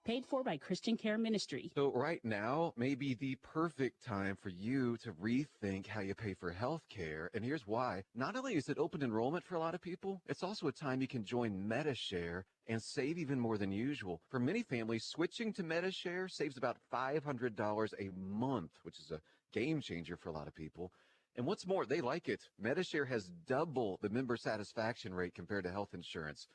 Paid for by Christian Care Ministry. So right now may be the perfect time for you to rethink how you pay for health care. And here's why. Not only is it open enrollment for a lot of people, it's also a time you can join MediShare and save even more than usual. For many families, switching to MediShare saves about $500 a month, which is a game changer for a lot of people. And what's more, they like it. MediShare has double the member satisfaction rate compared to health insurance.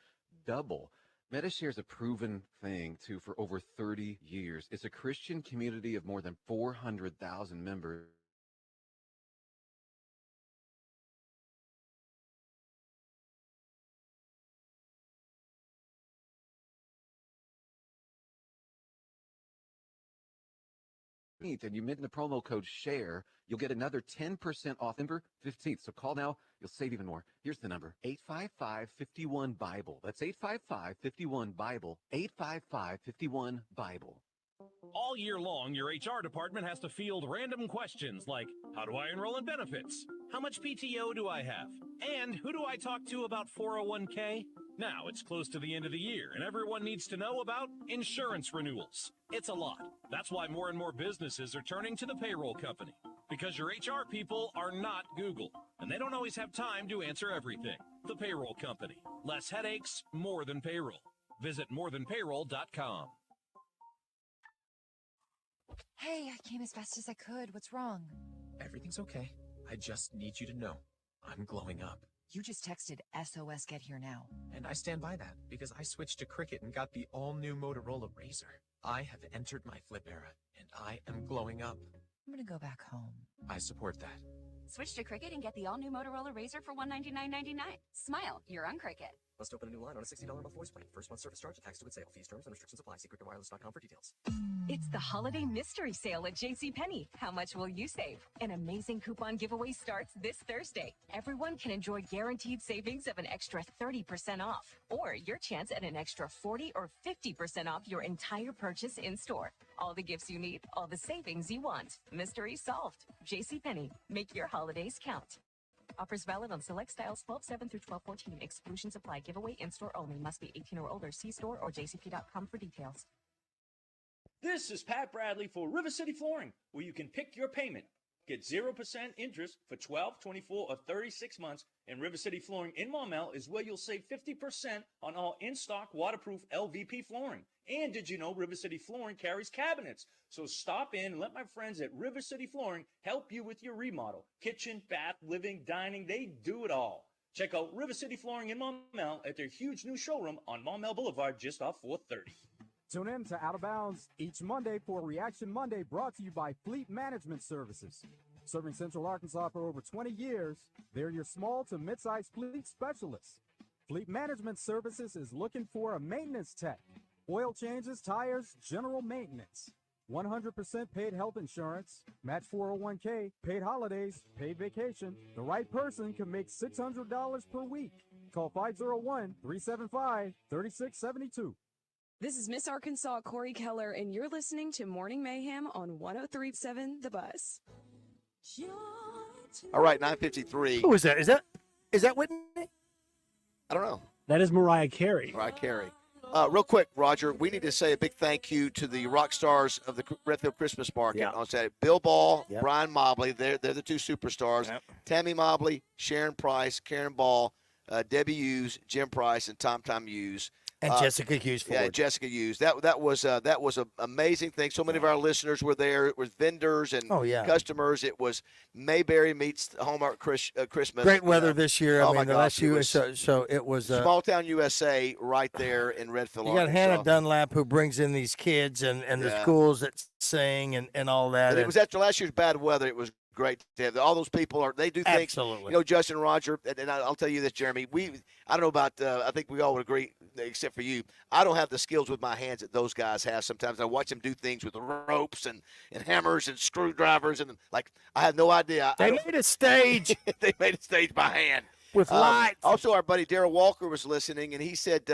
Double. MediShare is a proven thing, too, for over 30 years. It's a Christian community of more than 400,000 members. And you mention the promo code SHARE, you'll get another 10% off November 15th. So call now, you'll save even more. Here's the number, 855-51-BIBLE. That's 855-51-BIBLE, 855-51-BIBLE. All year long, your HR department has to field random questions like, how do I enroll in benefits? How much PTO do I have? And who do I talk to about 401k? Now, it's close to the end of the year, and everyone needs to know about insurance renewals. It's a lot. That's why more and more businesses are turning to the payroll company, because your HR people are not Google, and they don't always have time to answer everything. The payroll company. Less headaches, more than payroll. Visit morethanpayroll.com. Hey, I came as fast as I could. What's wrong? Everything's okay. I just need you to know I'm glowing up. You just texted SOS Get Here Now. And I stand by that because I switched to Cricket and got the all-new Motorola Razr. I have entered my flip era, and I am glowing up. I'm gonna go back home. I support that. Switch to Cricket and get the all-new Motorola Razr for $199.99. Smile, you're on Cricket. Must open a new line on a $60 month voice plan. First month service charge attached to its sale. Fees, terms, and restrictions apply. See cricketwireless.com for details. It's the holiday mystery sale at JCPenney. How much will you save? An amazing coupon giveaway starts this Thursday. Everyone can enjoy guaranteed savings of an extra 30% off, or your chance at an extra 40 or 50% off your entire purchase in store. All the gifts you need, all the savings you want. Mystery solved. JCPenney. Make your holidays count. Offers valid on select styles 12/7 through 12/14. Exclusions apply. Giveaway in-store only. Must be 18 or older. See store or jcp.com for details. This is Pat Bradley for River City Flooring, where you can pick your payment. Get 0% interest for 12, 24, or 36 months, and River City Flooring in Maumelle is where you'll save 50% on all in-stock waterproof LVP flooring. And did you know River City Flooring carries cabinets? So stop in and let my friends at River City Flooring help you with your remodel. Kitchen, bath, living, dining, they do it all. Check out River City Flooring in Maumelle at their huge new showroom on Maumelle Boulevard just off 430. Tune in to Out of Bounds each Monday for Reaction Monday, brought to you by Fleet Management Services. Serving Central Arkansas for over 20 years, they're your small to mid-sized fleet specialists. Fleet Management Services is looking for a maintenance tech. Oil changes, tires, general maintenance. 100% paid health insurance, match 401k, paid holidays, paid vacation. The right person can make $600 per week. Call 501-375-3672. This is Miss Arkansas Corey Keller, and you're listening to Morning Mayhem on 103.7 The Buzz. All right, 9:53. Who is that? Is that Whitney? I don't know. That is Mariah Carey. Mariah Carey. Real quick, Roger, we need to say a big thank you to the rock stars of the Redfield Christmas Market on Saturday. Bill Ball, Brian Mobley, they're the two superstars. Tammy Mobley, Sharon Price, Karen Ball, Debbie Hughes, Jim Price, and Tom Hughes. And Jessica Hughes Ford. Yeah, Jessica Hughes. That was an amazing thing. So many of our listeners were there. It was vendors and customers. It was Mayberry meets Hallmark Christmas. Great weather this year. Oh I mean, my gosh, so it was Small Town USA right there in Redfield. You got Hannah Dunlap who brings in these kids and the schools that sing and all that. And it was after last year's bad weather. It was great to have all those people. They do things. Absolutely. You know, Justin, Roger, and I'll tell you this, Jeremy. I don't know about. I think we all would agree, except for you. I don't have the skills with my hands that those guys have. Sometimes I watch them do things with ropes and hammers and screwdrivers, and I have no idea. They made a stage. They made a stage by hand with lights. Also, our buddy Darrell Walker was listening, and he said.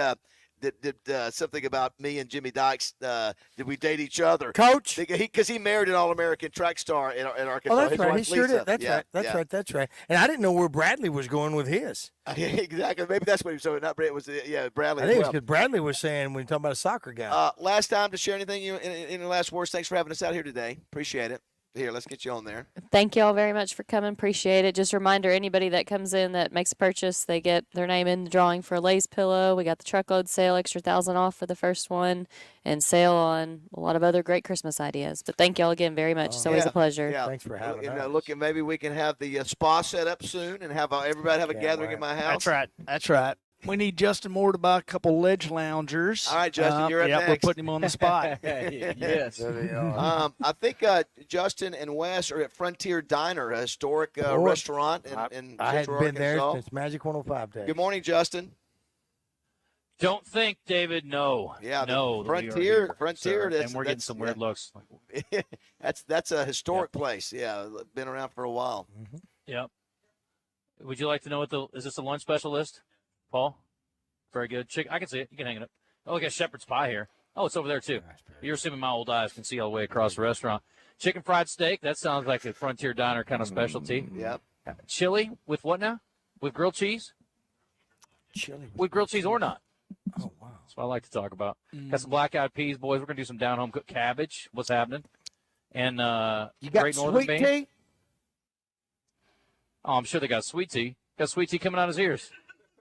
Something about me and Jimmy Dykes. Did we date each other, Coach? Because he married an All-American track star in Arkansas. Oh, that's right. He sure Lisa. did. That's right. And I didn't know where Bradley was going with his. Exactly. Maybe that's what he was. So not Bradley. Bradley. I think it's because Bradley was saying when you're talking about a soccer guy. Last time to share anything in the last words. Thanks for having us out here today. Appreciate it. Here, let's get you on there. Thank you all very much for coming. Appreciate it. Just a reminder, anybody that comes in that makes a purchase, they get their name in the drawing for a Lay's pillow. We got the truckload sale, extra 1,000 off for the first one, and sale on a lot of other great Christmas ideas. But thank you all again very much. It's always a pleasure. Yeah. Thanks for having us. Look, maybe we can have the spa set up soon and have everybody have a gathering in my house. That's right. We need Justin Moore to buy a couple ledge loungers. All right, Justin, you're up next. We're putting him on the spot. Yes. I think Justin and Wes are at Frontier Diner, a historic restaurant in I hadn't Central been there Arkansas. since Magic 105 days. Good morning, Justin. Don't think, David. No. Yeah. No. Frontier. And we're getting some weird looks. That's a historic place. Yeah, been around for a while. Mm-hmm. Yep. Would you like to know is this a lunch specialist, Paul? Very good. I can see it. You can hang it up. Oh, we got shepherd's pie here. Oh, it's over there, too. You're assuming my old eyes can see all the way across the restaurant. Chicken fried steak. That sounds like a Frontier Diner kind of specialty. Yep. Chili with what now? With grilled cheese? Chili. With grilled cheese or not? Oh, wow. That's what I like to talk about. Got some black-eyed peas, boys. We're going to do some down-home cooked cabbage. What's happening? And you got Great Northern sweet bean. tea? Oh, I'm sure they got sweet tea. Got sweet tea coming out his ears.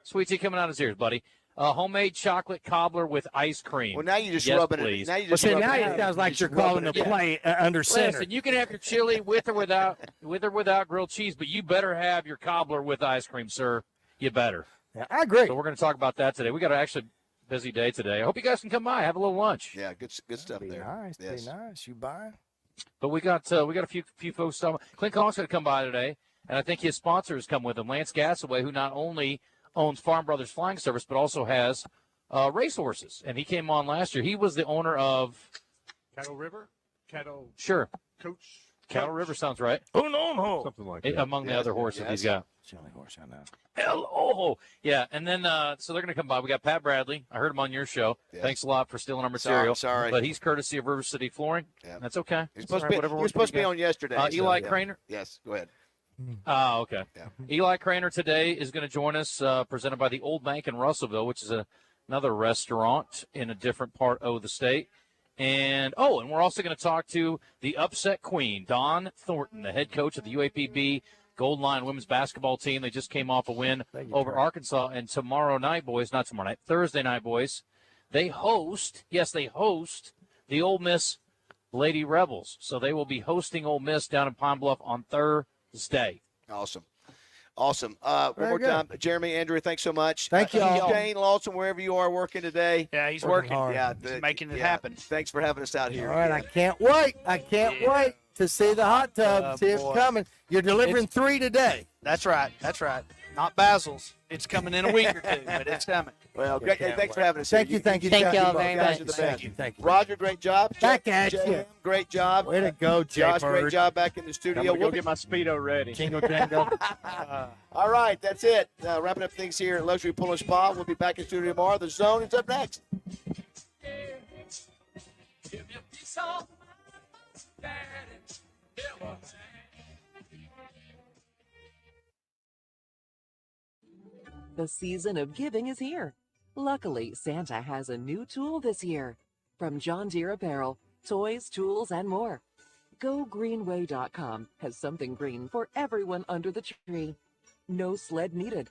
Sweet tea coming out his ears, buddy. Homemade chocolate cobbler with ice cream. Well, now you're just yes, rubbing please. it. Now it sounds like you're calling the play under center. Listen, you can have your chili with or without grilled cheese, but you better have your cobbler with ice cream, sir. You better. Yeah, I agree. So we're going to talk about that today. We got an actually busy day today. I hope you guys can come by, have a little lunch. Yeah, good stuff there. Nice, yes. be nice. You buy? But we got a few folks. Clint Collins going to come by today, and I think his sponsors come with him. Lance Gassaway, who not only owns Farm Brothers Flying Service, but also has racehorses. And he came on last year. He was the owner of Cattle River? Sure. Coach. Cattle River sounds right. Oh, no. Something like that. Among the other horses he's got. It's the only horse I know. Hello. Yeah, and then so they're going to come by. We got Pat Bradley. I heard him on your show. Yes. Thanks a lot for stealing our material. Sorry. But he's courtesy of River City Flooring. Yeah. That's okay. He was supposed to be on yesterday. Eli Craner. Yes, go ahead. Oh, okay. Eli Craner today is going to join us, presented by the Old Bank in Russellville, which is another restaurant in a different part of the state. And we're also going to talk to the upset queen, Dawn Thornton, the head coach of the UAPB Gold Line women's basketball team. They just came off a win over Arkansas. And tomorrow night, boys, not tomorrow night, Thursday night, boys, they host the Ole Miss Lady Rebels. So they will be hosting Ole Miss down in Pine Bluff on Thursday. Awesome. One more time, Jeremy, Andrew, thanks so much. Thank you all. Shane Lawson, wherever you are working today. Yeah, he's Working working. hard. Yeah, He's making it happen. Thanks for having us out here. All right, I can't wait. I can't wait to see the hot tub. See it's boy. coming. You're delivering 3 today. That's right. Not Bazzel's. It's coming in a week or two, but it's coming. Well, great. Hey, thanks for having us. Thank here. you. Thank you all both. very guys much. are the Thank best. you. Thank you. Roger, great job. Back at Jay, you. great job. Way to go, Jay Josh, great Bird. job back in the studio. I'm gonna We'll go get my Speedo ready. Jingle jangle. All right, that's it. Wrapping up things here at Luxury Pull and Spa. We'll be back in studio tomorrow. The Zone is up next. The season of giving is here. Luckily, Santa has a new tool this year. From John Deere apparel, toys, tools, and more. GoGreenway.com has something green for everyone under the tree. No sled needed.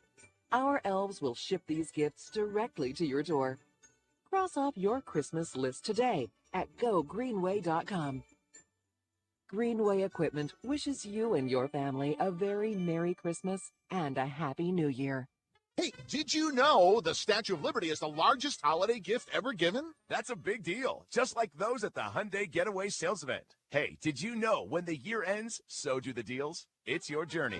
Our elves will ship these gifts directly to your door. Cross off your Christmas list today at GoGreenway.com. Greenway Equipment wishes you and your family a very Merry Christmas and a Happy New Year. Hey, did you know the Statue of Liberty is the largest holiday gift ever given? That's a big deal, just like those at the Hyundai Getaway Sales Event. Hey, did you know when the year ends, so do the deals? It's your journey.